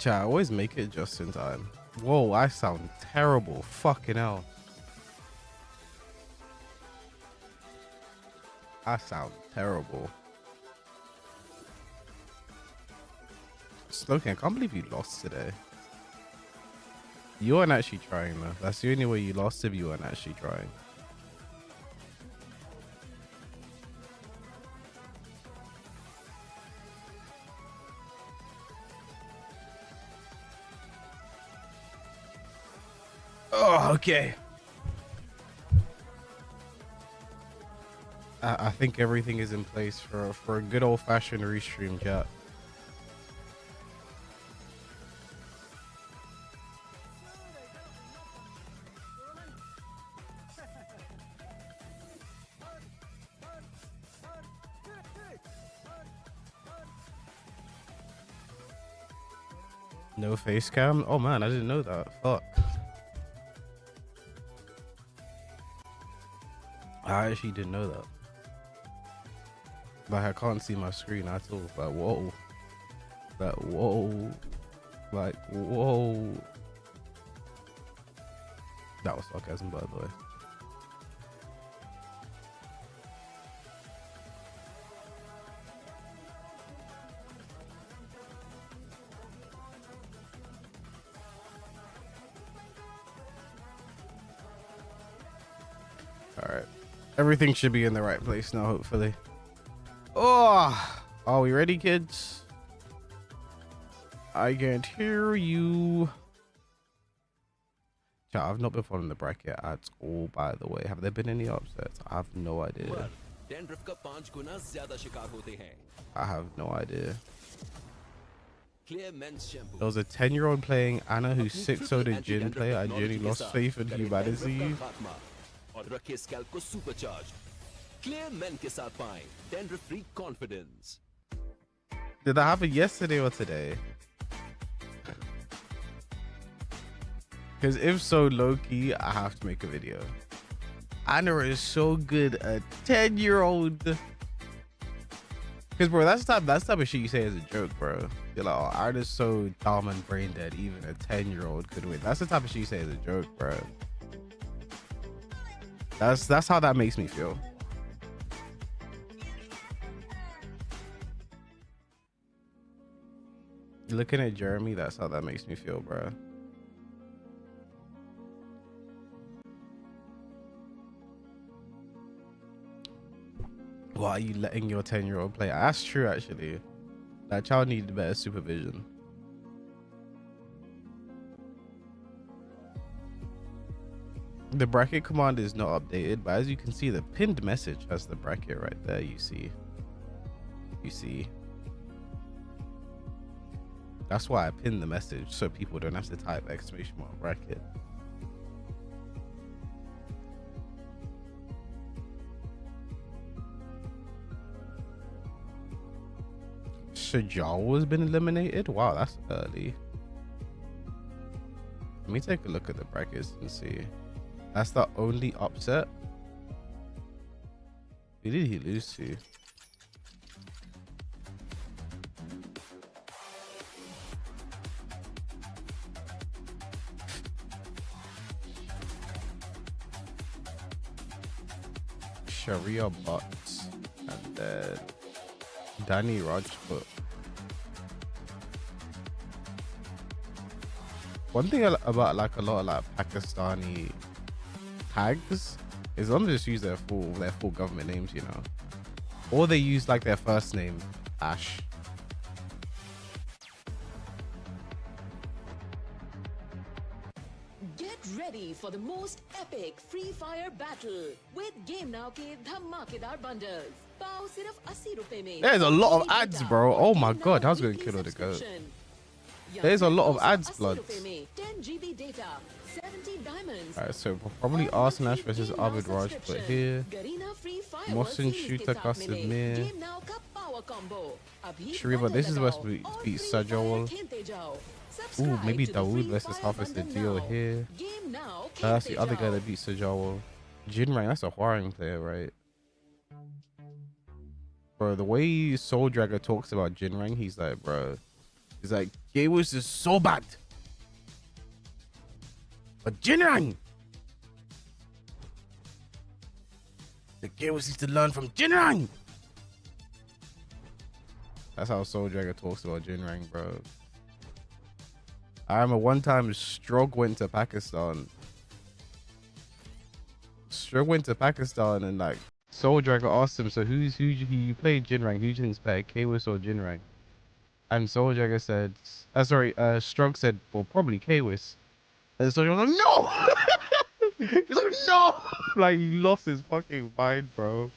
Chat, I always make it just in time. Whoa, I sound terrible. Fucking hell. I sound terrible. Sloken, I can't believe you lost today. You weren't actually trying though. That's the only way you lost if you weren't actually trying. Oh, okay. I think everything is in place for a good old-fashioned restream, chat. No face cam? Oh man, I didn't know that. Fuck. I actually didn't know that. Like, I can't see my screen at all. Like, whoa. Like, whoa. Like, whoa. That was sarcasm, by the way. All right. Everything should be in the right place now, hopefully. Oh, are we ready, kids? I can't hear you. Chat, I've not been following the bracket at all, by the way. Have there been any upsets? I have no idea. I have no idea. There was a 10-year-old playing Anna who's 6-0 the Jin player. I genuinely lost faith in humanity. Did that happen yesterday or today? Because if so, low-key, I have to make a video. Anna is so good, a 10-year-old. Because, bro, that's the type of shit you say as a joke, bro. You're like, oh, Anna's so dumb and brain dead, even a 10-year-old could win. That's the type of shit you say as a joke, bro. That's how that makes me feel. Looking at Jeremy, that's how that makes me feel, bro. Why are you letting your 10-year-old play? That's true, actually. That child needed better supervision. The bracket command is not updated, but as you can see, the pinned message has the bracket right there. You see. That's why I pinned the message, so people don't have to type exclamation mark bracket. Shajawa has been eliminated. Wow, that's early. Let me take a look at the brackets and see. That's the only upset. Who did he lose to? Sharia Butts and then Danny Rajput. One thing about like a lot of like Pakistani tags is them just use their full government names, you know, or they use like their first name, Ash. Get ready for the most epic Free Fire battle with Game Now के धमाकेदार bundles. पाओ सिर्फ 80 रुपए में. There's a lot of ads, bro. Oh my god, I was going to kill all the goat. There's a lot of ads, blood. 10 GB data, 70 diamonds. Alright, so probably Arsenash versus Abid Rajput here. Mohsin Shooter Kasimir. Shariba, this is supposed to beat Sajawal. Ooh, maybe Dawood versus Hafiz the deal here. That's the other guy that beat Sajawal. Jinrang, that's a Huaring player, right? Bro, the way Soul Dragger talks about Jinrang, he's like, bro, He's like, K-Wiz is so bad. But Jinrang, the K-Wiz needs to learn from Jinrang. That's how Soul Dragon talks about Jinrang, bro. I remember one time Strog went to Pakistan. And like Soul Dragon asked him, so who you played Jinrang? Who do you think's better, K-Wiz or Jinrang? And Soul Dragon said, Strog said, well, probably K-Wiz. And Soul Dragon was like, no! He's like, no! Like, he lost his fucking mind, bro.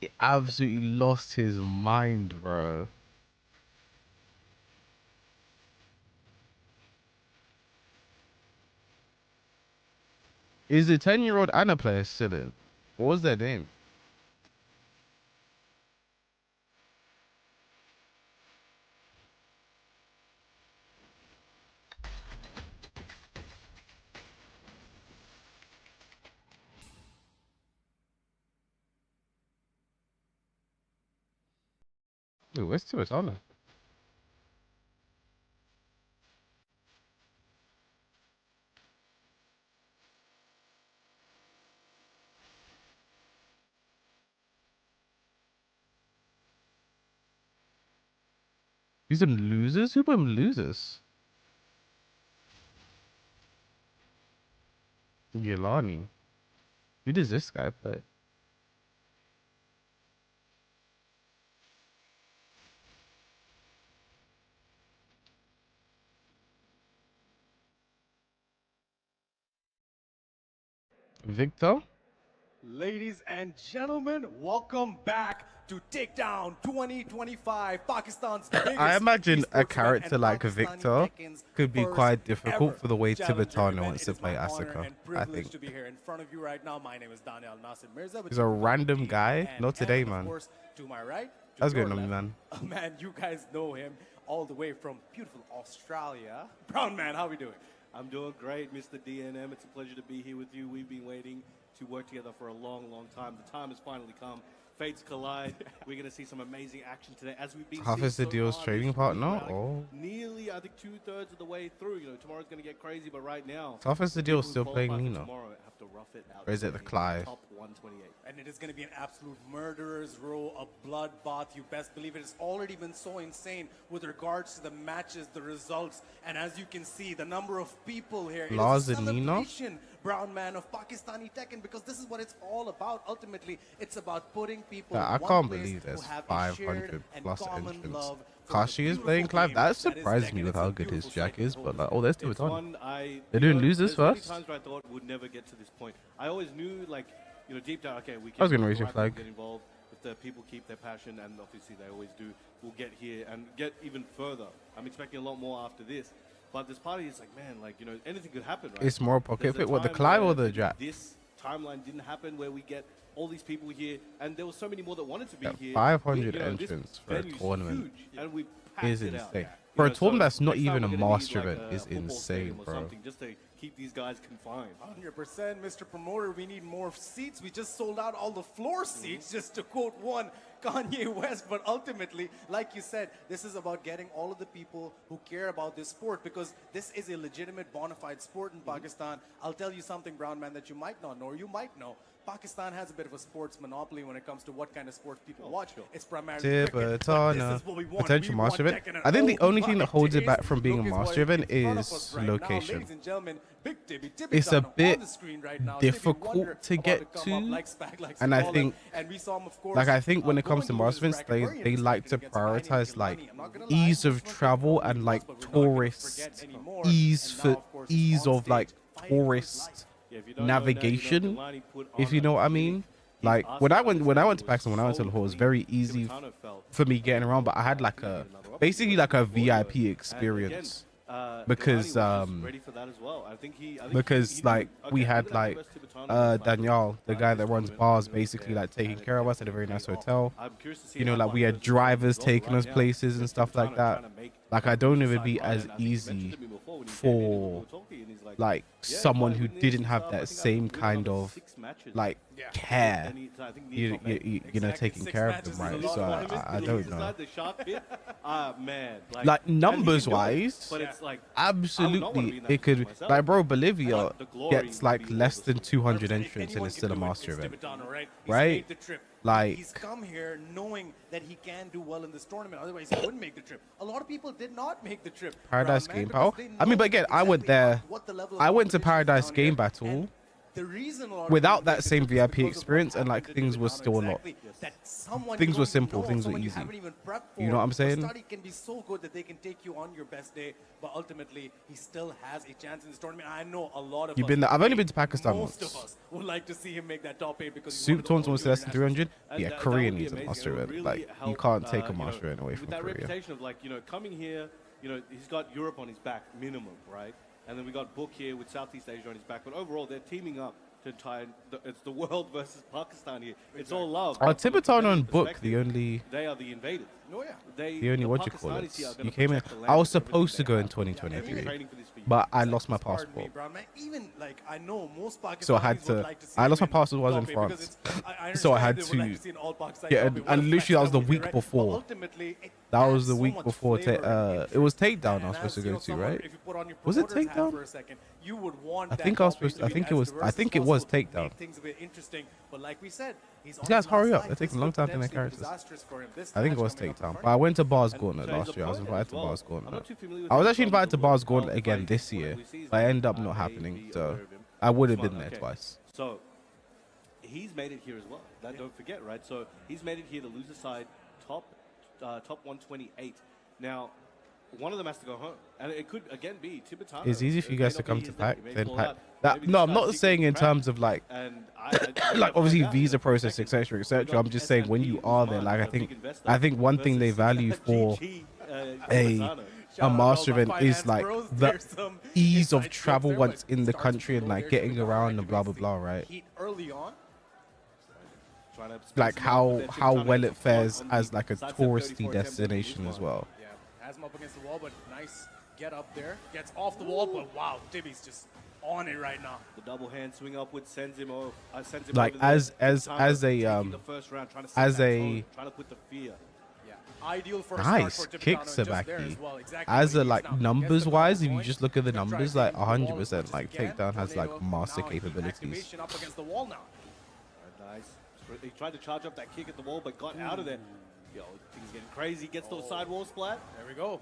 He absolutely lost his mind, bro. Is the 10-year-old Anna player still in? What was their name? Dude, where's Tiwatana? These are losers? Who put them losers? Yelani. Who does this guy play? Victor? Ladies and gentlemen, welcome back to Takedown 2025, Pakistan's biggest I imagine a esports character event, like and Victor Pakistani Tekken's could be first quite difficult ever for the way challenger Tiwatana event. wants to It is play my honor Asuka, and I privilege think. to be here in front of you right now. My name is Daniel Nasir Mirza. He's a random guy. And Not today, of man. course, to my right, to That's your going on, left, man. Man, you guys know him all the way from beautiful Australia. Brown man, how we doing? I'm doing great, Mr. DNM. It's a pleasure to be here with you. We've been waiting to work together for a long, long time. The time has finally come. Fates collide. We're going to see some amazing action today. As we've been Half seeing is the so deal's far trading this partner? week, we're like Oh. nearly, I think, 2/3 of the way through. You know, tomorrow's going to get crazy, but right now, Half is the deal's still people who playing qualify for Nino. tomorrow have to rough it out. Or is it the in Clive? Top 128. And it is going to be an absolute murderer's row, a bloodbath. You best believe it. It's already been so insane with regards to the matches, the results, and as you can see, the number of people here. It Lars is a and Nino? celebration, Brown man, of Pakistani Tekken, because this is what it's all about. Ultimately, it's about putting people. Yeah, I in one can't place believe who there's have a 500 shared and plus common entrants. love for Kashi the is playing beautiful Clive. game That that is surprised Tekken. me with It's how a good his beautiful Jack sight is, to but behold. like, oh, there's It's Tiwatana. one They're doing losers there's many first? times where I thought would never get to this point. I always knew, like, you know, deep down, okay, we can. I was gonna raise your flag. Get involved. If the people keep their passion, and obviously they always do, we'll get here and get even further. I'm expecting a lot more after this. But this party is like, man, like, you know, anything could happen, right? It's more pocket There's a fit. What, the time Clive or where the Jack? This timeline didn't happen where we get all these people here, and there were so many more that wanted to be Yeah, here. 500 You know, this entrants for a venue's tournament huge, and we packed is it out. insane. You For a know, tournament so that's not next time even a we're gonna need, master like, event a is football insane, stadium or bro. something, just to keep these guys confined. 100%, Mr. Promoter. We need more seats. We just sold out all the floor seats, just to quote one Kanye West. But ultimately, like you said, this is about getting all of the people who care about this sport, because this is a legitimate, bona fide sport in Pakistan. I'll tell you something, Brown man, that you might not know, or you might know. Pakistan has a bit of a sports monopoly when it comes to what kind of sports people watch. It's primarily cricket, but this Tiwatana. is what we want. Potential We want master event. Tekken, and I think the oh only thing my that holds it days, back from being a look is what master event in front of is us right now. location. Ladies and gentlemen, Big Tibby It's a Tibbetano on bit the screen right now. Stevie difficult Wonder to about get come up to, like Spag, like and I Smaller. think, And we saw him, of course, like, I think when it comes to going master into events, his bracket, they very like to unexpected against Mahini prioritize like Kilani. I'm not gonna lie, ease of this one travel can and go like close, but we're not gonna tourist forget anymore. ease And for now, of course, he's ease on of like stage fighting for his tourist life. Yeah, if you don't know now, you know, navigation, Delaney put if on you a know what I clinic. mean. His Like ask when I about went this when I match went to was Pakistan, when I went to so Lahore, it was clean. very easy Tiwatana felt for me getting around, but I had like a basically like a VIP And experience. again, Because, Delaney was ready for that as well. I think he Because knew, like okay, we I'm had gonna have like the best Tiwatana in the fight. Daniel, the guy that This runs tournament, bars, I'm gonna basically stay like taking and care of it us at a very nice paid off. hotel. I'm curious to see You know, how like much we had those drivers results taking right us now. places and stuff like Tiwatana that. trying to make Like I a don't push even aside be by, as and I think he mentioned easy to me before when he came in, we for were talking, and he's like someone who within the didn't instance have of, I that think, same another kind of 6 matches. like Yeah. care, And I think needs top eight. you know, Exactly. taking 6 care of matches them, is a right? lot So for him. I don't know. The sharp bit, man. Like and he can do it, numbers-wise, but it's like absolutely, it could. Like, bro, Bolivia gets like less than 200 entrants and is still a master event, Right? right? He's made the trip. Like- he's come here knowing that he can do well in this tournament. Otherwise, he wouldn't make the trip. A lot of people did not make the trip. Paradise Brown, man, Game because Battle. they I mean, but know again, I went exactly there. what the level of I went to competition is Paradise down Game here. Battle And the reason a lot of without people that make the same trip is VIP because of what experience, and like happened to things were Tekken. still not. Exactly. That someone Things you were don't even simple, know, things were someone you easy. haven't even prepped You know what I'm for. saying? The study can be so good that they can take you on your best day, but ultimately he still has a chance in this tournament. I know a lot of You've us, been there. I've only been to Pakistan most once. of us would like to see him make that top 8 because Soup Taunts was less than 300. And Yeah, that Korea would be needs a amazing. master It would event. really Like, you help, can't take a you know, master event away with from that Korea. reputation of like, coming here, he's got Europe on his back minimum, right? And then we got Book here with Southeast Asia on his back. But overall, they're teaming up to tie. It's the world versus Pakistan here. It's all love. Are But from a Tibetano and competitive Book perspective, the only? They are the invaders. No, yeah. The only what you call Pakistanis it? here are gonna You came in. protect the land I was with everything supposed to they go in have. They've been 2023, training for this for but years. I lost my Pardon me, passport. Brown man. Even like I know most Pakistanis So I had would to- like to see I lost him my passport while I was top in 8 because France. it's- So I understand had they would like to see an all Pakistan get top an- 8. What and a literally flex that was the would be, week right? before. But ultimately, it That was adds the so week much before. flavor and It was interest. Takedown I And was supposed to as, go you know, to, someone, right? if you put on your Was it promoter's hat Takedown? for a second, you would want I that think I was top 8 supposed. to I be think it as was. diverse I as think it was possible, Takedown. make things a bit interesting. But like we said, he's on These guys his hurry last up. life. They're taking This a long could time to make potentially be characters. disastrous for him. This I think it match was coming up in Takedown. front But I of him. went to Bars And Gauntlet so his last year. I was opponent invited as to well. Bars I'm Gauntlet. not too familiar with I was him actually in invited terms to of Bars how Gauntlet again playing. this What year, we see is but it that ended up I not may happening. be So aware of him. I would have Usman, been there okay. twice. So he's made it here as well. That don't forget, right? So he's made it here, the loser side, top 128. Now, one of them has to go home, and it could again be Tibetano. It's easy for you It may guys to not be come his to day. Pack. He may Then fall Pack. out. That, Maybe no, this I'm guy's not secret saying in crack. terms of like And like obviously find out, visa you know, process, seconds. etc., We etc. got I'm just saying when SMP you are there, Usman, like a big investor, I think one thing they versus value for GG, a Tibetano. a master event is Finance like Bros. the There's some ease of inside jokes travel there, once but in the starts country and below like there, getting Tibetano around and blah blah activates blah, the right? heat early on. Trying to space Like him out, but how then well Tibetano it fares on the as like a sidestep touristy 34 attempt destination with as well. Yeah, has him up against the wall, but nice get up there. Gets off the wall, but wow, Tibby's just on it right now. The double hand swing upwards sends him off. Sends him Like over there. as Tibetano a taking the first round, trying to set as that a- tone, trying to put the fear. Yeah, ideal for nice a start for kick Tibetano, just there Sabaki. as well. Exactly As what a he like needs now. numbers Gets the wise, ball if you going. just look at the Gonna try numbers, to like get the ball as much 100%, as like he can. Takedown has like Tornado, master now heat capabilities. activation up against the wall now. Nice. He tried to charge up that kick at the wall, but got out of there. Yo, things getting crazy. Gets the sidewall splat. There we go.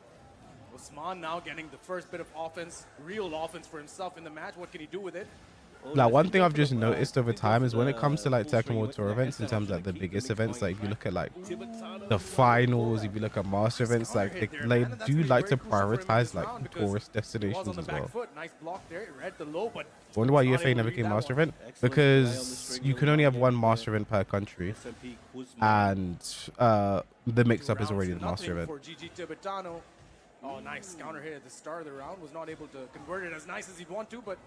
Usman now getting the first bit of offense, real offense for himself in the match. What can he do with it? Oh, Like yes, one he thing went I've for just the, noticed over he went time for is when it the comes to like full Tekken swing, World went Tour for the events in SL, terms of trying like the to keep biggest mix events, going like if you look at like Tibetano the with finals, if you look at master events, like they do like to prioritize like tourist destinations Was on the as back well. foot. Nice block there. It read the low, but I wonder why not UFA able never to came read that master one. event Excellent play on the because string you here can with only have Nagin one there. master event per country, SMP Kuzma. and the mix-up is Rounds already to the master nothing event. for GG Tibetano. Oh, nice counter hit at the start of the round. Was not able to convert it as nice as he'd want to, but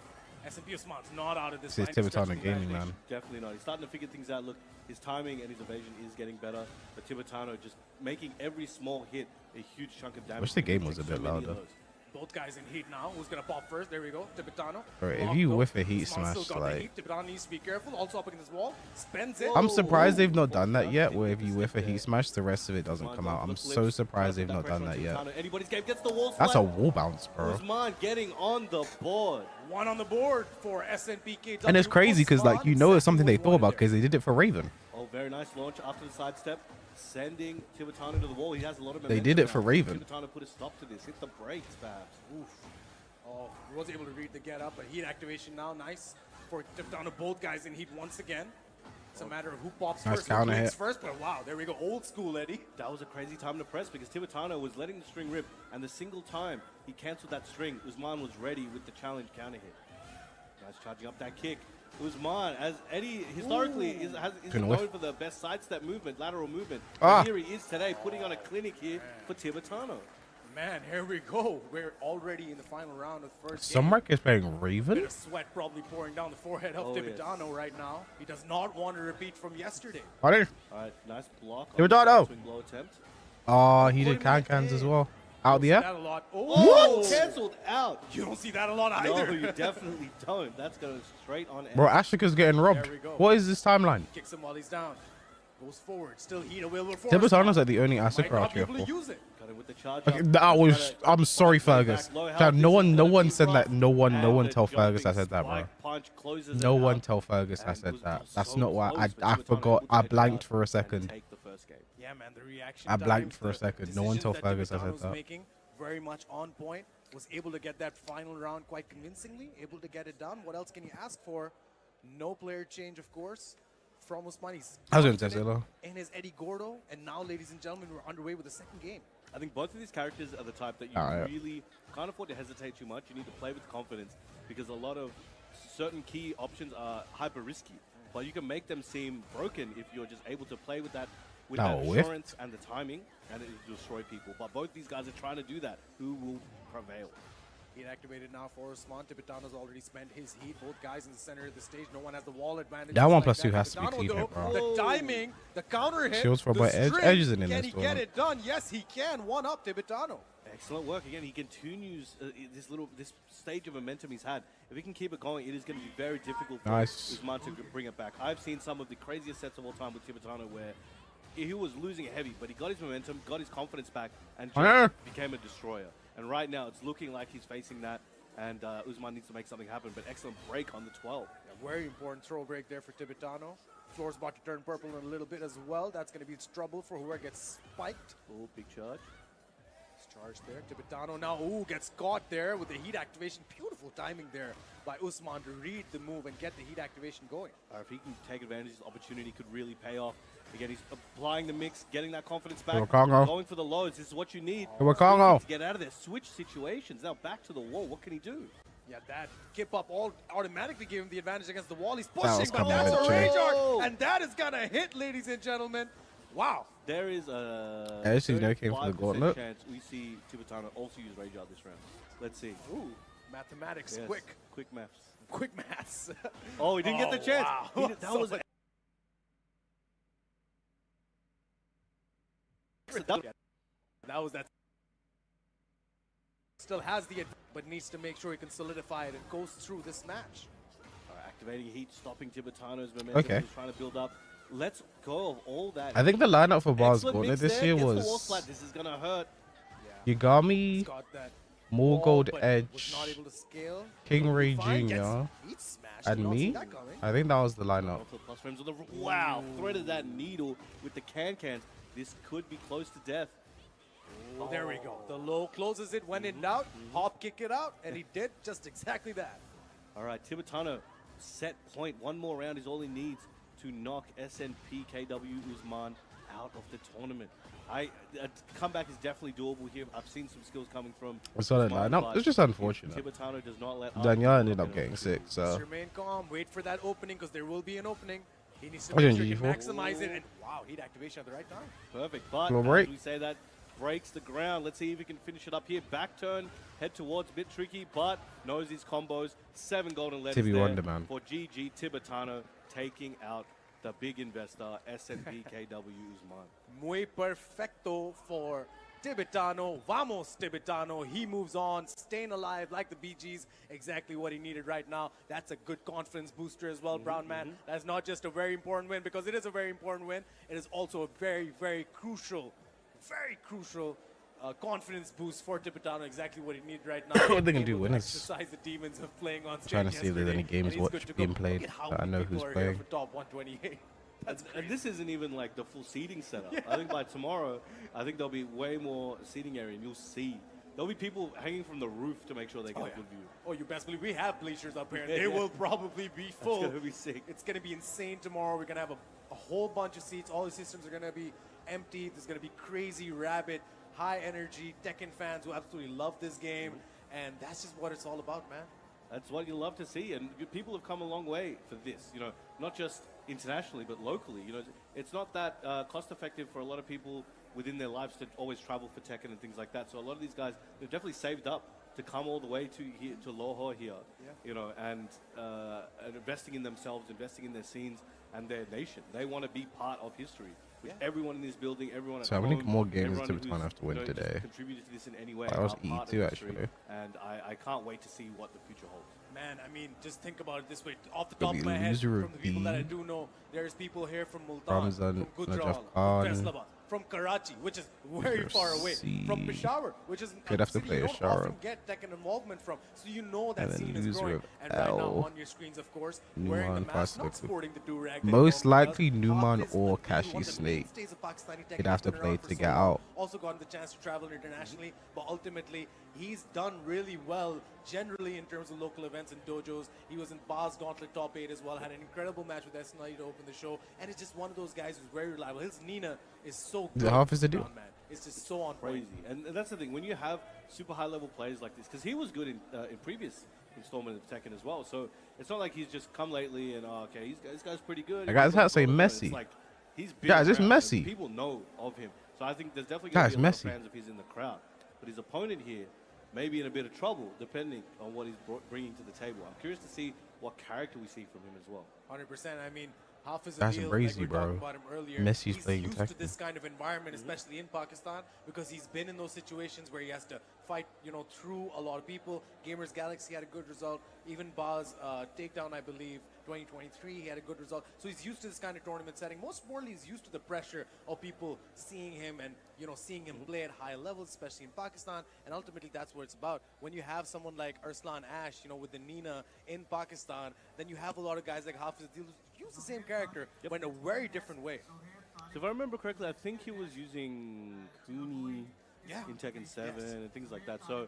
SMP Usman's not out of this. This is by any stretch Tibetano of the gaming, imagination. man. Definitely not. He's starting to figure things out. Look, his timing and his evasion is getting better. But Tibetano just making every small hit a huge chunk of damage. Wish the game He was a takes bit so many of louder. those. Both guys in heat now. Who's gonna pop first? There we go. Tibetano. Bro, if Block you though. whiff a heat Usman still smash, got the like- heat. Tibetano needs to be careful. Also up against this wall. Spends it. I'm surprised they've not Falls done that down. yet. Didn't Where get if the you stick whiff a there. heat smash, the rest of it doesn't Usman come going out. for I'm the so flips. surprised Trying they've to put not done pressure that on yet. Tibetano. Anybody's game gets the wall That's a splat. wall bounce, bro. Usman getting on the board. One on the board for SNPKW. And it's crazy because like you know it's something they thought about because they did it for Raven. Oh, very nice launch after the sidestep, sending Tibetano to the wall. He has a lot of They momentum did it now. for Raven. Tibetano put a stop to this. Hit the brakes, perhaps. Oof. Oh, he was able to read the get up, but heat activation now. Nice for Tibetano. Both guys in heat once again. It's a matter of who pops Nice first, who counter blinks hit. first. But wow, there we go. Old school Eddie. That was a crazy time to press because Tibetano was letting the string rip, and the single time he canceled that string, Usman was ready with the challenge counter hit. Nice charging up that kick. Usman, as Eddie historically isn't Couldn't known whiff. for the best sidestep movement, lateral movement. Ah. But here he is today, putting on a clinic here for Tibetano. Man, here we go. We're already in the final round of the first Some game. markets playing Bit Raven. of sweat probably pouring down the forehead of Oh, Tibetano right now. He does not want to repeat from yesterday. Pardon? All right, nice block. Tibetano. Swing blow attempt. Oh, he did can-cans as well. Out the See air. that a lot. Oh, What? cancelled out. You don't see that a lot No, either. you definitely don't. That's going straight on air. Bro, Ashika's getting robbed. There we go. What is this timeline? Kicks him while he's down. Goes forward. Still heat available for Tibetano's like the only Might Ashika not out be here. able to use it. Got him with the charge. Okay, up. that He's was. gotta I'm sorry, play Fergus. back low. How Child, this no is one gonna be said that. rough. No one And tell the Fergus I jumping said that, bro. spike punch closes No it one out. tell Fergus I And said was that. so That's not why close for I Tibetano forgot. able to I edge blanked out for a and second. take the first game. Yeah, man, the reaction I blanked times, for a the second. No one decisions told Fergus I said Tibetano's that. making very much on point. Was able to get that final round quite convincingly. Able to get it done. What else can you ask for? No player change, of course, from Usman. He's I was gonna say confident Zilla. in his Eddie Gordo, and now, ladies and gentlemen, we're underway with the second game. I think both of these characters are the type that you Alright. really can't afford to hesitate too much. You need to play with confidence because a lot of certain key options are hyper risky. But you can make them seem broken if you're just able to play with that Oh, whiff. assurance and the timing, and it will destroy people. But both these guys are trying to do that. Who will prevail? Heat activated now for Usman. Tibetano's already spent his heat. Both guys in the center of the stage. No one has the wall advantage. That just 1+2 that. has to be Tibetano, clean though, here, bro. The timing, the counter hit, Shields for the boy Edge. string. Edge isn't in Can this he get tournament. it done? Yes, he can. One up, Tibetano. Excellent work again. He continues this stage of momentum he's had. If he can keep it going, it is going to be very difficult for Nice. Usman to bring it back. I've seen some of the craziest sets of all time with Tibetano where he was losing heavy, but he got his momentum, got his confidence back, and Yeah. just became a destroyer. And right now, it's looking like he's facing that, and Usman needs to make something happen. But excellent break on the 12. A very important throw break there for Tibetano. Floor's about to turn purple in a little bit as well. That's going to be trouble for whoever gets spiked. Oh, big charge. Charge there. Tibetano now, gets caught there with the heat activation. Beautiful timing there by Usman to read the move and get the heat activation going. If he can take advantage of this opportunity, could really pay off. Again, he's applying the mix, getting that confidence back, Wakanga. going for the lows. This is what you need. Wakanga. To get out of there. Switch situations. Now back to the wall. What can he do? Yeah, that kip up all automatically gave him the advantage against the wall. He's was pushing, but coming that's with a a rage change. arc, and that is gonna hit, ladies and gentlemen. Wow. There is a Yeah, this is no came for the 35% gauntlet. chance we see Tibetano also use Rage Out this round. Let's see. Ooh, mathematics, Yes, quick maths. maths. Oh, he didn't get the chance. Wow. He did- that was That was that. Still has the advantage, but needs to make sure he can solidify it and goes through this match. activating heat, stopping Tibetano's momentum. Okay. He's trying to build up. Let's go of all that. I think the lineup for Bars Excellent Gauntlet mix this there, year gets the wall was slide. This is gonna hurt. He's Yagami, got that More wall, Gold but Edge, was not able to scale. King Ray Fine, gets Jr., heat smashed. and Did not see me. that coming. I think that was the lineup. Off the plus frames with the wow, threaded that needle with the cans. This could be close to death. Oh, there we go. The low closes it when in doubt. Hop kick it out, and he did just exactly that. All right, Tibetano set point. One more round is all he needs to knock SNP KW Usman out of the tournament. A comeback is definitely doable here. I've seen some skills coming from I saw that Usman, lineup. but It's just unfortunate. Tibetano does not let up. Danielle ended Not up gonna getting do sick, it. so Just remain calm. Wait for that opening, because there will be an opening. He needs to Okay, make sure he GG4. can maximize it. And wow, heat activation at the right time. Perfect, but Little as break. we say that, breaks the ground. Let's see if he can finish it up here. Back turn, head towards, bit tricky, but knows his combos. 7 golden letters Tibi there Wonder, man. for GG Tibetano, taking out the big investor, SNP KW Usman. Muy perfecto for Tibetano. Vamos, Tibetano. He moves on, staying alive like the BGs. Exactly what he needed right now. That's a good confidence booster as well, Brown Man. That's not just a very important win, because it is a very important win. It is also a very, very crucial confidence boost for Tibetano. Exactly what he needed right now. What they can do Able to when it's- exercise the demons of playing on stage Trying to see if there's any yesterday, and games he's good to go. being played Look at how that I many know people who's are here playing. for top 128. That's And crazy. this isn't even like the full seating setup. I think by tomorrow, I think there'll be way more seating area, and you'll see. There'll be people hanging from the roof to make sure they get a good view. Oh, you best believe we have bleachers up here, and they will probably be full. It's gonna be sick. It's going to be insane tomorrow. We're going to have a whole bunch of seats. All the systems are going to be empty. There's going to be crazy, rabid, high energy Tekken fans who absolutely love this game. And that's just what it's all about, man. That's what you love to see, and people have come a long way for this. You know, not just internationally, but locally. You know, it's not that cost-effective for a lot of people within their lives to always travel for Tekken and things like that. So a lot of these guys, they've definitely saved up to come all the way to here, to Lahore here. Yeah. You know, and investing in themselves, investing in their scenes and their nation. They want to be part of history. which everyone in this building, everyone at So I home, think more games everyone Tibbetts have to win who's, today. contributed to this in any way. That was are part E2 of the stream, actually. and I can't wait to see what the future holds. Man, I mean, just think about it this way. Off the But top of the my head, loser from of the people that I B, do know, there's people here from Multan, Ramzan, from Najaf Gujarat, Khan, from Faisalabad, from Karachi, which is very far away, from C. Peshawar, which is They'd a have to city play you a don't Shara. often get Tekken involvement from. So you know that And then scene is loser growing. of And right now L. on your screens, of course, wearing the Numan, mask, not Pacific. sporting the do-rag. that he Most normally likely does. Numan Hafiz or Adil, one Kashi of the Snake. mainstays of Pakistani Tekken, He'd have he's to been play around for to so get long. out. Also gotten the chance to travel internationally, but ultimately he's done really well generally in terms of local events and dojos. He was in Baz Gauntlet top 8 as well, had an incredible match with SNI to open the show, and it's just one of those guys who's very reliable. His Nina is so good. Hafiz Adil? Man. It's just so on point. Crazy, and that's the thing. When you have super high-level players like this, because he was good in previous installment of Tekken as well. So it's not like he's just come lately and okay, this guy's pretty good. Like, I was about to say It's Messi. like he's been Guys, it's around, Messi. and people know of him. So I think there's definitely Guys, going to be a lot Messi. of fans of his in the crowd. But his opponent here may be in a bit of trouble, depending on what he's bringing to the table. I'm curious to see what character we see from him as well. 100%. I mean, Hafiz That's Adil, crazy, like we were talking bro. about him earlier, Messi's he's playing used Tekken. to this kind of environment, especially in Pakistan, because he's been in those situations where he has to fight, through a lot of people. Gamers Galaxy had a good result. Even Baz Takedown, I believe, 2023, he had a good result. So he's used to this kind of tournament setting. Most importantly, he's used to the pressure of people seeing him and, seeing him play at high levels, especially in Pakistan. And ultimately, that's what it's about. When you have someone like Arslan Ash, with the Nina in Pakistan, then you have a lot of guys like Hafiz Adil who use the same character, but in a very different way. So if I remember correctly, I think he was using Kuni in Tekken 7 and things like that. So,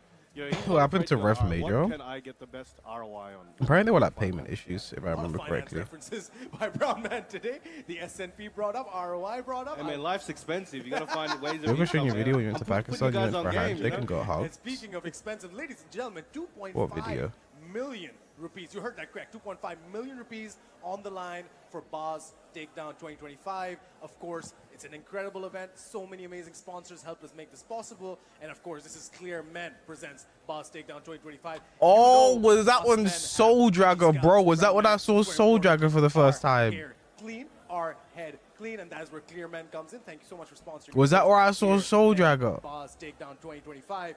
What happened to Rev Major? What can I get the best ROI on? Apparently there were like payment issues, if I A lot of remember finance correctly. references by Brown Man today. The SNP brought up, ROI brought up. I mean, life's expensive. You gotta find ways of You ever income, shown your man. video when you went I'm to putting Pakistan, you guys went on for a game, handshake and got And hugged? speaking of expensive, ladies and gentlemen, 2.5 What video? million rupees. You heard that correct. 2.5 million rupees on the line for Baz Takedown 2025. Of course, it's an incredible event. So many amazing sponsors helped us make this possible. And of course, this is Clear Men presents Baz Takedown 2025. Oh, was that us one men Soul have Dragger, these bro? guys Was that around when men I saw who are Soul important Dragger for the first our time? hair clean, our head clean, and that is where Clear Men comes in. Thank you so much for sponsoring. Was that where I saw Clear Soul Men Dragger? Baz Takedown 2025.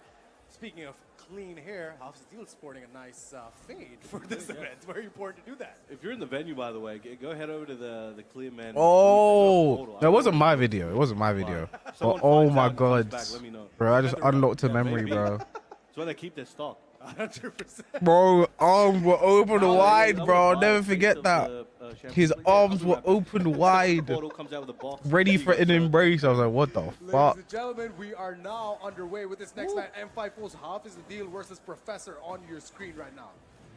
Speaking of clean hair, Hafiz Adil is sporting a nice fade for this event. It's very important to do that. If you're in the venue, by the way, go head over to the Clear Man. Oh, that wasn't my video. It wasn't my video. But Someone oh finds my out and comes god, back, let me know. bro! I just unlocked a Yeah, memory, maybe. bro. That's why they keep their stock. 100%. Bro, arms were open Oh, wide, yeah, bro. I'll buy never a piece forget of that. the, Champions His League. Yeah, arms I'll be were right back. open wide, Portal comes out with a box. ready for an embrace. I was like, what the Ladies fuck? and gentlemen, we are now underway with this next match. M54's Hafiz Adil versus Professor on your screen right now.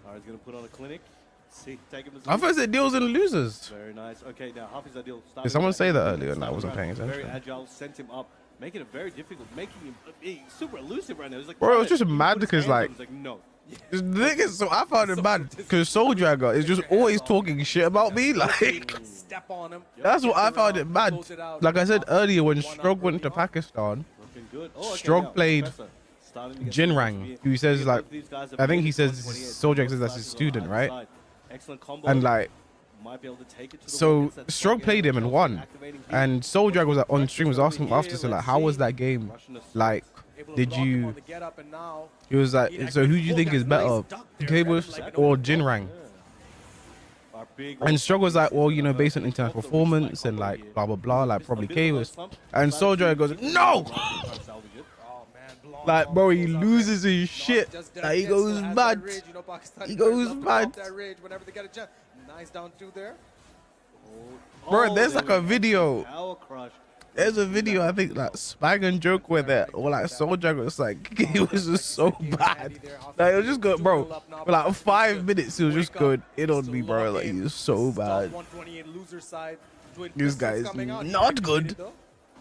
All right, he's gonna put on a clinic. See, take him. I first said deals and losers. Very nice. Okay, now Hafiz Adil. Did someone say that earlier and I wasn't paying Very attention? agile, sent him up, making it very difficult, making him he's super elusive right now. He's like, Bro, it was trying just to mad put his because, hands on like, him. He's like, no. The thing is, so I found it bad because Soul Dragger is just always talking shit about me. Like, Step on him. that's what Get I the found round, it bad. close it out. Like I said earlier, when One up Strog went early to on. Pakistan, Looking good. Oh, okay, Strog now, played Professor starting to get Jinrang, some who says, Both like, of these guys have I think he made says 128. Soul Dragger says Both that's his classes on student, either right? side. Excellent combo. And like, might be able to take it to the so wing. Gets that Strog second played him and Chelsea won. activating heat. And Soul Dragger was like, on stream, was asking him Over after, here, so like, let's how was see. that game? Russian assault. Like, Able to did block him you? on the get up, and now He was like, he so who do you think is better, nice duck there, Cables like an or open Jinrang? Our big And Strog was like, well, you know, based on Off internal the wrist performance spike and combo like here. blah blah blah, like Just a probably bit of a Cables. slump. And Soul Dragger goes, no! Oh man, Blanc Like, bro, he goes up loses there. his shit. Just Like, he still goes has that mad. ridge, Pakistani He players goes love to mad. pop that ridge whenever they get a chance. Nice down two there. Bro, there's there like we a go. video. Power crush. There's a video, I think, like Spag and Joke where that, or like Soul Dragger was like, he was just so bad. Like, it was just good, bro. For like 5 minutes, he was just going in on me, bro. Like, he was so bad. 128 loser side. Twin This pistols guy's coming out. not good. Though.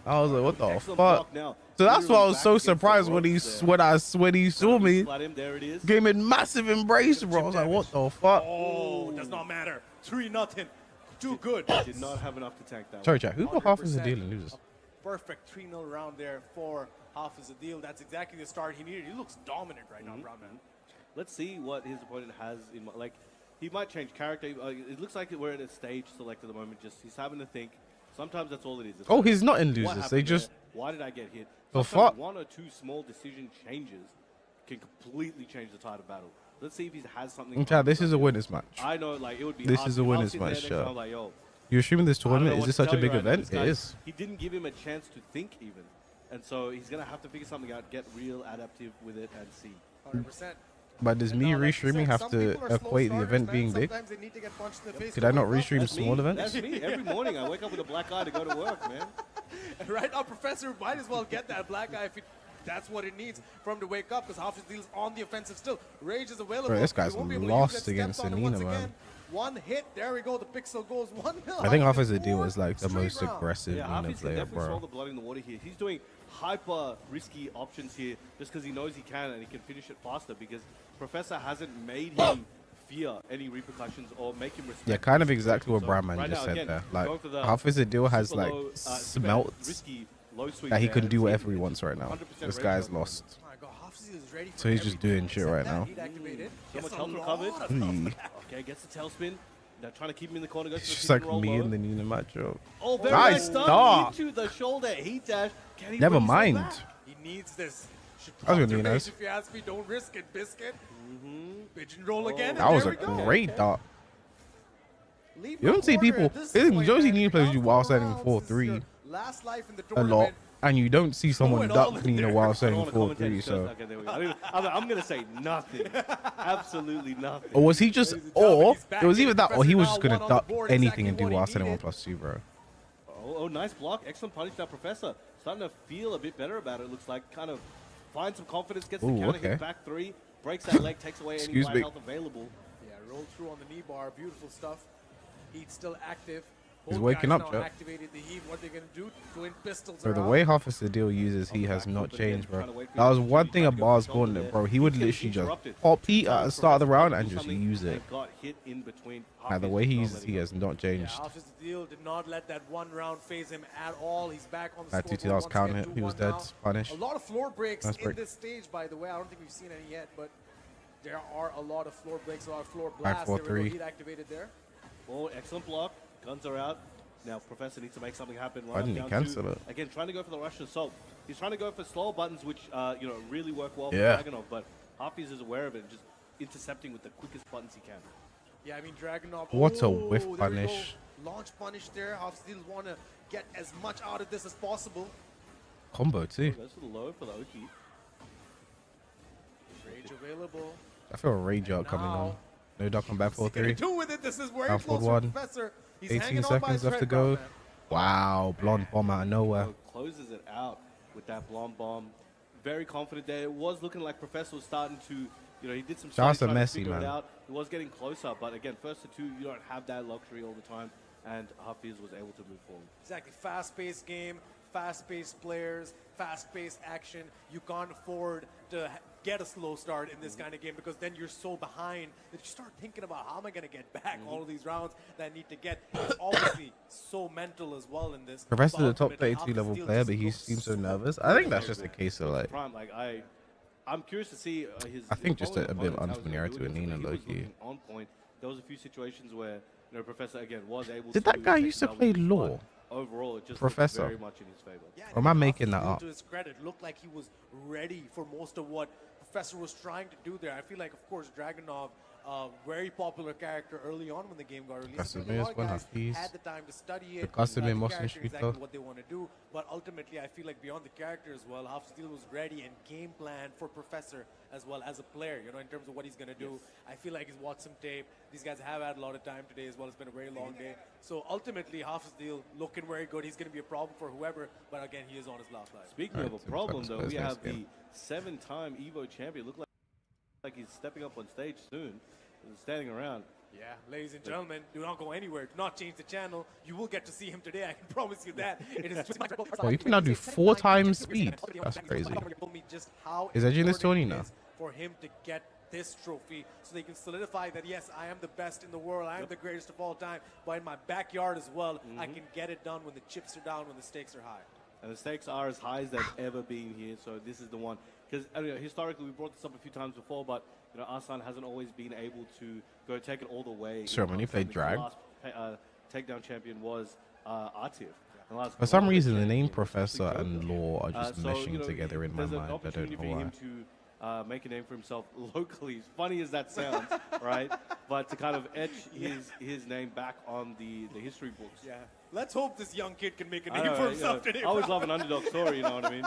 I was like, what the Excellent fuck? block now. So that's why I was so Literally back against the surprised when he ropes there. when he saw me. Slide him, there it is. Gave him massive embrace, bro. I was like, what the fuck? Oh, does not matter. 3-0. Too good. Did not have enough to tank that. Sorry, chat. Who got half as a 100%. deal and loses? Perfect 3-0 round there for Hafiz Adil. That's exactly the start he needed. He looks dominant right now, Brown Man. Let's see what his opponent has in like. He might change character. It looks like we're at a stage select at the moment. Just he's having to think. Sometimes that's all it is. It's Oh, like, he's not in what losers. They happened just. there? Why did I get hit? The Sometimes fuck? one or two small decision changes can completely change the tide of battle. Let's see if he has something. Chad, this is a winners match. I know, like it would be. This hard is to- a I'll winners sit there match, next sure. time, like, yo, You're streaming this I don't know tournament. Is what this to such a tell you big right now. event? This It guy, is. He didn't give him a chance to think even, and so he's gonna have to figure something out, get real adaptive with it, and see. 100%. But does me And now, like you restreaming said, have some to people are slow equate the starters, event man. being big? Sometimes they need to get punched in the face Could to I not wake up. restream That's small me. events? That's me. Every morning I wake up with a black eye to go to work, man. And right now, Professor might as well get that black eye if that's what it needs for him to wake up, because Hafiz Deal's on the offensive still. Rage is available. Bro, this He guy's won't be able to lost use that against steps on it once Anina, man. again. One hit, there we go. The pixel goes 1-0. I think Hafiz Hafiz Deal was like the straight most round. aggressive Yeah, Nina Hafiz can player, definitely swallow bro. the blood in the water here. He's doing hyper risky options here just because he knows he can and he can finish it faster because Professor hasn't made him fear any repercussions or make him respect. Yeah, kind of the exactly what situation. Brahman right just now, said again, there. going Like, for the Hafiz Deal has super like low, super smelt risky, low sweep that he there can and do see whatever he if wants right now. 100% This rate guy's drop. lost. Oh my God, Hafiz is ready for So he's just everything. doing shit Set right that now. heat activated. So Gets much a health lot recovered. of Ooh. Okay, gets the tailspin. They're trying to keep him in the corner. Goes It's to the just spin like and roll me low. and the Nina matchup. Oh, very Nice nice start start. into the shoulder heat dash. Can he Never bring himself mind. back? He needs this. Should That was talk gonna to be Rage nice. If you ask me, don't risk it, Biscuit. Pigeon roll again. That and was there a we go. great dart. Leave You no don't see corner people. at this Listen, point, Josie man. Nina plays you Round while four setting rounds, 4-3 this is your last life in the a lot, tournament. and you don't see someone Throw it all duck in Nina there. while I don't setting wanna 4-3. commentate So, first. Okay, there we go. I'm gonna say nothing. Absolutely nothing. or was he just, Ladies and gentlemen, or he's back it was in. either that, or Professor he was now just gonna one on the duck board, anything and exactly do what while he setting needed. 1+2, bro. Oh, nice block. Excellent punish now, Professor. Starting to feel a bit better about it. Looks like kind of finds some confidence, gets the Ooh, counter okay. hit back three, breaks that leg, takes away any Excuse light me. health available. Yeah, roll through on the knee bar. Beautiful stuff. Heat's still active. He's Both waking guys up, now Jeff. activated the heat. What they're gonna do? Twin pistols Bro, are the out. way Hafiz Deal uses, he has not changed, bro. That was one thing at Bar's Gauntlet, bro. He would literally just pop Heat at the start of the round and just use it. Got hit in between. Now, the way he uses, he has not Yeah, changed. Hafiz Deal did not let that one round phase him at all. He's back on the That scoreboard TT, that was once counter again, hit. He was 2-1 dead. now. Punish. A lot of floor breaks Nice in break. this stage, by the way. I don't think we've seen any yet, but there are a lot of floor breaks, a lot of floor Back blasts. There we go, 4-3. heat activated there. Oh, excellent block. Guns are out. Now, Professor needs to make something happen. Why didn't he down cancel two. it? Again, trying to go for the Russian assault. He's trying to go for slower buttons, which really work well Yeah. for Dragunov, but Hafiz is aware of it and just intercepting with the quickest buttons he can. Yeah, I mean, Dragunov. What a oh, whiff there we punish. go. Launch punish there. Hafiz Deal want to get as much out of this as possible. Combo, too. Goes for the low for the Oki. Rage available. I feel a rage out coming on. No duck on back What's he gonna 4-3. do with it? This is very Down close forward for one. Professor. He's 18 hanging on by a seconds left to thread, go. man. Wow, blonde bomb out of nowhere. Closes it out with that blonde bomb. Very confident there. It was looking like Professor was starting to, he did some Shout out studies to trying to Messi, figure it man. out. He was getting closer, but again, first to two, you don't have that luxury all the time, and Hafiz was able to move forward. Exactly. Fast-paced game, fast-paced players, fast-paced action. You can't afford to get a slow start in this kind of game because then you're so behind that you start thinking about how am I going to get back all of these rounds that I need to get. It's obviously so mental as well in this. Professor's but a top ultimately, 32 level Hafiz player, just but he looks seems so nervous. I think that's just a case of like, Prime, I'm curious to see his. I think just opponent a bit of opponents, how he's gonna unfamiliarity do it. with Nina, He was low-key. looking on point. There was a few situations where Professor again was able. Did to that guy take used to double play his, but law? Overall, it just Professor. looked very much in his favor. Yeah, Or am I and making Hafiz that Deal, up? To his credit, looked like he was ready for most of what Professor was trying to do there. I feel like, of course, Dragunov, very popular character early on when the game got released. Custom I think a lot of one guys Hafiz. had the time to study The it, custom the Mosin character, shooter. exactly what they want to do. But ultimately, I feel like beyond the character as well, Hafiz Deal was ready and game plan for Professor as well as a player, in terms of what he's going to do. I feel like he's watched some tape. These guys have had a lot of time today as well. It's been a very long day. So ultimately, Hafiz Deal looking very good. He's going to be a problem for whoever. But again, he is on his last life. Speaking Alright, of a Tim problem, Fox though, plays we next have the game. 7-time Evo champion. Look like he's stepping up on stage soon. He's standing around. Yeah, ladies and gentlemen, do not go anywhere. Do not change the channel. You will get to see him today. I can promise you that. It is Well, you can now do 4 times speed. That's crazy. Is Edgy in this tourney now? For him to get this trophy so they can solidify that, yes, I am the best in the world. I am the greatest of all time. But in my backyard as well, I can get it done when the chips are down, when the stakes are high. And the stakes are as high as they've ever been here, so this is the one. Because historically, we brought this up a few times before, but Asan hasn't always been able to go take it all the way. Sure, when he played The drag. last takedown champion was Atif. And last For some couple of reason, the games, name especially Professor and Joker. Law are just So, meshing together in my there's an mind. I opportunity don't know for why. him to make a name for himself locally. As funny as that sounds, right? But to kind of etch his name back on the history books. Yeah. Let's hope this young kid can make a I name know, for right? himself today. I always bro. love an underdog story, you know what I mean?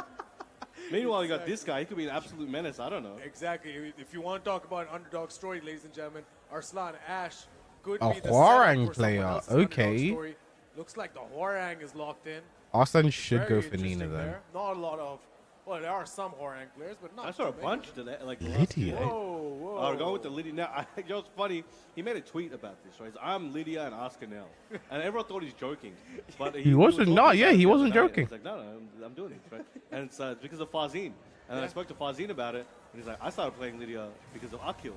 Meanwhile, you got this guy. He could be an absolute menace. I don't know. Exactly. If you want to talk about an underdog story, ladies and gentlemen, Arslan Ash could A be the Hwoarang setup for someone player, else's underdog okay. story. Looks like the Hwoarang is locked in. Arslan should Very go for Nina interesting then. there. Not a lot of. Well, there are some Hwoarang players, but not. I saw a too bunch many. today. Like the last two Lydia. days. Whoa, whoa. Oh, going with the Lydia. Now, you know what's funny? He made a tweet about this, right? I'm Lydia and Oscar Nell. And everyone thought he's joking. But He was wasn't. talking No, about yeah, it he the other wasn't day, and joking. He's like, no, I'm doing this, right? And it's because of Fazine. And I spoke to Fazine about it, and he's like, I started playing Lydia because of Akil.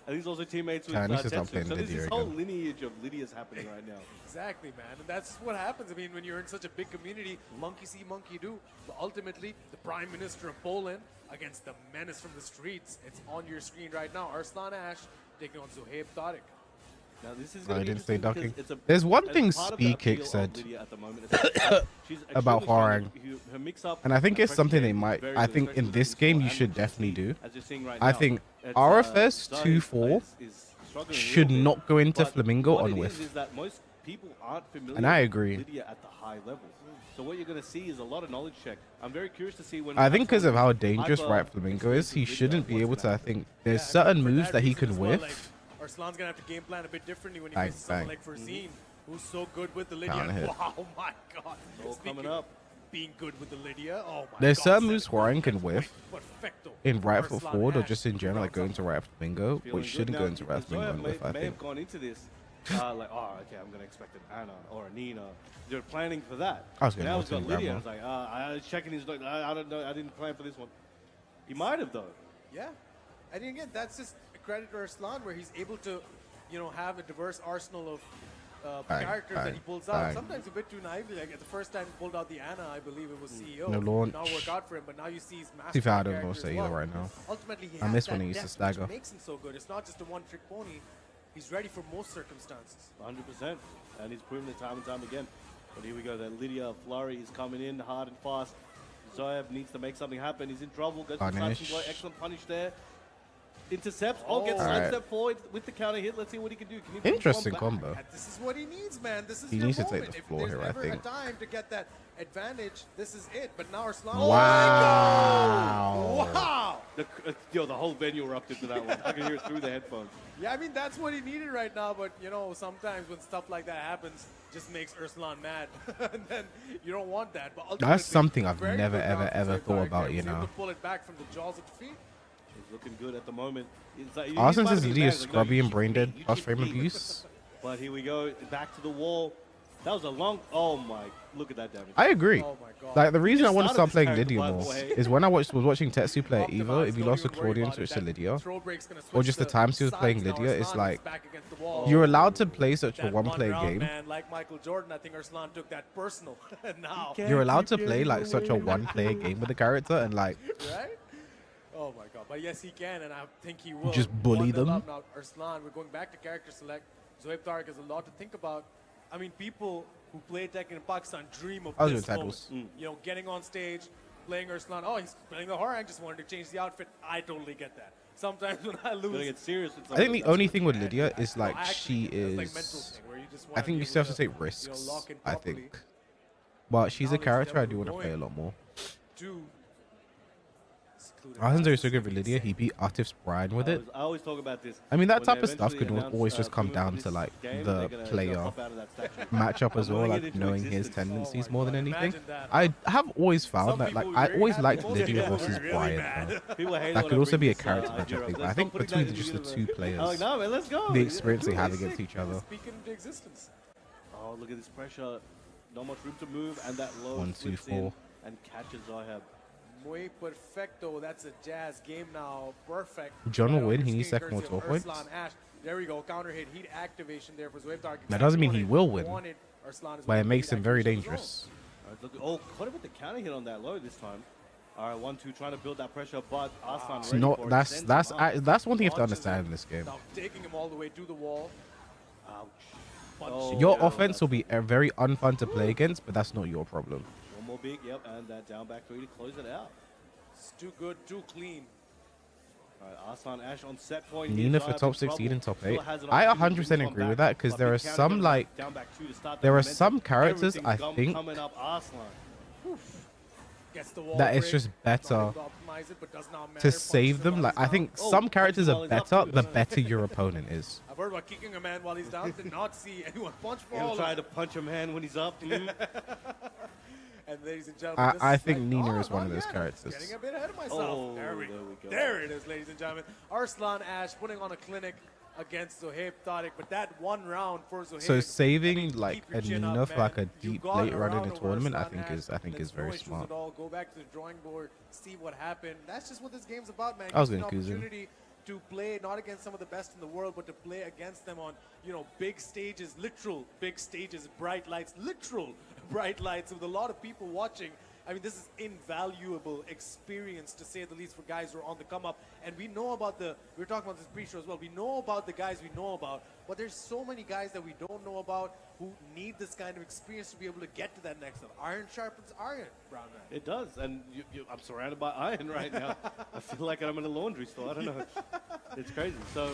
And he's also teammates with Chinese is not Tetsu. playing So there's Lydia this whole again. lineage of Lydias happening right now. Exactly, man. And that's what happens. I mean, when you're in such a big community, monkey see, monkey do. But ultimately, the Prime Minister of Poland against the menace from the streets. It's on your screen right now. Arslan Ash taking on Zohaib Tariq. Now, this is No, gonna I be didn't say interesting ducking. because it's There's one as thing part of Speed the appeal Kick of said Lydia at the moment is that she's about extremely strong. Hwoarang. Her mix-up And I think and it's pressure something they game is might. very I good, think especially in with this the game control you and should the definitely speed, do. as you're seeing right I now. think It's, RFS Zohaib 2-4 is struggling a should little bit, not go into but Flamingo what on it whiff. is that most people aren't familiar And I with agree. Lydia at the high level. So what you're going to see is a lot of knowledge check. I'm very curious to see when I think because of how absolutely dangerous hyper Right Flamingo is, he experienced shouldn't Lydia, be able what's to. I gonna happen. think there's Yeah, I certain mean, for moves that he reason can as well, whiff. like, Arslan's going to have to game plan a bit differently when he Bang, faces someone bang. like Farzine, who's so good with the Lydia. Counter hit. Wow, my God. All Speaking coming of up. being good with the Lydia, oh my There's God. certain moves Seth Hwoarang can Gordon, whiff perfecto in for right foot Arslan forward or Ash. just in general, like going to right Flamingo, Feeling which good. shouldn't Now, go into right Zoya Flamingo on whiff, I may have think. gone into this like, oh, okay, I'm going to expect an Anna or a Nina. They're planning for that. I was gonna Now go he's got to Lydia. I Grandma. was like, I was checking his note. I don't know. I didn't plan for this one. He might have, though. Yeah. And again, that's just a credit to Arslan where he's able to, have a diverse arsenal of Bang, characters that he bang, pulls out. bang. Sometimes a bit too naively. Like at the first time he pulled out the Anna, I believe it was CEO. No launch. Not work out for him, but now you see his See master if I don't character know as say either well. right now. Ultimately, he I has miss that when he used to depth, which stagger. makes him so good. It's not just a one-trick pony. He's ready for most circumstances. 100%. And he's proven it time and time again. But here we go. That Lydia Flurry is coming in hard and fast. Zoev needs to make something happen. He's in trouble. Goes for Punish. excellent punish there. Intercepts. Oh, gets Alright. one step forward with the counter hit. Let's see what he can do. Can he bring Interesting one back? combo. And this is what he needs, man. This is He your needs to take moment. the If floor there's here, I ever think. a time to get that advantage, this is it. But now Arslan. Wow. Wow. The whole venue erupted to that one. I can hear it through the headphones. Yeah, I mean, that's what he needed right now. But, sometimes when stuff like that happens, just makes Arslan mad. And then you don't want that. But ultimately, something I've very never, good ever, round from ever Zohaib thought Tariq about, there. you Was able know. to pull it back from the jaws of defeat. He's looking good at the moment. It's like, Arslan he's says about to be Lydia mad. Like, no, scrubby you and should brain dead beat, you plus should frame beat. abuse. But here we go. Back to the wall. That was a long. Oh my! Look at that damage. I agree. Oh, my God. Like the reason I just want to started start this playing character, Lydia by the more way. is when I was watching Tetsu play Optimised, Evo. If you don't lost to even worry Claudian, about switch it. to That Lydia. throw break's gonna Or switch just the to times he was playing sides now. Lydia, it's Arslan is like back against the wall. you're allowed to play such a That one-player round, game. man, like Michael Jordan, I think Arslan took that personal. And now, You're allowed to play like such a one-player game with the character and like right? Oh my God! But yes, he can, and I think he will. Just bully 1-0 them. up now, Arslan, we're going back to character select. Zohaib Tariq has a lot to think about. I mean, people who play Tekken in Pakistan dream of I was this doing moment. titles. Getting on stage, playing Arslan. Oh, he's playing the Hwoarang. Just wanted to change the outfit. I totally get that. Sometimes when I Gonna lose, get serious. With I think something. the only thing with Lydia is like well, actually, she that's like is. mental thing where you just I wanna think be you still able have to take to, risks. lock in I properly. think, but she's Now a this character I devil do want to going. play a lot more. Do secluded Arslan's very passes, so good with you Lydia. say. He beat Atif's Bride with it. I always talk about this. I mean, that When type they of stuff eventually could announce, always just come women down for to this like game, the they're gonna player pop out of that statue. matchup as well, Knowing it like into knowing his existence. tendencies Oh more my than God, anything. imagine that. I have always found Some that like people I really always happy, liked most Lydia people versus really Brian. mad. Bro. People hate That when could I also bring be a this, character idea matchup up. thing, but Let's I think not put between that just the into two the- players, I'm like, no, man, let's go. the experience they Do have his against thing. each other. Speaking into existence. Oh, look at this pressure. Not much room to move, and that low 1, 2, slips in 4. and catches Zohab. Muy perfecto. That's a Jazz game now. Perfect. John will Right on win. your He needs screen, second or courtesy of 12 points. Arslan Ash. There we go. Counter hit. Heat activation there for Zohaib Tariq. That doesn't mean he will win, Wanted. Arslan is but it winning makes heat him very activation as well. dangerous. All right, look, oh, caught him with the counter hit on that low this time. All right, 1-2, trying to build that pressure, but Arslan It's ready not. for it, That's sends him up. that's one thing you have to Launches understand him. in this game. Now taking him all the way to the wall. Ouch. Oh, Your yeah. offense will be very unfun to play against, but that's not your problem. One more big, yep, and that down back 3 to close it out. It's too good, too clean. All right, Arslan Ash on set point. Nina for top 16 and top 8. I 100% agree with that because there are some like some characters I think coming up Arslan. Gets the wall that it's break, just better trying to optimize it, but does not matter. to Punches save him them. while Like he's I think down. some characters while are he's up better too. the better your opponent is. I've heard about kicking a man while he's down. Did not see anyone punch for He'll all. try to punch a man when he's up. And ladies and gentlemen, this I is think like, Nina is not one of those yet. I'm characters. Getting a bit ahead of myself. Oh, there we there we go. There it is, ladies and gentlemen. Arslan Ash putting on a clinic against Zohaib Tariq, but that one round for Zohaib. So saving I mean, like keep your a chin up, Nina for like a man. You deep got late run in around a over tournament, I Arslan think Ash. is There's very no issues smart. at all. Go back to the drawing board, see what happened. That's just what this game's about, man. I was Gives you going an Kuzin. opportunity to play not against some of the best in the world, but to play against them on, you know, big stages, literal big stages, bright lights, literal bright lights with a lot of people watching. I mean, this is invaluable experience, to say the least, for guys who are on the come up. And we know about we were talking about this pre-show as well. We know about the guys we know about, but there's so many guys that we don't know about who need this kind of experience to be able to get to that next level. Iron sharpens iron, Brown Man. It does, and I'm surrounded by iron right now. I feel like I'm in a laundry store. I don't know. It's crazy. So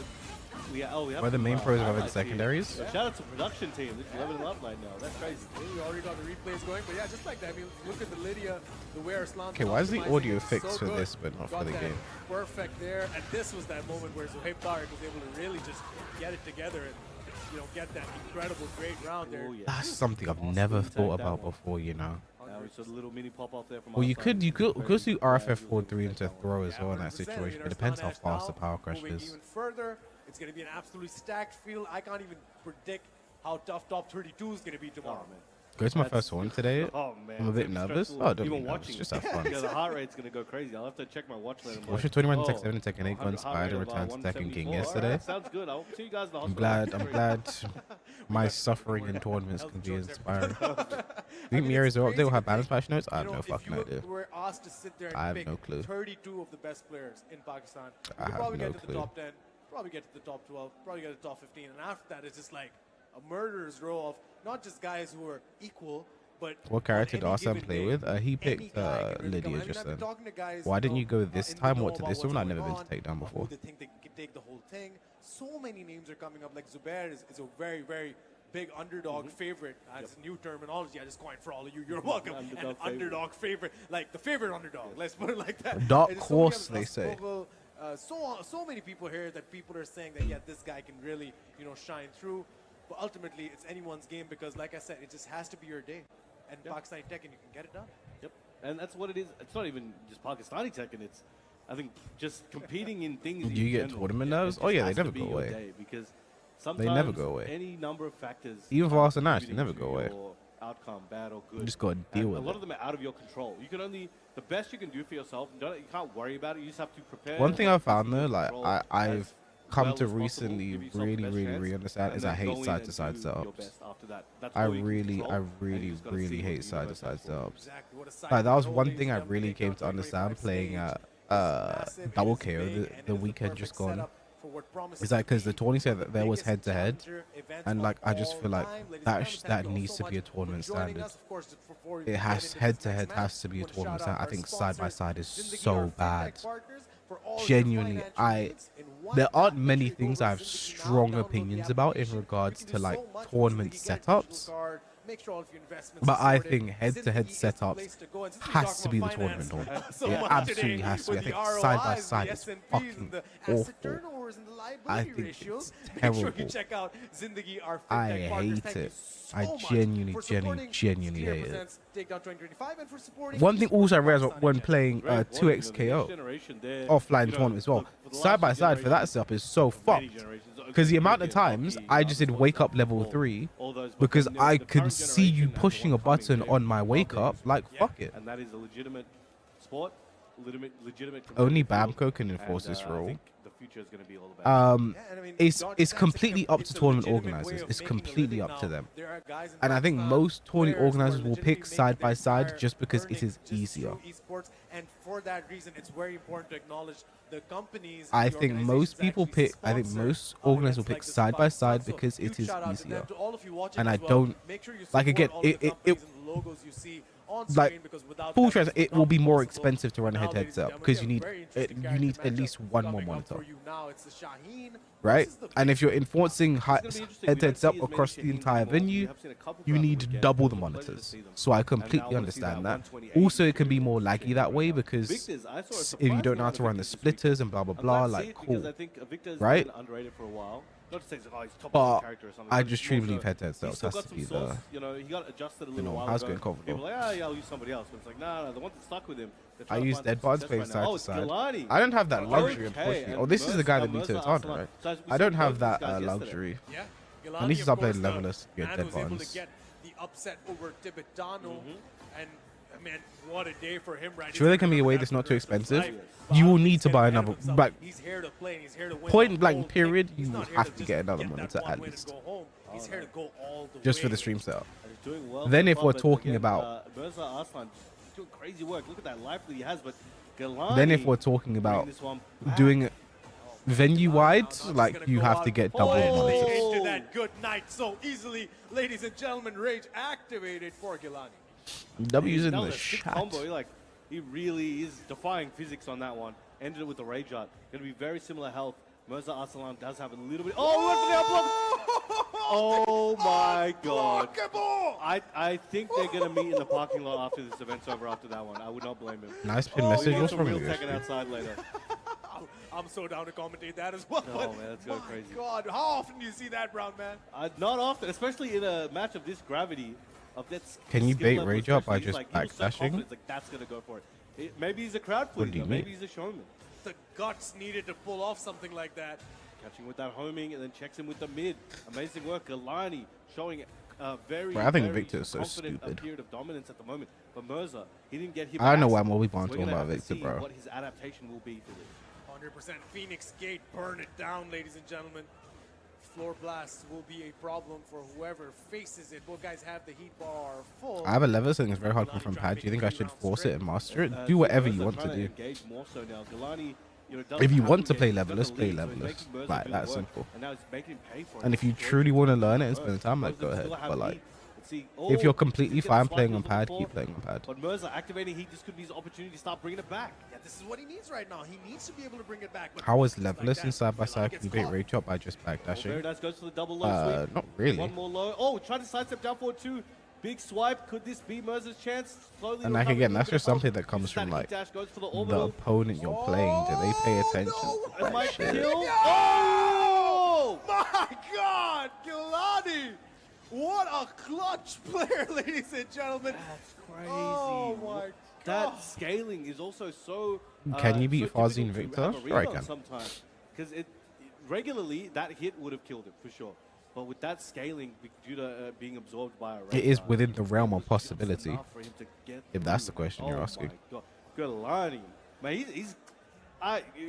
we have Where the some, main pros are having highlights here. secondaries. So shout out to production team. They're leveling up right now. That's crazy. We already got the replays going, but yeah, just like that. I mean, look at the Lydia, the way Arslan. Okay, why is the audio fixed for this but not for Got the that game? Perfect there, and this was that moment where Zohaib Tariq was able to really just get it together and, you know, get that incredible, great round there. Oh, yeah. That's something I've never thought about before, you know. Now we saw the little mini pop off there from Well, you Arslan. could do Crazy. RFF 4-3 into throw as Yeah, well in that 100%. I mean, situation, but it depends how Arslan fast the Ash power now crush moving is. even further. It's going to be an absolutely stacked field. I can't even predict how tough top 32 is going to be tomorrow. Oh, man. Go to my That's- first one today. Oh man, I'm a bit it's nervous. stressful. Oh, don't Even be nervous. watching Just it. have fun. Yeah, the heart rate's gonna go crazy. I'll have to check my watch later. Watch your 21 oh, Tech 7 and Tekken 8 gun heart Spider rate of, return to Tekken 174. King All right, yesterday. sounds good. I'll see you guys in the I'm hospital. glad my suffering in tournaments can be inspiring. You think mean, Mia's it's they will crazy have to balance think, patch notes? I have you know, no if fucking you idea. were asked to sit there and I have pick no clue. 32 of the best players in Pakistan, I you could have probably no get to the clue. top 10, probably get to the top 12, probably get to the top 15, and after that, it's just like a murderer's row of not just guys who are equal, but What character on did any Arslan given play day, with? He any picked guy can really come. Lydia I mean, just I've been then. talking to guys, Why didn't you go know, this in the time know or to about this what's one? I've going never been on, to Takedown before. Who they think they can take the whole thing. So many names are coming up. Like Zubair is a very, very big underdog favorite. That's new terminology I just coined for all of you. You're welcome. Underdog An favorite. underdog favorite, like the favorite underdog. Let's put it like that. Dark And there's so many horse, others, they say. Vogel, so many people here that people are saying that, yeah, this guy can really, you know, shine through. But ultimately, it's anyone's game because, like I said, it just has to be your day. And Pakistani Tekken, you can get it done. Yep, and that's what it is. It's not even just Pakistani Tekken. It's, I think, just competing in things. Do you get tournament nerves? Oh, yeah, they never go away. Because sometimes never go away. Any number of factors. Even for Arslan Ash, they contributing never to go away. your Outcome, bad or good. You just gotta deal And with a lot it. of them are out of your control. You can only the best you can do for yourself. You can't worry about it. You just have to prepare. One thing for I've found things though, you like control I've as come well to as possible. recently Give yourself the really, best really, chance, really understand and is I then hate go in side and to side do your setups. best after that. That's I all you can really, control, I and you really, just gotta really see what hate the side to universe side has for you. setups. Exactly. What a side Like that was control one ladies thing I and really gentlemen. came to Takedown understand 25 playing stage. Massive, it double is KO big, and the it is the weekend perfect just gone. setup for what promises Is that to because the be tourney said the that there was biggest head to head, challenger event and of like I just all feel like time. Ladies and that gentlemen, thank you all needs so to be a much for tournament joining standard. us. Of course, before we It get has into head this to next head match, has to be a want to tournament shout standard. out I our think side by sponsors, side is Zindagi, our so fintech bad. partners, for all your Genuinely, financial needs in one there aren't app. many Make sure you things go I over have Zindagi now, strong download the opinions about in application. regards You to can do like so much with tournament Zindagi. Get a digital setups. card, make sure all of your investments But are I sorted. think head-to-head Zindagi is the setups place to go. And since we're has talking to be the about tournament finance tournament. so It much absolutely today has to be. I with think the side by ROIs, side the is S&Ps, fucking the asset awful. turnovers and the I liability think ratios. it's Make sure you terrible. check out Zindagi, our I fintech partners. hate Thank you it. so I much genuinely, for supporting genuinely Skier hate it. Presents Takedown 2025 and for supporting One thing also I realized Pakistani when Tekken. playing Great point, 2x the next KO generation there, offline you know, tournament as well, for the side last by few side for that generations, setup is so many fucked. generations, Because the amount of cricket, times hockey, I just did other wake sports up level like 3 football, all those, but because then I the could current see you generation has pushing a one coming button game on my of wake games. up. Like Yeah. fuck it. And that is a legitimate sport. legitimate. Only competitive field. Bamco can enforce And, this I rule. think the future is going to be all about. Yeah, and I mean, It's Don, it's that's completely up to it's a tournament legitimate way organizers. of It's making a completely living up to now. them. There are guys in And I think Pakistan, most tournament players who are organizers will legitimately pick making side their by side entire just because it earnings is just easier. through esports, and for that reason, it's very important to acknowledge the companies. I the think most organizations people actually pick. I think sponsor most organizers will events pick like this in side by Pakistan. side So because it huge is shout out to them, easier. to all of you watching And as I well. don't Make sure you like support again. all of the It companies and the logos you see on like screen, because without full that, trans. this It would will not be more possible. expensive to run a Now, head ladies and setup gentlemen, because we you have need a very interesting you character need at matchup least one more coming up monitor, for you now. It's the Shaheen right? versus the And if you're Big. enforcing It's gonna be interesting. head We to don't head see setup as many across the Shaheens entire anymore. We venue, have seen a couple you throughout the need weekend. double It the was a pleasure to monitors. see them. So I And now I completely wanna see understand that. 128 Also, it can be Shaheens more Shaheens laggy that right way now. because Victor's, I saw a if you surprising don't know how amount to of run the Victors this weekend. splitters and blah blah I'm blah, glad to see like it because cool, I think Victor's right? been underrated for a while. Not to say oh he's top But character or something. I but just it's truly more believe so head to head he's setups still has got to some be sauce. the You know, he got adjusted a little while how's ago. going comfortable. People were like, yeah, I'll use somebody else. But it's like, nah, the ones that stuck with him. they're I trying to use find dead some buds success playing right now. side Oh, to it's side. Galani. I don't have that luxury, Okay, unfortunately. and Oh, this is the guy that Mirza beat to the Arslan. Tana, right? So we I saw don't both have of that these guys yesterday. luxury. Yeah, And this is up playing the levelers, get man dead was able to buttons. get the upset over Tibetano, and man, what a day for him, right? Sure, there can be a way that's not too expensive. You will need to buy another, like, He's here to play. He's here to win point the blank whole thing. period, He's you not here have to just get another that monitor one at win and least. go home. He's here to go all the Just way. for the stream setup. And he's doing well Then so if far, we're but talking again, about- Mirza Arslan doing crazy work. Look at that life that he has. But Galani Then if we're talking bringing about this one back. doing venue wide, Now, just like gonna you go have out to get double Oh! monitors. into that good night so easily, ladies and gentlemen. Rage activated for Gilani. W's in That the was a sick shot. combo. He really is defying physics on that one. Ended it with the rage art. Going to be very similar health. Mirza Arslan does have a little bit. Oh, went for the up block. Oh my god. I think they're going to meet in the parking lot after this event's over after that one. I would not blame him. Nice pin Oh, message. We yeah. get What's some wrong real with Tekken you? outside later. I'm so down to commentate that as well. Oh, but man, that's going my crazy. God, how often do you see that, Brown man? Not often, especially in a match of this gravity. Of that Can you skill bait level Rage up by especially. just He was so backdashing? confident, like that's going to go for it. Maybe he's a crowd What do pleaser. you Maybe mean? he's a showman. The guts needed to pull off something like that. Catching with that homing and then checks him with the mid. Amazing work. Galani showing very, Bro, I think very Victor is so confident stupid. period of dominance at the moment. But Mirza, he didn't get hit. I don't know by why acid. more people aren't We're talking gonna about have to Victor, see bro. what his adaptation will be for this. 100% Phoenix Gate, burn it down, ladies and gentlemen. Floor blasts will be a problem for whoever faces it. Both guys have the heat bar full. I have a level setting. It's very hard to come from pad. Do you think I should force it and master it? Do whatever you Mirza want to trying do. Engage more so now. Galani, doesn't If you have want to play engage, levelers, doesn't play lead, so he's levelers. making Mirza Like do the that work, simple. And now he's making him pay for it. And if you It's truly want to learn it and work. spend time, like Most go of them ahead. still have But like, heat. Let's see. if you're Oh, completely he's getting fine slight playing on kills pad, before. keep playing on pad. But Mirza activating heat, this could be his opportunity to start bringing it back. Yeah, this is what he needs right now. He needs to be able to bring it back. But How is like levelers that, in side by Gilani side? gets Can you bait caught. Rage up by just Oh, very backdashing? nice. Goes for the double low sweep. Not really. One more low. Oh, trying to sidestep down forward two. Big swipe. Could this be Mirza's chance? Slowly And like recovering again, a that's little just bit of something health. that comes Uses from that like heat dash, goes for the the orbital. opponent you're playing. Do they pay attention? no. to That might that shit? kill. Oh! My God, Gilani! What a clutch player, ladies and gentlemen. That's crazy. Oh my God. That scaling is also so. Can you beat so Fozzie and difficult to Victor? have a Sure I read on can. Sometimes, because regularly that hit would have killed him for sure. But with that scaling, due to being absorbed by a It is radar, within the realm it of was just possibility. enough for him to get If that's the through. question you're asking. Oh my God, Galani, man,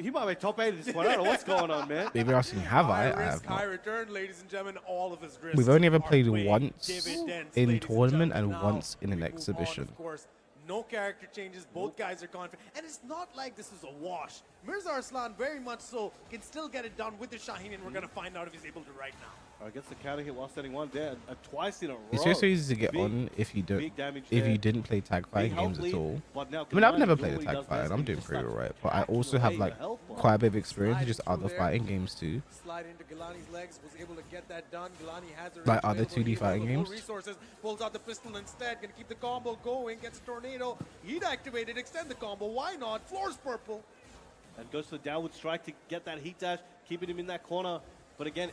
he might be top 8 at this point. I don't know what's going on, man. If you're asking, have I? High I risk, have high not. return, ladies and gentlemen. All of his risks. We've only ever are played paying once dividends, in ladies tournament gentlemen. and Now once in an we move on, exhibition. of course. No character changes. Both guys are confident. And it's not like this is a wash. Mirza Arslan, very much so, can still get it done with the Shaheen, and we're going to find out if he's able to right now. I guess the counter hit while standing one there, twice in a row. It's just so easy to get Big- on if you don't, big damage if there. you didn't play tag fighting Big health games at lead, all. but now I mean, I've Galani never doing played a what he tag does fight, best, and I'm and doing just pretty starts alright. But I hacking also have away like the health bar. quite a bit of experience in just Sliding other through fighting there. games too. Slide into Galani's legs, was able to get that done. Galani has the Like range other available. 2D He has fighting the full games. resources, pulls out the pistol instead, gonna keep the combo going, gets a tornado. Heat activated, extend the combo. Why not? Floor's purple. And goes for the downward strike to get that heat dash, keeping him in that corner. But again,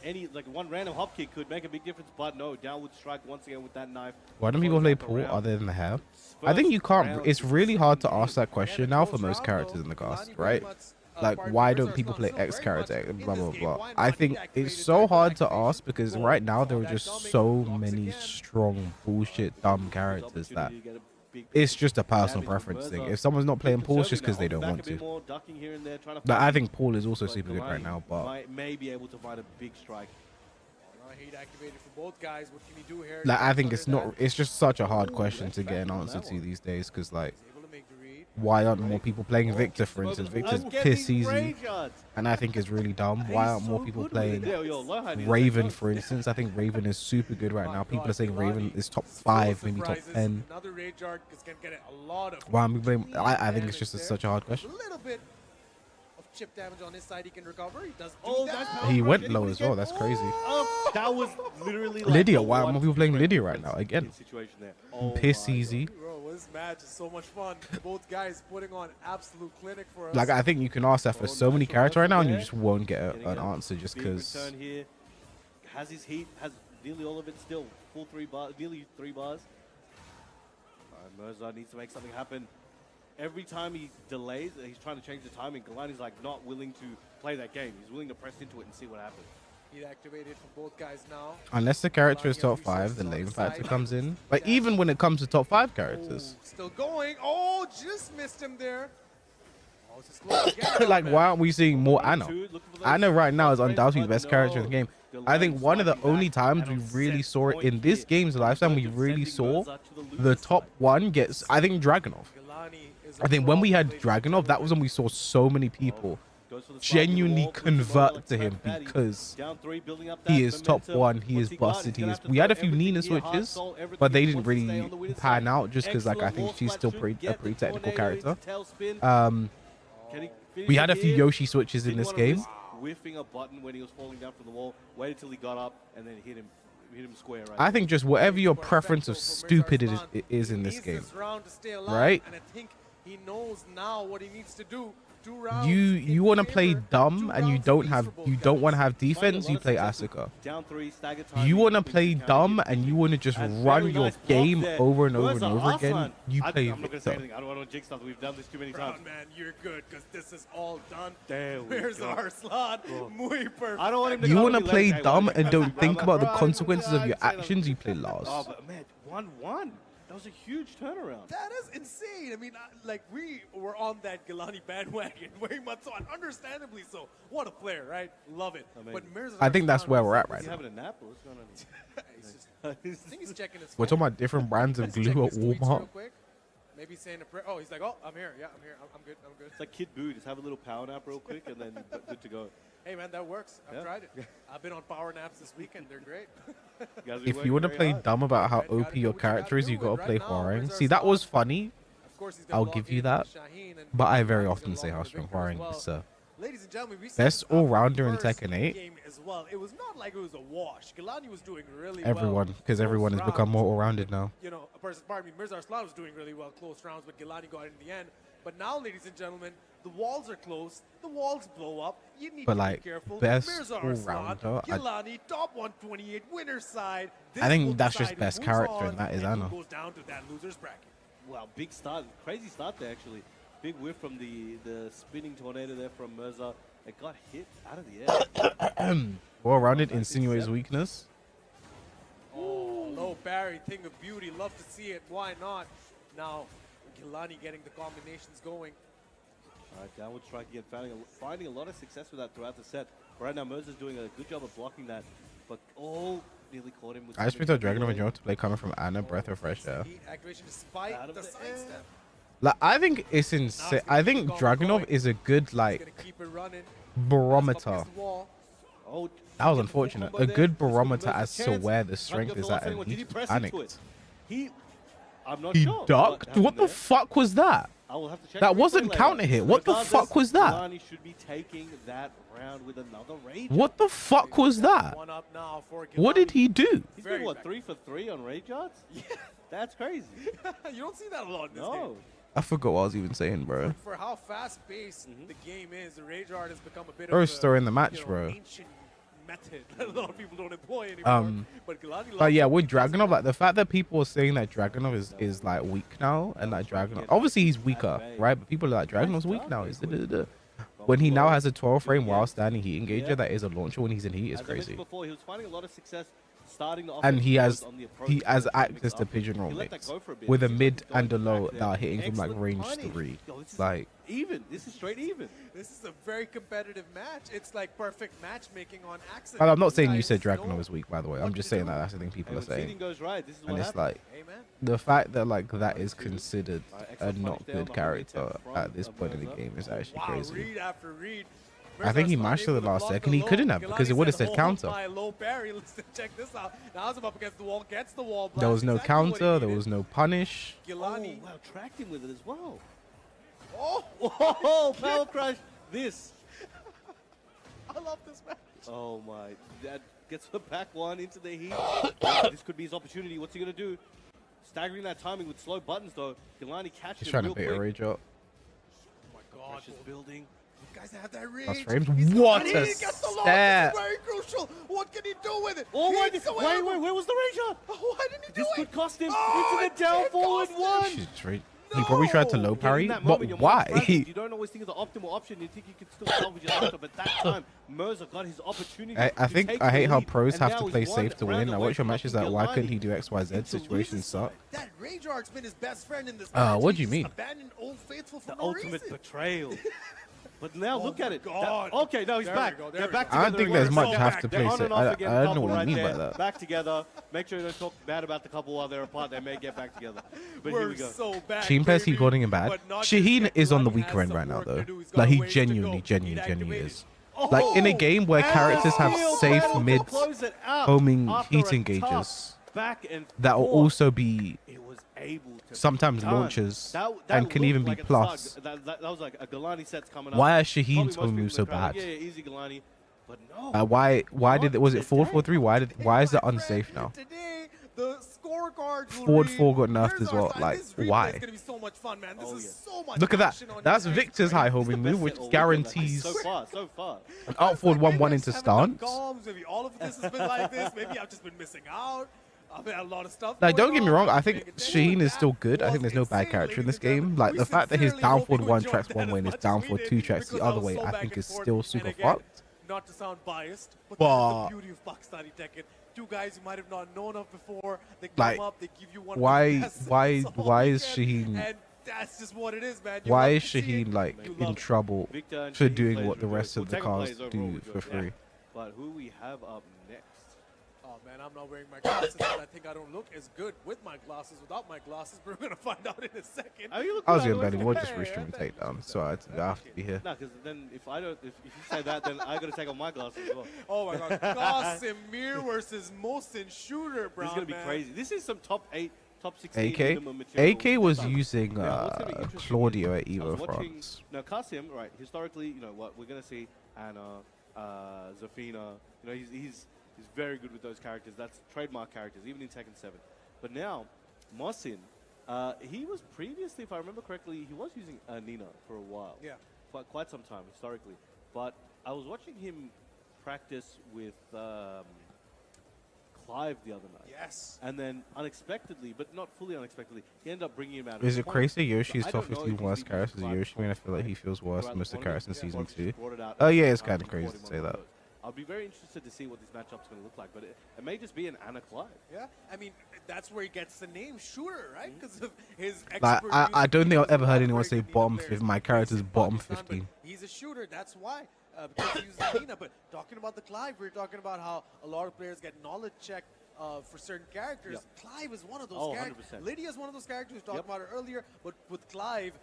one random hop kick could make a big difference. But no, downward strike once again with that knife. Why don't people Closes play out the pool round. other than the hair? I think you can't. It's really hard to ask that question now for most characters in the cast, right? Like, why don't people play X character and blah blah blah? I think it's so hard to ask because right now there are just so many strong bullshit dumb characters that big. it's just a personal damage from preference thing. Mirza. If someone's not playing Paul, it's just because Conserving they now, don't on want the back a bit to. more, ducking here and there, trying to But I find think Paul is also but super good right Galani now. But may be able to find a big strike. Heat activated for both guys. What can he do here? like, I think it's not. It's just such a hard Ooh, question that's to get an factor on answer that to one. these days. Because like, He's able to make the read. why aren't more people playing Victor, for Gets him instance? over the Victor's wall. piss Getting easy, range yards. and I think is really dumb. Why aren't more people playing Raven, Raven, for instance? I think Raven is super good right now. People are saying Raven is top 5, maybe top 10. Another rage yard is gonna get a lot of. Why am I blaming? I think it's damage just there. such a hard question. A little bit of chip damage on his side. He can recover. He does. Oh, that. that's power He rush. went Anybody low as well. get- That's crazy. Oh, that was literally like Lydia, the why aren't one people playing straight Lydia right difference now? Again. in situation there. Oh Piss my easy. Bro, this match is so much fun. Both guys putting on absolute clinic for us. Like, I think you can ask that for Oh, so many nice characters right now, and you there. just won't get Getting an a answer just big because. return here. Has his heat, has nearly all of it still. Full 3 bars, nearly 3 bars. Mirza needs to make something happen. Every time he delays, he's trying to change the timing. Galani's like not willing to play that game. He's willing to press into it and see what happens. Heat activated for both guys now. Unless the character is top 5, the lane factor comes in. But even when it comes to top 5 characters, Oh, still going. Oh, just missed him there. Oh, it's just close again. like, why aren't we seeing more Anna? Two, looking for those Anna right now is frames, undoubtedly the but best character in the no. game. I think Galani's one of the fighting only back times we and on really set saw it point in this here. game's lifetime, we Sending really saw Mirza to the loser top side. one gets, I think, Dragunov. Galani is I think when we had problem Dragunov, that was when we saw so many people Goes for the slide to the genuinely wall, pushes on convert like to him Fat Fatty. because Down 3, building up he that is top momentum. 1, he What's is he got? busted, He's he gonna is. have to We had throw a few everything Nina here, hard switches, soul, everything but they he didn't wants to stay really on the winner's pan side. out just because, like, I Excellent think wall she's still splash, a get the pretty technical tornado into character. tailspin. Can he finish We had it a few here? Yoshi switches in Didn't this wanna game. risk whiffing a button when he was falling down from the wall. Waited till he got up and then hit him square right. I think just whatever your preference of stupid is in this game, right? And I think he knows now what he needs to do. 2 rounds you want to play dumb and you don't want to have Finding a defense, lot you of play success with Asuka. Down 3, stagger time. You want to things play he can dumb hit. and you want to just And run very your nice block game there. over and over and Mirza over again. Arslan. You play I'm not going to say Victor. anything. I don't want to jinx stuff. We've done this too many times. Brown man, you're good because this is all done. There we Where's go. Arslan? Muy perfect. I don't want him to You come want to me play late, dumb like, and don't think I'm about the like, consequences of right, your say nothing. actions. You play Oh, last. but man, 1-1. That was a huge turnaround. That is insane. I mean, like, we were on that Galani bandwagon very much so, and understandably so. What a player, right? Love it. Amazing. But Mirza I think that's where we're at Is right he now. having a nap or what's going on here? He's just, I think he's checking his We're phone. talking about different brands of Let's check glue at his tweets real Walmart. quick. Maybe saying a prayer. Oh, he's like, oh, I'm here. Yeah, I'm here. I'm good. I'm good. It's like Kid Boo. Just have a little power nap real quick and then good to go. Hey, man, that works. I've Yeah. tried it. I've been on power naps this weekend. They're great. You guys be If working you want to very play hard. dumb about how Right, gotta OP do your what you gotta character is, you do, gotta and play right now, Hwoarang. where's See, our that was slot? funny, Of course, he's gonna I'll log give in you that, with Shaheen, and but I very he's often gonna say log how in strong with Victor as Hwoarang well. is, so. Ladies and gentlemen, we said Best this after the all-rounder in first Tekken 8. game as well. It was not like it was a wash. Galani was doing really Everyone, well. because everyone has close become more rounds. all-rounded now. You know, pardon me, Mirza Arslan was doing really well close rounds, but Galani got it in the end. But now, ladies and gentlemen, the walls are close. The walls blow up. You need But, to like, be careful. best Mirza Arslan, all-rounder, Galani, top 128, winner's side. I think This will that's just decide best who's character, on and that is who Anna. goes down to that loser's bracket. Wow, big start. Crazy start there, actually. Big whiff from the spinning tornado there from Mirza. It got hit out of the air. All-rounded insinuates weakness. Oh, low Barry, thing of beauty. Love to see it. Why not? Now, Galani getting the combinations going. All right, downward strike again, finding a lot of success with that throughout the set. Right now, Mirza's doing a good job of blocking that, but nearly caught him with I just picked up Dragunov and Joe to play coming from Anna, Breath of Fresh Air. Heat activation despite Out of the the sidestep. Like, I think it's insane. I think Dragunov is a good, He's like, gonna keep it running. barometer. Up against the wall. Oh, That was gets the unfortunate. combo A there. good Just give barometer Mirza a as to chance. where the Trying to strength go for is the at, last and one. he Did he just press into panicked. it? I'm not He sure. ducked? happened What the there. fuck was that? I will have to check That the replay wasn't later. counter hit. What the Regardless, fuck was that? Galani should be taking that round with another rage. What the fuck was that? One up now for What did Galani. he do? He's Very been, what, back. 3 for 3 on rage yards? Yeah. That's crazy. You don't see that a lot in this game. No. I forgot what I was even saying, bro. For how fast-paced the game is, the rage art has become a bit First of story in the you match, know, bro. ancient method that a lot of people don't employ anymore. But Galani But loves yeah, it. with He does it Dragunov, well. like the fact that people are saying that Dragunov is like weak now, and like Dragunov, obviously he's weaker, right? But people are like Dragunov's weak now. When he now has a 12 frame while standing heat engager, that is a launcher when he's in heat, is As I mentioned crazy. before, he was finding a lot of success starting the and offense he has on the approach, he has trying to mix access it to up. pigeonhole He let that mix go for a bit. with a He mid kept and a going low back that are there. hitting from like Excellent range punish. 3. Yo, this is Like even. This is straight even. This is a very competitive match. It's like perfect matchmaking on accident. well, I'm not saying you Guys said know Dragunov was weak, by the way. I'm what just to saying do. that that's the thing people And are when saying. seeding goes right, this is And what it's happens. like Hey, man. the fact that like that is considered a Excellent not punish there on good the homing character attempt from at this point in the Mirza. game is actually Wow, crazy. read after read. I think he mashed it the last second. He couldn't have because it would have said counter. My low parry. Listen, check this out. Now I'm up against the wall, gets the wall. There was no Exactly what he counter. There needed. was no punish. Gilani. Oh, wow, tracked him with it as well. Oh, Oh, power crush. This. I love this match. Oh my. That gets the back one into the heat. This could be his opportunity. What's he going to do? Staggering that timing with slow buttons though. Gilani catches He's him trying to real bait a quick. rage up. Oh my God. Pressure's building. You guys have that range. That's frames. He's What got- a he gets the launch. step. This is very crucial. What can he do with it? Oh, He wait, hits the wait, elbow. where was the rage up? Oh, why didn't he do This it? could cost him Oh, into it the down did forward cost him. one. Shit, straight. He probably tried to low No! Yeah, parry, in that but moment, your mind's frazzled. why? You don't always think of the optimal option. You think you can still salvage it after, but that time, Mirza got his opportunity. I to think take I the hate how lead, pros and have now to he's play one safe to round win. I away watch your from matches knocking like why couldn't Gilani he do X Y Z into situations losers' suck. That Rage Arc's been his best friend in this Uh, match. what He do you just mean? Abandoned Old Faithful for The no ultimate reason. betrayal. But now Oh look my at it. God. Okay, no, he's There back. we go, there They're we back go. I together don't think again. there's much so have back. to They're play on safe. and off again. I don't know couple what you right mean there. by that. Back together. Make sure you don't talk bad about the couple while they're apart. They may get back together. But here We're we go. so back, Team players keep baby. calling him bad. But not Shaheen just is on the Gilani weaker has end some right now, work to though. do. He's got Like a he ways to genuinely go. Heat genuinely activated. is. Like in a game where And characters have steal safe battle to mids, close it out homing after heat a engages tough back and that will forth. also be It was able to sometimes be done. launches That and can looked even be like at the plus. start, that was like a Galani set's coming up. Why are Probably Shaheen's most home people moves in so the crowd, bad? Yeah, easy Galani. But no. Why did was it Today. 4-4-3? Why is that My unsafe friend, now? Today, the scorecards will Forward read, 4 got nerfed "Here's as our well." side." Like, This replay why? is gonna be so much fun, man. This Oh, is yeah. so much Look at that. action on That's your Victor's screen. high It's the homing best move, which set all weekend, guarantees so far. an out forward Maybe 1-1 I into just haven't stance. done comms, maybe all of this has been like this. Maybe I've just been missing out. I've had a lot of stuff. Like, going don't get me on. wrong. I I'm think paying attention. Shaheen is That still good. I think was there's no bad insane, character in ladies this and game. gentlemen. Like We the fact that his sincerely down hope forward you 1 enjoyed tracks that one as way and his much as down we forward did, 2 tracks the because I other was way, so I back think and is forth. still And super again, fucked. Not to sound biased, but But- that's the beauty of Pakistani Tekken. Two guys you might have not known of before. They come Like, up, they give you one. why- of the best why- sets all why is weekend, Shaheen- And that's just what it is, man. You Why love is to see it. Shaheen like You in love it. trouble Victor and for Shaheen doing plays what the were rest good. of the Tekken cast plays overall do were for good, yeah. free? But who we have up next? Oh man, I'm not wearing my glasses, and I think I don't look as good with my glasses without my glasses. But we're gonna find out in a second. Oh, you look I was good, gonna bet look he would good. just Restream and Takedown, so I have to be here. No, because then if you say that, then I gotta take off my glasses as well. Oh my God, Qasimir versus Mohsin Shooter, bro. This is gonna be crazy. This is some top 8, top 16 AK minimum material. AK was using Now, what's gonna be interesting Claudio is at I Evo was watching- France. Now, Qasim, right? Historically, you know what we're gonna see Anna, Zafina. You know, he's very good with those characters. That's trademark characters, even in Tekken 7. But now, Mohsin, he was previously, if I remember correctly, he was using Nina for a while. Yeah. Quite some time historically. But I was watching him practice with Clive the other night. Yes. And then unexpectedly, but not fully unexpectedly, he ended up bringing him out. Is of it crazy Yoshi's I top don't know 15 if worst he's characters? using Yoshi, I mean, I feel like he feels worse throughout than most the of the characters in tournament, Season or 2. just brought it out Oh at yeah, the it's time kind of and crazy brought to him say on that. those. I'll be very interested to see what this matchup's going to look like, but it may just be an Anna Clive. Yeah, I mean that's where he gets the name Shooter, right? Because of his. Like, I don't think I've ever heard anyone say bottom fifth. 15. My character's bottom 15. He's a shooter. That's why. Because he uses Nina. But talking about the Clive, we are talking about how a lot of players get knowledge checked for certain characters. Yep. Clive is one of those Oh, characters. 100%. Lydia is one of those characters. We talked Yep. about it earlier. But with Clive,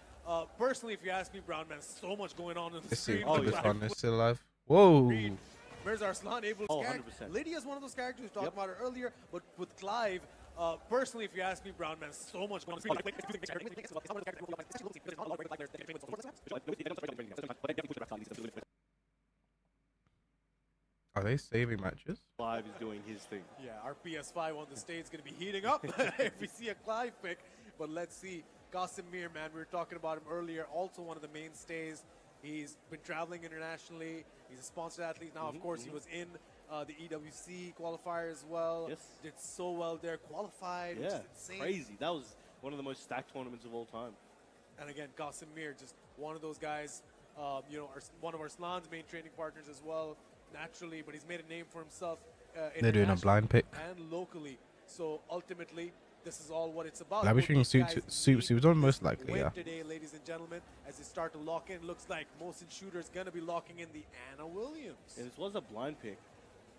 personally, if you ask me, Brown man, so much going on in the Let's see screen. if with this Clive. one is still alive. Whoa. Reed, Mirza Arslan able to Oh, character. 100%. Lydia is one of those characters we talked Yep. about it earlier, but with Clive, personally, if you ask me, Brown man, so much going on. Are they saving matches? Clive is doing his thing. Yeah, our PS5 on the stage is going to be heating up if we see a Clive pick. But let's see. Qasimir, man, we were talking about him earlier. Also one of the mainstays. He's been traveling internationally. He's a sponsored athlete. Now, of course, he was in the EWC qualifier as well. Yes. Did so well there. Qualified, which Yeah, is insane. crazy. That was one of the most stacked tournaments of all time. And again, Qasimir, just one of those guys, you know, one of Arslan's main training partners as well, naturally, but he's made a name for himself They're doing a blind pick. and locally. So ultimately, this is all what it's about. Like, we're Both shooting these guys soups. He was need on most this likely, win yeah. today, ladies and gentlemen, as they start to lock in. Looks like Mohsin Shooter's gonna be locking in the Anna Williams. And this was a blind pick.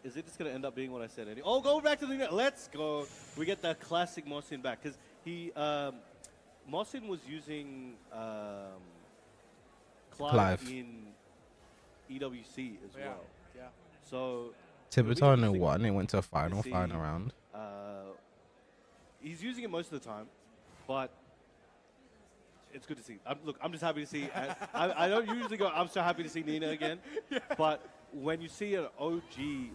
Is it just going to end up being what I said? Oh, go back to the net. Let's go. We get that classic Mohsin back. Because Mohsin was using Clive in EWC as well. Yeah. So Tibetano won. It went to a final round. He's using it most of the time, but it's good to see. Look, I'm just happy to see. I don't usually go, I'm so happy to see Nina again. But when you see an OG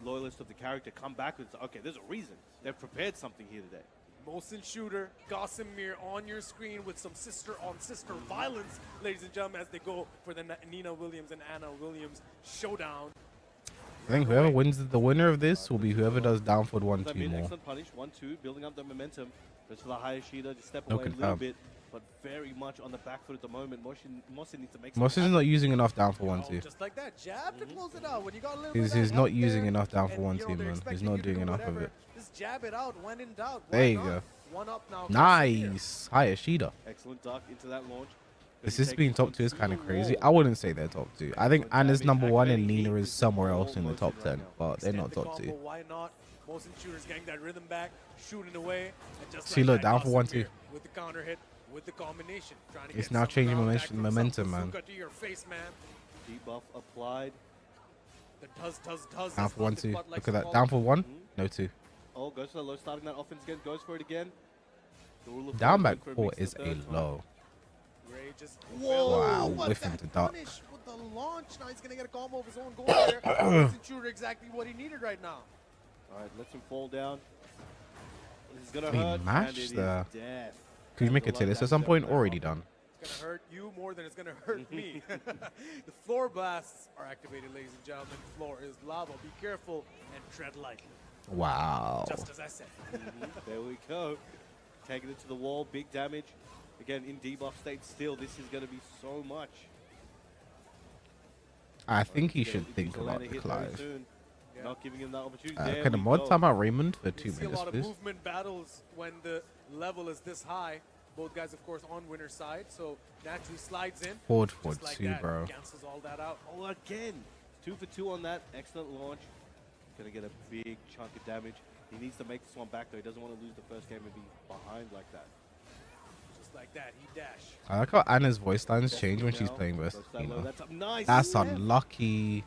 loyalist of the character come back with, okay, there's a reason. They've prepared something here today. Mohsin Shooter, Gossamer on your screen with some sister-on-sister violence, ladies and gentlemen, as they go for the Nina Williams and Anna Williams showdown. I think whoever wins, the winner of this will be whoever does down forward 1-2 more. Excellent punish, 1-2, building up the momentum. Goes for the higher Shida, just step No away a little confirm. bit, but very much on the back foot at the moment. Mohsin needs to make Mohsin's not using enough down for Oh, 1-2. just like that, jab to close it out. When you got a little He's bit of not help using there, enough down for and, 1-2, they're man. He's expecting not you to doing do enough of whatever, it. Just jab it out when in doubt. Why There you not? go. One up now. Nice. Higher Shida. Excellent duck into that launch. This is being top 2 is kind of crazy. I wouldn't say they're top 2. I think Anna's number 1 and Nina is somewhere else in the top 10, but they're not top 2. Why not? Mohsin Shooter's getting that rhythm back, shooting away, and just See, like look, that, down for Gossamer 1-2. with the counter hit, with the combination. Trying to It's get now some changing ground back from momentum, some man. bazooka to your face, man. Deep buff applied. The does. Down for 1-2. Butt likes Look at to that. Down for 1. No 2. Oh, goes for the low, starting that offense again, goes for it again. The rule of Down thumb, back going for it 4 makes is the a third time. low. Ray just Wow, what whiffing that to duck. punish with the launch. Now he's gonna get a combo of his own goal there. Mohsin Shooter exactly what he needed right now. All right, lets him fall down. This is gonna He hurt. mashed and it is there. death. Could you make it to this at some point? Already done. It's gonna hurt you more than it's gonna hurt me. The floor blasts are activated, ladies and gentlemen. The floor is lava. Be careful and tread lightly. Wow. Just as I said. There we go. Taking it to the wall, big damage. Again, in debuff state still, this is going to be so much. I think he Yeah, should if think he's gonna about land a the hit very Clive. soon, Not giving him that opportunity. Can the mod time out Raymond for You 2 see a minutes, lot of please? movement battles when the level is this high. Both guys, of course, on winner's side, so naturally slides in. Forward just like 2, that, bro. cancels all that out. Oh, again. 2 for 2 on that. Excellent launch. Going to get a big chunk of damage. He needs to make this one back, though. He doesn't want to lose the first game and be behind like that. Just like that, he dash. I like how Anna's voice lines change when she's Now, playing versus goes that low. Nina. That's up. Nice. That's Yeah. unlucky.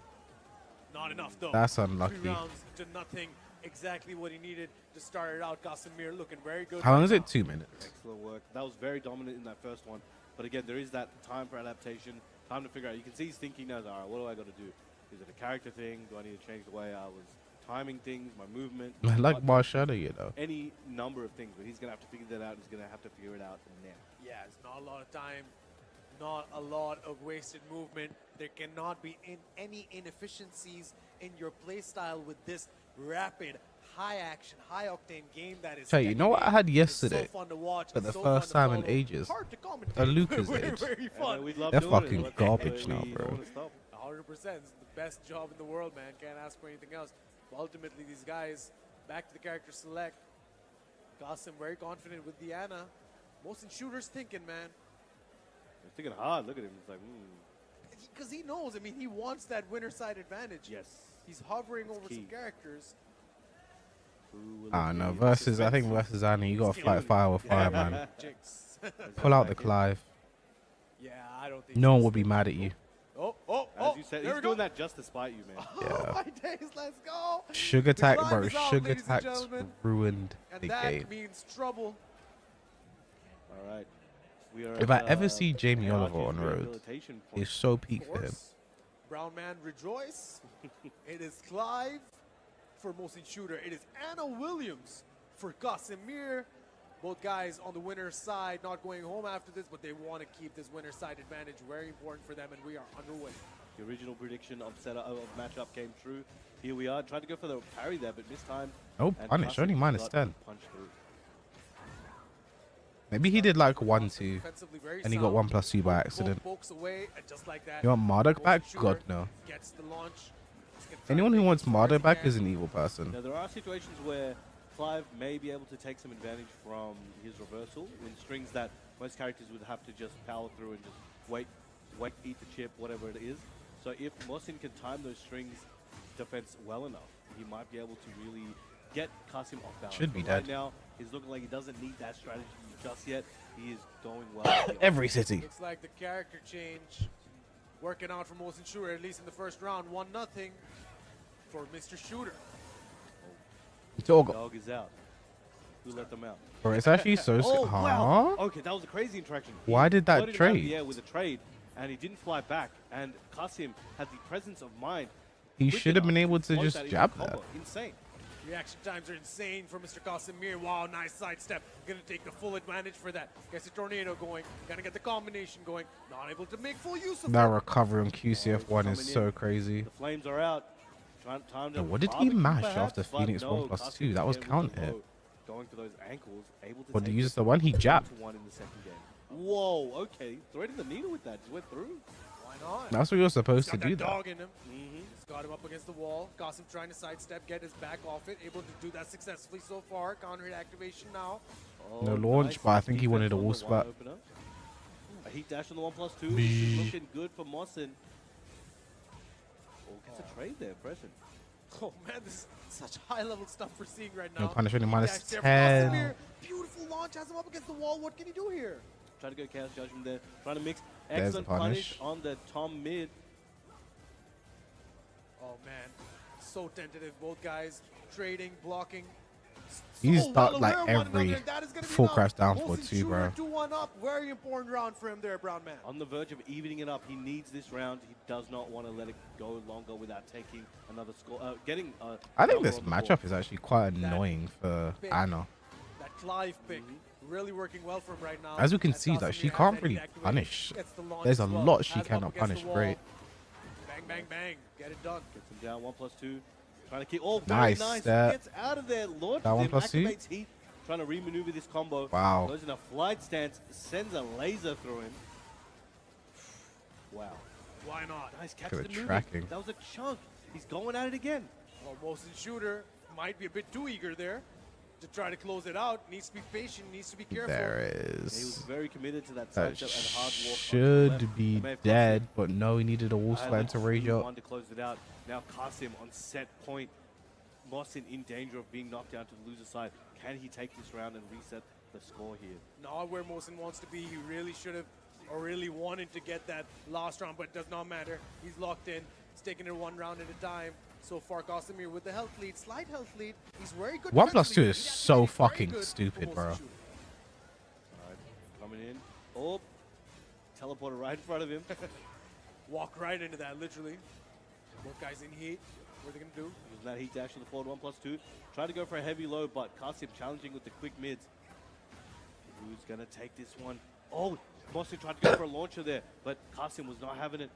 Not enough though. That's 3 unlucky. rounds to nothing. Exactly what he needed to start it out. Gossamer looking very good. How long right is now. it? 2 minutes. Excellent work. That was very dominant in that first one. But again, there is that time for adaptation, time to figure out. You can see he's thinking now, all right, what do I got to do? Is it a character thing? Do I need to change the way I was timing things, my movement? I like What- Marshall, you know. Any number of things, but he's going to have to figure that out. He's going to have to figure it out now. Yeah, it's not a lot of time, not a lot of wasted movement. There cannot be any inefficiencies in your play style with this rapid, high action, high octane game that is. Hey, you know what I Tekken. had It's yesterday? So fun to watch. For the it's so first fun to time in follow. ages, Hard to commentate. a Lucas very, age. very fun. We'd love They're doing it, fucking but garbage we now, don't bro. wanna stop. 100%. It's the best job in the world, man. Can't ask for anything else. But ultimately, these guys, back to the character select. Gossam very confident with Diana. Mohsin Shooter's thinking, man. He's thinking hard. Look at him. He's like, Because he knows, I mean, he wants that winner side advantage. yes. He's hovering That's over key. some characters. Who will Ah, it no, be? versus, I think versus Anna, you gotta fight fire with fire, man. Jinx. Pull out the Clive. Yeah, I don't think No one she's would be still- mad at you. As you said, there he's we doing go. that just to spite you, man. Yeah. Oh my days, let's go. Sugar The Tack, Clive bro. is out, Sugar ladies and Tack's gentlemen. ruined And the that game. means trouble. All right. We are If at, I ever see Jamie Archie's Oliver on road, rehabilitation point. it's so Of peak for him. course. Brown man rejoice. It is Clive for Mohsin Shooter. It is Anna Williams for Gossamer. Both guys on the winner's side, not going home after this, but they want to keep this winner's side advantage. Very important for them, and we are underway. The original prediction of matchup came true. Here we are, trying to go for the parry there, but this time. Oh, and punish, Classic only got minus 10. punched through. Maybe he did like 1-2, Defensively very and he got sound. 1+2 by Both accident. pokes away, and just like that. You want Marduk back? Mohsin God, Shooter no. Gets the launch. Anyone who wants Marder back is an evil person. Now, there are situations where Clive may be able to take some advantage from his reversal in strings that most characters would have to just power through and just wait, eat the chip, whatever it is. So if Mohsin can time those strings defense well enough, he might be able to really get Qasim off balance. Should be But right dead. now, he's looking like he doesn't need that strategy just yet. He is going well. Every city. Looks like the character change working out for Mohsin Shooter, at least in the first round. 1-0 for Mr. Shooter. Dog. Dog is out. Who let them out? Bro, it's actually so. Oh, Huh? wow. Okay, that was a crazy interaction. Why did that floated around trade? the air with a trade, and he didn't fly back. And Qasim had the presence of mind. He quick should have enough been able to float just that into jab a combo. that. Insane. Reaction times are insane for Mr. Qasimir. Wow, nice sidestep. Gonna take the full advantage for that. Gets the tornado going. Gonna get the combination going. Not able to make full use of That it. recovery on QCF1 coming is in. so crazy. The flames are out. Time to Now, what did he barbecue mash perhaps, after but Phoenix no, 1+2? Qasim That was again with the counter hit. low, going for those ankles, able to But take he used it the one he jabbed. 1 in the second game. Whoa, okay. Threading the needle with that. Just went through. Why not? That's what you're supposed He's to got do. that That. dog in him. He's got him up against the wall. Qasim trying to sidestep, get his back off it. Able to do that successfully so far. Counter hit activation now. No Oh, launch, nice but I think he defense wanted a on the wall one splat. opener. A heat dash on the 1+2. This is looking good for Mohsin. Oh, gets a trade there, pressing. Oh man, this is such high level stuff we're seeing right No now. punish rating minus Dash there for 10. Qasimir. Beautiful launch, has him up against the wall. What can he do here? Try to go Chaos Judgment there. Trying to mix. There's the Excellent punish punish. on the Tom mid. Oh man, so tentative. Both guys trading, blocking. He's so done, well like, aware of one every another, and that is gonna be full enough. crash down for Mohsin 2, bro. Shooter 2-1 up. Very important round for him there, Brown Man. On the verge of evening it up. He needs this round. He does not want to let it go longer without taking another score. Getting. I think number this on the matchup board. is actually quite annoying for pick. Anna. That Clive pick really working well for him right now. As you can As see, that she Qasimir has can't that really heat activated, punish. gets the launch There's a as well, lot she has him up cannot against punish. the wall. Great. Bang, bang, bang. Get it done. Gets him down 1+2. Trying to keep. Oh, very Nice. nice. That- Gets out of there. Launches that him. 1+2? Activates heat. Trying to remaneuver this combo. Wow. Goes in a flight stance. Sends a laser through him. Wow. Why not? Nice catch Look the at the movie. tracking. That was a chunk. He's going at it again. Well, Mohsin Shooter might be a bit too eager there to try to close it out. Needs to be patient, needs to be careful. There He was is. very committed to that That sidestep and hard walk. onto the left. should be May have cost dead, him. but no, he needed a wall Had slide to rage up. one to close it out. Now Qasim on set point. Mohsin in danger of being knocked down to the loser side. Can he take this round and reset the score here? Not where Mohsin wants to be. He really should have, or really wanted to get that last round, but it does not matter. He's locked in. He's taking it one round at a time. So far, Qasimir with the health lead, slight health lead. He's very good. 1+2 defensively. is He's so actually very fucking good stupid, for bro. Mohsin Shooter. All right, coming in. Oh, teleporter right in front of him. Walk right into that, literally. Both guys in heat. What are they going to do? Using that heat dash to the forward 1+2. Trying to go for a heavy low, but Qasim challenging with the quick mids. Who's going to take this one? Oh, Mohsin tried to go for a launcher there, but Qasim was not having it.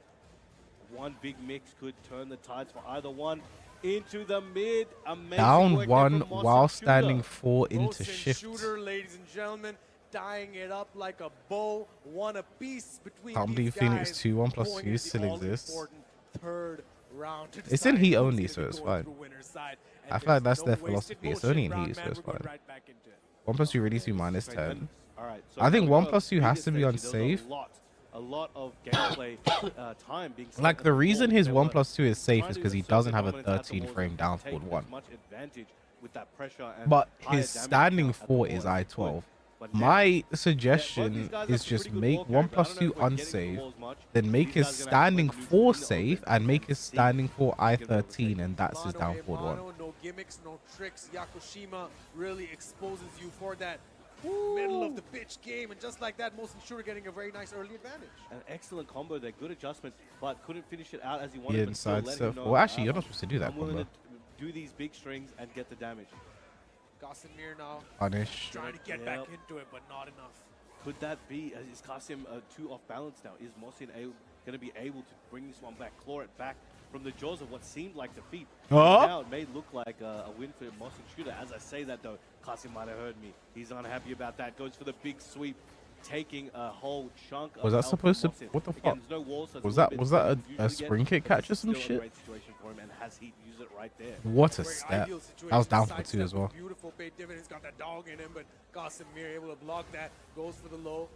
One big mix could turn the tides for either one. Into the mid. Amazing Down work there one from Mohsin while Shooter. standing 4 into Mohsin shift. Shooter, ladies and gentlemen, tying it up like a bow. One apiece between Can't these believe Phoenix guys. 2 1+2 Going into still the exists. all-important third round to It's in decide heat who's only, gonna so be it's going fine. through winner's side. I And feel like there's that's no their wasted philosophy. It's motion. only in Brown heat, so man, it's we're going fine. right back into it. 1+2 really to minus Straight 10. in. All right, so I think now we 1+2 got has to be previous stages, there was unsafe. A lot of gameplay time being spent Like, at the the reason wall. his They were 1+2 is safe trying is to because he assert doesn't their have a dominance at the 13 walls frame and down take forward as 1. much advantage with that pressure and But higher his damage standing count at the 4 wall is at this point. I-12. But now, My yeah, both these suggestion guys is have just pretty good make ball carry, but I don't know 1+2 if we're getting the unsafe, balls much. then make These his guys are gonna have to standing maneuver 4 in the open safe, and make his see standing 4 who's gonna be able to I-13, take and that's his Mano down a forward 1. mano, no gimmicks, no tricks. Yakushima really exposes you for that middle of the pitch game, and just like that, Mohsin Shooter getting a very nice early advantage. An excellent combo there, good adjustment, but couldn't finish it out as he He wanted. didn't but still side let stuff. him know, Well, actually, you're not supposed to do that I'm willing combo. to do these big strings and get the damage. Qasimir now Punish. trying to get Yep. back into it, but not enough. Could that be? Is Qasim too off balance now? Is Mohsin going to be able to bring this one back, claw it back from the jaws of what seemed like defeat? Oh. Now it may look like a win for Mohsin Shooter. As I say that though, Qasim might have heard me. He's unhappy about that. Goes for the big sweep. taking a whole chunk of Was that health supposed to? from Mosin. What the Again, fuck? there's no wall, so it's Was a little that bit was slower that than you a usually spring get, kick but catch or it's some still a shit? great situation for him, and has he used it right there. What a Very step! ideal I was situation. down for Sidestep 2 as well. Beautiful paid dividends. Got that dog in him, but Qasimir able to block that. Goes for the low.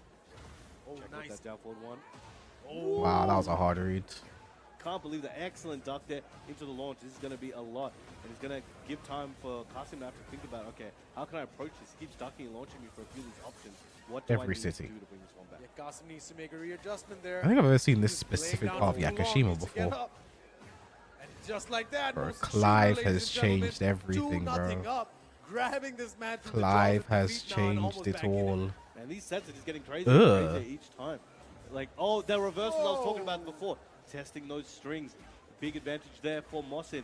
Oh, Check out nice. that down forward one. Wow, that was a hard read. Can't believe the excellent duck there into the launch. This is going to be a lot, and it's going to give time for Qasim to have to think about, okay, how can I approach this? He keeps ducking and launching me for a few of these options. What do I Every need city. to do to bring this one back? Yeah, Qasim needs to make a readjustment there. I think I've ever seen this He's laying specific down part of too long, Yakashima needs to get before. up. And just like that, Bro, Moses Clive Shooter, has ladies and gentlemen, changed everything, 2-0 bro. up, grabbing this man through the jaws Clive of has defeat now and almost changed it back in all. Man, these sets are just getting crazier Ugh. and crazier each time. Like, oh, the reversals I was talking about before. Testing those strings. Big advantage there for Mosin.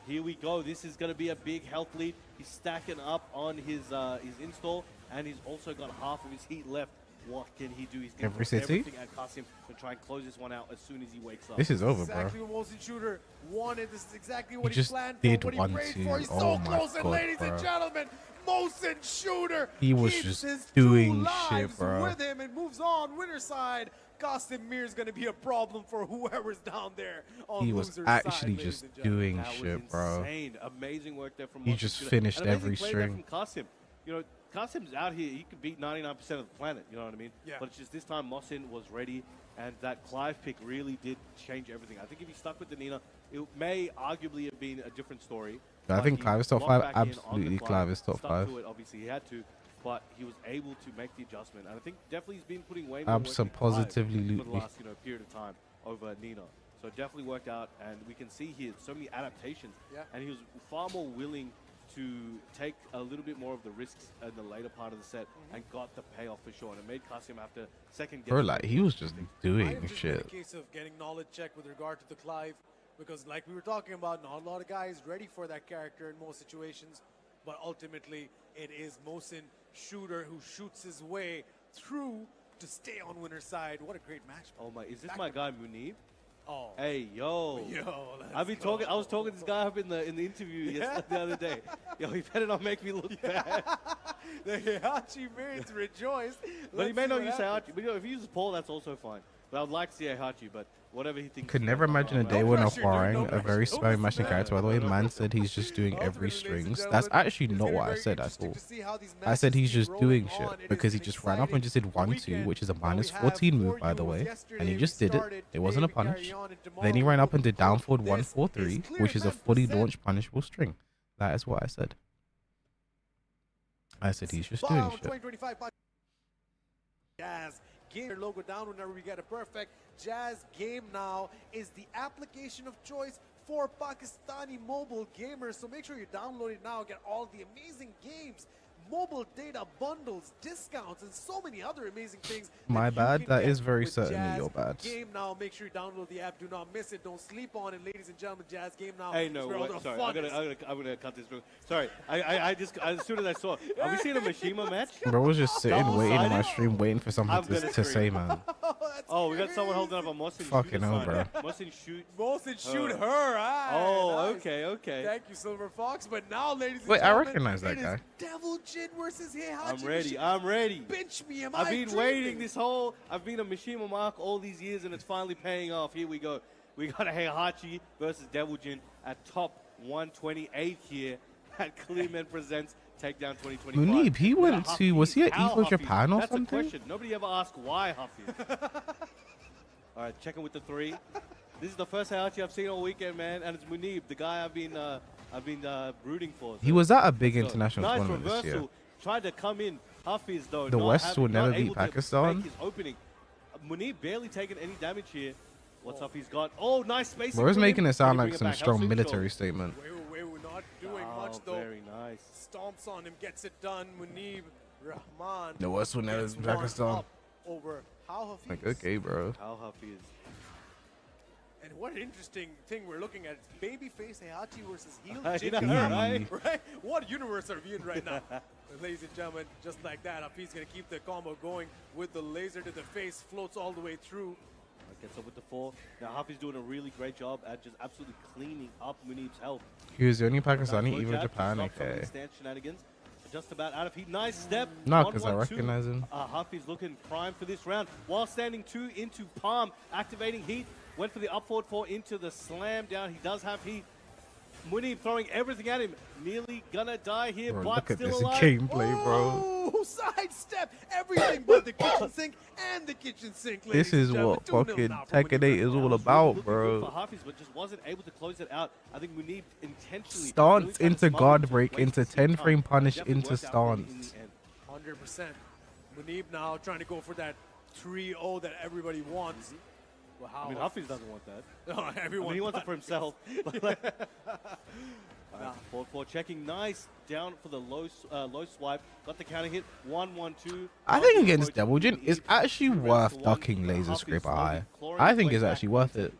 Here we go. This is going to be a big health lead. He's stacking up on his install, and he's also got half of his heat left. What can he do? He's going Every to throw city? everything at Qasim to try and close this one out as soon as he wakes up. This is over, bro. Exactly what Motion Shooter wanted. This is exactly what he just planned did for, what he 1-2. prayed for. He's Oh so my close, and God, ladies bro. and gentlemen, Motion Shooter He was keeps just his doing two shit, lives bro. with him and moves on. Winner's side. Qasimir is going to be a problem for whoever's down there on He was loser's actually side, ladies just and gentlemen. doing That was shit, bro. insane. Amazing work there from He Mosin just Shooter. finished And amazing every play there string. from Qasim. You know, Qasim's out here. He could beat 99% of the planet. You know what I mean? Yeah. But it's just this time Mosin was ready, and that Clive pick really did change everything. I think if he stuck with the Nina, it may arguably have been a different story. I But think he Clive is top locked 5. back in on the Absolutely, Clive is top stuck 5. to it, obviously, he had to, but he was able to make the adjustment. And I think definitely he's been putting way more work into Clive Positively, for the last period of time over Nina. So it definitely worked out, and we can see here so many adaptations. Yeah. And he was far more willing to take a little bit more of the risks in the later part of the set and got the payoff for sure. And it made Qasim have to second guess. Bro, like, he was just Might doing have just been shit. a case of getting knowledge check with regard to the Clive, because like we were talking about, not a lot of guys ready for that character in most situations, but ultimately it is Mosin Shooter who shoots his way through to stay on winner's side. What a great match. Oh my, is this Back my to- guy Munib? Oh, Hey, yo. let's I've been go. talking. I was talking to this guy up in the interview the other day. Yo, he better not make me look bad. The Heihachi mates rejoice. But he Let's may see not what use happens. Heihachi. But you know, if he uses Paul, that's also fine. But I'd like to see Heihachi. But whatever he thinks. Could never imagine a No day when pressure, dude, no acquiring a pressure. very Don't sparing listen matching to character. By the way, that. man said he's just doing every Ultimately, ladies and strings. That's gentlemen, actually it's not gonna be what I very said at interesting all. to see how these I said matches he's keep just rolling doing on. shit It because is he an just ran up and just did exciting 1-2, weekend which is a that we minus have 14 for move, by you. the way. Yesterday And he we just did it. started, It wasn't a today we carry punish. on, and Then he tomorrow ran we up and did will down put forward this 1-4-3, is clear which is a 10%. fully launched punishable string. That is what I said. I said he's just doing Bomb shit. 2025 Jazz game your logo down whenever we get a perfect. Jazz game now is the application of choice for Pakistani mobile gamers. So make sure you download it now. Get all the amazing games, mobile data bundles, discounts, and so many other amazing things. My that you bad. can That get is very with certainly Jazz your bad. Game now. Make sure you download the app. Do not miss it. Don't sleep on it, ladies and gentlemen. Jazz game now. Hey, is no, where all wait, the sorry. fun is. I'm gonna cut this through. Sorry, I just as soon as I saw, are we seeing a Mishima match? Bro was just sitting waiting on my Double-sided? stream, waiting for something I'm to gonna say, scream. man. That's Oh, we got someone holding up a Mosin. Fucking Shooter hell, sign. bro. Mosin shoot. Mosin shoot Her. her. Ah, Oh, nice. okay, okay. Thank you, Silver Fox. But now, ladies and Wait, I gentlemen, recognize that it is guy. Devil Jin versus Heihachi. I'm ready. Mishima. I'm ready. Bench me. Am I've I been dreaming? waiting this whole. I've been a Mishima mark all these years, and it's finally paying off. Here we go. We got a Heihachi versus Devil Jin at top 128 here at Clearman Presents Takedown 2025. Munib, he With a went to- Huffy. was he at How Evo Huffy? Japan or That's something? a question. Nobody ever asked why Huffy. All right, checking with the 3. This is the first Heihachi I've seen all weekend, man, and it's Munib, the guy I've been rooting for. He So was at a big let's go. international Nice tournament this reversal. year. Tried to come in. Hafiz, though, The not West having- will never not beat able to Pakistan. make his opening. Munib barely taking any damage here. What's up? He's got. Oh, nice spacing. Bro was from him. making it sound Can he like bring some back? strong How's military Switch statement. We're not doing Oh, much though. very nice. Stomps on him, gets it done. Munib Rahman. The West will never gets beat one Pakistan. up over How Hafiz. Like, okay, bro. How Hafiz. And what an interesting thing we're looking at. It's babyface Heihachi versus heel I Jin. know, Kagami, right? right? What universe are we in right now? But ladies and gentlemen, just like that, Hafiz going to keep the combo going with the laser to the face, floats all the way through. Gets up with the 4. Now Hafiz doing a really great job at just absolutely cleaning up Munib's health. He was the only Nice Pakistani, low even jab to Japan, stop some of okay. these stance shenanigans. just about out of heat. Nice step. No, 1, 'cause I 1, 2. recognize him. Huffy's looking prime for this round. While standing 2 into palm, activating heat. Went for the up forward 4 into the slam down. He does have heat. Muneeb throwing everything at him. Nearly gonna die here, Bro, but look at still this alive. gameplay, bro. Oh, sidestep everything but the kitchen sink and the kitchen sink. This ladies is and what gentlemen. 2-0 fucking now for Tekken Muneeb 8 is right all now. about, Looking good bro. for Hafiz, but just wasn't able to close it out. I think Muneeb intentionally Stance really tried to into smother guard him to break waste into his 10 time. frame punish Definitely into worked out for him in stance. the end. 100%. Muneeb now trying to go for that 3-0 that everybody wants. Well, how? I mean, Hafiz doesn't want that. Oh, I everyone. mean, he wants it for himself. Forward 4 checking. Nice. Down for the low swipe. Got the counter hit. 1, 1, 2. I think against Devil Jin, it's actually worth ducking laser scraper high. I think it's actually worth it.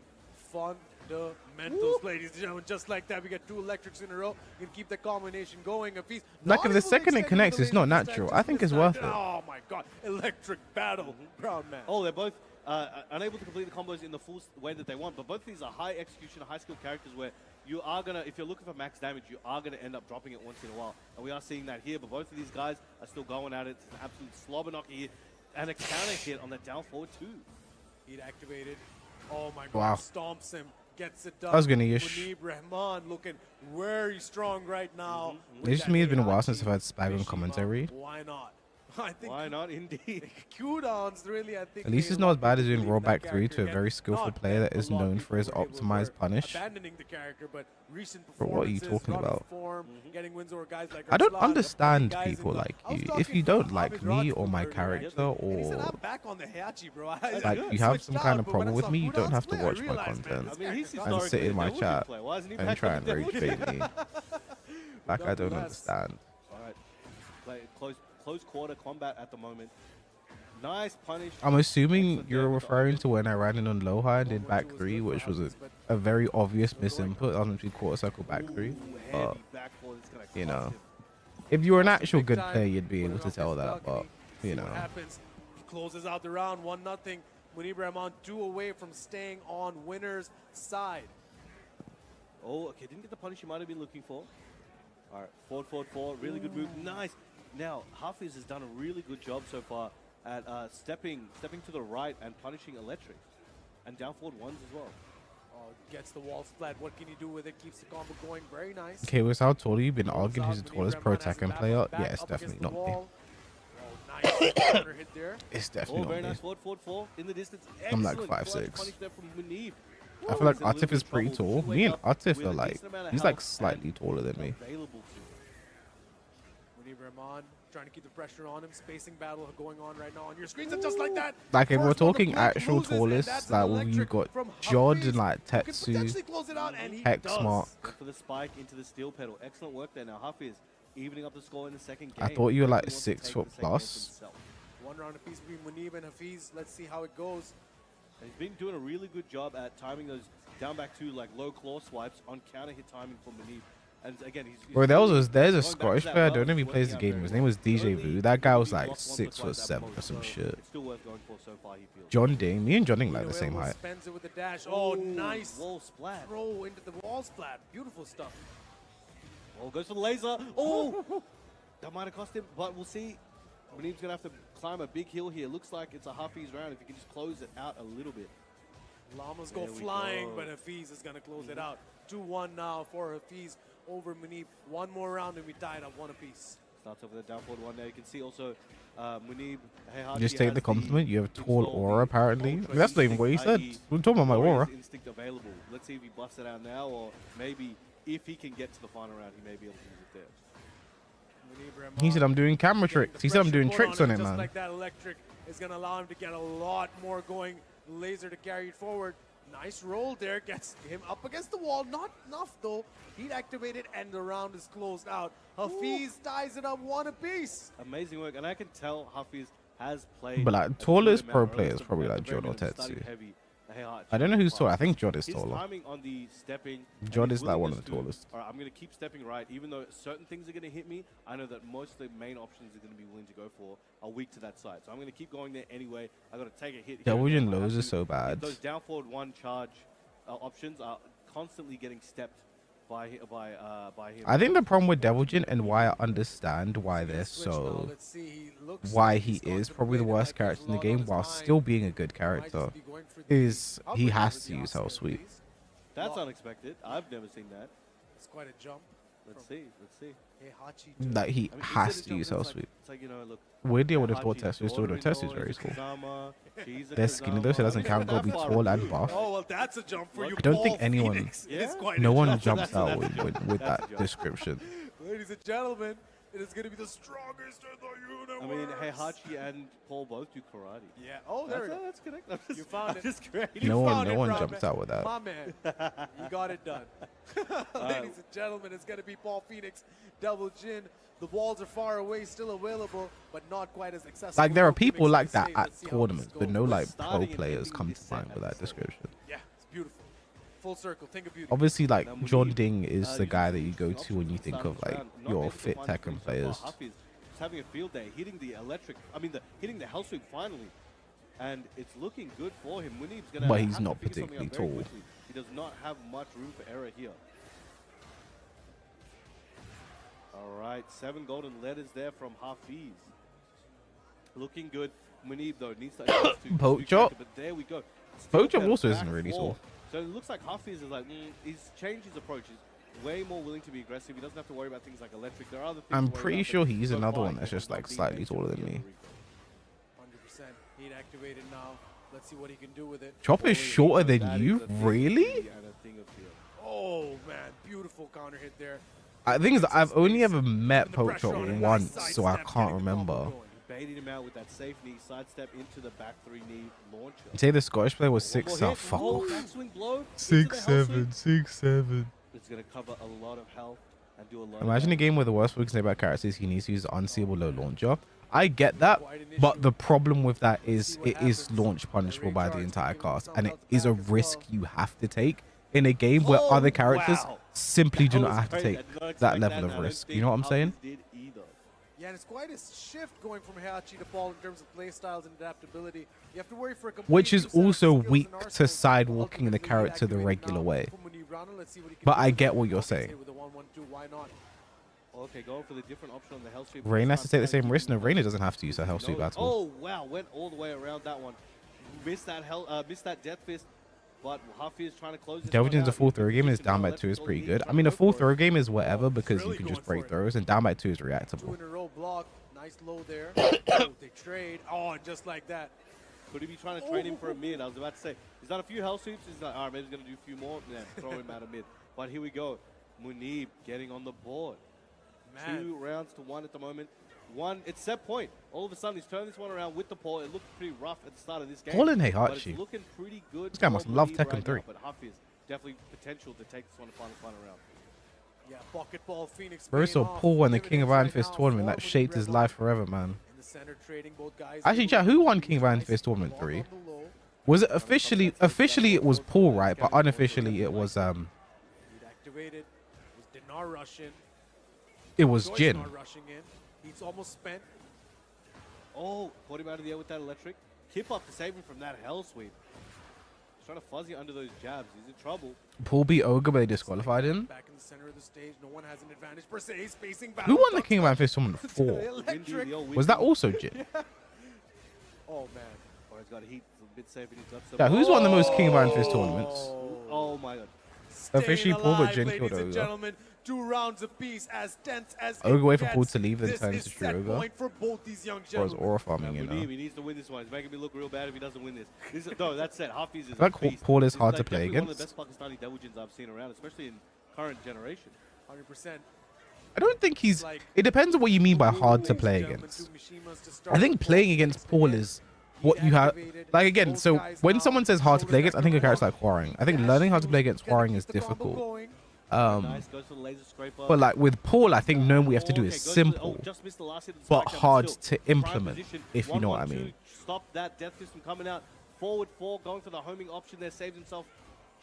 Fundamentals, ladies and gentlemen. Just like that, we get 2 electrics in a row. You can keep the combination going. If he's Like, not if the able to second it extend connects, the it's not laser this natural. time, I just think this it's time. worth it. Oh my god. Electric battle. Brown man. Oh, they're both unable to complete the combos in the full way that they want, but both of these are high execution, high skill characters where you are going to, if you're looking for max damage, you are going to end up dropping it once in a while. And we are seeing that here, but both of these guys are still going at it. It's an absolute slobber knocker here. And a counter hit on the down forward too. Heat activated. Oh my god. Wow. Stomps him. Gets it done. I was gonna yish. Muneeb Rahman looking very strong right now. It just me, it's been a while since I've had Spag on commentary. Why not? I think Why not? Indeed. Q-downs really, I think. At least made it's a not lot as of bad as people doing believe rollback that 3 to a character very gets skillful not player that bent. is A lot of known for his people were optimized punish. abandoning the character, but recent Bro, what are you performances, talking run of about? form, getting wins over guys like I don't Arslan, understand guys in people the- like I was you. talking If you to don't Ahmed like Raj me or my earlier, character and he said, or I'm back on the Heihachi, bro. like you have some kind of problem with me, you don't have to watch my I content mean, he's and historically sit in a my Devil Jin chat player. Why isn't he and back try on and the rage Devil Jin? bait me. Like, I don't understand. All right. Close quarter combat at the moment. Nice punish. I'm assuming Excellent you're there with the referring to when I ran in on low high and did back 3, which was a very obvious misinput. I was meant to be quarter circle back 3. Ooh, But, heavy back four that's gonna you cost know, him. if you were an actual Big good time, player, you'd be put able it to off tell his that. But, balcony, you see what know, happens. Closes out the round, 1-0. Muneeb Rahman 2 away from staying on winner's side. Oh, okay. Didn't get the punish you might have been looking for. All right. Forward, 4. Really good move. Nice. Now, Hafiz has done a really good job so far at stepping to the right and punishing electric. And down forward 1s as well. Oh, gets the wall splat. What can you do with it? Keeps the combo going. Very nice. okay, with how tall you've been Goes arguing out, who's the Muneeb tallest pro Rahman has Tekken the player, back yeah, up it's against definitely the not me. wall. Oh, nice counter hit there. It's Oh, definitely very not nice. me. Forward 4 in the distance. I'm like Excellent 5'6". clutch punish there from Muneeb. I feel like He's in a little Atif bit is of pretty trouble. tall. Should Me wake and up Atif with are a like, decent amount of he's like health slightly and taller than me. available to. Muneeb Rahman trying to keep the pressure on him. Spacing battle going on right now on your screens. And just like that. Like, if we're first one to talking blink actual loses, and tallest, that's like, an when you've electric got from Jod Hafiz, and like who can Tetsu, potentially close it out, and he Hex does. Mark. Went for the spike into the steel pedal. Excellent work there. Now Hafiz evening up the score in the second game. I thought you were like Definitely wants to 6 take foot the second game plus. for himself. 1 round apiece between Muneeb and Hafiz. Let's see how it goes. And he's been doing a really good job at timing those down back 2 like low claw swipes on counter hit timing for Muneeb. And again, he's Bro, there's a going back to Scottish that player, I well, don't know if he he's plays the working out game. His very name was well. DJ Early, Vu. That guy was he's like lost once 6 or foot twice at 7 or most, some so shit. It's still worth going for so far, he feels. John Ding, me and John Ding like the Either same way, height. Spends it with the dash. Oh, Ooh, nice wall splat. throw into the wall splat. Beautiful stuff. Oh, goes for the laser. Oh! That might have cost him, but we'll see. Muneeb's going to have to climb a big hill here. Looks like it's a Hafiz round if he can just close it out a little bit. Llamas There go we flying, go. but Hafiz is going to close it out. 2-1 now for Hafiz over Muneeb. 1 more round and we tied up 1 apiece. Starts off with a down forward 1 there. You can see also Muneeb. Heihachi Just take has the compliment. You have tall installed aura, the apparently. I mean, ultra that's not even what he instinct, said. i.e. We're talking about my Warrior's aura. instinct available. Let's see if he busts it out now, or maybe if he can get to the final round, he may be able to use it there. Muneeb He said Rahman I'm doing camera getting tricks. the He said I'm pressure doing put tricks on it, just man. like that electric is going to allow him to get a lot more going. Laser to carry it forward. Nice roll there. Gets him up against the wall. Not enough, though. Heat activated, and the round is closed out. Hafiz ties it up 1 apiece. Amazing work, and I can tell Hafiz has played. But, like, a good tallest amount, pro or at player least is probably, at the like, very Jod or minimum studied Tetsu. heavy the Heihachi I don't know who's class. tall. I think Jod is His taller. timing on the stepping. and Jod his is like one willingness of the to, tallest. All right, I'm going to keep stepping right, even though certain things are going to hit me. I know that most of the main options are going to be willing to go for are weak to that side. So I'm going to keep going there anyway. I got to take a hit. here Devil and Jin there if I lows have is to. so bad. Those down forward 1 charge options are constantly getting stepped by him. I think the problem with Devil Jin and why I understand why they're Switch now, so let's see, he looks why like he he's gone is for the probably the blade. It worst might be a character in the lot on game his while mind. still being a good Might character just be going for the is he upper has with to the use Hell offset, Sweep. please. That's Well, unexpected. I've never seen that. it's quite a jump. Let's see. Heihachi That he I mean, has instead of to use jumping, Hell it's Sweep. It's like, you know, look. Weirdly, I would have thought Heihachi's Testu's still. Testu's daughter-in-law very is a tall. Kazama, she's a They're skinny though, so it doesn't Kazama. count. Gotta be That far tall and removed. buff. Oh, well, that's a jump for you. I don't think Paul anyone- Phoenix. Yeah? It's quite No a one jump. jumps that's out a with jump. with That's a that jump. description. Ladies and gentlemen, it is going to be the strongest in the I universe. mean, Heihachi and Paul both do karate. Yeah. Oh, there we go. That's correct. I'm just, You found I'm it. just creating. You No found it, one Rob, jumps man. out with that. My man, you got it done. Ladies and gentlemen, it's going to be Paul Phoenix, Devil Jin. The walls are far away, still available, but not quite as accessible. Like there are Paul Phoenix people on like the that stage. at Let's see how this tournaments, but goes. no like pro Starting and players ending come this to set mind with that episode. description. Yeah, it's beautiful. Full circle, think of beauty. Obviously, like Now, John Munib, Ding is the using guy that some you go options to when you to think start of this like round, not your able to fit find the Tekken screen so players. far. Hafiz is having a field day, hitting the electric. I mean, hitting the hell sweep finally, and it's looking good for him. Munib's gonna. But have he's to not figure something out particularly very tall. quickly. He does not have much room for error here. All right, 7 golden letters there from Hafiz. Looking good. Munib though needs to adjust to Poach character, up. but there we go. Poach Still up that also back isn't really four. tall. So it looks like Hafiz is like, he's changed his approach. He's way more willing to be aggressive. He doesn't have to worry about things like electric. There are other things I'm to worry pretty about, sure but he's so another far, one that's he has just not like been slightly major taller on than the me. Rico. 100%. Heat activated now. Let's see what he can do with it. Chop is shorter than That you, is a thing really? and a thing of fear. Oh, man. Beautiful counter hit there. I think is that I've only ever met Putting the pressure Poach on him. once, Nice so I sidestep, can't getting the combo remember. going. Baiting him out with that safe knee, sidestep into the back 3 knee launcher. Say the Scottish player was One more 6', hit. oh fuck Oh, off. backswing blow into the hell sweep. 6'7". It's going to cover a lot of health and do a lot Imagine a of game where the worst we can say about characters is he needs to use the unseeable low launcher. I get that, but the problem with that is it is launch punishable by the entire cast, and it is a risk you have to take in a game where Oh, other characters wow. simply do That not was have to crazy. take I did not that expect level and of I don't risk. You think know what I'm saying? Hafiz did either. Yeah, and it's quite a shift going from Heihachi to Paul in terms of play styles and adaptability. You have to worry for a complete Which is new set of also skills and weak to arsenals. sidewalking the Ultimately, character the activated regular now way. from Munib Rana. Let's see what he can But do I with get it. what you're Obviously saying. with the 1-1-2, why not? Okay, going for the different option on the hell sweep. Rain has to This take the time same risk. No, keeping Rain the- doesn't have to use her hell sweep at all. Oh wow, went all the way around that one. Missed that death fist, but Hafiz trying to close this Devil one Jin's a out. full He's throw game and his positioned down by well, 2 is left pretty all good. lead, I mean, a trying to full go for throw it. game is whatever because really you can going just break for it. throws, and down by 2 is 2 reactable. in a row block. Nice low there. Oh, they trade. Oh, just like that. Could he be trying to trade him for a mid? I was about to say. He's done a few hell sweeps. He's like, all right, maybe he's going to do a few more. Then throw him out of mid. But here we go. Munib getting on the board. Man. 2 rounds to 1 at the moment. It's set point. All of a sudden, he's turned this one around with the Paul. It looked pretty rough at the start of this game. Paul and but Heihachi. it's looking pretty good. This guy for must love Munib Tekken right 3. now, but Hafiz definitely potential to take this one to final round. Yeah, bucket ball Phoenix. Bro paying saw off. Paul won the King of Iron Dividends Fist right now tournament. for That shaped Munib his Red life Lion. forever, man. In the center, trading both guys. Actually, chat, who won King of Iron Fist Tournament 3? Was it officially it was Paul, right? But unofficially it was Heat activated. It was Dinar rushing. Joyce Jin. not rushing in. He's almost spent. Oh, caught him out of the air with that electric. Kip up to save him from that hell sweep. He's trying to fuzzy under those jabs. He's in trouble. Paul beat Ogre, but they disqualified him. Back in the center of the stage. No one has an advantage per se. He's facing back. Who won the King of Iron Fist Tournament 4? Electric. Was that also Jin? Oh, man. Oh, he's got a heat. It's a bit safe in his guts. Yeah, who's won the most King of Iron Fist tournaments? Oh my god. Officially Staying Paul, but alive, Jin ladies killed and Ogre. gentlemen. 2 rounds apiece, as tense as Ogre it wait for gets. Paul to leave, then This turn is into true set Ogre. point for both these young Or is gentlemen. aura farming, you know? Munib, he needs to win this one. He's making me look real bad if he doesn't win this. No, that's it. Hafiz is I feel a like beast. Paul is He's hard to like play definitely one of the against. best Pakistani Devil Jins I've seen around, especially in current generation. 100%. I don't think he's... It depends on what you mean by hard to play against. I think playing against Paul is what you have... Like, again, so when someone says hard to play against, I think a character like Hwoarang. I think learning how to play against Hwoarang is difficult. Nice, goes for the laser scraper. But like with Paul, I think knowing what we have to do Okay, is goes for the- simple, just missed the last hit of the but strike jump, hard still. to implement, Prime position. if you know what I 1-1-2, mean. Stop that death fist from coming out. Forward 4, going for the homing option there, saves himself.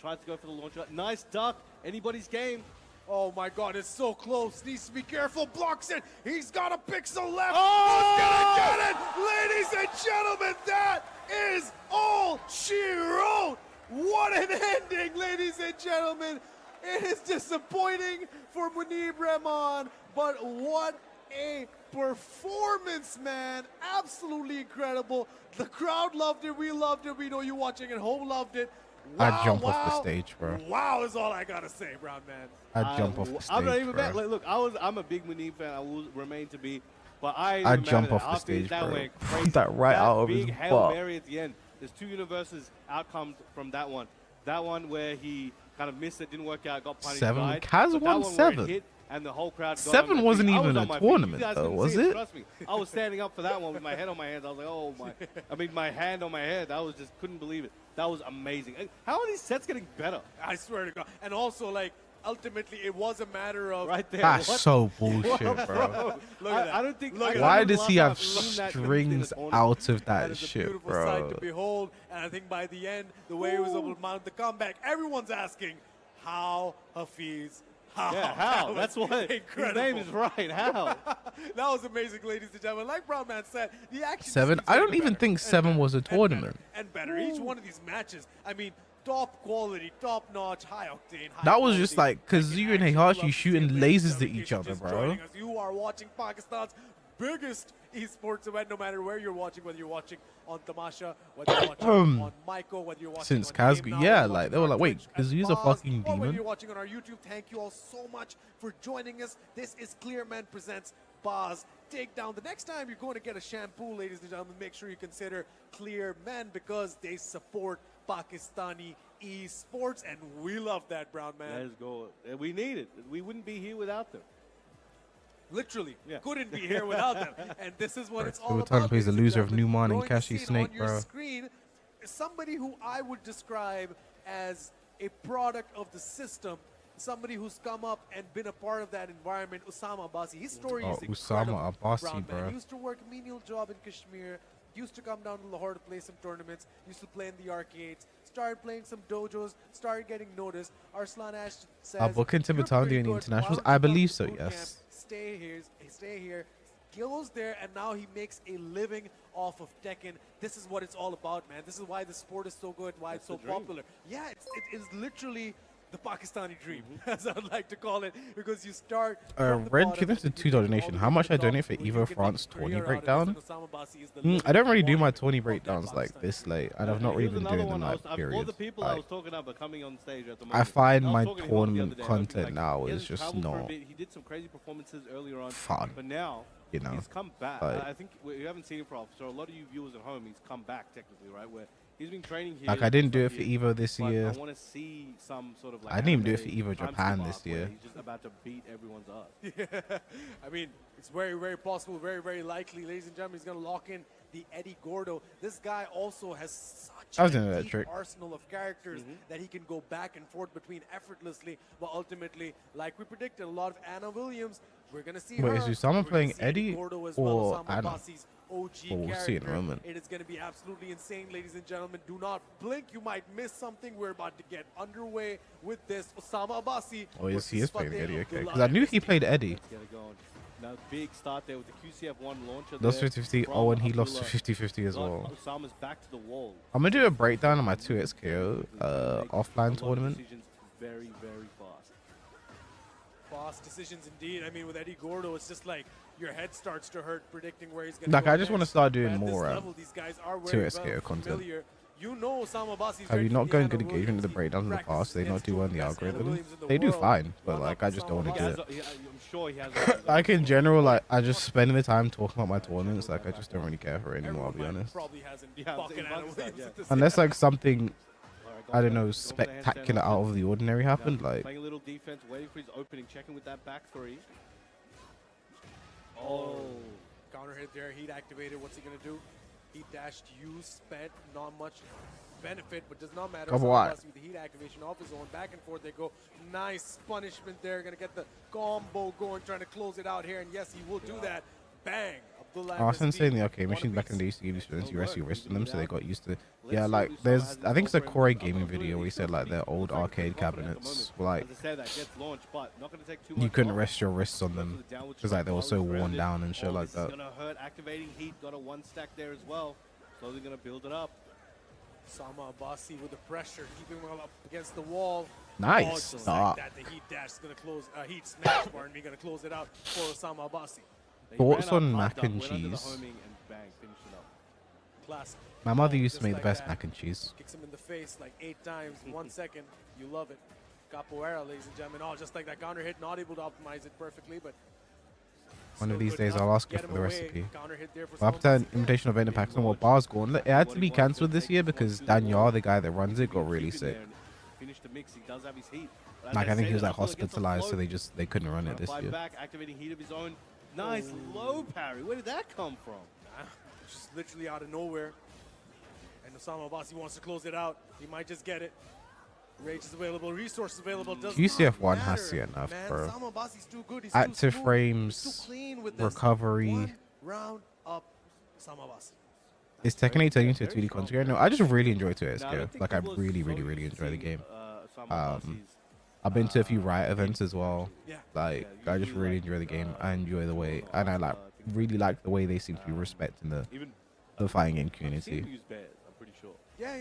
Tries to go for the launcher. Nice duck. Anybody's game. Oh my god, it's so close. Needs to be careful. Blocks it. He's got a pixel left. Oh! Who's gonna get it? Ladies and gentlemen, that is all she wrote. What an ending, ladies and gentlemen. It is disappointing for Munib Rahman, but what a performance, man. Absolutely incredible. The crowd loved it. We loved it. We know you watching at home loved it. Wow, I'd jump off the wow, stage, bro. Wow is all I got to say, Brown Man. I'd jump off the stage, I'm not even bro. mad. Like, look, I'm a big Munib fan. I will remain to be. But I'd jump off the stage, that bro. went crazy. That right out of big his Hail butt. Mary at the end. There's 2 universes outcomes from that one. That one where he kind of missed it, didn't work out, got punished. 7. died. Kaz But that won one where it 7. hit and the whole crowd got 7 on their wasn't feet. I was even on a my feet. You tournament, guys though, couldn't was see it? Trust me. I was standing up for that one with my head on my hands. I was like, oh my. My hand on my head. I was just couldn't believe it. That was amazing. And how are these sets getting better? I swear to God. And also, like, ultimately, it was a matter of... Right there. That's What? so bullshit, bro. Look at that. I don't think. Look at Why that. does he have Seen that strings in a out of That that is a shit, beautiful sight bro? to behold. And I think by the end, the way he was able to mount the comeback, everyone's asking, how Hafiz? How? Yeah, how? That That's was what his incredible. name is right. How? That was amazing, ladies and gentlemen. Like Brown Man said, the action 7? just keeps I don't getting even better think and 7 better was a and better tournament. And better. Each one of these matches, I mean, top quality, top notch, high octane. High That was just quality. like Kazuya and Heihachi shooting lasers at each other, Just bro. joining us. You are watching Pakistan's biggest esports event, no matter where you're watching, whether you're watching on Tamasha, whether you're watching on Maiko, whether you're watching Since on Kazgu, Game Now, yeah, whether like, you're they were watching like, wait, on Twitch Kazuya's a and Pause, fucking or whether demon? you're watching on our YouTube. Thank you all so much for joining us. This is Clear Man Presents Baz Takedown. The next time you're going to get a shampoo, ladies and gentlemen, make sure you consider Clear Men because they support Pakistani esports, and we love that, Brown Man. Let's go. We need it. We wouldn't be here without them. Literally, Yeah. couldn't be here without them. And this is what Right, it's so all we're about. talking plays the ladies loser of gentlemen. Newman and Going to Kashi see it Snake, on your bro. screen is somebody who I would describe as a product of the system. Somebody who's come up and been a part of that environment, Usama Abbasi. His story Oh, is Usama incredible. Abbasi, Brown man. bro. He used to work a menial job in Kashmir. Used to come down to Lahore to play some tournaments. Used to play in the arcades. Started playing some dojos. Started getting noticed. Arslan Ash says, booking "You're Tibetan pretty doing the good. internationals?" Why don't I you come believe to so, boot yes. camp? Stay here. Goes there, and now he makes a living off of Tekken. This is what it's all about, man. This is why the sport is so good, why it's so the dream. popular. Yeah, it is literally the Pakistani dream, as I'd like to call it, because you start. from the Red, bottom give us a and you $2 get all donation. the How way much to I the top, donate for where you Evo can France make a career 20 out of this, breakdown? and Osama Abbasi is the I don't really do living my embodiment 20 of that breakdowns like Pakistani this dream. late. And I've not really Here's been another doing one. them like Of all period. the people I was Like, talking about coming on stage at the I moment. find was my talking to him the other tournament day, and I was content like, now he is hasn't just traveled for a not bit. He did some crazy performances earlier on. fun, But now, you know. he's come back. Like- I think we haven't seen him for so a lot of you viewers at home, he's come back technically, right? Where he's been training here. Like, I didn't do it for for years, Evo this but year. I want to see some sort of like. I didn't even do it for anime Evo time Japan skip this arc where year. He's just about to beat everyone's ass. Yeah. I mean, it's very, very possible, very, very likely, ladies and gentlemen, he's going to lock in the Eddie Gordo. This guy also has such I was a into that deep trick. arsenal of characters that he can go back and forth between effortlessly, but ultimately, like we predicted, a lot of Anna Williams, we're going to see Wait, her. is Usama We're gonna playing see Eddie Gordo as or well, Osama Anna? Abbasi's OG Well, we'll character. see in a moment. It is going to be absolutely insane, ladies and gentlemen. Do not blink. You might miss something. We're about to get underway with this. Osama Abbasi. Oh, yes, he versus is playing Fateh Eddie, okay. Abdullah Because I knew he MST. played Eddie. Let's get it going. Now, big start there with the QCF1 launcher. Lost there 50-50. from Oh, and he lost Abdullah. 50-50 as Got well. Osama's back to the wall. I'm going to do a breakdown on my 2XKO Make a offline lot of tournament. decisions very, very fast. Fast decisions indeed. I mean, with Eddie Gordo, it's just like your head starts to hurt predicting where he's going to Like, go I just want to next. start But doing at this more level, these guys are very 2SKO well content. familiar. You know Osama Abbasi's Have ready you for not the gotten Anna good engagement Williams. in the He breakdowns in the practices past? They against not do well in the two best Anna algorithm. Williams in the They do world. fine, but Not like, I just don't want Osama to do it. I'm sure he has. Like, in general, like, I just spend the time talking about my tournaments. Like, I just don't really care for it anymore, I'll be Everyone honest. probably hasn't Yeah, fucking in Anna Pakistan, Williams yeah. at this Unless, like, something, Alright, I don't go know, for the handstand spectacular option. out of the ordinary Now, happened. Like, playing a little defense, waiting for his opening, checking with that back three. Oh. Counter hit there, heat activated. What's he gonna do? Heat dashed, used, spent, not much benefit, but does not matter. Come Osama on. Abbasi with the heat activation off his own, back and forth they go. Nice punishment there, gonna get the combo going, trying to close it out here, and yes, he will do that. Bang! Abdullah I was MSD, saying the arcade one machines back in the apiece. day used to give you students, It'll you rest your work. wrist We on them, can so do they that. got used to. Let's Yeah, see like, what Usama there's, has I in think it's a store for him. Corey I'm gaming doing video it. where he He said, feels like, to their be old very arcade confident at the cabinets moment. were like, As I said, that gets launched, but not going to take too you much couldn't off. rest your wrists on them. Because, like, they were so worn down and shit like This that. is going to hurt. Activating heat, got a one stack there as well. Slowly going to build it up. Osama Abbasi with the pressure, keeping him up against the wall. Nice Just start. like that, the heat dash is gonna close. Heat smash, pardon me, gonna close it out for Osama Abbasi. He Thoughts ran on up, mac popped up, and went under the cheese? homing and bang, finished it up. Classic. My mother Oh, used to just make like the best that. mac and cheese. Kicks him in the face like 8 times, 1 second. You love it. Capoeira, ladies and gentlemen. Oh, just like that counter hit, not able to optimize it perfectly, but One of still these good days enough I'll ask to her get for him the away. recipe. Counter hit there for Well, after an Osama Abbasi. invitational of Pakistan, what bar's going? It had to be cancelled this year because Daniel, the guy that runs it, got really sick. Finished the mix. He does have his heat. But as Like I think say, he was the like Abdullah gets a hospitalized, so float. they couldn't run Trying it to this fight year. back, activating heat of his own. Nice low parry. Where did that come from? Just literally out of nowhere. And Osama Abbasi wants to close it out. He might just get it. Rage is available, resources available. Does QCF1 not has to matter, get enough, man. bro. Osama Abbasi's too good. He's Active too smooth. frames, He's too clean with this. recovery. 1 round up, Osama Abbasi. Is Tekken 8 turning into a 2D content? No, I just really enjoy 2S Now, I go. don't think Like I people are really, so really, really used to enjoy the seeing, game. Osama Abbasi's, I've been to a few Riot events as well. Yeah. Like Yeah, I just usually, really like, enjoy the game. I enjoy the way, and I like really like the way they seem to be respecting even the fighting game I've seen him community. use bears, I'm pretty sure. Yeah.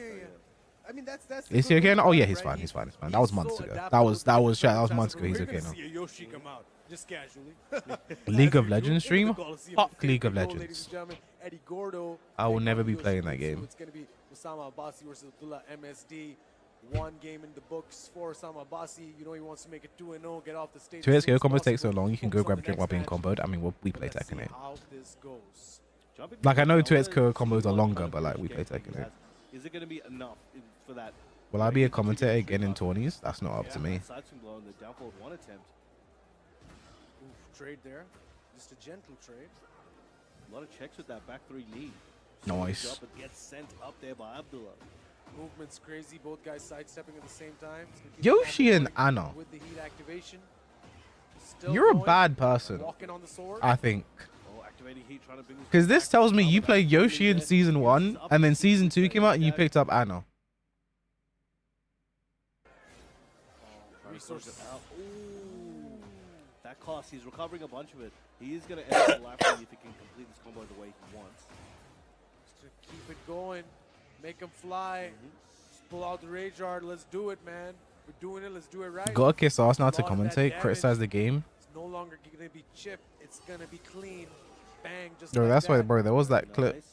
I mean, that's. the Is he good okay thing now? Oh about yeah, it, he's right? fine. He's fine. He's fine. He's That was so months ago. adaptable That was with the that was months ago. we're He's gonna okay now. see a Yoshi come out just casually. League As of we do Legends in the stream? Coliseum Fuck of League of 50 gold, ladies Legends. and gentlemen. Eddie Gordo. I will taking never on be Yoshi playing that Mitsu. game. It's gonna be Osama Abbasi versus Abdullah MSD. 1 game in the books for Osama Abbasi. You know he wants to make it 2-0, get off the stage. 2S as soon go as combos take so possible, long. You can go focus on grab a the drink next while being match. comboed. I mean, we play Let's see Tekken 8. how this goes. Jumping Like I know between 2S co colors, combos are what longer, kind of but like we game play do you Tekken 8. have? Is it going to be enough for that? Will I be a commentator again in tourneys? That's not up to me. Side swing blow on the downfall of 1 attempt. Oof, trade there. Just a gentle trade. A lot of checks with that back 3 knee. Nice. Swings up and gets sent up there by Abdullah. Movement's crazy. Both guys sidestepping at the same time. It's gonna keep Yoshi the and combo going Anna. with the heat activation. Still You're a going, bad person, walking on the sword. I think. Oh, activating heat, trying to bring Because this tells me you played Yoshi in season 1, and then season 2 came out and you picked up Anna. Resources. Ooh, that cost. He's recovering a bunch of it. He is going to end up life if he can complete this combo the way he wants. Just to keep it going. Make him fly. Just pull out the rage art. Let's do it, man. We're doing it. Let's do it right. Gotta kiss ass now to A lot of that commentate, damage. criticize the game. It's no longer going to be chipped. It's going to be clean. Bang. Just Bro, like that's why, that. bro, there was that clip. Nice.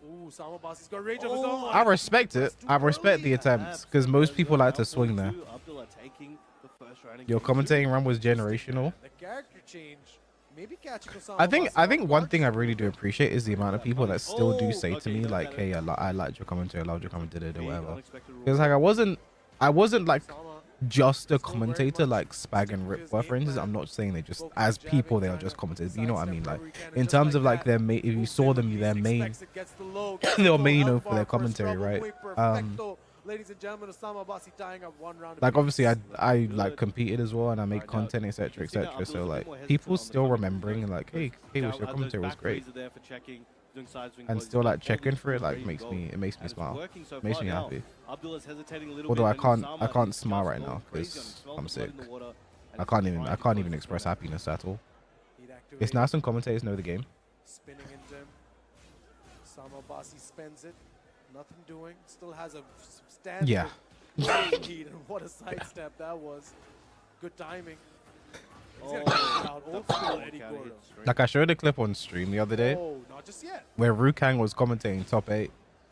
Ooh, Sama Abbasi's got rage of his own. I respect it. I respect the attempts, because most people like to swing there. Abdullah taking the first round in Your game 2. commentating run was generational. The character change. Maybe catching Osama I think Abbasi off one guard. thing I really do appreciate is the amount of people that still do Oh, say to okay, me no, like, that "Hey, is- I liked your commentary, I loved your commentary, or Big whatever." unexpected Because like I wasn't like Osama just a still very commentator much like Spag sticking and to Rip his were, game for instance. plan. I'm not saying they just Focus as jabbing, people they are trying just to commentators. You know what I mean? sidestep Like wherever he can, in just terms of like like their that. main, if you Moves saw in, them, their least main expects it, gets the low, gets they the were low, main known out for their bar, first commentary, double right? muy perfecto. Ladies and gentlemen, Osama Abbasi tying up 1 round. Like obviously I apiece. like competed as well and I made Right, now, content, you etc, can see that etc. So Abdul's a bit like more hesitant people on the still front end remembering and like, hey, Now, wish your those commentary was back great, threes are there for checking, doing side swing and blows, still he's like got checking all for it these like ready to go. it makes me And it's smile, working so makes far me now. happy. Abdullah's hesitating a little Although bit, I and can't Osama, he smile starts right now going crazy on 'cause him, smells I'm the blood in sick. the water, and I he's can't trying even to express close this happiness at all. Heat It's activated, nice when commentators know the game. spinning into him. Osama Abbasi spends it. Nothing doing. Still has a substantial Yeah. lead, and what a sidestep that was. Good timing. He's gonna Oh, kick it out. Old the school forward Eddie counter Gordo. hit straight. Like I showed a clip on stream the other day Oh, not just yet. where Rukang was commentating top 8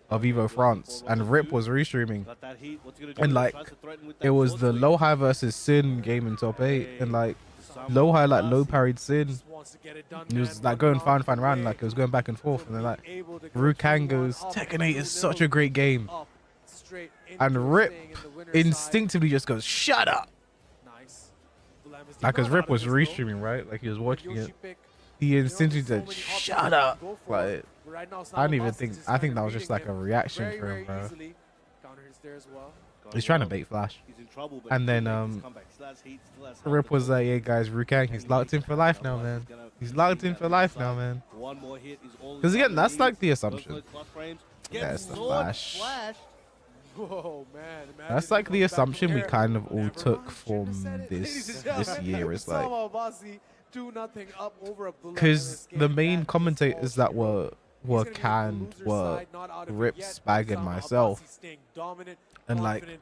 of Evo France and Rip was restreaming. Got that heat. What's he gonna do? And He like tries to threaten with it that was sword the swing. low high versus Sin game in top 8 and like Osama low high like low Abbasi. parried Sin. Just wants to get it done, It was man. like One going round fine round, away like it was going back and forth, from and then like being able to go Rukang 2-1 goes, up, Tekken 8 is 2-0 such a great game, up, straight into and Rip staying in the winner's side. instinctively just goes, "Shut up!" Nice. Bulam is Like, cause not Rip out was of this, though. restreaming, right? Like he was watching Yoshi it. pick. He You know, instinctively there's so said, many "Shut options up!" to go for, Like but right now, I Osama don't even Abbasi's think. just I think kinda that was just reading like a him reaction very, for him, very bro. easily. Counter hits there as well. He's trying to bait Flash. He's in trouble, but And he then, still makes his comeback. Still has heat, still has health Rip to was go. like, "Yeah, guys, Rukang, he's locked in for life now, man. He's locked in for life now, man." One more hit is all. 'Cause again, Osama that's like needs. the Those assumption. close plus frames. Yeah, Gets it's the sword Flash. flashed. Whoa, man. Imagine That's if like he the comes back assumption from we there. kind of all Never took mind, from shouldn't have said it. Ladies this and this gentlemen, year. It's like Osama Abbasi, 2-0 up over Abdullah in because this the game. main That is commentators all that she wrote. were He's gonna be on the canned loser were side, not out of it Rip, yet. Spag, and Osama myself. Abbasi staying dominant, And, like, confident,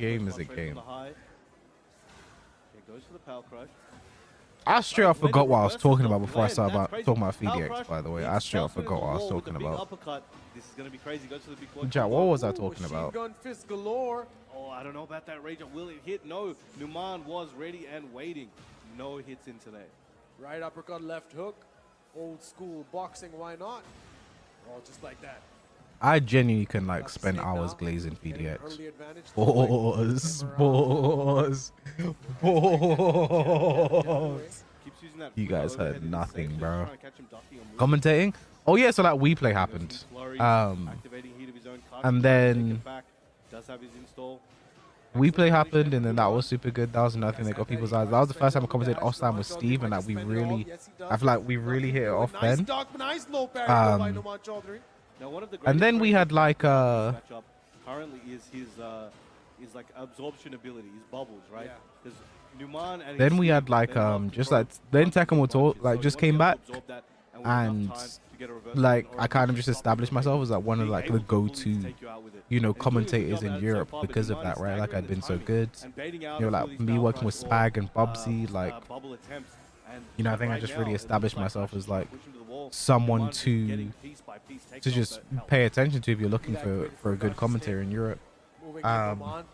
game is a Straight from game. the high. It goes for the power crush. I straight up forgot what I was talking about before I started That's about crazy. talking about Power FDX, crush by the way. I hits straight up Nelson forgot what I was into the wall with talking a big about. uppercut. This is gonna be crazy. Goes to the big quad Jack, what combo. was I Ooh, talking machine about? gun fist galore. Oh, I don't know about that rage. Will it hit? No. Numan was ready and waiting. No hits in today. Right uppercut, left hook. Old school boxing, why not? Oh, just like that. I genuinely can like Got the spend snake hours now. glazing Getting an PDX. early advantage. Pause, pause, pause. Keeps using that You flip guys overhead heard in his nothing, section, bro. trying to catch him ducking and Commentating? Oh yeah, so like we play moving. happened. Some flurries, Um, activating heat of his own card, and he's trying to take then it back. Does have his install. we play happened, and then that was super good. That was another thing that got people's eyes. That was the first time I commentated off time with Steve, and like we really, I feel like we really hit it off Nice then. duck, nice low parry though by Um, Numan Chaudhary. Now, one of the And then greatest we had strengths like of this matchup currently is his like absorption ability, his bubbles, right? Yeah. Because Numan and Then his we team, had like they love to just throw like then punches Tekken will and talk punches. like So just you came wanna back, be able to absorb that and with enough and time to get a reversal like or I kind of just stop established the myself as like one of being like the able to fully go-to, take you out with it. you know, And he's doing a good commentators job in at it so Europe far, but because of Numan that, is right? Like staggering I'd the been so timing good. and baiting out You know, a few like of these me down working with throws or, Spag and Bubsy, like bubble attempts. And you know, I think I right just now, really it looks established like myself Clash as like pushing to the wall. someone Numan is getting piece by piece to takedowns just that help. pay attention to if you're looking for a good commentator in Europe. Moving in, Numan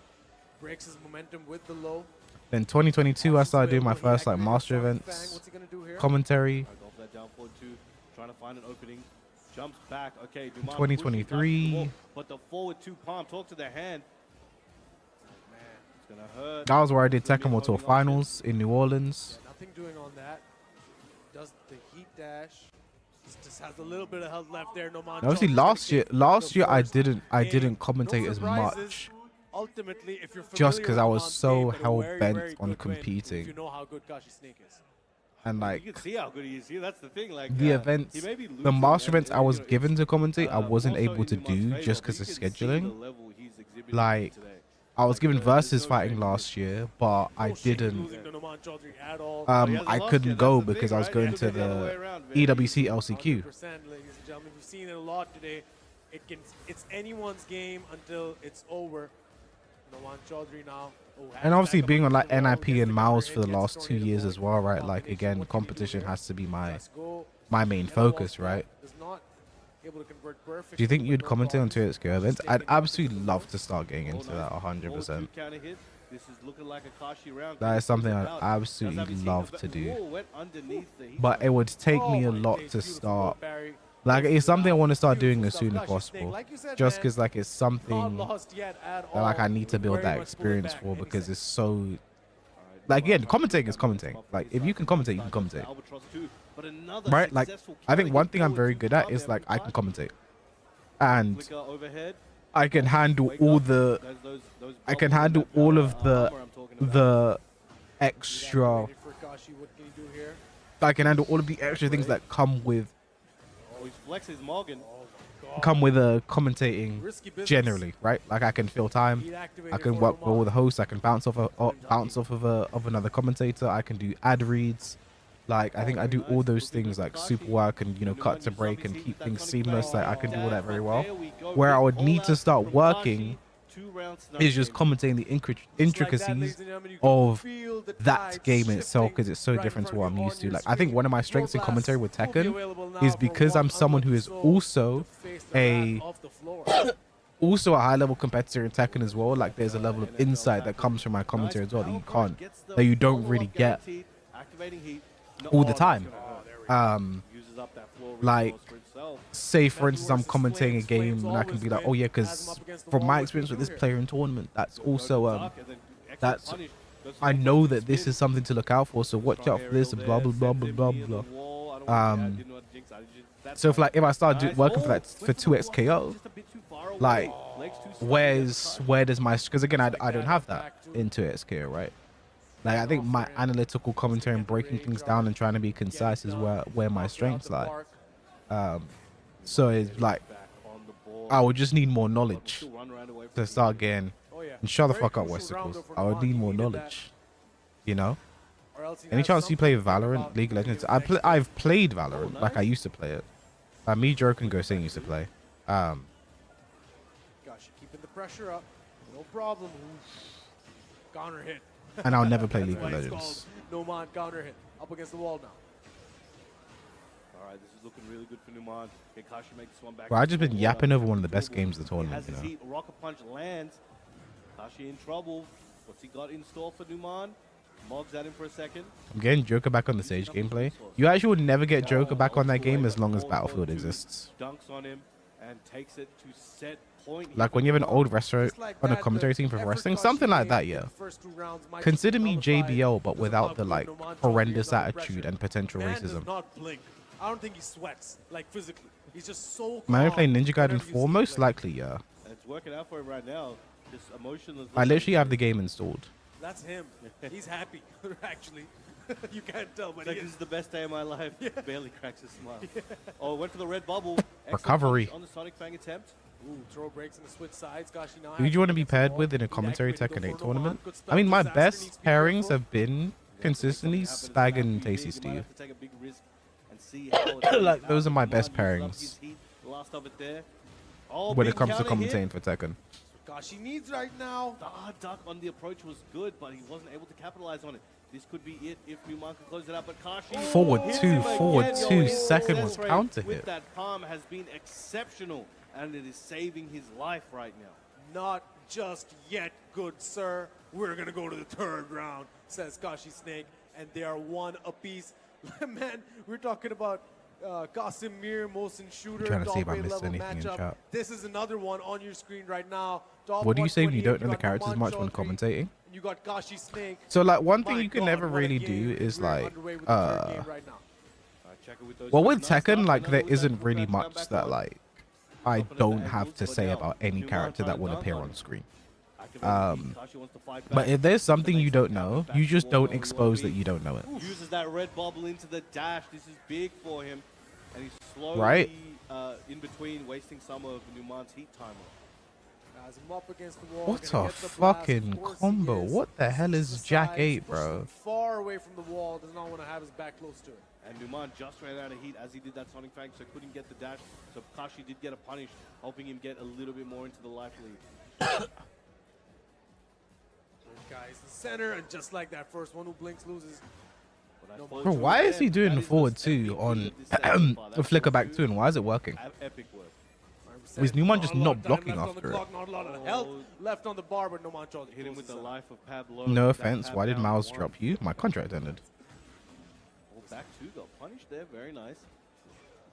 breaks his momentum with the low. Then 2022, I started doing my He first like activated master Sonic events, Fang. What's he gonna do here? commentary. Go for that down forward two, trying to find an opening. Jumps back. Okay, Numan 2023. pushing back to the wall, but the forward two palm talk to the hand. Oh, man. It's gonna hurt. That was where I did It's gonna be Tekken a World Tour holding option. Finals in New Orleans. Yeah, nothing doing on that. Does the heat dash. Just has a little bit of health left there. Numan Obviously, Chaudhary's last the year I first didn't game. commentate No as surprises. much, Ultimately, if you're just familiar because with I was Numan's so game, but a hell very, bent very on good win, competing. If you know how good Kashi Snake is. and You like can see how good he is. See, that's the thing. Like the he events, may be the losing master and, events I was you know, given it's, to commentate, I wasn't more so able to in Numan's do favor, just but because you of can see the scheduling. level he's exhibiting Like, today. I was given there's versus no fighting shame in last year, but I No shame didn't. losing to Numan Chaudhary at all. He hasn't I lost couldn't yet, go that's the because thing, I was right? going It to could be the other way the around. Very EWC easy. LCQ. 100%, ladies and gentlemen. We've seen it a lot today. It's anyone's game until it's over. Numan Chaudhary now. And obviously being on like Gets NIP the and Mouse counter for the hit, gets last 2 tornado years forward. as well, right? Like Combination, again, what can you do competition here? has to be Let's go. my main Yellow focus, offset right? is not able to convert perfectly, Do you think but you'd no commentate on problem. 2XK events? Just I'd taking it absolutely to the love floor. to start getting Oh, into nice. that Forward 100%. two counter hit. This is looking like a Kashi round. That is something I'd Does absolutely have his heat, love but- to do. Whoa, went underneath the heat But zone. it would take Oh me a my lot days, to beautiful start. Barry. Like Goes it's to something I that. want to start doing Beautiful as stuff. soon as Kashi Snake, possible. like you said, Just man, because like it's not something lost yet at that like I all. need to build Very that much pulling experience back for any because second. it's so Alright, like again, Numan commentating is trying to commentating. come Like for if this you can side. commentate, you can Starts commentate. the Albatross too, but another Right? Like successful I think counter one hit thing I'm forward very two good at palm is there like from I can Kashi. commentate. And Flicker overhead. I can handle Wake all up. the Those I can bubbles and handle that all of the armor I'm talking about. the extra Activated for Kashi. What can you do here? I can handle all of the extra things that come with Oh, he's flexing Morgan. Oh, come with commentating risky business. generally, right? Like I can fill time. Heat activated I can for work well Numan. with the host. I can bounce off of another commentator. I can do ad reads. Like I think I do all those things like super well. I can cut to break and keep things seamless. Like I can do all that very well. Where I would need to start working is just commentating the intricacies of that game itself because it's so different to what I'm used to. Like I think one of my strengths in commentary with Tekken is because I'm someone who is also a high level competitor in Tekken as well. Like there's a level of insight that comes from my commentary as well that you can't, that you don't really get all the time. Like say for instance I'm commentating a game and I can be like, oh yeah, because from my experience with this player in tournament, that's also that's I know that this is something to look out for, so watch out for this and blah blah blah blah blah blah. So if I start working for 2XKO, like where does my, because again I don't have that in 2XKO, right? Like I think my analytical commentary and breaking things down and trying to be concise is where my strengths lie. So it's like I would just need more knowledge to start getting. And shut the fuck up, Westicles. I would need more knowledge. You know? Any chance you play Valorant, League of Legends? I've played Valorant, like I used to play it. Me, Joke, and Gosing used to play. Gosh, keeping the pressure up. No problem. Counter hit. And I'll never play League of That's why it's Legends. called Numan counter hit. up against the wall now. All right, this is looking really good for Numan. Kashi makes this one back. Bro, I've just been yapping over one of the best games of the He tournament, has you his know. heat. Rocket Punch lands. Kashi in trouble. What's he got in store for Numan? Mogs at him for a second. I'm getting Joker back on the Sage gameplay. You actually would never get Joker back on that game as long as Battlefield exists. Dunks on him and takes it to set point. Like when you have an old wrestler Just like on a that, commentary the team for effort wrestling, Kashi something like made that, in yeah. the first 2 rounds might Consider just me nullified. JBL, but Doesn't without look the good. like Numan Chowdhury horrendous is under attitude pressure. and potential Man does racism. not blink. I don't think he sweats, like physically. He's just so Am I calm playing Ninja Gaiden whenever you 4? see Most him. likely, yeah. And it's working out for him right now. Just emotionless. I literally have the game installed. That's him. He's happy, actually. You can't tell, but Like, he this is. is the best day of my life. Barely cracks a smile. Oh, went for the red bubble. Excellent Recovery. punch on the Sonic Fang attempt. Ooh, throw breaks in the switch sides. Kashi now Who do you want to be paired with in a commentary Tekken 8 tournament? I mean, my best pairings have been consistently Spag and Tasty Steve. Like, those are my best pairings Last of it there. Oh, when big it comes to counter hit. commentating for Tekken. Kashi needs right now. The hard duck on the approach was good, but he wasn't able to capitalize on it. This could be it if Numan can close it out, but Kashi Forward hits two, him forward again. two, Yo, his second was success rate counter with hit. that palm has been exceptional, and it is saving his life right now. Not just yet, good sir. We're gonna go to the 3rd round, says Kashi Snake, and they are 1 apiece. Man, we're talking about Casimir, Mosin Shooter, trying to see if top I 8 missed level anything in matchup. chat. This is another one on your screen right now. Top What do you say when you 128, don't know the got characters Numan much when Chowdhury, commentating? and you got Kashi Snake. So, like, one thing My you can God, never what a really game. do is We're like, underway with the 3rd game right now. Check it with those well, shots. with Nice start, Tekken, like, but there now with isn't that really crackdown much back that on. like I Dropping don't the have angles, to but say now about any Numan character trying that to would dunk appear on on him. screen. Activating the Kashi wants to fight But back. if there's something you don't Makes some know, back you to just wall don't going expose low. that you don't know it. Uses that red bubble into the dash. This is big for him. And he's slowly Right. In between, wasting some of Numan's heat timer. Has him up against the wall. What gonna a get the blast. fucking Of course he combo. is. What the hell is Pushes the Jack sides, 8, pushes bro? him far away from the wall. Does not want to have his back close to it. And Numan just ran out of heat as he did that Sonic Fang, so couldn't get the dash. So Kashi did get a punish, helping him get a little bit more into the life lead. Third guy's the center, and just like that, first one who blinks loses. But I No, thought Bro, you why were is he there. doing That the is forward the 2 MVP on of this set so far. the That flicker back forward 2 and why is it working? Epic work. 100%. Is Numan just Not a lot not of time blocking left on after the it? clock, not a lot of health left on the bar, but Numan Chowdhury Hit him with closes the out. life of Pablo. No That offense, tap why did down Miles one. drop you? My contract ended. Oh, back 2 got punished there. Very nice.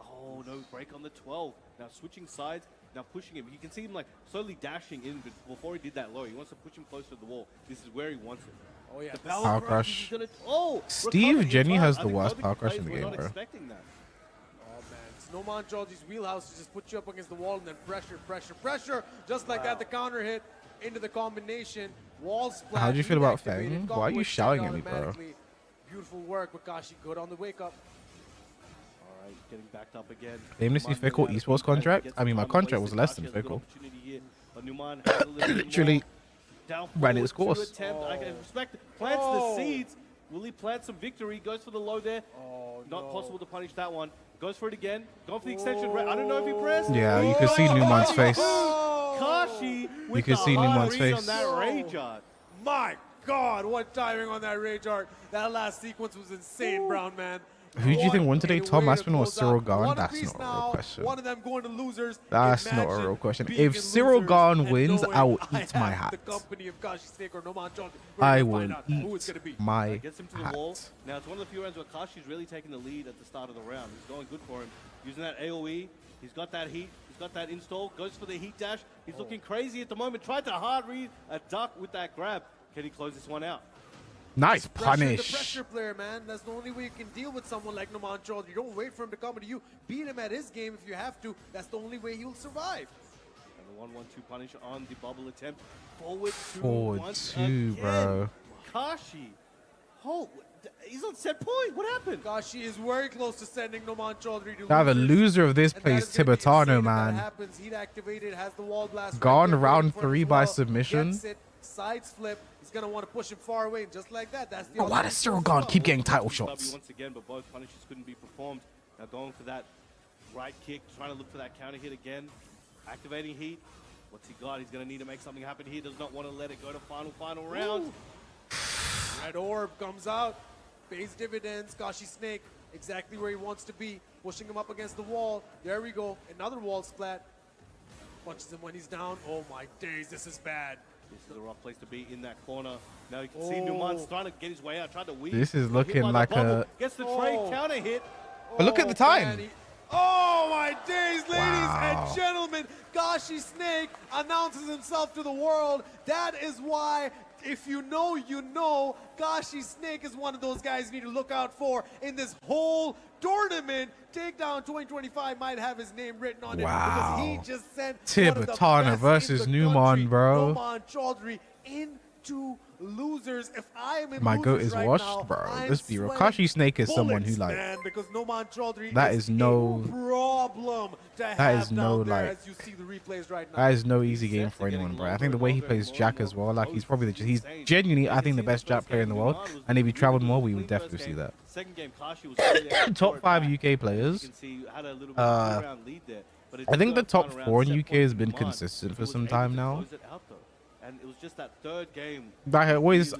Oh, no break on the 12. Now switching sides. Now pushing him. You can see him like slowly dashing in, but before he did that low, he wants to push him closer to the wall. This is where he wants it. Oh, yeah. The this- power Power crush. crush. He's gonna, oh, Steve recovery in Jenny time. has I the think worst other power crush in players the were game, not bro. expecting that. Oh, man. It's Numan Chowdhury's wheelhouse to just put you up against the wall and then pressure, pressure, pressure. Just like that, the counter hit into the combination. Wall splash. How do you feel about activated, Fang? Why are you combo shouting check at me, bro? automatically. Beautiful work, Wakashi. Good on the wake up. All right, getting backed up again. Famously Numan fickle knew how to esports beat that, contract? gets I mean, my some time contract wasted. was less Kashi than has a good fickle. opportunity here, but Numan has a little bit Literally more. Down ran its forward, course. Attempt. I can respect it. Plants Oh. the seeds. Will he plant some victory? Goes for the low there. Oh, Not no. possible to punish that one. Goes for it again. Going for the extension. I don't know if he pressed. Yeah, you can see Numan's face. Kashi with can the see hard Numan's read face. on that rage art. My God, what timing on that rage art. That last sequence was insane, Brown Man. Who do you think won What today, a Tom way to Aspinall or close Cyril out. Gahn? One That's apiece not a real now, question. One of them going to losers. That's not a Imagine real question. being If in Cyril losers Gahn and wins, knowing I will I eat my have hat. The company of Kashi Snake or Numan Chowdhury. We're I gonna will find out who it's gonna be. eat my Gets him to the wall. hat. Now it's one of the few rounds where Kashi's really taking the lead at the start of the round. He's going good for him. Using that AoE. He's got that heat. He's got that install. Goes for the heat dash. He's looking crazy at the moment. Tried to hard read a duck with that grab. Can he close this one out? Nice Pressure the punish. pressure player, man. That's the only way you can deal with someone like Numan Chowdhury. You don't wait for him to come to you. Beat him at his game if you have to. That's the only way he'll survive. And the 1-1-2 punish on the bubble attempt. Forward two Forward once two, again. bro. Kashi. Oh, he's on set point. What happened? Kashi is very close to sending Numan Chowdhury to Now the losers. loser of this And that plays is gonna be insane Tibetano, if that man. happens. Heat activated, has the wall blast. Gone there, round waiting for him 3 as by well. submission. Gets it, sides flip. He's gonna want to push him far away, and just like that, that's the. Bro, why does Cyril Gahn keep getting title W shots? once again, but both punishes couldn't be performed. Now going for that right kick, trying to look for that counter hit again. Activating heat. What's he got? He's going to need to make something happen here. Does not want to let it go to final round. Red orb comes out. pays dividends. Kashi Snake exactly where he wants to be, pushing him up against the wall. There we go, another wall splat. Punches him when he's down. Oh my days, this is bad. This is a rough place to be in that corner. Now you can see Numan's trying to get his way out, trying to weave. This is looking like a... Gets the trade counter hit. But look at the time. Man, oh my days, ladies Wow. and gentlemen. Kashi Snake announces himself to the world. That is why, if you know, you know, Kashi Snake is one of those guys you need to look out for in this whole tournament. Takedown 2025 might have his name written on it because he just sent Tibetana versus Numan, bro. Numan Chaudhary into losers. If I am in My goat losers is right washed, now, bro. I'm Let's be real. sweating Kashi Snake is someone who bullets, like... man, because Numan Chaudhary That is no... a problem to That have is no, down there like... as you see the replays right now. That is no easy game for anyone, bro. I think the way he plays Jack as well, like he's probably he's genuinely, I think, the best Jack player in the world. And if he traveled more, we would definitely see that. Second game, Kashi was really able to Top throw it 5 back. UK players. You can see had a little bit of a two-round lead there, but it I think the took top turnaround 4 in set UK point has to been Numan, consistent who for was some able time to now. close it out, though. And it was just that third game. Like I always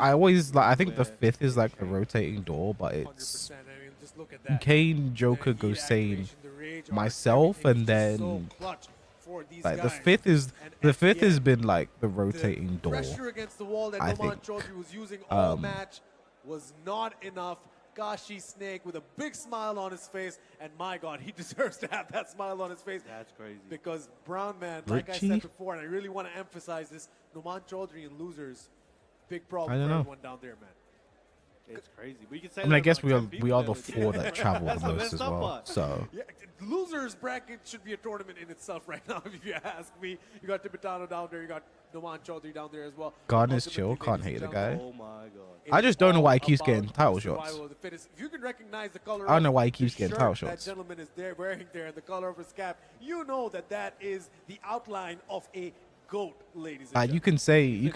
like. I think the 5th is like the rotating door, but it's 100%. I mean, just look at that. Kane, Joker, The heat Gosane, activation, the rage, myself, everything and is just then so clutch for these like the guys. 5th is And the at 5th has end, been like the the rotating door. pressure against the wall that I Numan think. Chaudhary was using all match was not enough. Kashi Snake with a big smile on his face, and my God, he deserves to have that smile on his face. That's crazy. Because Brown Man, like I Richie? said before, and I really want to emphasize this, Numan Chaudhary and losers, big problem I don't for know. everyone down there, man. It's crazy. But you can say I mean, I that guess about we 10 are people the that- 4 that travel That's the the most messed as up well. part. So Yeah, losers bracket should be a tournament in itself right now, if you ask me. You got Tibetano down there, you got Numan Chaudhary down there as well. Garner's Ultimately, chill, can't ladies hate and the guy. gentlemen, Oh my God. I just don't know why he it's keeps all getting about title survival shots. of the fittest. If you can recognize the color I don't know of why he the keeps getting shirt title that shots. gentleman is there wearing there and the color of his cap, you know that that is the outline of a goat, ladies and You gentlemen. can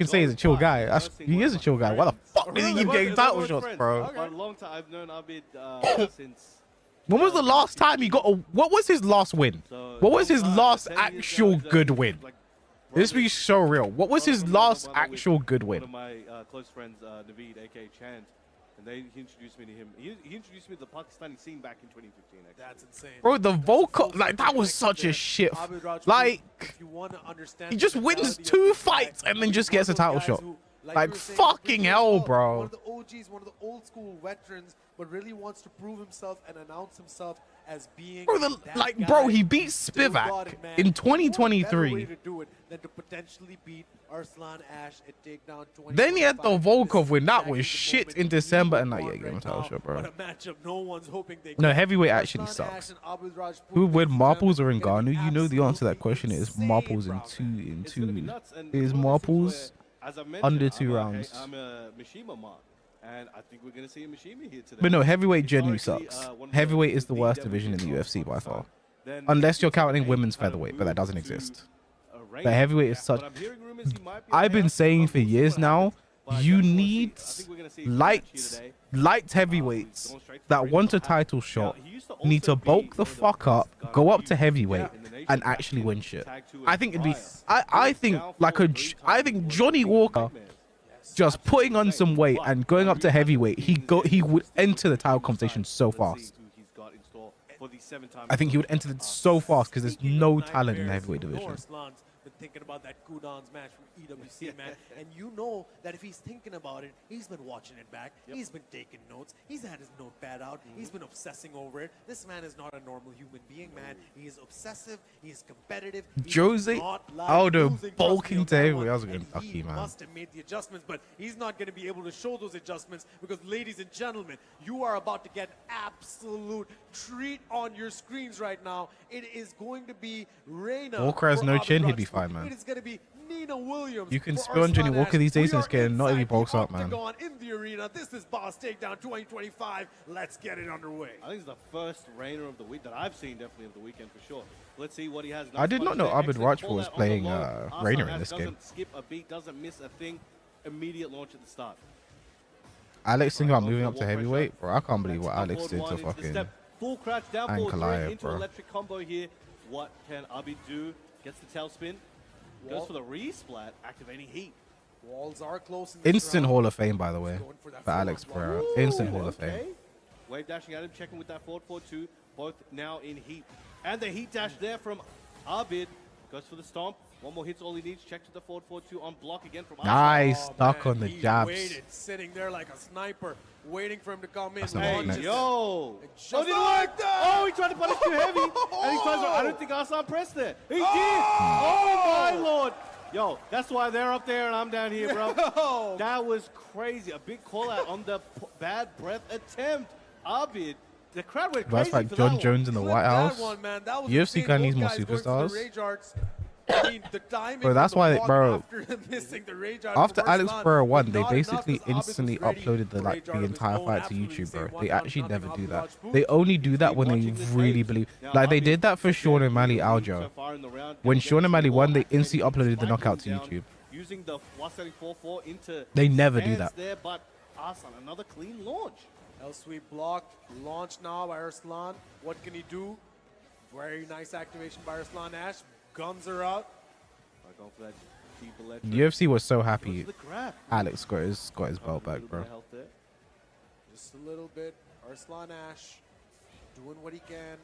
say he's a chill guy. He is a chill guy. Why the fuck does he keep getting title shots, bro? For a long time, I've known Abid since. When was the last time he got a... What was his last win? What was his last actual good win? Let's be so real. What was his last actual good One win? of my close friends, Naveed, aka Chand, and he introduced me to him. He introduced me to the Pakistani scene back in 2015. Actually. That's insane. Bro, the vocal... Like, that was such a shit... Abid Rajput, Like... if you want to understand He just the wins mentality of 2 this guy, fights and then just he's one gets a of those title guys shot. who, Like, you were saying, fucking Richie hell, as well, bro. One of the OGs, one of the old school veterans, but really wants to prove himself and announce himself as being Bro, that bro, guy he beat who still got Spivak it, man. in What better way 2023. to do it than to potentially beat Arslan Ash at Takedown 2025. Then he had the Volkov win. That This is was exactly shit the in moment December. he And like, yeah, won give him a right title now. shot, bro. What a matchup no one's hoping they No, get. heavyweight actually Arslan Ash sucks. and Abid Rajput, Who ladies would and Marples or gentlemen, gonna be Ngannou? You know the answer to that absolutely question is insane, Marples in Brown. two. It's gonna be nuts. And Is it's one of those things Marples where, as I mentioned, under 2 I'm rounds? I'm a Mishima mark, and I think we're gonna see a Mishima here today. But no, heavyweight genuinely Historically, sucks. one of Heavyweight is the lead worst that division in the we've UFC seen by for far. then Unless you're it's counting a women's kind of featherweight, but that move doesn't to exist. a range. But heavyweight is But such... I'm hearing rumors he might be I've been announced, saying so for we'll see years what now, happens. But I you definitely need I think we're gonna see a good match here today. light heavyweights Going straight to that the want a ring. title Now, shot he used to need to also be bulk the one of fuck up, best go up guys to heavyweight, in the nation and back actually in win shit. Tag 2 I think it'd be... Fire. I think like a... I think Johnny Walker just putting on some weight and going up to heavyweight, he would enter the title competition so fast. I think he would enter it so fast because there's Speaking no of talent in the nightmares, heavyweight you know division. Arslan's been thinking about that Kudans match from EWC, man. And you know that if he's thinking about it, he's been watching it back. He's been taking notes. He's had his notepad out. He's been obsessing over it. This man is not a normal human being, man. He is obsessive. He is competitive. He does Jose not like Aldo losing. Trust me bulking on to that heavyweight. one. That was a And good lucky, he man. must have made the adjustments, but he's not going to be able to show those adjustments because, ladies and gentlemen, you are about to get absolute treat on your screens right now. It is going to be Reina. Walker has for no Abid chin, he'd be Rajput. fine, man. It is going to be Nina Williams. You can for spit on Johnny Arslan Walker Ash. these days We and are getting not even inside bulks the up, man. octagon in the arena. This is Boss Takedown 2025. Let's get it underway. I think it's the first Reigner of the week that I've seen, definitely of the weekend for sure. Let's see what he has. I did not know Abid Excellent Rajput call was out on the playing, low. Reigner Arslan in Ash this game. doesn't skip a beat, doesn't miss a thing. Immediate launch at the start. Alex thinking about Right, moving go up for to wall heavyweight, bro. I can't believe Let's what come Alex forward did one to into the fucking... step. Full crouch down Ankle forward eye, throw into bro. electric combo here. What can Abid do? Gets the tail spin. Goes for the re-splat, activating heat. Walls are close in this Instant round. Hall of Fame, by the way, Going for that for Alex forward Pereira. block. Instant Hall of Fame. Okay. Wave dashing at him, checking with that forward 4-2. Both now in heat. And the heat dash there from Abid. Goes for the stomp. One more hit's all he needs. Check to the forward 4-2 on block again from Nice, Oh, stuck man, on the he jabs. Waited, sitting there like a sniper, waiting for him to come in. That's a Hey, Launches yo! Just Oh, did it like work? that! Oh, he tried to punish too heavy. And he tries to, I don't think Arslan pressed there. He did! Oh, my lord! Yo, that's why they're up there and I'm down here, bro. Oh, That was crazy. A big call out on the bad breath attempt. Abid, the crowd went crazy That's like for John that one. Jones in the Clip White that House. one, man. That was UFC insane. kinda needs Both more guys going for the superstars. rage arts. I mean, the timing Bro, that's from the why, block bro, after missing the rage art After from Alex Arslan Pereira was won, they not enough basically 'cause Abid was instantly ready uploaded the for like rage the art of his entire own. fight to Absolutely YouTube, insane. bro. One They down, actually nothing, never Abid do that. Rajput. They only do that when they Watching this really tapes. believe. Now, Like they Abid did that for is Sean very O'Malley good Aljo. so far in the round. When And Sean gets O'Malley the won, ball they back instantly in, uploaded the cycling knockout to down, YouTube. Using the Wasari 4-4 into They never do hands that. there, but Arslan, another clean launch. L sweep blocked, launched now by Arslan. What can he do? Very nice activation by Arslan Ash. Guns are out. Right, going for that deep electric. UFC was so Goes happy for the grab. Alex got his belt A back, little bit bro. of health there. Just a little bit. Arslan Ash doing what he can.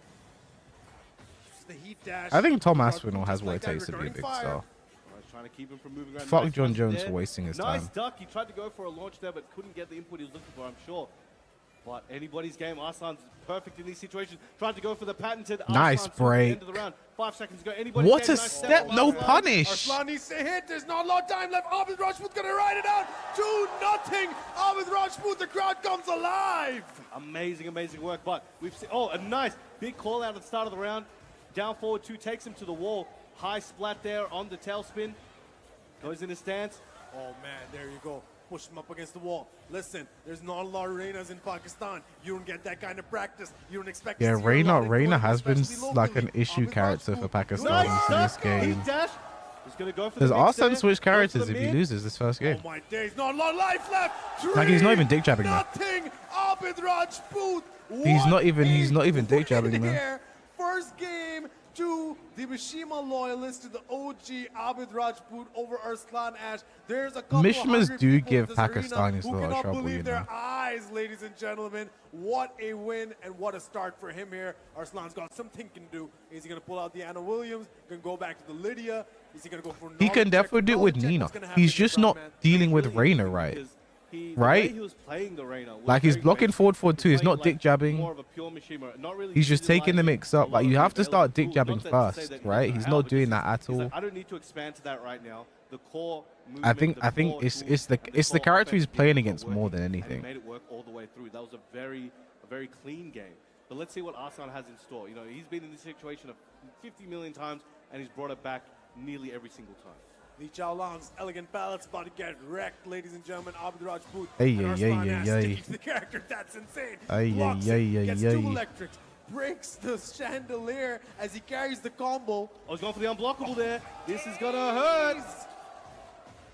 Use the heat dash. I think Tom Rajput Aspinall has just what like it that, takes to be a returning big fire. star. Alright, trying to keep him from moving around. Fuck Nice John touch Jones there. for wasting his Nice time. duck. He tried to go for a launch there, but couldn't get the input he was looking for, I'm sure. But anybody's game. Arslan's perfect in these situations. Tried to go for the patented Nice Arslan towards break. the end of the round. 5 seconds ago. Anybody's What game. a Nice step, from no Arslan. punish. Arslan needs to hit. There's not a lot of time left. Abid Rajput gonna ride it out. 2-0. Abid Rajput. The crowd comes alive. Amazing, amazing work. But we've seen, oh, a nice big call out at the start of the round. Down forward 2, takes him to the wall. High splat there on the tailspin. Goes in his stance. Oh man, there you go. Push him up against the wall. Listen, there's not a lot of Reinas in Pakistan. You don't get that kind of practice. You don't expect Yeah, to see a lot in Reina Kuwait, has been especially like an locally. issue Abid character Rajput, for Pakistan Nice in this duck. game. He dash. He's going to go for Does the mix Arslan there. switch Goes for characters the if he mid. loses this first game? Oh my days, not a lot of life left. Like, he's not even dick jabbing, man. Nothing. Abid Rajput. He's not even- he's What not even a dick jabbing, win man. here. First game to the Mishima loyalist, to the OG Abid Rajput over Arslan Ash. There's a couple Mishimas hundred do people give in this arena Pakistanis a who lot of cannot trouble, believe you their know. eyes, ladies and gentlemen. What a win and what a start for him here. Arslan's got some thinking to do. Is he going to pull out the Anna Williams? Going to go back to the Lydia? Is he going to go for He can Novacek? definitely do it with Novacek, Nina. what's gonna happen He's in just this not round, man? dealing with Really Reina interesting right. because the Right? way he was playing the Reina was Like, he's very blocking basic. forward 4-2. He's Playing not dick jabbing. More of a pure Mishima, not really He's just taking the utilizing mix up. a Like, lot you of have to the start dick available jabbing tools. Not that to say first, that right? know He's how, not but doing just- that at he's like, all. I don't need to expand to that right now. The core movement, I think core it's tools, the and it's the core character he's offense playing are against more working, than and he anything. made it work all the way through. That was a very clean game. But let's see what Arslan has in store. You know, he's been in this situation 50 million times, and he's brought it back nearly every single time. Li Chao Long's elegant pallets about to get wrecked, ladies and gentlemen. Abid Rajput. Ay, and ay, Arslan ay, Ash ay, sticking ay. to the character. That's insane. Ay, Blocks ay, it, ay, gets ay, two ay. electric, breaks the chandelier as he carries the combo. I was going for the unblockable there. This is gonna hurt.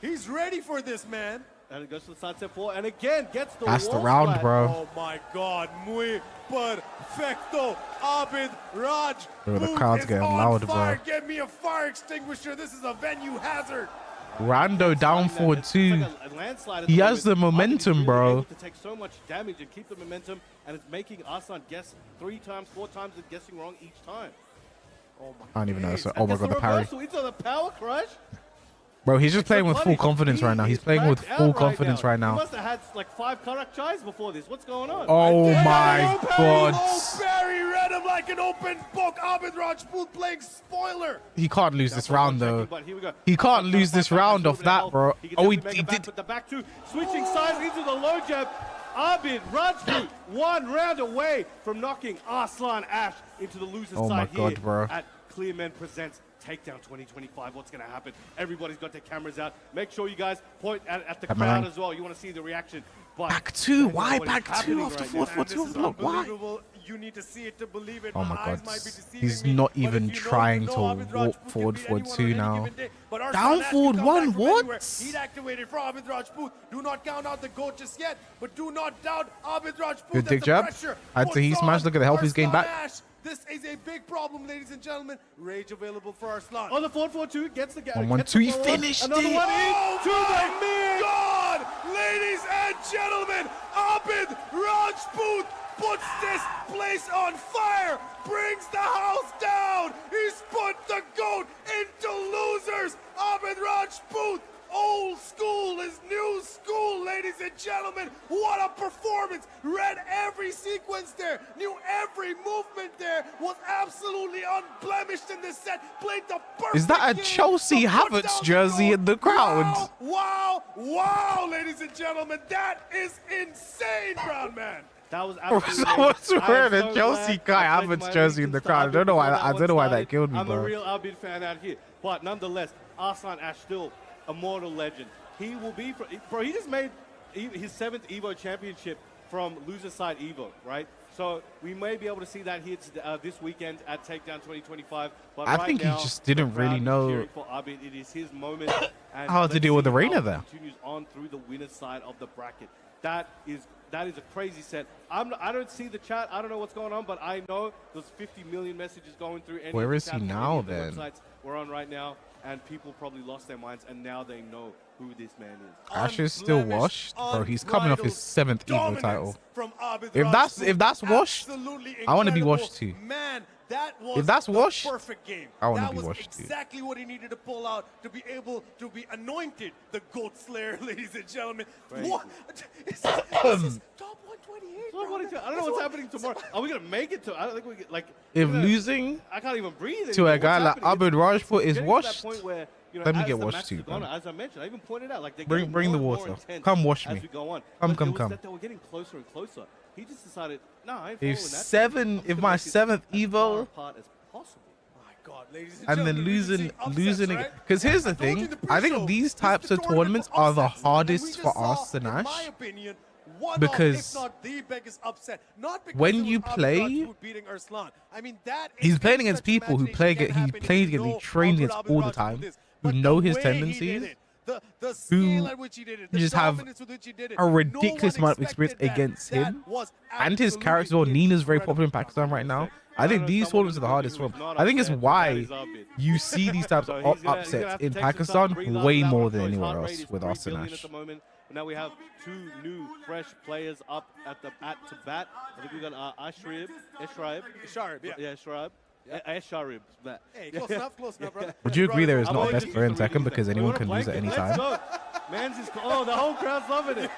He's ready for this, man. And it goes to the side step 4, and again gets the That's the wall round, splat. bro. Oh my God, muy perfecto. Abid Raj. Bro, the crowd's getting loud, bro. fire. Get me a fire extinguisher. This is a venue hazard. Rando down It's forward like 2. a landslide at He the has moment. the Abid is momentum, really bro. able to take so much damage and keep the momentum, and it's making Arslan guess 3 times, 4 times, and guessing wrong each time. Oh my I don't even know. days. So, oh my Gets god, the parry. reversal into the power crush. Bro, he's just It's playing so with full funny. confidence right now. He's is playing with cracked full out confidence right He now. must have had like 5 karak chais before this. What's going on? Oh my Oh, god. Barry read him like an open book. Abid Rajput playing spoiler. He can't lose this round though. But here we go. He can't lose this round off that, bro. He can Oh, he definitely make it back, did. but the back 2, switching sides into the low jab. Abid Rajput 1 round away from knocking Arslan Ash into the loser's Oh my side God, here bro. at Clear Men Presents Takedown 2025. What's going to happen? Everybody's got their cameras out. Make sure you guys point at the Camera crowd line. as well. You want to see the reaction. But Back 2. that's Why what is back 2 happening after right 4 now. for And this 2 is block? Why? unbelievable. You need to see it to believe it. Oh my eyes god. might be deceiving He's me, not but if even you know, trying you know to Abid walk Rajput can forward beat for anyone 2 on any now. given day. But Arslan Down Ash can forward come 1, back from what? anywhere. Heat activated for Abid Rajput. Do not count out the GOAT just yet, but do not doubt Abid Rajput. Good that dick the jab. pressure I'd say he puts smashed. on Look at the health he's gained Arslan back. Ash. This is a big problem, ladies and gentlemen. Rage available for Arslan. On the 4-4-2, gets the gap. 1-1-2, he finished Another it. one in. Oh To the my mid. God! Ladies and gentlemen, Abid Rajput puts this place on fire, brings the house down. He's put the GOAT into losers. Abid Rajput, old school is new school, ladies and gentlemen. What a performance. Read every sequence there, knew every movement there, was absolutely unblemished in this set, played the perfect Is that a game Chelsea to put Havertz down the jersey goal. in the crowd? Wow, wow, wow, ladies and gentlemen. That is insane, Brown Man. That was absolutely Someone's amazing. wearing I a am so Chelsea glad Kai I pledged Havertz my jersey in the allegiance to crowd. I Abid don't know why. before I one don't know why that started. killed me, I'm a bro. real Abid fan out here, but nonetheless, Arslan Ash still a mortal legend. He will be, bro. He just made his 7th Evo championship from loser side Evo, right? So we may be able to see that here this weekend at Takedown 2025. But I right think he now, just didn't the crowd really is know cheering for Abid. It is his moment. And how to let's deal with see the Reina how it there. Continues on through the winner's side of the bracket. That is a crazy set. I don't see the chat. I don't know what's going on, but I know there's 50 million messages going through. Any Where of the is he chats, any now, of the then? Websites we're on right now, and people probably lost their minds, and now they know who this man is. Ash is still washed, bro. He's coming off his 7th Evo title. From Abid If that's Rajput. washed, Absolutely I wanna be incredible. washed too. Man, that was If that's the washed, perfect game. I wanna That be was washed too. exactly what he needed to pull out to be able to be anointed the GOAT Slayer, ladies and gentlemen. Crazy. What? This is top 128. So bro. what is it? I don't know what's happening tomorrow. Are we gonna make it to? I don't think we get like. If we're gonna- losing I can't even breathe. to anymore. a guy What's like happening? Abid Rajput is Getting to that washed, point where, you know, let me as get the washed matches too, are going man. on, as I mentioned, I even pointed out like they're Bring- getting bring the more and water. more intense Come wash as me. we go on. Come, But come, it was come. That they were getting closer and closer. He just decided, no, I ain't following if that. if my 7th as far Evo, apart as possible. My God, ladies and and then gentlemen, we losing see upsets, losing right? because here's the I told you thing, in the I pre-show, think these this is types the of tournament tournaments for are the upsets. And we hardest just for saw, us and in my Ash, opinion, one because of, if not the biggest upset. Not because when it was you Abid play, Rajput beating Arslan. I mean, that is he's a playing against stretch people who imagination play can against, he happen if plays you against, he know trains how against Abid all the Rajput time, is. who But know the his way he did tendencies, it, the who scale at which he did it, the just have dominance with which he did it, a ridiculous no one amount of experience expected that. against That him, was and his character, well, absolutely Nina's very incredible. popular in Pakistan right now. I don't think know these someone tournaments are the who's hardest who's for not I think it's upset, why that is Abid. you see these types So of he's gonna have upsets to in take some time, Pakistan breathe after way that more one. than So his anywhere heart rate else is with 3 us and billion Ash. at the moment. Now we have 2 new fresh players up at to bat. I think we got Ashrib. Sharp, yeah. Yeah, Sharib. Asharib. That. Hey, close enough, bro. Would you agree there is I'm not a only best just player in used to Tekken reading because that. anyone We can want lose a at any blanket. time? Let's go. Man's is oh, the whole crowd's loving it.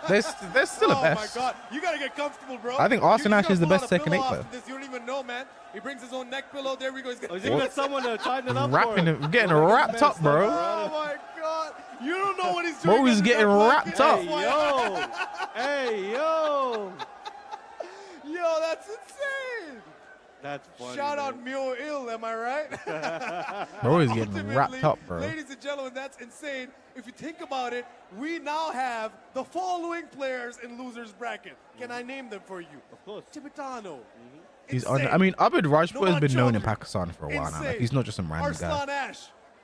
There's still a Oh best. my God, you gotta get comfortable, bro. I think Arslan Ash is the best second Tekken 8 player. You don't even know, man. He brings his own neck pillow. There we go. He's Oh, gonna is he got someone to tighten it up Wrapping for it, him? getting Oh, that wrapped man's up, bro. Oh my God, you don't know what he's doing. Bro, he's under getting that wrapped blanket. up. Hey, yo. Hey, yo. Yo, that's insane. That's funny. Shout out man. Mio Ill, am I right? Bro, he's getting Ultimately, wrapped up, bro. Ladies and gentlemen, that's insane. If you think about it, we now have the following players in losers bracket. Can I name them for you? Of course. Tibetano. He's on. Insane. I mean, Abid Rajput has Nomad been known in Chowdhury. Pakistan for a while now. Like, Insane. he's not just some random guy. Arslan Ash.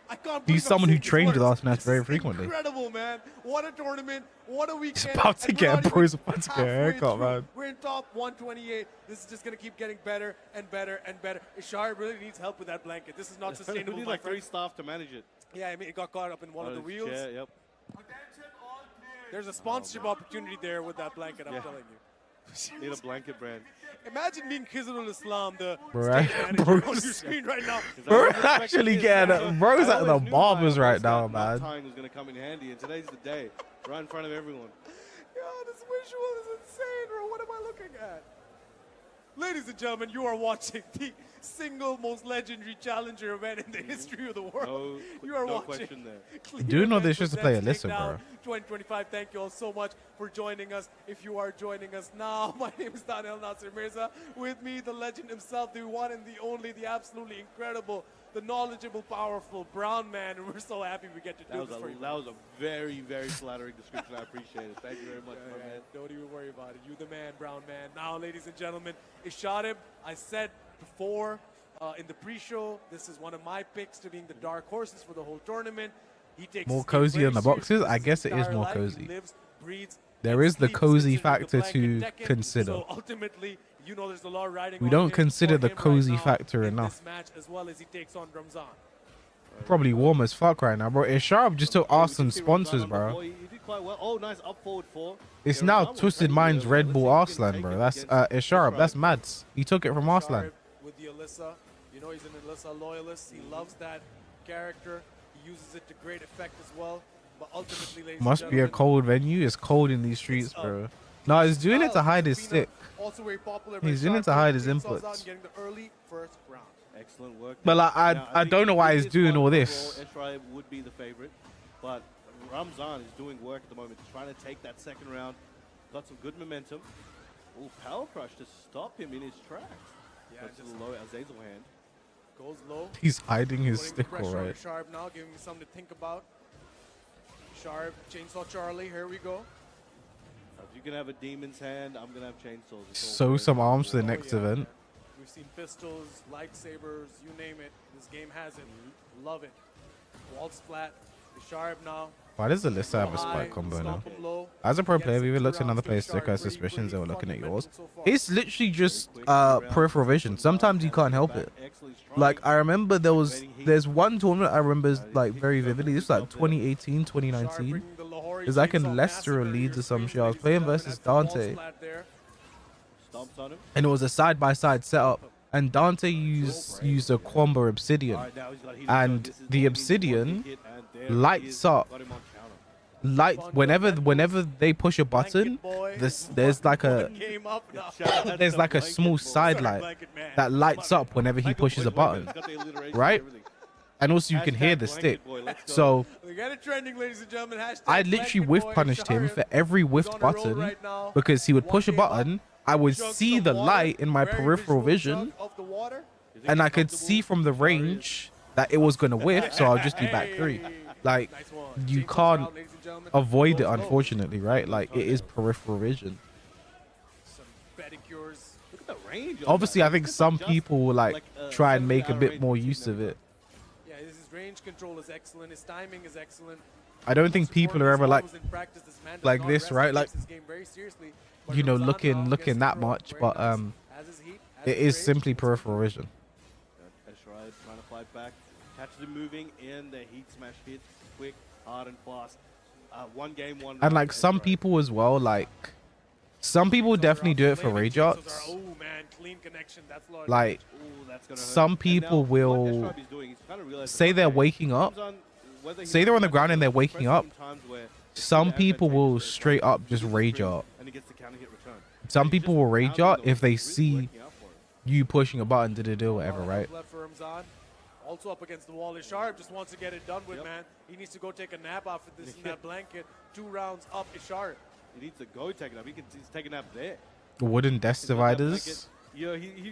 I can't He's believe I'm someone who saying these trains with words. Arslan Ash This very is frequently. Incredible, man. What a tournament. What a weekend. about to and get we're not a- bro, he's even about to get a halfway haircut, through. man. We're in top 128. This is just going to keep getting better and better and better. Ishar really needs help with that blanket. This is not We sustainable, need my like 3 friend. staff to manage it. Yeah, I mean, it got caught up in one of the wheels. Chair, yep. There's a sponsorship opportunity there with that blanket, I'm Yeah. telling you. Need a blanket brand. Imagine being Khizrul Islam, the Bro, stage manager bro, on your screen right now. Is that Bro, what I'm expecting actually is? getting bro's I at the always knew barbers my right now, knot man. tying was going to come in handy, and today's the day. Right in front of everyone. Yo, this visual is insane, bro. What am I looking at? Ladies and gentlemen, you are watching the single most legendary challenger event in the history of the world. You are no watching. question there. Clear Do know Event this just to play presents Alyssa, Takedown bro. 2025. Thank you all so much for joining us. If you are joining us now, my name is Daniel Nasir Mirza. With me, the legend himself, the one and the only, the absolutely incredible, the knowledgeable, powerful brown man. And we're so happy we get to do this for you. That was a very, very flattering description. I appreciate it. Thank you very much, my man. Don't even worry about it. You the man, brown man. Now, ladies and gentlemen, Isharib, I said before in the pre-show, this is one of my picks to being the dark horses for the whole tournament. He takes More his game cozy very on the seriously. boxes? This I is guess his it is entire more life. He cozy. lives, breathes, There and is the sleeps cozy considering the factor blanket to Tekken. consider. So ultimately, You know, there's a lot riding We on don't him consider for the him cozy right now factor in enough. this match, as well as he takes on Ramzan. Probably warm as fuck right now, bro. Isharab just took Oh, we Arsenal did see Ramzan sponsors, on the bro. floor. He did quite well. Oh, nice up forward four. It's Yeah, now Ramzan was Twisted ready Minds here, Red man. Bull Let's see if he Arslan, can bro. take That's it against Isharab. Restream. That's Mads. He took it from Arslan. Sharp with the Alyssa. You know, he's an Alyssa loyalist. He loves that character. He uses it to great effect as well. But ultimately, ladies and Must be a gentlemen, cold venue. It's cold in these streets, bro. No, he's doing it to hide his stick. Also very popular, He's very doing it to sharp, hide his getting chainsaws out inputs. and getting the early first round. Excellent work. But like, Now, I think don't know why in he's this doing one all overall, this. Esrai would be the favorite, but Ramzan is doing work at the moment, trying to take that second round. Got some good momentum. Oh, power crush to stop him in his tracks. Yeah, That's a just low Azazel hand. goes low. He's hiding his Putting the stick, pressure on alright. Sharp now, giving me something to think about. Sharp, Chainsaw Charlie, here we go. If you can have a demon's hand, I'm gonna have chainsaws. It's all Sow very some arms for the cool. next yeah, event. man. We've seen pistols, lightsabers, you name it. This game has it. Love it. Wall splat. Sharp now. Why does Alyssa have a High, spike combo now? stomp him low. As a pro Gets player, we it even two looked at another rounds. player's Sharp, stick, has pretty- suspicions that pretty were looking at yours. fundamental so far. It's literally just Very quick, 3 rounds. peripheral vision. Sometimes you can't help it. Like, I remember there's one tournament I remember like very vividly. This was like 2018, 2019. It's like in Leicester or Leeds or some shit. I was playing versus Dante, Stomps on him. and it was a side-by-side setup. And Dante used a Quamba Obsidian. Alright, now he's got heat. And This is the all obsidian he hit, and there he lights is. up. Got him on counter. Whenever they push a button, there's like a there's like a small side light that lights up whenever he pushes a button, right? And also you can hear the stick. So We got it trending, ladies and gentlemen. I literally whiff punished him for every whiffed button because he would push a button. I would see the light in my peripheral vision, and I could see from the range that it was gonna whiff, so I'll just do back three. Like, you can't avoid it, unfortunately, right? Like, it is peripheral vision. Some pedicures. Look at the range. on Obviously, that. I think This is some just people will like try and 7 make a hour bit range more between use them. of it. Yeah, his range control is excellent. His timing is excellent. I don't think people are ever like like like this, right? Like, you know, looking that much, but it is simply peripheral vision. Esrai trying to fight back. Catches him moving in. The heat smash hit. Quick, hard, and fast. One game, one. And round, like some Esrai. people as well, like some people definitely do it for rage arts. Oh man, clean connection. That's large. Like, Ooh, that's gonna hurt. some And people now what will Esrai is doing, he's kind of realized say that, they're okay, waking up. Ramzan, whether he Say they're on the wants ground and they're to waking press up. in times where the Some speed people advantage will is straight Esrai up just loses rage free, art. and he gets the counter hit return. Some And he people just will rage out art there, if they really see working out for it. you pushing a button to do whatever, right? Left for Ramzan. Also up against the wall is Sharp. Just wants to get it done with, Yep. man. He needs to go take a nap after this in that blanket. 2 rounds up is Sharp. He needs to go take it up. He's taking up there. Wooden desk He's got that dividers. blanket. Yeah,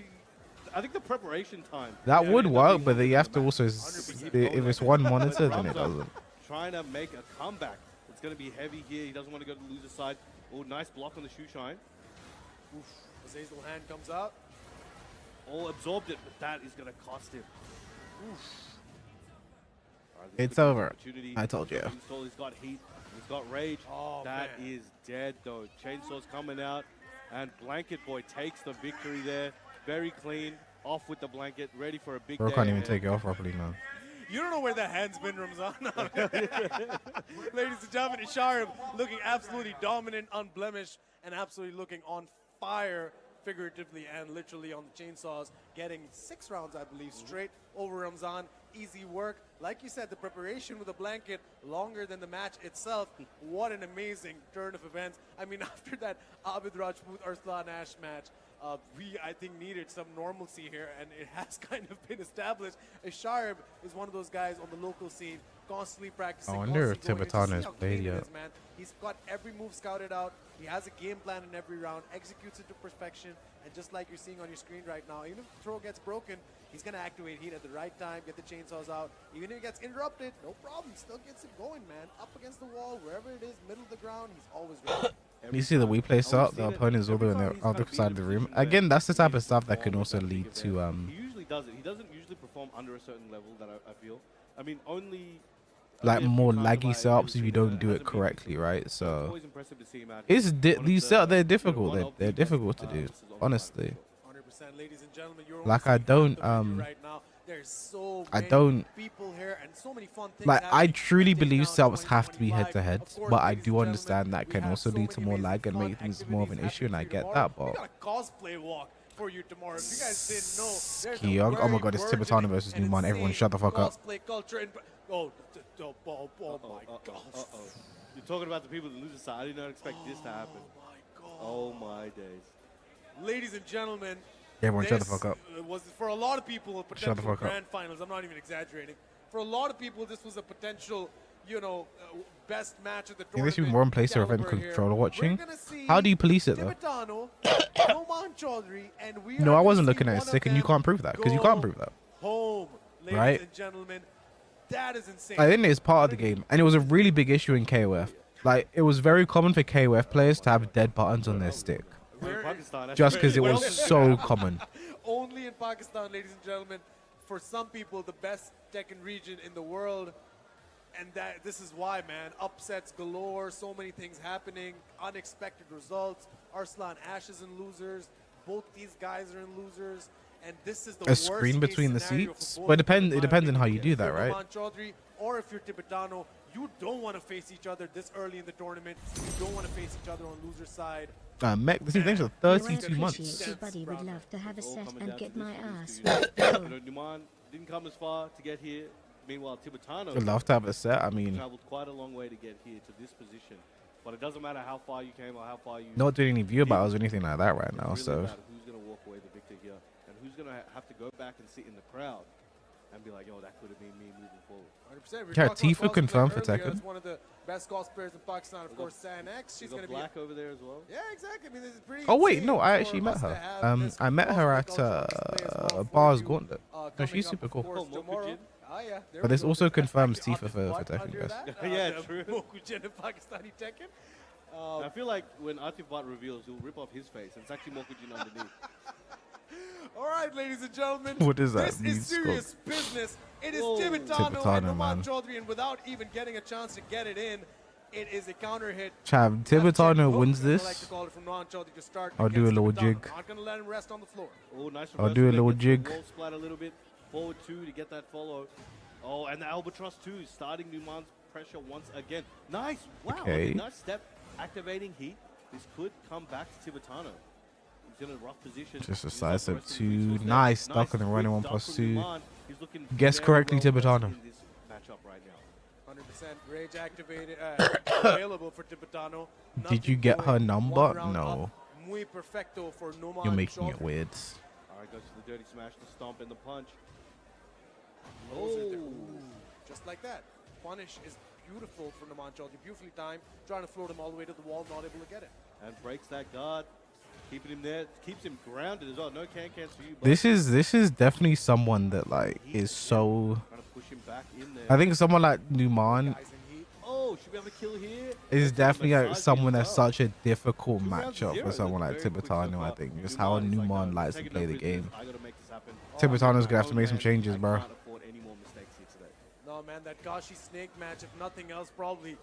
I think the preparation time. That Yeah, would end up work, being but then you have to the also, match. if it's one monitor, then it Ramzan doesn't. Trying to make a comeback. It's going to be heavy here. He doesn't want to go to the loser side. Oh, nice block on the shoe shine. Oof. Azazel hand comes out. Oh, absorbed it, but that is going to cost him. All right, this It's could be an over. opportunity. I told you. He's got heat. He's got rage. Oh, That man. is dead, though. Chainsaw's coming out, and Blanket Boy takes the victory there. Very clean. Off with the blanket. Ready for a big Bro day can't even ahead. take it off properly now. You don't know where that hand's been, Ramzan. Ladies and gentlemen, Isharab looking absolutely dominant, unblemished, and absolutely looking on fire, figuratively and literally on the chainsaws, getting 6 rounds, I believe, straight over Ramzan. Easy work. Like you said, the preparation with the blanket longer than the match itself. What an amazing turn of events. I mean, after that Abid Rajput Arslan Ash match, we, I think, needed some normalcy here, and it has kind of been established. Sharp is one of those guys on the local scene, constantly practicing. I wonder if constantly going in to Tibetano see has how played clean it yet. is, man. He's got every move scouted out. He has a game plan in every round, executes it to perfection, and just like you're seeing on your screen right now, even if the throw gets broken, he's going to activate heat at the right time, get the chainsaws out. Even if it gets interrupted, no problem. Still gets it going, man. Up against the wall, wherever it is, middle of the ground, he's always ready. You see the we play setup, the opponent's all the way on the other side of the room. Again, that's the type of stuff that can also lead to He usually does it. He doesn't usually perform under a certain level that I feel. I mean, only like bit more kind of laggy like setups if illustrated you that don't do it hasn't been correctly, right? It's So always impressive to see him out here. it's One of these the, setups they're one difficult. of They're the difficult to best do, misses on the honestly. platform. 100%, ladies and gentlemen, you're Like, only I seeing half don't, the video right now. There's so I many don't people here and so many fun things like. I happening truly at believe Takedown setups have to be head to 2025. head, Of course, but I ladies and do gentlemen, understand that we can have also so lead to many more amazing lag and fun make things more of an activities issue, and I happening for you get tomorrow. that. We But got a cosplay walk for you tomorrow. If you guys didn't know, there's a Kyung, oh my very god, it's burgeoning Tibetan versus and Newman. Everyone, insane shut the fuck up. cosplay culture in oh my god. You're talking about the people that lose the side. I did not expect this to happen. My god. Oh my days. Ladies and gentlemen, Everyone, shut the this fuck up. was for a lot of people a Shut the potential fuck up. grand finals. I'm not even exaggerating. For a lot of people, this was a potential, best match of the I think tournament. there should be more in place of event caliber here. controller watching. We're gonna see How do you police it though? Tibetano, Noman Chaudhry, and we No, are I gonna wasn't see looking at one his of stick, and you them can't prove that because you go can't prove that. home, ladies Right? and gentlemen. That is insane. I think it's part of the game, and it was a really big issue in KOF. Like, it was very common for KOF players to have dead buttons on their stick, We're in Pakistan. That's just great. because it was so common. Only in Pakistan, ladies and gentlemen. For some people, the best Tekken region in the world. And this is why, man. Upsets galore, so many things happening, unexpected results. Arslan Ash is in losers. Both these guys are in losers. And this is the A screen worst-case between the scenario for seats? both But of them, in it my depends on how opinion. you do that, If you're right? Noman Chaudhry, or if you're Tibetano, you don't want to face each other this early in the tournament. You don't want to face each other on loser side. Mech, this thing's for Though I 32 months. appreciate your buddy would love to have a All set coming and down get to my this ass really whipped. serious. Numan didn't come as far to get here. Meanwhile, Tibetano I'd love to have a set. I mean, traveled quite a long way to get here to this position. But it doesn't matter how far you came or how far you. not doing any view battles or anything like that right now. It's So really about who's going to walk away the victor here, and who's going to have to go back and sit in the crowd and be like, yo, that could have been me moving forward. 100%. We Yeah, talked about Tifa cosplay confirmed for earlier. Tekken. That's one of the best cosplayers in Pakistan, of We course, got- San X. She's We going got to be. Black over there as well. Yeah, exactly. I mean, this is pretty. oh wait, insane no, I for actually met us to her. have this I met her cosplay at culture on display as well for Bars you, Gauntlet. No, coming she's up, super of cool. course, Oh, tomorrow. Mokujin. Ah, yeah. There But we this go. also confirms Actually, Tifa for Atif Bhatt Tekken, under guys. that, Yeah, the true. Mokujin in Pakistani Tekken. I feel like when Atif Bhatt reveals, he'll rip off his face, and it's actually Mokujin underneath. All right, ladies and gentlemen. What does that This mean, is serious business. It is Whoa. Tibetano and Tibetano, Noman man. Chaudhry, and without even getting a chance to get it in, it is a counter hit. Chav, That's a check Tibetano hook, wins as I like this. to call it, from Noman Chaudhry to start I'll do a against little Tibetano. jig. Not going to let him rest on the floor. Oh, nice I'll reversal do a there, little gets the jig. Wall splat a little bit. Forward two to get that follow. Oh, and the Albatross too, starting Numan's pressure once again. Nice. Wow. Okay. Nice step. Activating heat. This could come back to Tibetano. He's in a rough position. Just a He's side got step the rest of the two. resource there. Nice duck on the running quick 1+2. duck from Numan. He's looking Guess very correctly, well versed Tibetano. in this matchup right now. 100% rage activated, available for Tibetano. Did you Nothing get going. her One number? round No. up. Muy perfecto for Noman You're making Chaudhry. it weird. All right, goes to the dirty smash, the stomp, and the punch. Those are the- Oh. ooh, just like that. Punish is beautiful for Noman Chaudhry. Beautifully timed. Trying to float him all the way to the wall, not able to get it. And breaks that guard. Keeping him there. Keeps him grounded as well. No can-cans for you. but This is definitely someone that like is so. trying to push him back in there. I think someone like Numan Guys in heat. Oh, should be able to kill here. is Goes to the definitely like massage someone as that's well. such a difficult 2 rounds to matchup 0. for someone like That's very quick so Tibetano. I far. think just how is like, Numan no, likes to taking play no the prisoners. game. I gotta make this happen. Tibetano's Oh, gonna have to make man, some changes, I bro. can't afford any more mistakes here today. No, man, that Gashi snake match, if nothing else, probably,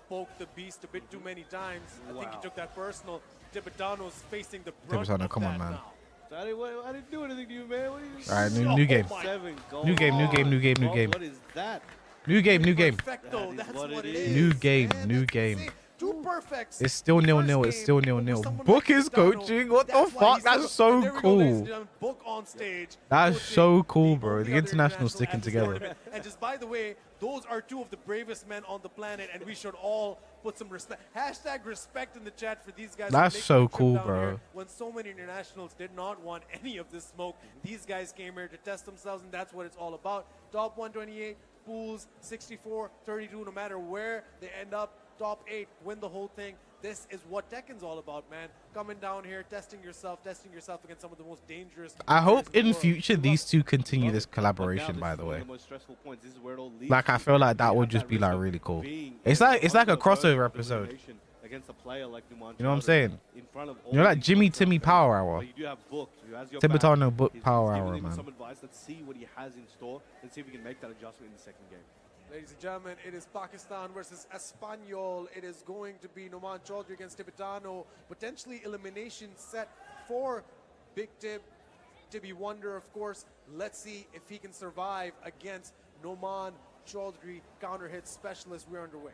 poked the beast a bit too many times. I think he Wow. took that personal. Tibetano's facing the brunt Tibetano, of come on, that man. now. So I didn't do anything to you, man. What are you? All right, new game. my 7 goals. New game, new game, new game, new Oh, game. What is that? New game, new game. Perfecto, That is that's what what it it is. is. New game, man, new that's game. insane. Two perfects. It's still The 0-0. first It's still game, 0-0. for someone Book like is Tibetano, coaching. What the that's why fuck? he's That's so- so there we go, ladies and cool. gentlemen. Book on stage. That's coaching so cool, the bro. only The other internationals international sticking at this together. tournament. And just by the way, those are two of the bravest men on the planet, and we should all put some respect. Hashtag respect in the chat for these guys. That's for making so the trip cool, down bro. here when so many internationals did not want any of this smoke. These guys came here to test themselves, and that's what it's all about. Top 128, pools 64, 32, no matter where they end up, top 8, win the whole thing. This is what Tekken's all about, man. Coming down here, testing yourself against some of the most dangerous. I hope players in the world. future these two continue this But now collaboration. this By is the one of way, the most stressful points. This is where it all leads like I to. feel like that You would have just be risk like of really cool. being It's in like a underdog crossover episode. situation against a player like Numan You know what I'm Chaudhry saying? in front of all You know, like these Jimmy top Timmy players. Power Hour. But you do have Book, who has your Tibetano back. Book He's Power giving Hour, him man. some advice. Let's see what he has in store. Let's see if we can make that adjustment in the second game. Ladies and gentlemen, it is Pakistan versus Espanyol. It is going to be Noman Chaudhry against Tibetano. Potentially elimination set for Big Tib. Tibby Wonder, of course. Let's see if he can survive against Noman Chaudhry, counter hit specialist. We're underway.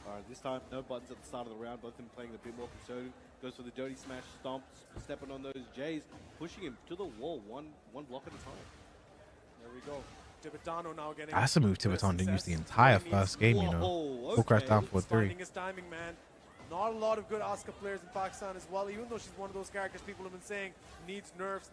All right, this time, no buttons at the start of the round. Both of them playing a bit more conservative. Goes for the dirty smash, stomps, stepping on those J's, pushing him to the wall, one block at a time. There we go. Tibetano now getting. That's a move Tibetano didn't use the entire first game, you know. Whoa, Full crash down okay. for 3. Finding his timing, man. Not a lot of good Asuka players in Pakistan as well, even though she's one of those characters people have been saying needs nerfs,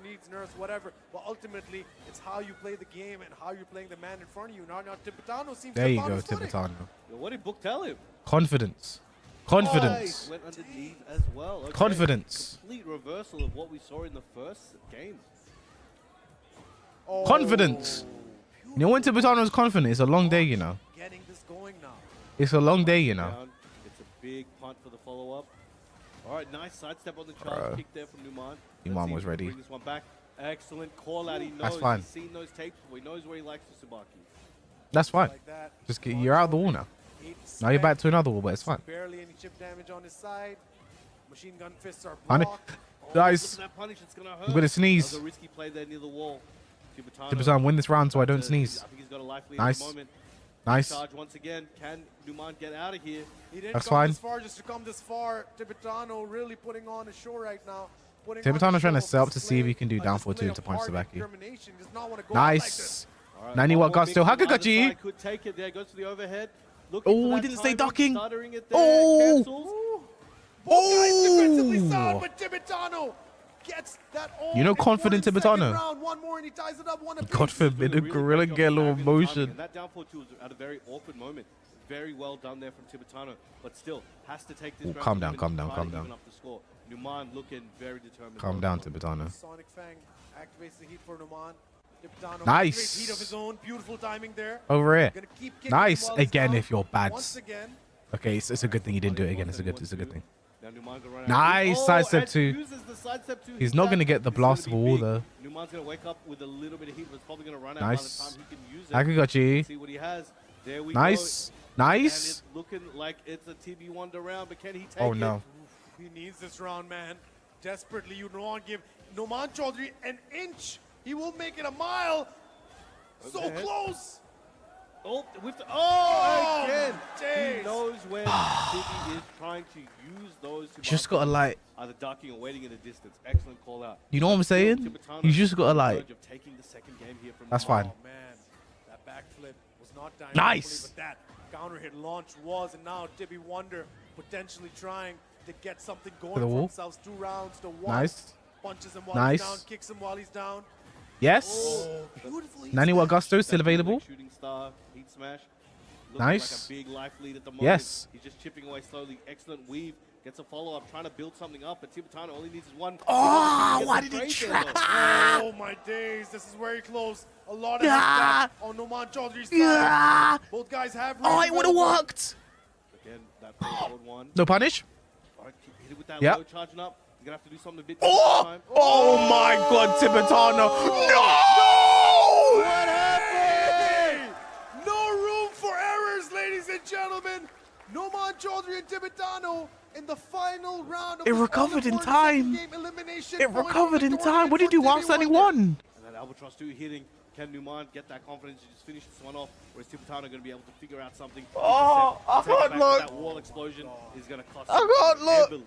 whatever. But ultimately, it's how you play the game and how you're playing the man in front of you. Now Tibetano seems There to you have go, found his footing. Tibetano. Yo, what did Book tell him? Confidence. Nice. Confidence. Went underneath as well. Okay. Confidence. Complete reversal of what we saw in the first game. Oh, Confidence. You know when Tibetano's confident, it's a long day, you know. getting this going now. It's a long day, you know. Down. It's a big punt for the follow-up. All right, nice sidestep on the charge kick there from Numan. Numan was ready. Bring this one back. Excellent call out. He knows. That's fine. He's seen those tapes before. He knows where he likes the Subaki. That's fine. Like that. Just get, you're out of the wall now. Now you're back to another wall, but it's fine. Barely any chip damage on his side. Machine gun fists are Honey. blocked. Nice. Look at that punish. It's gonna hurt. I'm gonna sneeze. That was a risky play there near the wall. Tibetano, win this round so I don't sneeze. I think he's got a life lead Nice. at the moment. Nice. Charge once again. Can Numan get out of here? He didn't That's come fine. this far just to come this far. Tibetano really putting on a show right now. Tibetano's trying to set up to see if he can do down 4-2 to punch Sabaki. Nice. All right, 90 one watt more gusto. mix on the other Hakagachi. side, could take it there. Goes to the overhead. Looking Oh, for he that didn't stay timing, ducking. stuttering it there, Oh. cancels. Both guys defensively Oh. sound, but Tibetano gets that all You know in confident 1 Tibetano. second round. One more and he ties it up. One apiece. God forbid a Really gorilla great get a job little tagging the timing, motion. and that down 4-2 was at a very awkward moment. Very well done there from Tibetano, but still has to take this Ooh, round calm to down, win calm to down, try calm to down. even up the score. Numan looking very determined. Calm down, Tibetano. Sonic Fang activates the heat for Numan. Tibetano Nice. activates heat of his own. Beautiful timing there. Over here. Gonna keep kicking Nice. him while he's Again, down. if you're bad. Once again. Okay, it's a good thing he didn't do it again. It's a good thing. Now Numan gonna run out. Nice, sidestep and two. uses the sidestep two. He's Hit not that. gonna get the This is gonna blastable be wall big. though. Numan's gonna wake up with a little bit of heat, but it's probably gonna run out Nice. by the time he can use it. Hakagachi. See what he has. There we Nice. go. And Nice. it's looking like it's a TB Wonder round, but can he take Oh it? no. He needs this round, man. Desperately, you don't want to give Noman Chaudhry an inch. He will make it a mile. So Okay. close. Oh, with Oh, again. days. He knows when TB is trying to use those. to Just mark gotta like, either ducking or waiting in the distance. Excellent call out. you know what I'm saying? Tibetano You just gotta on the like. verge of taking the second game here from That's Numan. fine. Oh man, that backflip was not dying. Nice. But that counter hit launch was, and now Tibby Wonder potentially trying to get something going the for wall. themselves. 2 rounds to 1. Nice. Punches him while Nice. he's down, kicks him while he's down. Yes. Oh, beautifully. 90 watt gusto still That available. like shooting star, heat smash. Looking Nice. like a big life lead at the moment. Yes. He's just chipping away slowly. Excellent weave. Gets a follow-up, trying to build something up, but Tibetano only needs one. Oh, Gets why a did he trade try? there, though. Oh my days, this is very close. A lot of Yeah. head on Noman Chaudhry's side. Yeah. Both guys have Oh, range it would have available. worked. Again, that forward one. No punish. All right, hit it with that Yep. low charging up. You're going to have to do something a bit Oh! this time. Oh my God, Tibetano. No! What happened? No room for errors, ladies and gentlemen. Noman Chaudhry and Tibetano in the final round of It this recovered in all-important time. second game elimination It point recovered for in the time. What did tournament you do for while Tibby standing Wonder. one? And that Albatross 2 hitting. Can Numan get that confidence to just finish this one off? Or is Tibetano going to be able to figure out something? Oh, I Take it can't back, look. That wall explosion is going to cost I him can't look. heavily.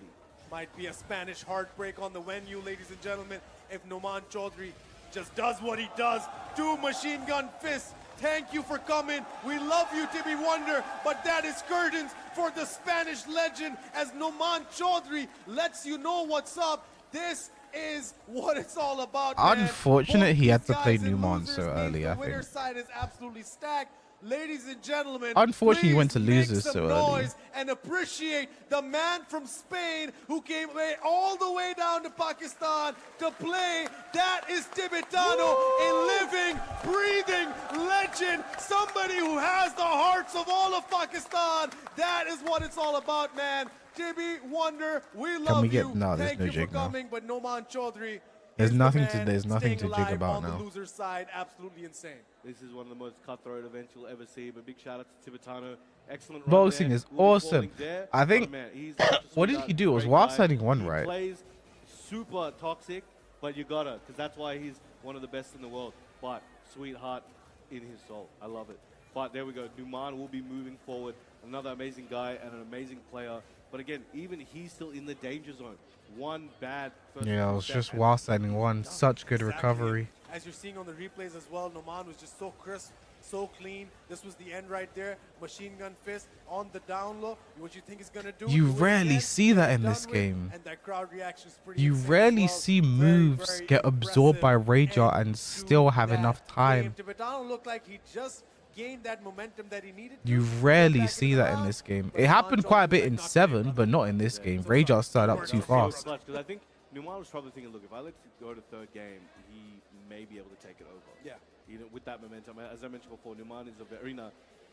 Might be a Spanish heartbreak on the venue, ladies and gentlemen, if Noman Chaudhry just does what he does. 2 machine gun fists. Thank you for coming. We love you, Tibby Wonder, but that is curtains for the Spanish legend as Noman Chaudhry lets you know what's up. This is what it's all about, man. Unfortunate he had Both to play these guys in Numan losers so means early, the I winner's think. side is absolutely stacked. Ladies and gentlemen, Unfortunately, he went to please make losers some so early. noise and appreciate the man from Spain who came all the way down to Pakistan to play. That is Tibetano, a living, breathing legend, somebody who has the hearts of all of Pakistan. That is what it's all about, man. Tibby Wonder, we love we get- you. no, there's Thank no you for Jake now. coming, but Noman Chaudhry, is the nothing man there's nothing staying to jig alive about on now. the loser's side. Absolutely insane. This is one of the most cutthroat events you'll ever see. But big shout out to Tibetano. Excellent run Boxing there. is Will be awesome. falling there, I think- but man, he's such a What did sweetheart, he do? It was great while guy. setting one, He right? plays super toxic, but you gotta, because that's why he's one of the best in the world. But sweetheart in his soul. I love it. But there we go. Numan will be moving forward. Another amazing guy and an amazing player. But again, even he's still in the danger zone. One bad first Yeah, it was step just and while setting one. Such good Exactly. recovery. As you're seeing on the replays as well, Noman was just so crisp, so clean. This was the end right there. Machine gun fist on the down low. What you think is gonna do? You do it rarely again, see that get in done this with, game. And that crowd reaction is pretty You insane as rarely well. see Very, moves very get absorbed by impressive Rager end and to still have that enough time. game. Tibetano looked like he just gained that momentum that he needed. You to get rarely back see into the that in round, this game. but It happened Noman quite a showed bit like in not to 7, give but up. not in this game. So Rager started up sorry. too It's fast. Because I think Numan was probably thinking, look, if I let it go to third game, he may be able to take it over. Yeah. You know, with that momentum, as I mentioned before, Numan is a very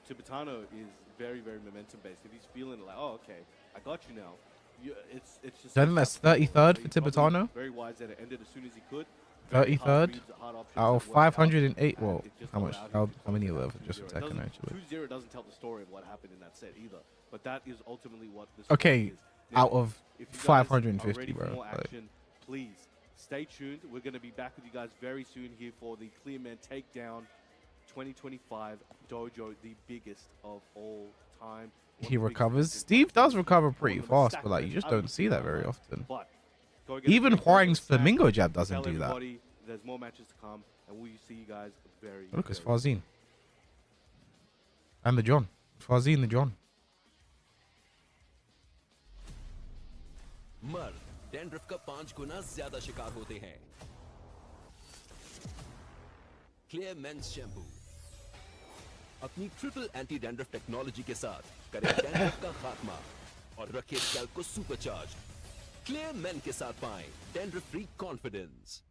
Tibetano is very, very momentum based. If he's feeling like, oh, okay, I got you now. It's just. So I think that's 33rd for Tibetano. Very wise that it ended as soon as he could. 33rd out of 508. Well, how much? How many were for just for Tekken actually? 2-0 doesn't tell the story of what happened in that set either. But that is ultimately what the Okay, is. out of if you guys 550, are ready for bro, more like- action, please stay tuned. We're going to be back with you guys very soon here for the Clearman Takedown 2025 Dojo, the biggest of all time. He recovers. Steve does recover pretty fast, but like you just don't see that very often. But go get Even a Hwang's snack. flamingo jab Tell doesn't do that. everybody There's more matches to come, and we'll see you guys very. Look, it's very Farzine. And the John. Farzine the John. मर्द dandruff का 5 गुना ज्यादा शिकार होते हैं। Clear mains shampoo अपनी triple anti dandruff technology के साथ करें डैंड्रफ का खात्मा और रखें स्कैल्प को सुपरचार्ज। क्लियर मेन के साथ पाएं dandruff free confidence.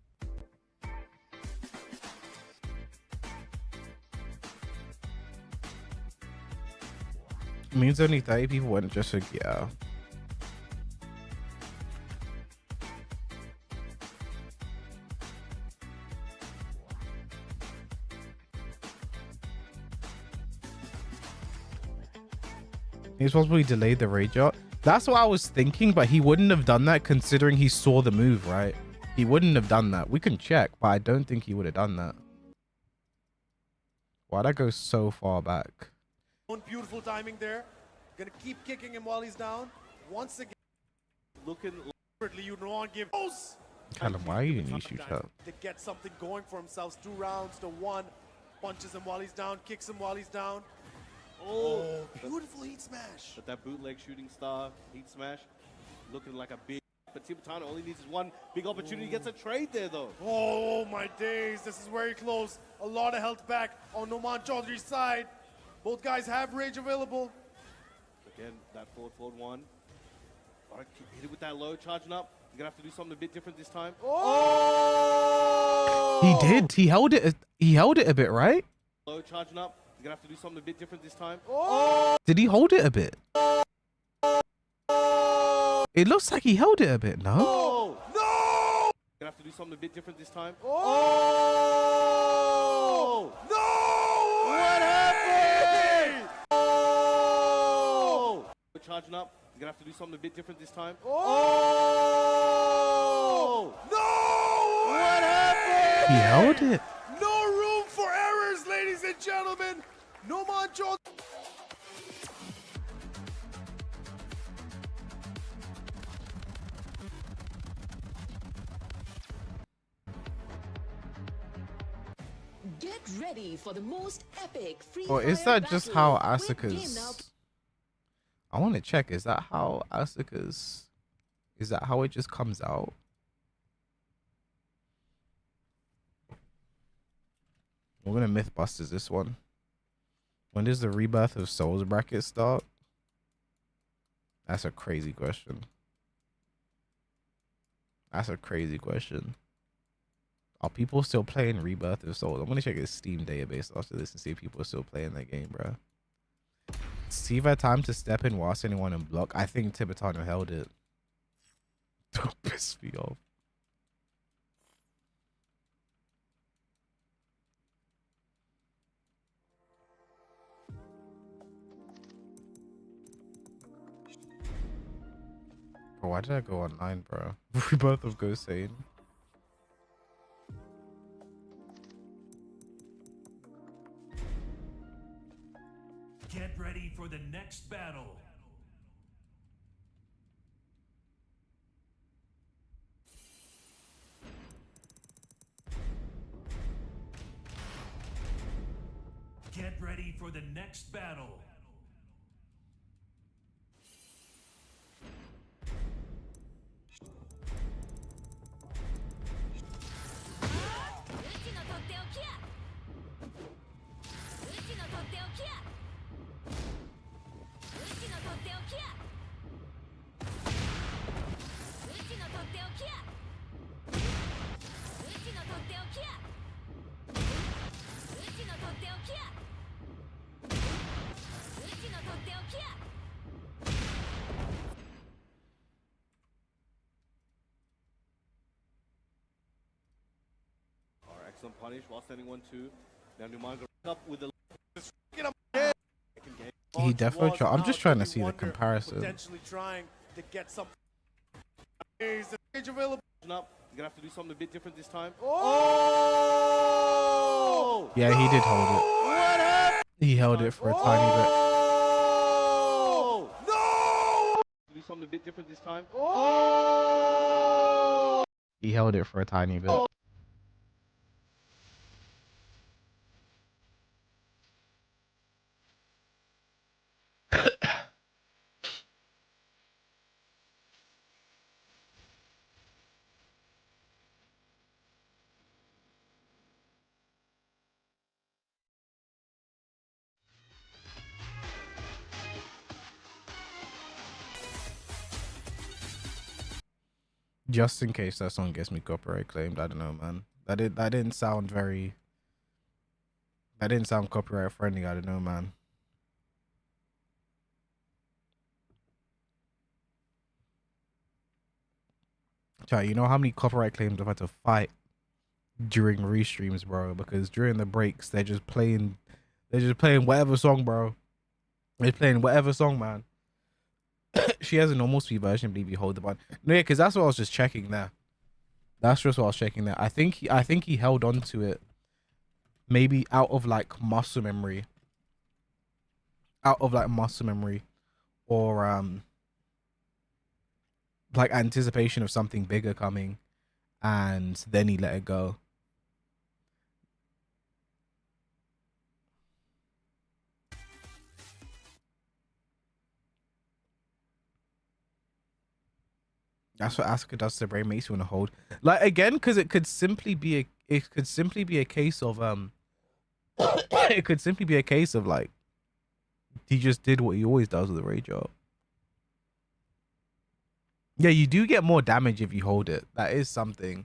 Means only 30 people went just for yeah. He's possibly delayed the rage out. That's what I was thinking, but he wouldn't have done that considering he saw the move, right? He wouldn't have done that. We can check, but I don't think he would have done that. Why'd I go so far back? Beautiful timing there. Gonna keep kicking him while he's down. Once again, looking. you don't want to give those Callum, why are you in Yishu chat? to get something going for himself. 2 rounds to 1. Punches him while he's down, kicks him while he's down. Oh, beautiful heat smash. But that bootleg shooting star heat smash, looking like a big. But Tibetano only needs one big opportunity. Gets a trade there though. Oh my days, this is very close. A lot of health back on Noman Chaudhary's side. Both guys have rage available. Again, that forward one. All right, hit it with that low, charging up. You're gonna have to do something a bit different this time. Oh! He did. He held it. He held it a bit, right? Low, charging up. You're gonna have to do something a bit different this time. Did he hold it a bit? It looks like he held it a bit, no? Oh! No! You're gonna have to do something a bit different this time. Oh! No! What happened? Oh! We're charging up. You're gonna have to do something a bit different this time. Oh! No! What happened? He held it. No room for errors, ladies and gentlemen. Noman Chaudhary. Get ready for the most epic free Or is fire that just battle how with Game Now Asuka's... I want to check. Is that how Asuka's... Is that how it just comes out? We're going to Mythbusters this one. When does the Rebirth of Souls bracket start? That's a crazy question. That's a crazy question. Are people still playing Rebirth of Souls? I'm gonna check his Steam database after this and see if people are still playing that game, bro. See if I had time to step in whilst anyone in block. I think Tibetano held it. Don't piss me off. Bro, why did I go online, bro? We both of go sane. Get ready for the next battle. Get ready for the next battle. Excellent punish while standing 1-2. Now Numan goes up with the He definitely I'm just trying to see the comparison. Potentially trying to get some. Is the stage available? up. You're gonna have to do something a bit different this time. Oh! Yeah, he did hold it. What happened? He held it for a tiny bit. Oh! No! Do something a bit different this time. Oh! He held it for a tiny bit. Just in case that song gets me copyright claimed, I don't know, man. That didn't sound very. That didn't sound copyright friendly. I don't know, man. Chat, you know how many copyright claims I've had to fight during restreams, bro? Because during the breaks, they're just playing whatever song, bro. They're playing whatever song, man. She has a normal speed version, believe you hold the button. No, yeah, because that's what I was just checking there. That's just what I was checking there. I think he held on to it, maybe out of like muscle memory. Or like anticipation of something bigger coming, and then he let it go. That's what Asuka does to the brain, makes you want to hold. Like, again, because it could simply be a case of it could simply be a case of like he just did what he always does with the rage up. Yeah, you do get more damage if you hold it. That is something.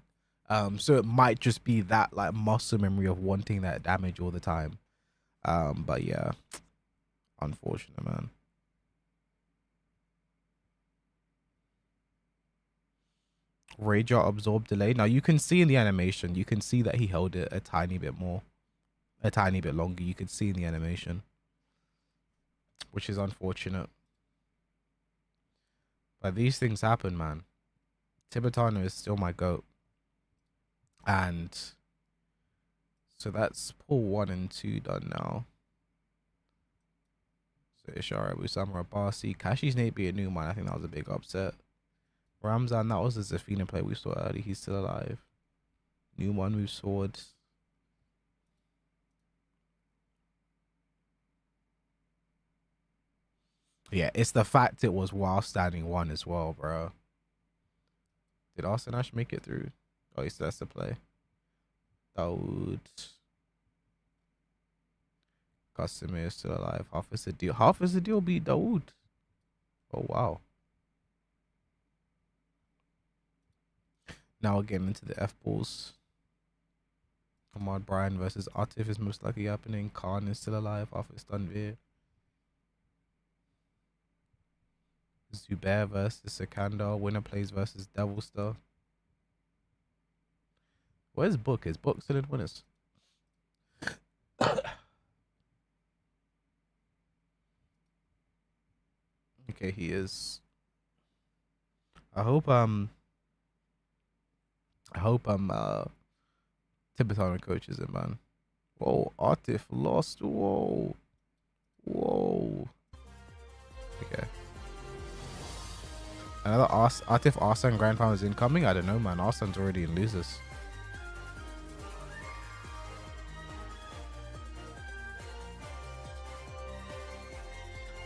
So it might just be that like muscle memory of wanting that damage all the time. But yeah, unfortunate, man. Rage art absorb delay. Now you can see in the animation, you can see that he held it a tiny bit more, a tiny bit longer. You can see in the animation, which is unfortunate. But these things happen, man. Tibetano is still my GOAT. And so that's pull 1 and 2 done now. So Ishara, Busama, Abasi, Kashi's Nate be a new man. I think that was a big upset. Ramzan, that was the Zafina play we saw early. He's still alive. New one moves forward. Yeah, it's the fact it was while standing 1 as well, bro. Did Austin Ash make it through? Oh, yes, that's the play. Dawood. Casimir is still alive. Half is the deal. Half is the deal beat Dawood. Oh, wow. Now we're getting into the F-balls. Ahmad Bryan versus Atif is most likely happening. Khan is still alive. Office Dunveer. Zubair versus Sikandar. Winner plays versus Devil Star. Where's Book? Is Book still in winners? Okay, he is. I hope Tibetano coaches it, man. Whoa, Artif lost. Whoa. Okay. Another Artif Arslan Grand Final is incoming? I don't know, man. Arslan's already in losers.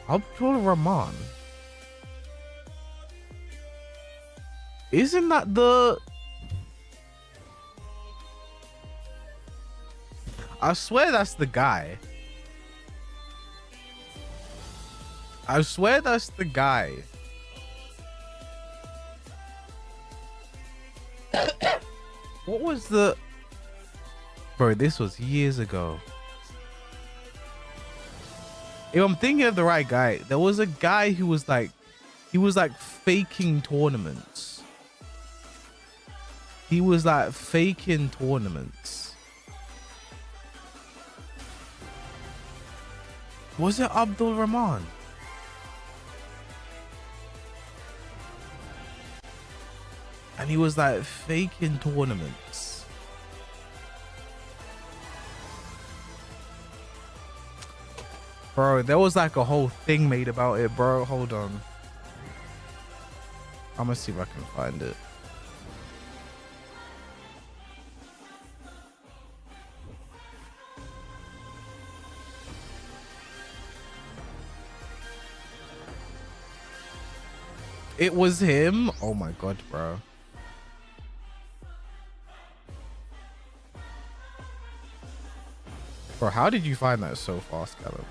Abdul Rahman. Isn't that the... I swear that's the guy. I swear that's the guy. What was the... Bro, this was years ago. If I'm thinking of the right guy, there was a guy who was like... He was like faking tournaments. He was like faking tournaments. Was it Abdul Rahman? And he was like faking tournaments. Bro, there was like a whole thing made about it, bro. Hold on. I'm gonna see if I can find it. It was him? Oh my god, bro. Bro, how did you find that so fast, Callum?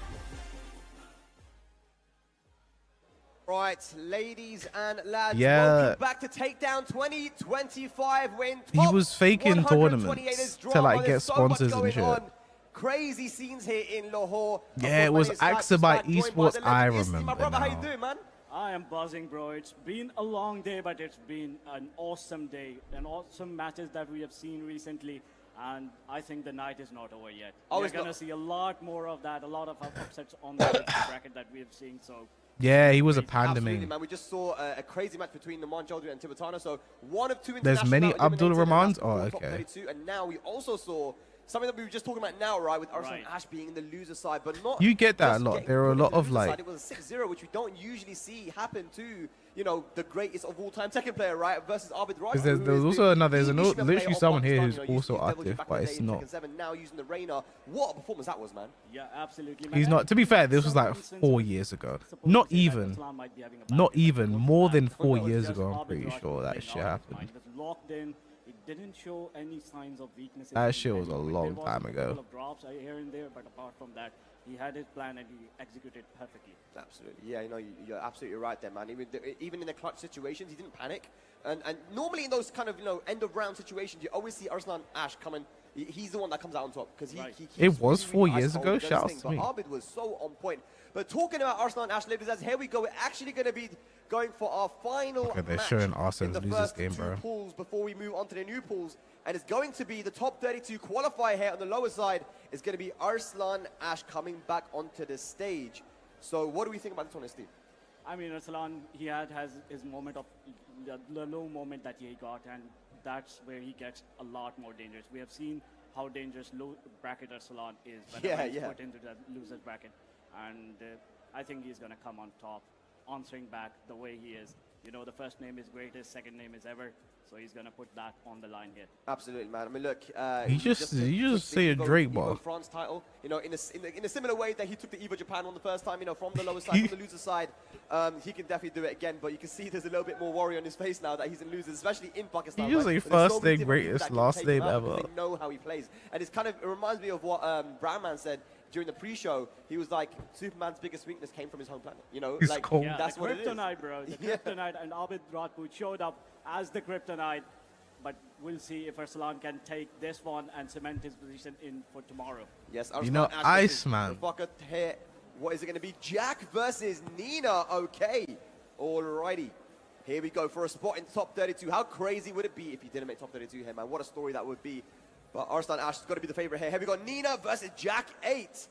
Right, ladies and lads, Yeah. welcome back to Takedown 2025. When He was faking tournaments to like get sponsors and shit. Crazy scenes here in Lahore. Yeah, it was Axabyte Esports. I remember My brother, how you now. doing, man? I am buzzing, bro. It's been a long day, but it's been an awesome day. An awesome matches that we have seen recently. And I think the night is not over yet. Oh, We're it's going to not- see a lot more of that, a lot of upsets on the bracket that we have seen. So Yeah, he was a Absolutely, pandeming. man. We just saw a crazy match between Naman Chaudhry and Tibetano. So one of two There's internationals many now Abdul eliminated, and Rahmans? that's before Oh, top okay. 32. And now we also saw something that we were just talking about now, right? With Arslan Right. Ash being in the loser side, but not. You get that a just lot. getting There are a put lot into the of, loser like- side. It was a 6-0, which we don't usually see happen to, you know, the greatest of all time Tekken player, right? Versus Abid Raj. Because there's also another, there's literally someone here who's also Artif, but it's not. Now using the Reina. What a performance that was, man. yeah, absolutely. man. He's not. To be fair, this was like 4 years ago. Not even. Not even. More than 4 years ago, I'm pretty sure that shit happened. It was locked in. It didn't show any signs of weakness. That shit was a long time There was a ago. couple of drops here and there, but apart from that, he had his plan and he executed perfectly. Absolutely. Yeah, you know, you're absolutely right there, man. Even in the clutch situations, he didn't panic. And normally in those kind of, you know, end of round situations, you always see Arslan Ash coming. He's the one that comes out on top because he, Right. he keeps It was really, 4 really years ice ago. cold, does Shouts his to thing. me. But Abid was so on point. But talking about Arslan Ash, ladies, as here we go. We're actually going to be going for our final Okay, they're match showing in Arsenal's the losers first game, two bro. pools before we move on to the new pools. And it's going to be the top 32 qualifier here on the lower side. It's going to be Arslan Ash coming back onto the stage. So what do we think about this one, Steve? I mean, Arsalan, he has his moment of the low moment that he got, and that's where he gets a lot more dangerous. We have seen how dangerous low bracket Arsalan is whenever he's put into the loser's bracket, and I think he's gonna come on top, answering back the way he is. You know, the first name is greatest, second name is ever, so he's gonna put that on the line here. Absolutely, man. I mean, look. You just say a Drake ball. France title, you know, in a similar way that he took the Evo Japan one the first time, you know, from the lower side, from the loser side, he can definitely do it again. But you can see there's a little bit more worry on his face now that he's in losers, especially in Pakistan. You just right? say Where there's first many name, different people greatest, that can last take name him out ever. because They know how he plays, and it reminds me of what Brownman said during the pre-show. He was like, Superman's biggest weakness came from his home planet. You know, He's like cold. Yeah, that's the what it is. kryptonite, bro. The Yeah. kryptonite, and Abid Rajput showed up as the kryptonite. But we'll see if Arsalan can take this one and cement his position in for tomorrow. Yes, You know, Arslan Ash versus Iceman. Rafaka here. What is it going to be? Jack versus Nina. Okay. Alrighty. Here we go for a spot in top 32. How crazy would it be if he didn't make top 32 here, man? What a story that would be. But Arslan Ash has got to be the favorite here. Here we go. Nina versus Jack 8.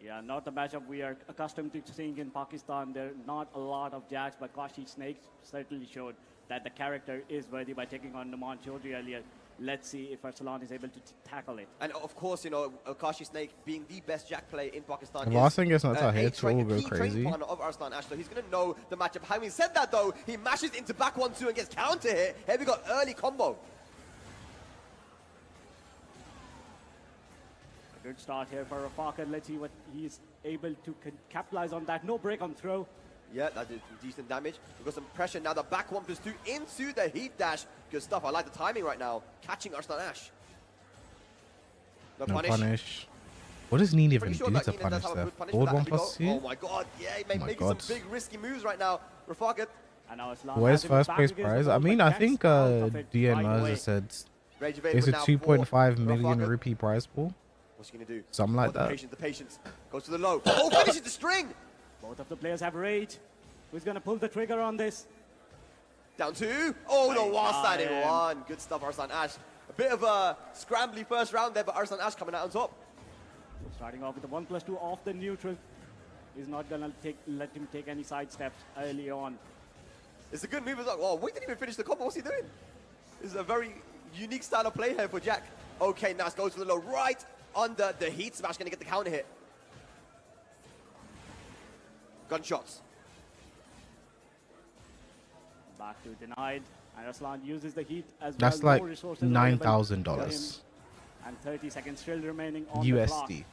Yeah, not the matchup we are accustomed to seeing in Pakistan. There are not a lot of jacks, but Kashi Snake certainly showed that the character is worthy by taking on Numan Chaudhary earlier. Let's see if Arsalan is able to tackle it. And of course, you know, Kashi Snake being the best jack player in Pakistan. The last thing is not to a hit, so we'll go key training crazy. partner of Arslan Ash, so he's going to know the matchup. Having said that, though, he mashes into back 1-2 and gets counter hit. Here we got early combo. A good start here for Rafaka. Let's see what he's able to capitalize on that. No break on throw. Yeah, that did some decent damage. We've got some pressure now. The back 1+2 into the heat dash. Good stuff. I like the timing right now. Catching Arslan Ash. No punish. What does Neen even Pretty sure do that to Neen punish does have a there? good punish Forward for that. 1+2? Oh my god, yeah, Oh my making God. some big risky moves right now. Rafaka. And now Aslan Where's has him first back place against prize? the I wall, mean, but I gets think out of it DN right away. Mirza said Rage it's available a now 2.5 for million Rafaka. rupee prize pool. What's he going to do? Something like Oh, that. The patience. Goes to the low. Oh, finishes the string. Both of the players have rage. Who's going to pull the trigger on this? Down 2. Oh, the Nice. wall side in 1. Good stuff, Arslan Ash. A bit of a scrambly first round there, but Arslan Ash coming out on top. Starting off with the 1+2 off the neutral. He's not going to let him take any side steps early on. It's a good move as well. Oh, we didn't even finish the combo. What's he doing? This is a very unique style of play here for Jack. Okay, nice. Goes for the low right under the heat smash. Going to get the counter hit. Gunshots. Back to denied. And Aslan uses the heat as That's well. like No resources available for $9,000 him. And 30 seconds still remaining on the clock. USD.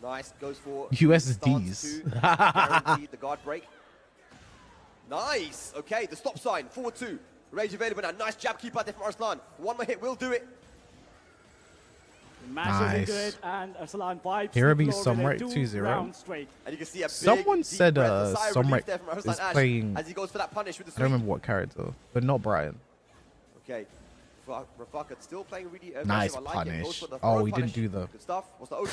Nice. Goes for USDs. stance to guarantee the guard break. Nice. Okay, the stop sign. Forward 2. Rage available now. Nice jab keep out there from Arslan. One more hit will do it. Mashes into Nice. it, and Arsalan vibes Here the be floor with Somrek it 2-0. rounds straight. And you can see a big, Someone deep said breath, a sigh of relief Somrek there from Arslan is Ash playing. as he goes for that punish with the I sweep. don't remember what character, but not Brian. Okay. Rafaka still playing really aggressive. Nice I like it. Goes punish. for the Oh, throw he didn't punish. do the. Good stuff. What's the OG?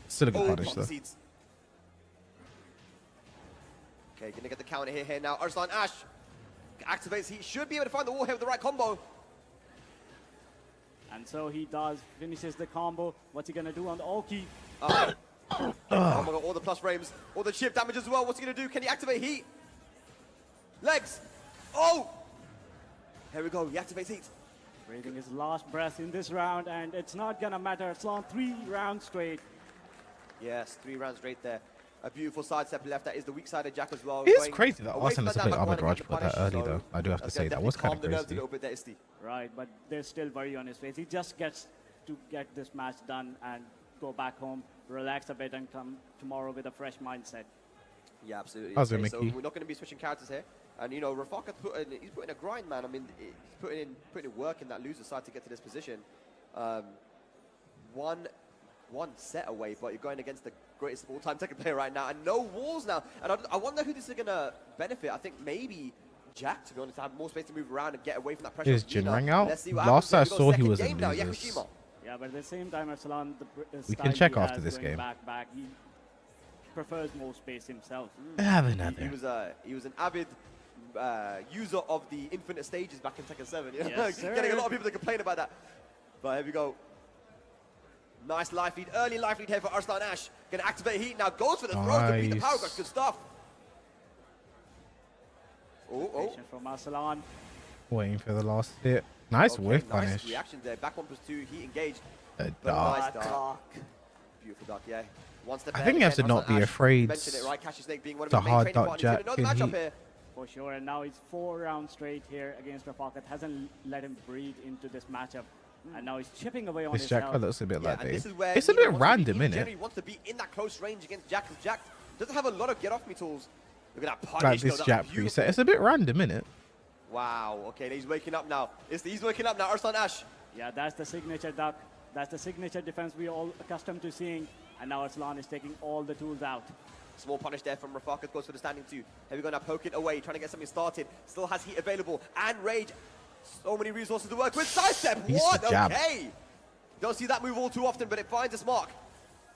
Still a good Oh, punish pop the though. seeds. Okay, gonna get the counter here now. Arslan Ash activates. He should be able to find the wall here with the right combo. And so he does, finishes the combo. What's he gonna do on the Oki? Oh my god, all the plus frames, all the chip damage as well. What's he gonna do? Can he activate heat? Legs. Oh! Here we go. He activates heat. Breathing his last breath in this round, and it's not gonna matter. Aslan 3 rounds straight. Yes, 3 rounds straight there. A beautiful side step left. That is the weak side of Jack as well. It's Going crazy that away from Arsenal has to play down back line and Arbitrage get the for that punish, early so though. I do have to that's say gonna that definitely was kind calm of the nerves a crazy. little bit there, Isti. Right, but there's still worry on his face. He just gets to get this match done and go back home, relax a bit, and come tomorrow with a fresh mindset. Yeah, absolutely. How's it, Okay, so Mickey? we're not going to be switching characters here. And, you know, Rafaka, he's putting a grind, man. I mean, he's putting in work in that loser side to get to this position. One set away, but you're going against the greatest of all-time Tekken player right now. And no walls now. And I wonder who this is going to benefit. I think maybe Jack, to be honest, to have more space to move around and get away from that pressure. Is of Gina. Jinrang out? Let's see what Last happens. I Here we saw, go, he second was in game now, losers. Yakushima. Yeah, but at the same time, Arsalan, the We style can check he after has this going game. Back, he prefers more space himself. Have He another. was an avid user of the infinite stages back in Tekken 7. You know? Yes, Getting a sir. lot of people to complain about that. But here we go. Nice life lead, early life lead here for Arslan Ash. Gonna activate heat now, goes for the throw to beat the power crush. Good stuff. Oh. Patient from Arsalan. Waiting for the last hit. Nice Okay, whiff nice punish. reaction there. Back 1+2, heat engaged. A But dart. nice dart. Beautiful duck, yeah. One step I ahead think you have again, to not Arslan be Ash. afraid You mentioned it, right? Kashi Snake being one of to his main hard training dot partners. He's gonna Jack know the in matchup heat. here. For sure, and now he's 4 rounds straight here against Rafaka. Hasn't let him breathe into this matchup. And now he's chipping away on This his Jack health. looks a bit like and Dave. this is where It's a he bit wants to be- random, he innit? generally wants to be in that close range against Jack, because Jack doesn't have a lot of get-off me tools. Look at that punish. Like though, this that Jack was beautiful. preset. It's a bit random, innit? Wow, okay, he's waking up now. He's waking up now, Arslan Ash. Yeah, that's the signature duck. That's the signature defense we're all accustomed to seeing. And now Arslan is taking all the tools out. Small punish there from Rafaka, goes for the standing 2. Here we go now, poke it away, trying to get something started. Still has heat available, and rage. So many resources to work with. Sidestep, Piece what? of jab. Okay. Don't see that move all too often, but it finds its mark.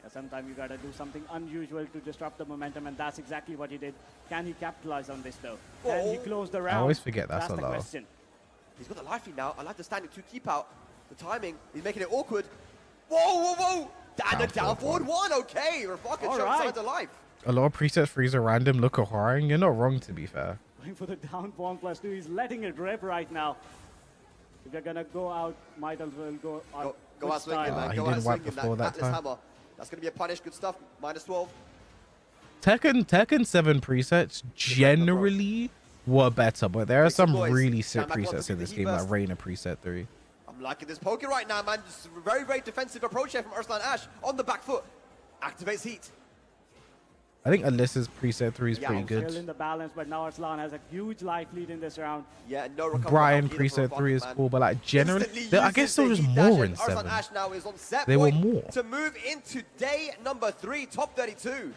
Yeah, sometimes you gotta do something unusual to disrupt the momentum, and that's exactly what he did. Can he capitalize on this though? Can he Oh. close the round? I always forget that's the allowed. question. He's got the life lead now. I like the standing 2 keep out. The timing, he's making it awkward. Whoa. And a down forward one. Okay, Rafaka showing signs of life. A lot of presets freeze are random. Look at Horang. You're not wrong, to be fair. Going for the down one plus two. He's letting it rip right now. If you're gonna go out, might as well go out. Go out swinging, man. He Go didn't out wipe swinging. before that Atlas time. hammer. That's gonna be a punish. Good stuff. -12. Tekken 7 presets generally were better, but there are some boys. really sick Stand back onto presets in the this heat game, like burst. Reina preset 3. I'm liking this poker right now, man. Just a very, very defensive approach here from Arslan Ash on the back foot. Activates heat. I think Alyssa's preset 3 is pretty Still good. in the balance, but now Arslan has a huge life lead in this round. Yeah, no recovery. Brian either for preset 3 is Rafaka, man. cool, but like generally, Instantly I guess uses there the was heat more dash, in and Arslan 7. Ash now is on set There were point more. to move into day number 3, top 32.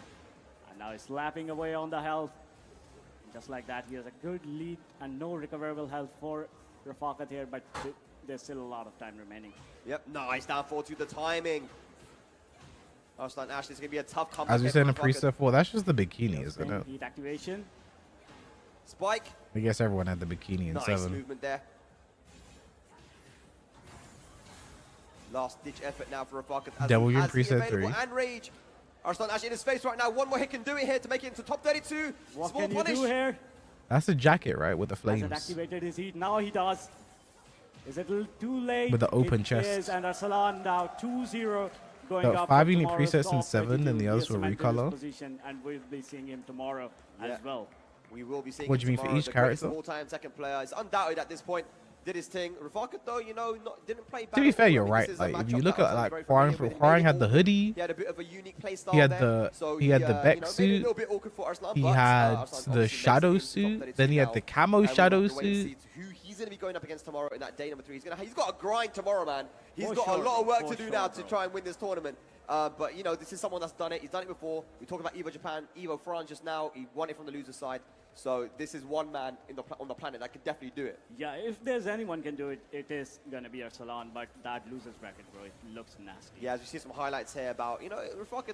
And now he's slapping away on the health. Just like that, he has a good lead and no recoverable health for Rafaka here, but there's still a lot of time remaining. Yep, nice down 4 to the timing. Arslan Ash, this is going to be a tough comeback. As we here said in for Rafaka. preset 4, that's just the bikini, isn't it? Heat activation. Spike. I guess everyone had the bikini in Nice 7. movement there. Last ditch effort now for Rafaka. Devil Jin as the preset available 3. And Rage. Arslan Ash in his face right now. One more hit can do it here to make it into top 32. What Small can punish. you do here? That's a jacket, right? With the Hasn't flames. activated his heat. Now he does. Is it a little too late? With the open It chest. is, and Arslan now 2-0 going Got up. 5 for unique tomorrow's presets in top 7 and the 32. others He were has cemented his recolor. position, and we'll be seeing him tomorrow Yeah. as well. We will be seeing What do him you mean for tomorrow. each The greatest character? all-time Tekken player. It's undoubted at this point. Did his thing. Rafaka, though, you know, didn't play bad. To be fair, you're I mean, right. this is a Like, if matchup you look that at Arslan's like very Hwarang, familiar with. Hwarang Made had it the all- hoodie. He had a bit of a unique play style He had there. the So he had the you know, Beck made it a suit. little bit awkward for Arslan, He but, had Arslan's the obviously shadow makes it into top suit. Then he 32 had now. the camo And we'll shadow have to wait and suit. see who he's going to be going up against tomorrow in that day number 3. He's got a grind tomorrow, man. He's For got a sure, lot of work for to do sure, now to bro. try and win this tournament. But, you know, this is someone that's done it. He's done it before. We talk about Evo Japan, Evo France just now. He won it from the loser side. So this is one man on the planet that could definitely do it. Yeah, if there's anyone can do it, it is going to be Arslan, but that losers bracket, bro, it looks nasty. Yeah, as we see some highlights here about, you know, Rafaka,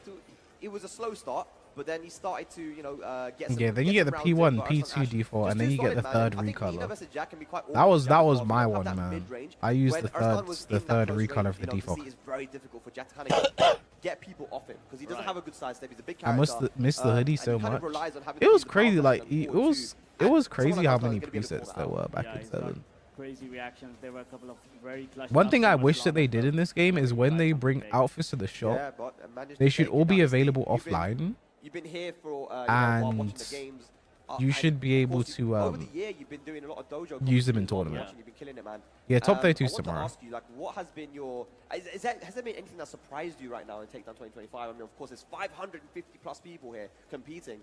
it was a slow start, but then he started to, you know, get some. Yeah, then you get the some rounds in, P1, but P2 Arslan Ash default, just and then too you get the solid, man. third I think recolor. Nina versus Jack can be quite That was awkward my as well. one, That man. mid-range. I used When the Arslan third was the in that third close recolor range, for the you know, default. It's very difficult for Jack to kind of get people off him because he doesn't Right. have a good side step. He's a big I character. missed the hoodie and so he kind of much. relies on having It to was use the crazy. power Like button and it forward was too. it was And crazy someone how like many Arslan's gonna be able to presets pull there that were out. back Yeah, in he's got 7. crazy reactions. There were a couple of very clutch. One thing I shots from wish that Arslan they as did well. in this game is when they bring Big. outfits to the shop, Yeah, but managed they to should take all it be down. available You've been- offline. You've been here for you know, while watching the And games. you And should be of able course, to, over the year, you've been doing a lot of dojo use them in competitions while tournament. watching, You've been killing it, man. Yeah, top 32 I want tomorrow. to ask you, like, what has been your? Has there been anything that surprised you right now in Takedown 2025? I mean, of course, there's 550 plus people here competing.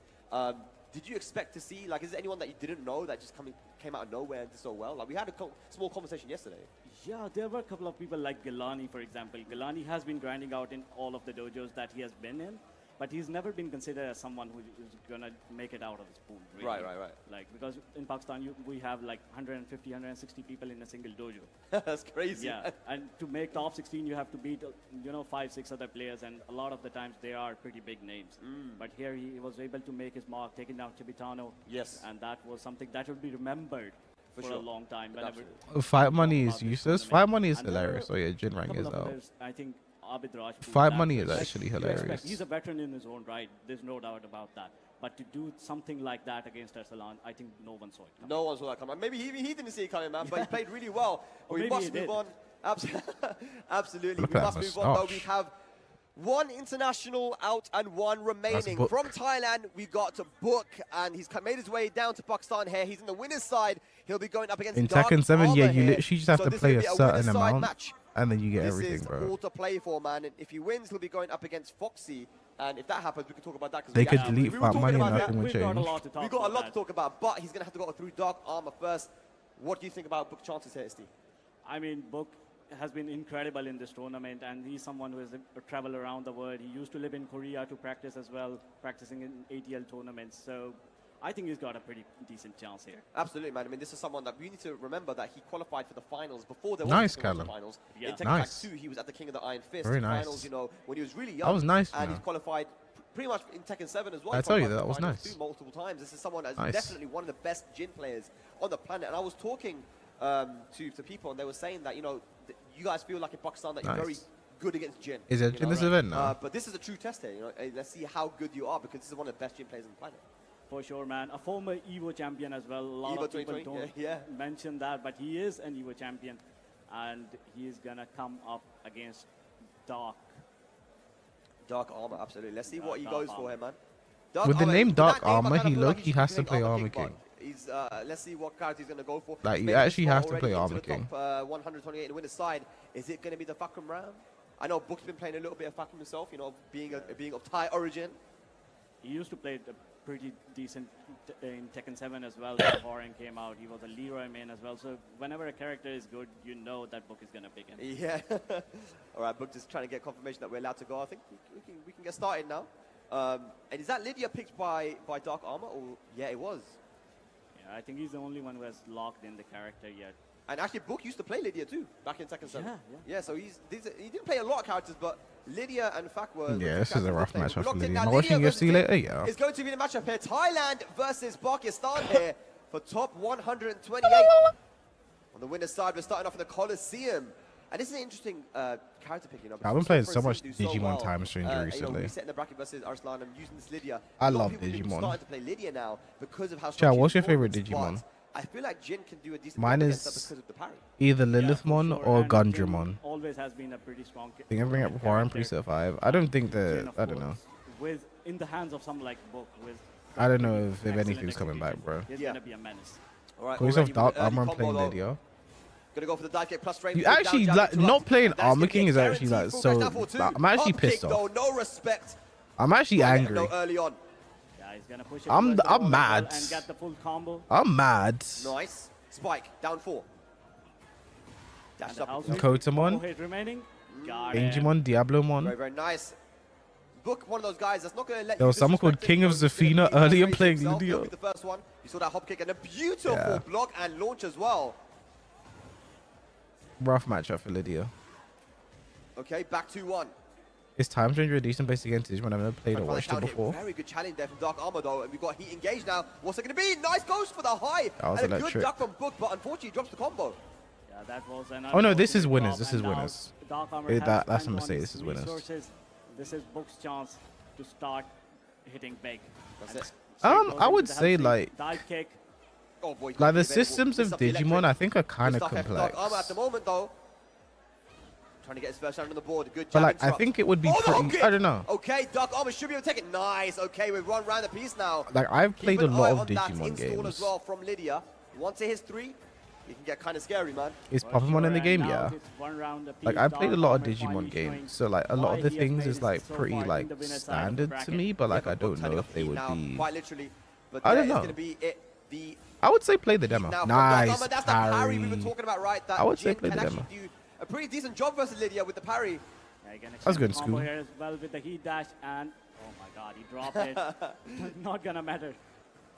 Did you expect to see, like, is there anyone that you didn't know that just came out of nowhere and did so well? Like, we had a small conversation yesterday. Yeah, there were a couple of people like Galani, for example. Galani has been grinding out in all of the dojos that he has been in, but he's never been considered as someone who is going to make it out of his pool. Really. Right. Like, because in Pakistan, we have like 150, 160 people in a single dojo. That's crazy. Yeah, and to make top 16, you have to beat, 5, 6 other players, and a lot of the times they are pretty big names. But here he was able to make his mark, taking down Chibitano. Yes. And that was something that will be remembered for sure. a long time. Whenever Fight money about is this useless. tournament. Fight money is And there hilarious. were Oh yeah, Jinrang couple is of out. others, I think Abid Raj. Fight that money was is like, actually you expect- hilarious. He's a veteran in his own right. There's no doubt about that. But to do something like that against Arslan, I think no one saw it coming. No one saw that coming. Maybe he didn't see it coming, man, but he played really well. But we maybe must he move did. on. Absolutely. Look We at must that move on, but we moustache. have one international out and one remaining. Book. From Thailand, we got Book, and he's made his way down to Pakistan here. He's in the winner's side. He'll be going up against In Dark Tekken 7, yeah, Armor you here. literally just have So to this play will a be certain winner's side amount, match. and then you get This everything, is bro. all to play for, man. And if he wins, he'll be going up against Foxy. And if that happens, we can talk about that. 'cause They we could actually- delete we were Fight talking money and about nothing that. would We've got a change. lot to talk We got a lot about to talk about, but he's going to have to go through Dark Armor first. What do you think about Book chances here, Steve? I mean, Book has been incredible in this tournament, and he's someone who has traveled around the world. He used to live in Korea to practice as well, practicing in ATL tournaments. So I think he's got a pretty decent chance here. Absolutely, man. I mean, this is someone that we need to remember that he qualified for the finals before there was Nice, the Callum. finals. Yeah. In Tekken Nice. Tag 2, he was at the King of the Iron Fist. Very the nice. Finals, when he was really young. That was nice, And man. he's qualified pretty much in Tekken 7 as well. I He tell you, qualified that for was the finals nice. too, multiple times. This is someone that's Nice. definitely one of the best Jin players on the planet. And I was talking to people, and they were saying that, you guys feel like in Pakistan that you're very Nice. good against Jin. Is it in this event now? But this is a true test here. You know, let's see how good you are because this is one of the best Jin players on the planet. For sure, man. A former EVO champion as well. A lot EVO of people 2020, don't mention that, but he is an EVO champion, and he is gonna come up against Dark. Dark Armor, absolutely. Let's see what he Dark goes Armor. for here, man. With the name with Dark that name, I Armor, kinda he feel like low-key should be has to playing play Armor King, King. but He's, let's see what character he's going to go for. Like, you He's made his actually spot have to already play into Armor the King. Top, 128 in the winner's side. Is it going to be the Fakram Ram? I know Book's been playing a little bit of Fakram himself, you know, being of Thai origin. He used to play pretty decent in Tekken 7 as well. Before Horan came out, he was a Leroy main as well. So whenever a character is good, you know that Book is gonna pick him. Yeah. All right, Book just trying to get confirmation that we're allowed to go. I think we can get started now. And is that Lydia picked by Dark Armor? Or yeah, it was. Yeah, I think he's the only one who has locked in the character yet. And actually, Book used to play Lydia too back in Tekken 7. Yeah. So he didn't play a lot of characters, but Lydia and Fak were. Yeah, this is a rough match for Locked in Lydia. now. Am I watching Lydia versus UFC Jin later? Yeah. It's going to be the matchup here. Thailand versus Pakistan here for top 128. On the winner's side, we're starting off in the Coliseum. And this is an interesting character pick, you know. I've been playing for so a much scene to do Digimon well. Time Stranger You know, recently. resetting the bracket versus Arslan and using this Lydia. I A lot love of people Digimon. starting to play Lydia now because of how Chad, strong she what's is your favorite in tournaments, Digimon? but I feel like Jin can do a decent Mine job against her is because of the parry. either Yeah, for Lilithmon sure, or and Jin Gundramon. Always has been a pretty strong. I think I bring up before I'm character. preset 5. I don't think Jin, that, of I don't know. course, With in the hands of someone like Book, with I don't know if excellent anything's coming back, execution, bro. He's Yeah. gonna be a menace. All right, Call yourself already with Dark the early Armor and combo playing though. Lydia. Gonna go for the dive kick plus straight. You down, actually, jab, like, interrupt. not playing That's Armor gonna King be is actually, guaranteed like, full so, crash down for two. like, I'm actually Up pissed kick, off. though, no respect. I'm actually Right, angry. no, early on. Yeah, he's gonna push it I'm towards the wall as well mad. and get the full combo. I'm mad. Nice. Spike, down 4. Dash And the up. house Very, sweep, Kotamon. combo hit remaining. Got it. Angemon, Diablomon. very nice. Book one of those guys that's not going to let There you was someone called disrespect King him, of you know, he's gonna Zafina beat earlier that playing himself. He'll Lydia. be the first one. You saw that hop kick and a beautiful Yeah. block and launch as well. Rough matchup for Lydia. Okay, back 2-1. Is Time Stranger a decent base against Digimon? I've never played or Trying to find the watched it counter hit. before. Very good challenge there from Dark Armor though, and we've got Heat engaged now. What's it going to be? Nice ghost for the high. That was And a good electric. duck from Book, but unfortunately he drops the combo. Yeah, that was an Oh, no, this is unfortunate winners, drop, this and is now winners. Dark Armor Eh, has that's a spent on mistake, his this is winners. resources. This is Book's chance to start hitting big. That's And it. straight I goes would into the say, health like- sweep, dive kick. Oh boy, Like, can't the be available. systems Missed of up the Digimon, electric. I think, are kind Good of stuff there from Dark complex. Armor at the moment though. Trying to get his first round on the board. Good But, jab like, I interrupt. think it would be Oh, the pretty... hook kick! I don't know. Okay, Dark Armor should be able to take it. Nice. Okay, we've run round the piece now. Like, I've played Keep a an lot eye of on that Digimon install as games. well from Lydia. Once it hits 3, it can get kind of scary, man. Is For Pokemon sure, in the and game? now Yeah. it's one round apiece. Like, I played a Dark lot of Armor finally Digimon games, showing so, like, a lot why of the he has things made is, it like, so pretty, far in like, the winner's side of the standard to bracket. me, but, like, Yeah, I but Book don't turning know up if they heat would now, be... quite literally. But I there don't is know. going to be the I would say play the demo. now from Dark Nice Armor. That's the parry we were parry. talking about, right? That I would say Jin play can the actually do a pretty decent job versus Lydia with the parry. Yeah, again, That's good, combo Scoo. here as well with the heat dash and oh my god, he dropped it. Not gonna matter.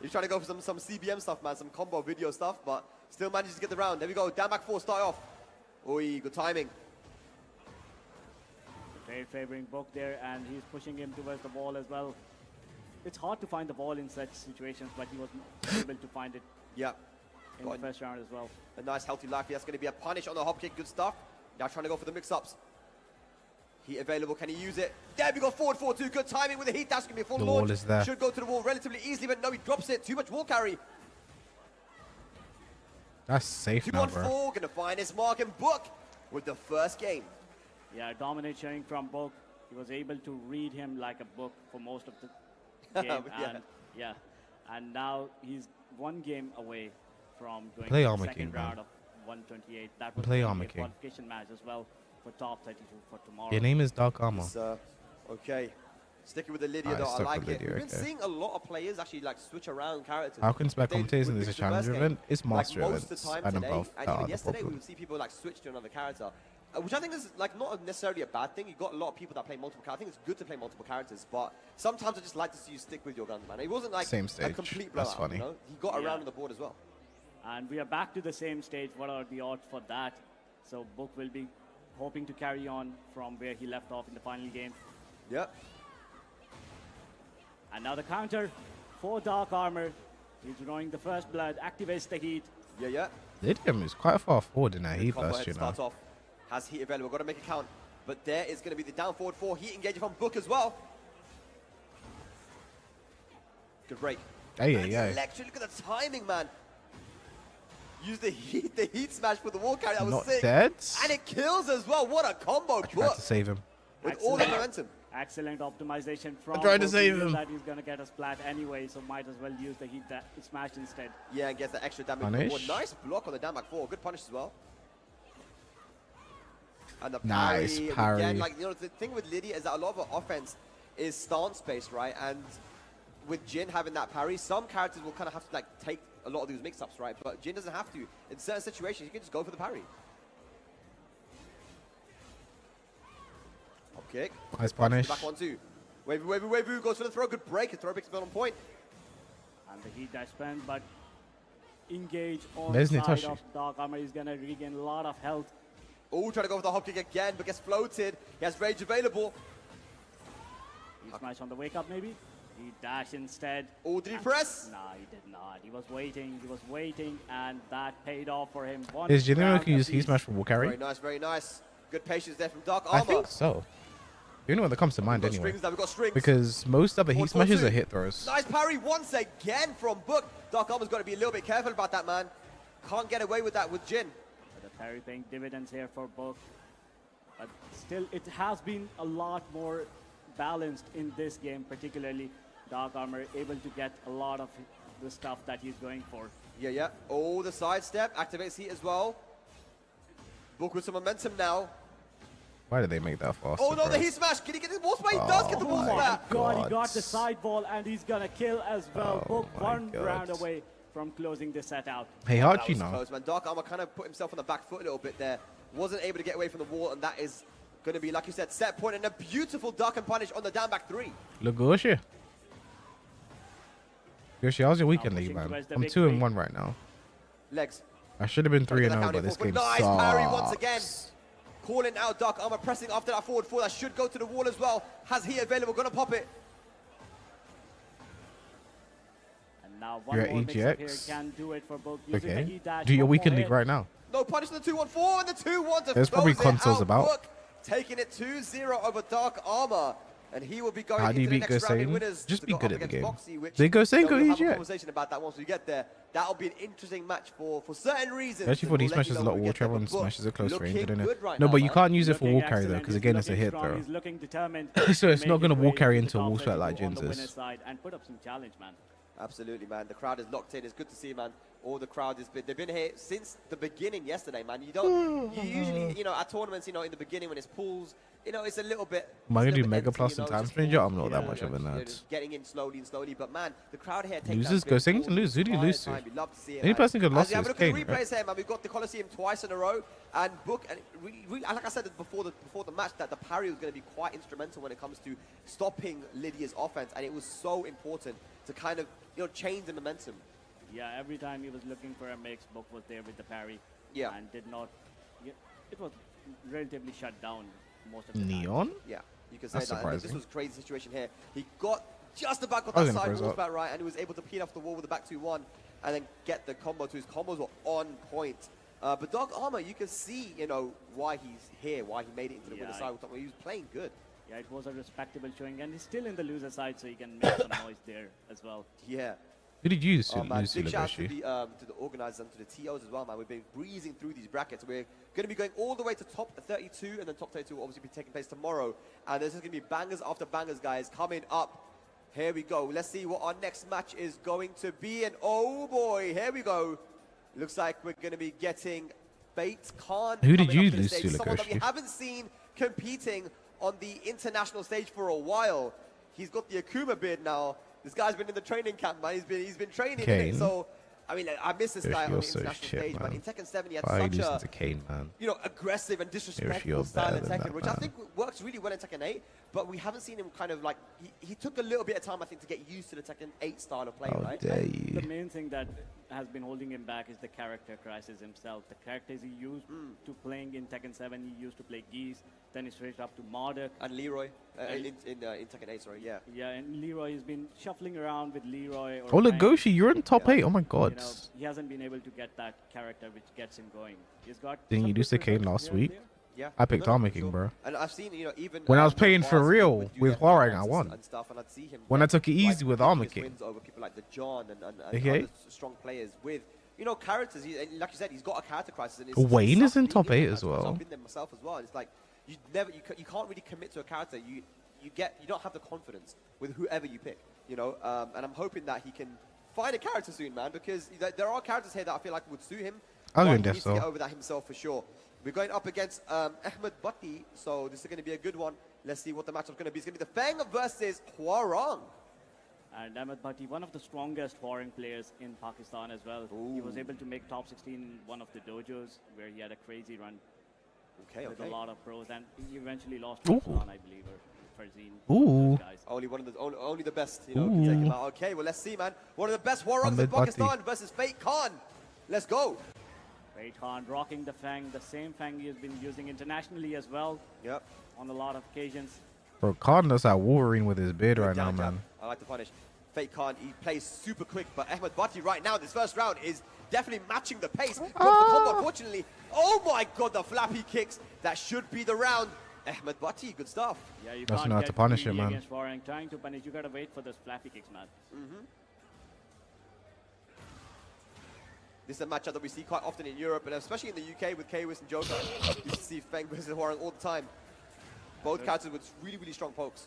He's trying to go for some CBM stuff, man, some combo video stuff, but still manages to get the round. There we go, down back 4, start off. Oi, good timing. Very favoring Book there, and he's pushing him towards the wall as well. It's hard to find the ball in such situations, but he was able to find it Yeah, in the first round as well. a nice healthy life. That's going to be a punish on the hop kick, good stuff. Now trying to go for the mix-ups. Heat available, can he use it? There we go, forward 4-2, good timing with the heat dash, going to be a full The launch. wall is there. Should go to the wall relatively easily, but no, he drops it. Too much wall carry. That's safe 2 now, on bro. 4, going to find his mark and Book with the first game. Yeah, dominate showing from Book. He was able to read him like a book for most of the game. Yeah. And yeah, and now he's one game away from going Play to the Armor second King, man. round of 128. That was Play going to Armor be a King. qualification match as well for top 32 for tomorrow. Your name is Dark Armor. It's, okay. Sticking with the Lydia Alright, though, I stuck like with it. Lydia, We've been okay. seeing a lot of players actually like switch around characters. How can spec They- commentators in with this a the first challenger game, event? It's master like most events. of the time And today, above. and That even are the yesterday, we problem. would see people like switch to another character, which I think is like not necessarily a bad thing. You got a lot of people that play multiple characters. I think it's good to play multiple characters, but sometimes I just like to see you stick with your guns, man. It wasn't like Same a stage. complete That's blowout. funny. You know? He got Yeah. around on the board as well. And we are back to the same stage. What are the odds for that? So Book will be hoping to carry on from where he left off in the final game. Yep. And now the counter for Dark Armor. He's drawing the first blood, activates the heat. Yeah. Lydia is quite far forward in that heat Combo burst, head you know. starts off. Has heat available. Got to make it count. But there is going to be the down forward 4 heat engaging from Book as well. Good break. Electric, look at the timing, man. Use the heat smash for the wall carry. That was Not sick. dead. And it kills as well. What a combo. Tried to save him. With all the momentum. Excellent optimization from tried to Book. save He knew him. that he's going to get a splat anyway, so might as well use the heat smash instead. Yeah, and gets the extra damage. Punish. Nice block on the down back 4. Good punish as well. And the Nice parry. parry. Again, like, you know, the thing with Lydia is that a lot of her offense is stance-based, right? And with Jin having that parry, some characters will kind of have to like take a lot of these mix-ups, right? But Jin doesn't have to. In certain situations, you can just go for the parry. Up kick. Nice punish. Back 1-2. Wavy goes for the throw. Good break. His throw break is on point. And the heat dash spend, but engage on There's the side Nitoshi. of Dark Armor. He's going to regain a lot of health. Oh, trying to go for the hop kick again, but gets floated. He has rage available. Heat smash on the wake up maybe. He dash instead. Oh, did he press? Nah, he did not. He was waiting, and that paid off for him. Is Jin round going to use heat apiece. smash for wall carry? Very nice, very nice. Good patience there from Dark Armor. I think so. The only one that comes to mind We've got anyway. strings now, we've got strings. Because most other heat smashes are hit throws. Nice parry once again from Book. Dark Armor's got to be a little bit careful about that, man. Can't get away with that with Jin. The parry paying dividends here for Book. But still, it has been a lot more balanced in this game, particularly Dark Armor able to get a lot of the stuff that he's going for. Yeah. Oh, the side step. Activates heat as well. Book with some momentum now. Why did they make that fast? Oh no, the heat smash. Can he get the ball spot? He does get the ball my spot. God, he got the side ball, and he's gonna kill as well. Oh Book my one God. round away from closing this set out. Hey, That how'd you was know? close, man. Dark Armor kind of put himself on the back foot a little bit there. Wasn't able to get away from the wall, and that is going to be, like you said, set point and a beautiful duck and punish on the down back 3. Look, Goshi. Goshi, how's your weekend league, pushing man? towards the I'm big 2-1 right now. Legs. I should have been Trying to 3-0, get that but down this in game full. Nice parry once sucks. again. Calling out Dark Armor, pressing after that forward 4. That should go to the wall as well. Has heat available, gonna pop it. And now one You're at more mix-up here EGX? can do it for Book. Using the Okay. heat dash Do your one weekend more league hit. right now. No punish on the 2-1-4 and the 2-1 to There's probably close it consoles out. about. Book taking it 2-0 over Dark Armor. And he will be going How do you into the beat next round in Gosain? winners. Just to be go good up at the against game. Boxy, which Did Gosain go we'll have a EGX? conversation about that once we get there. That'll be an interesting match for certain reasons. I actually thought and he we'll let you smashes know a lot when of we wall get there. travel and But Book smashes at close range. I looking don't know. good right No, now, but you man. can't use it for Looking wall carry though, excellent. because He's again, it's a looking hit strong. throw. He's looking determined So it's to not make gonna his wall way carry to into the a wall top shot like 32 on the Jin's winner's is. side and put up some challenge, man. Absolutely, man. The crowd is locked in. It's good to see, man. All the crowd is. They've been here since the beginning yesterday, man. You don't. You usually, you know, at tournaments, you know, in the beginning when it's pools, you know, it's a little bit. Am I gonna it's a do little bit Mega empty, Plus you know, and Time just Stranger? pools, I'm not you that know, much of a you're nerd. just getting in slowly and slowly. But man, the crowd here. Losers go sing to lose. Who do you lose to? You love to see it. Any man. person could As lose we have is a look at the Kane, replays right? here, man. We've got the Coliseum twice in a row, and Book, and really, like I said before the match, that the parry was going to be quite instrumental when it comes to stopping Lydia's offense, and it was so important to kind of, you know, change the momentum. Yeah, every time he was looking for a mix, Book was there with the parry. Yeah. And did not. Yeah, it was relatively shut down most of the time. Neon? Yeah, you can say That's that. And this surprising. was a crazy situation here. He got just about got I was that gonna side freeze wall up. back right, and he was able to peel off the wall with the back 2-1, and then get the combo. To his combos were on point. But Dark Armor, you can see, you know, why he's here, why he made it into the winner's side. He was playing good. Yeah, it was a respectable showing, and he's still in the loser side, so he can make some noise there as well. Yeah. Who did you Oh, man, lose to, big shout out to Legoshi? the organizers and to the TOs as well, man. We've been breezing through these brackets. We're going to be going all the way to top 32, and then top 32 will obviously be taking place tomorrow. And there's just going to be bangers after bangers, guys, coming up. Here we go. Let's see what our next match is going to be. And oh boy, here we go. Looks like we're going to be getting Fate Khan. Who did coming you up to the lose to, stage. Someone that we Legoshi? haven't seen competing on the international stage for a while. He's got the Akuma beard now. This guy's been in the training camp, man. He's been training. Kane. Innit? So, I mean, I miss this guy on the You're so international shit, stage, but man. in Tekken 7 he had Why are you such losing a, to Kane, man? you know, aggressive and disrespectful you're style in better than Tekken, that, which I man. think works really well in Tekken 8. But we haven't seen him kind of like he took a little bit of time, I think, to get used to the Tekken 8 style of play, How right? dare The you? main thing that has been holding him back is the character crisis himself. The characters he used to playing in Tekken 7, he used to play Geese, then he switched up to Marduk. And Leroy And- in Tekken 8, sorry, yeah. Yeah, and Leroy has been shuffling around with Leroy. Or Oh, Frank. Legoshi, you're in top Yeah. 8. Oh my god. You know, he hasn't been able to get that character which gets him going. He's got. Didn't some you good lose to Kane results last here and week? there. Yeah. I picked No, Army for King, sure. bro. And I've seen, you know, even When I was you know, playing for Bars real would do with their Huarang, I finance won. and stuff, and I'd see him When I took it like, easy with picking Army his King. wins over people like the John and Okay. other strong players with, you know, characters. And like you said, he's got a character crisis. And it's Wayne sucks is in being top that 8 character as crisis. well. I've been there myself as well. And it's like you can't really commit to a character. You don't have the confidence with whoever you pick. You know, and I'm hoping that he can find a character soon, man, because there are characters here that I feel like would suit him. I was but going he Death needs to get Star. over that himself for sure. We're going up against Ahmed Bhatti, so this is going to be a good one. Let's see what the matchup's going to be. It's going to be the Feng versus Huarang. And Ahmed Bhatti, one of the strongest foreign players in Pakistan as well. He was able to make top 16 in one of the dojos where he had a crazy run with a lot of pros, and he eventually lost to Pakistan, I believe, or Farzeen. Ooh. Guys. Only the best, you know, can take him out. Okay, well, let's see, man. One of the best Huarangs in Ahmed Bhatti. Pakistan versus Fate Khan. Let's go. Fate Khan rocking the Fang, the same Fang he has been using internationally as well. Yep. On a lot of occasions. Bro, Khan does that Wolverine with his beard right now, Down jab. man. I like to punish. Fate Khan, he plays super quick, but Ahmed Bhatti right now, this first round, is definitely matching the pace. Got the combo, unfortunately. Oh my god, the flappy kicks. That should be the round. Ahmed Bhatti, good stuff. Yeah, you Doesn't can't know how get to punish greedy it, man. against Warang. Trying to punish, you gotta wait for those flappy kicks, man. This is a matchup that we see quite often in Europe, and especially in the UK with Kwis and Joker. You see Feng versus Huarang all the time. Both characters with really, really strong pokes.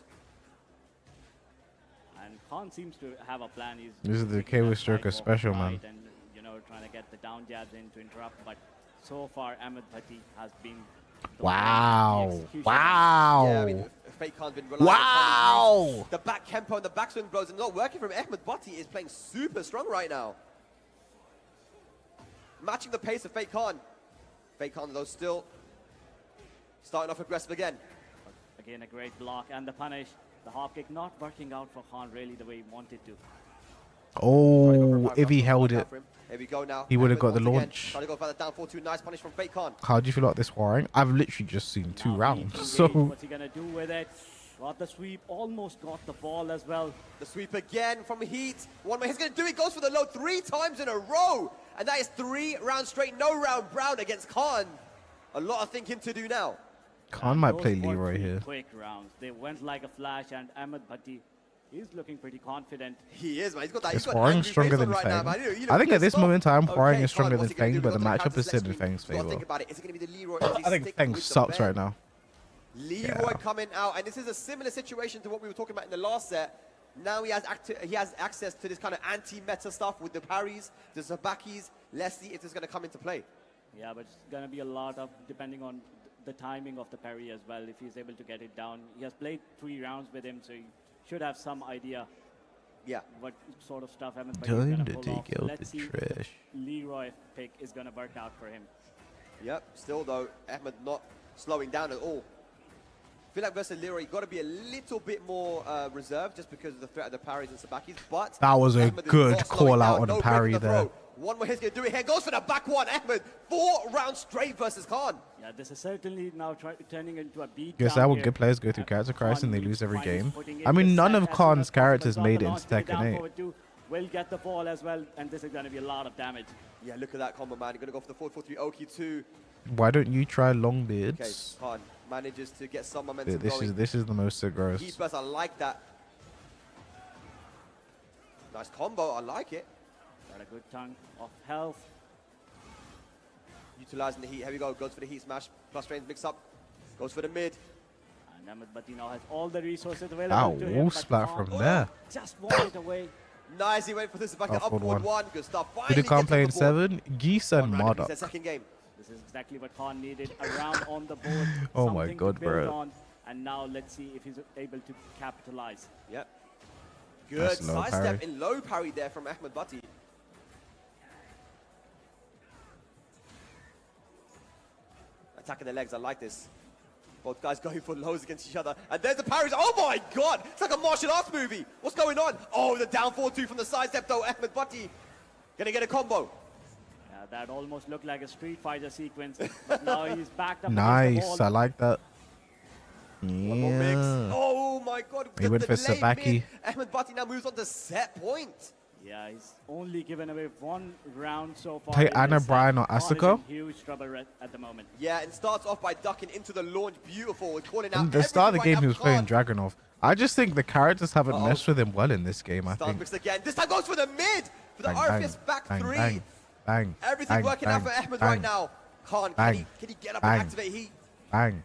And Khan seems to have a plan. He's This is the taking that Kwis Joker side special, walk man. right and, you know, trying to get the down jabs in to interrupt. But so far, Ahmed Bhatti has been the Wow. one, the executioner. Wow. Yeah, I mean, Fate Khan's been relying Wow. on the back tempo and the backswing blows, and not working from Ahmed Bhatti is playing super strong right now. Matching the pace of Fate Khan. Fate Khan, though, still starting off aggressive again. Again, a great block and the punish. The hop kick not working out for Khan really the way he wanted to. Oh, if he held it, Here we go now. he would have Ahmed got the once again launch. Trying to go for that down 4-2. Nice punish from Fate Khan. How do you feel about this Huarang? I've literally just seen 2 Now rounds. he's engaged. So, What's he gonna do with it? Got the sweep, almost got the ball as well. The sweep again from Heat. One way he's going to do it. Goes for the low 3 times in a row. And that is 3 rounds straight. No round Brown against Khan. A lot of thinking to do now. Khan might Those play were Leroy 3 here. quick rounds. They went like a flash, and Ahmed Bhatti is looking pretty confident. He is, man. He's got that. Is He's got Huarang angry stronger face on than right now, Feng? man. He I think at this pissed moment in time, off. Huarang Okay, is stronger Khan, than what's he gonna Feng, do? but the We've got matchup is counters still in next week. Feng's We've got to favor. think about it. Is it going to be the Leroy? Or does he I think stick Feng with the sucks Feng? right now. Leroy coming out, and this is a similar situation to what we were talking about in the last set. Now he has access to this kind of anti-meta stuff with the parries, the Zabakis. Let's see if this is going to come into play. Yeah, but it's going to be a lot of depending on the timing of the parry as well. If he's able to get it down, he has played 3 rounds with him, so he should have some idea. Yeah. What sort of stuff Ahmed Bhatti is going Time to to pull off. take So out let's the see trash. if Leroy pick is going to work out for him. Yep. Still though, Ahmed not slowing down at all. I feel like versus Leroy, you've got to be a little bit more reserved just because of the threat of the parries and Sabakis. But That was a Ahmed is good not slowing call out down. on the No parry break in the there. throw. One more he's going to do it here. Goes for the back one. Ahmed, 4 rounds straight versus Khan. Yeah, this is certainly now turning into a beat. Guess that would good players go through character crisis and they lose every game. I mean, none of Khan's characters made it into Tekken 8. Will get the ball as well, and this is going to be a lot of damage. Yeah, look at that combo, man. You're going to go for the 4-4-3 Oki 2. Why don't you try Okay, Longbeards? Khan manages to get some momentum This going. is the most Heat gross. burst, I like that. Nice combo, I like it. Got a good tongue of health. Utilizing the heat, here we go. Goes for the heat smash. Plus range mix up. Goes for the mid. And Ahmed Bhatti now has all the resources available Ow, to him. wall but splat Khan from there. just won it away. Nice, he went for this back Up upward forward one. Good stuff. Did Finally he can't gets play on in the board. 7? Geese and One round, it's Modok. their second game. This is exactly what Khan needed. A round on the board. Oh my something God, to build bro. on. And now let's see if he's able to capitalize. Yep. Good That's low sidestep parry. in low parry there from Ahmed Bhatti. Attacking the legs, I like this. Both guys going for lows against each other. And there's the parries. Oh my god! It's like a martial arts movie. What's going on? Oh, the down 4-2 from the sidestep though. Ahmed Bhatti gonna get a combo. Yeah, that almost looked like a Street Fighter sequence. But now he's backed up against the Nice, I wall. like that. One more mix. Yeah. Oh my god. He went for delay Sabaki. mid. Ahmed Bhatti now moves on to set point. Yeah, he's only given away 1 round so far. Take in Anna, this set. Brian, or Khan is Asuka? in huge trouble at the moment. Yeah, and starts off by ducking into the launch. Beautiful. We're calling out In the start of the everything game, he right was now. playing Khan Dragunov. I just think the characters haven't Uh-oh. meshed with him well in this game, I starts think. mixed again. This time goes for the mid. For the Bang, RFS bang, back bang, 3. bang, bang, Everything bang, working bang, out for Ahmed bang, right now. Khan, bang, can he get up bang, and activate heat? Bang.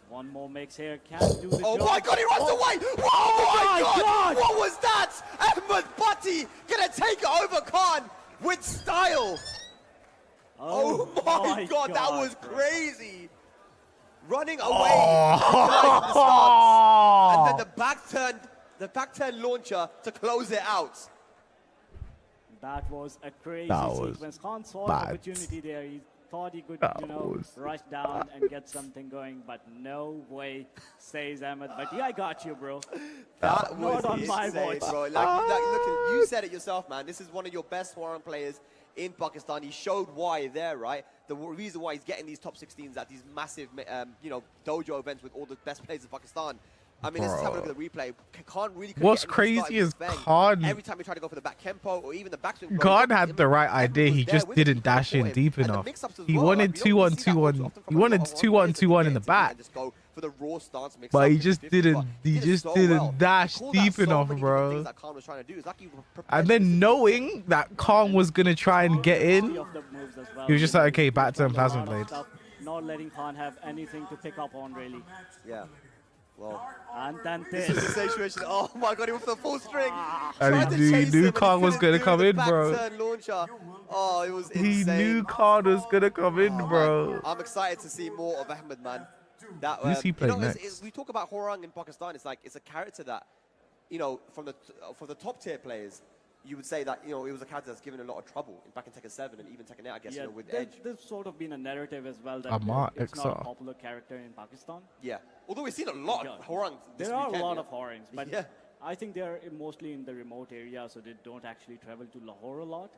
1 more mix here. Can't do the Oh job. my god, he runs away! Oh my god! What was that? Ahmed Bhatti gonna take it over Khan with style. Oh my god, that was bro. crazy. Running away, utilizing the stance, and then the back turn launcher to close it out. That was a crazy That was sequence. Khan saw an bad. opportunity there. He thought he could, That you know, was rush down and get something going, but no way, says Ahmed. But yeah, I got you, bro. That was Not on my insane, watch. bro. Look, you said it yourself, man. This is one of your best Warren players in Pakistan. He showed why there, right? The reason why he's getting these top 16s at these massive, dojo events with all the best players in Pakistan. I mean, let's just have a look at the replay. Khan really couldn't What's get anything started crazy with is Feng. Khan- Every time he tried to go for the back Kempo or even the backswing. God had the right idea. He just didn't dash in deep enough. He wanted 2-1-2-1. He wanted 2-1-2-1 in the back. For the raw stance mix But up he 50-50, just didn't. but He did it just so didn't well. dash Called out deep so enough, many different bro. things that Khan was trying to do. It's like he prepared And then specifically knowing that Khan was gonna try and get in, Of the moves as well. he was just like, okay, back turn A plasma lot of blades. stuff, not letting Khan have anything to pick up on, really. Yeah. Well, And then this is this. the situation. Oh my god, he went for the full string. And Tried to he chase knew him, and he Khan was couldn't gonna do come the in, back bro. turn launcher. Oh, it was He insane. knew Khan was gonna come in, Oh, bro. man. I'm excited to see more of Ahmed, man. That, Who's he playing it's- next? we talk about Horang in Pakistan. It's like it's a character that, from the top tier players, you would say that it was a character that's given a lot of trouble back in Tekken 7 and even Tekken 8, I guess, Yeah, with there's, Edge. there's sort of been a narrative as well that Amar it's not a XR. popular character in Pakistan. Yeah. Although we've seen a lot of Horang this There are weekend, a lot yeah. of Horangs, but Yeah. I think they're mostly in the remote area, so they don't actually travel to Lahore a lot.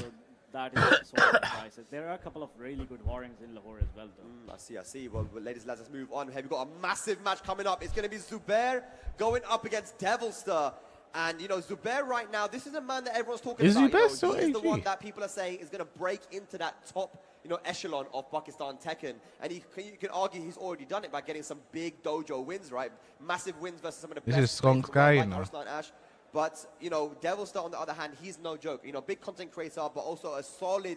So that is sort of the crisis. There are a couple of really good Horangs in Lahore as well, though. I see. Well, ladies and lads, let's move on. We've got a massive match coming up. It's going to be Zubair going up against Devilster. And, Zubair right now, this is a man that everyone's talking Is about. Zubair still He is the AG? one that people are saying is going to break into that top, echelon of Pakistan Tekken. And you can argue he's already done it by getting some big dojo wins, right? Massive wins versus some of the This best is Skunk's players in the guy, world, like Arslan Ash. But, Devilster, on the other hand, he's no joke. Big content creator, but also a solid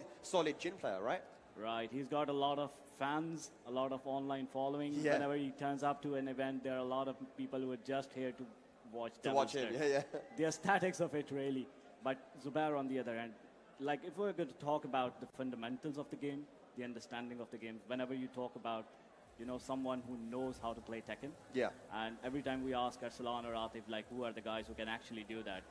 Jin player, right? Right, he's got a lot of fans, a lot of online following. Yeah. Whenever he turns up to an event, there are a lot of people who are just here to watch him, Devilster. yeah. The aesthetics of it, really. But Zubair, on the other hand, like if we're going to talk about the fundamentals of the game, the understanding of the game, whenever you talk about, someone who knows how to play Tekken, Yeah. and every time we ask Arsalan or Atif, like, who are the guys who can actually do that,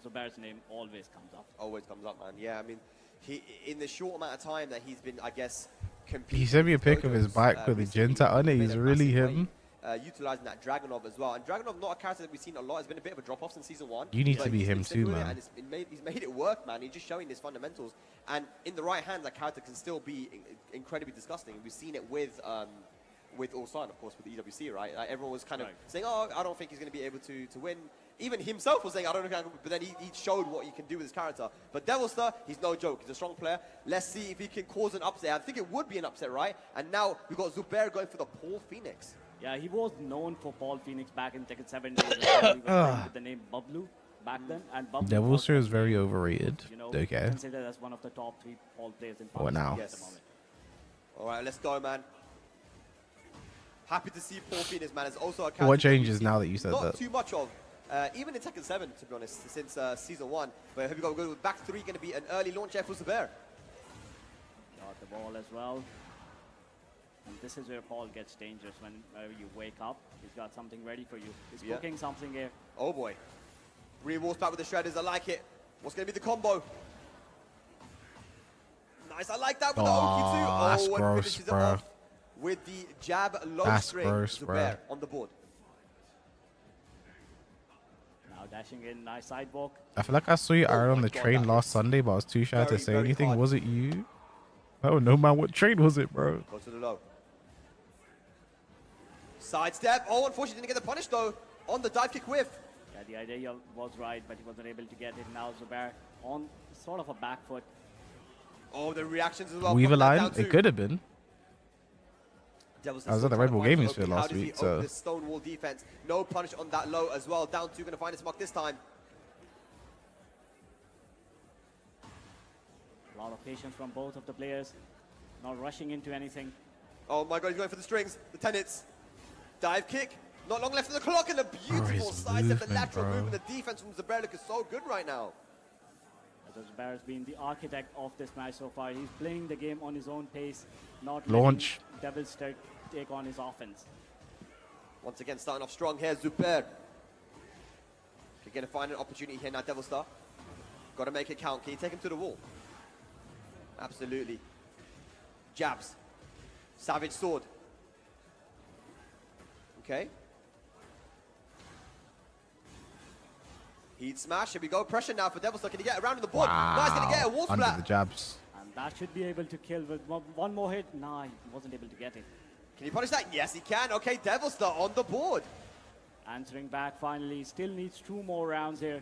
Zubair's name always comes up. Always comes up, man. Yeah, I mean, he in the short amount of time that he's been, I guess, competing. He sent me a with pic of his dojos, bike with the recently, Jinta on it. made He's a really massive him. play, utilizing that Dragunov as well. And Dragunov, not a character that we've seen a lot. It's been a bit of a drop-off since season 1. You need but to be he's him been too, sticking with it, man. And he's made it work, man. He's just showing his fundamentals. And in the right hands, that character can still be incredibly disgusting. We've seen it with Ulsan, of course, with the EWC, right? Like everyone was kind of saying, oh, I don't think he's going to be able to win. Even himself was saying, I don't know, but then he showed what he can do with his character. But Devilster, he's no joke. He's a strong player. Let's see if he can cause an upset. I think it would be an upset, right? And now we've got Zubair going for the Paul Phoenix. Yeah, he was known for Paul Phoenix back in Tekken 7 days. He was playing with the name Bablu back then. And Bablu Devilster was, is very overrated. Okay. considered as one of the top 3 Paul players in Or Pakistan now. at the moment. All right, let's go, man. Happy to see Paul Phoenix, man. It's also a character What that we've changes seen now that you said not that? too much of. Even in Tekken 7, to be honest, since season 1. But here we go. We're going with back 3, going to be an early launch here for Zubair. Got the ball as well. And this is where Paul gets dangerous when you wake up. He's got something ready for you. He's cooking something here. Oh boy. Reinforced back with the shredders. I like it. What's going to be the combo? Nice. I like that with the Oki too. that's and gross, finishes it bro. off with the jab low That's string. gross, bro. Zubair on the board. Now dashing in, nice sidewalk. I feel like I saw you out on my the God, train that last is Sunday, but I was too shy to very, say very anything. hard. Was it you? Oh no, man. What train was it, bro? Go to the low. Sidestep. Oh, unfortunately didn't get the punish though on the dive kick whiff. Yeah, the idea was right, but he wasn't able to get it. Now Zubair on sort of a back foot. Oh, the reactions as well. Weaver coming back line. down too. It could have been. Devils I was still at the trying Red to Bull find Gaming the Sphere opening. How last does he week, open so this stonewall defense? No punish on that low as well. Down 2, going to find his mark this time. A lot of patience from both of the players. Not rushing into anything. Oh my god, he's going for the strings. The tenets. Dive kick. Not long left on the clock, and a beautiful his sidestep. The movement, lateral bro. movement. The defense from Zubair is so good right now. Zubair has been the architect of this match so far. He's playing the game on his own pace, not Launch. letting Devils take on his offense. Once again, starting off strong here, Zubair. You're going to find an opportunity here now, Devil Star. Got to make it count. Can you take him to the wall? Absolutely. Jabs. Savage sword. Okay. Heat smash. Here we go. Pressure now for Devil Star. Can he get around in the board? No, he's going to get a wall Under splat. the jabs. And that should be able to kill with one more hit. Nah, he wasn't able to get it. Can he punish that? Yes, he can. Okay, Devil Star on the board. Answering back finally. Still needs 2 more rounds here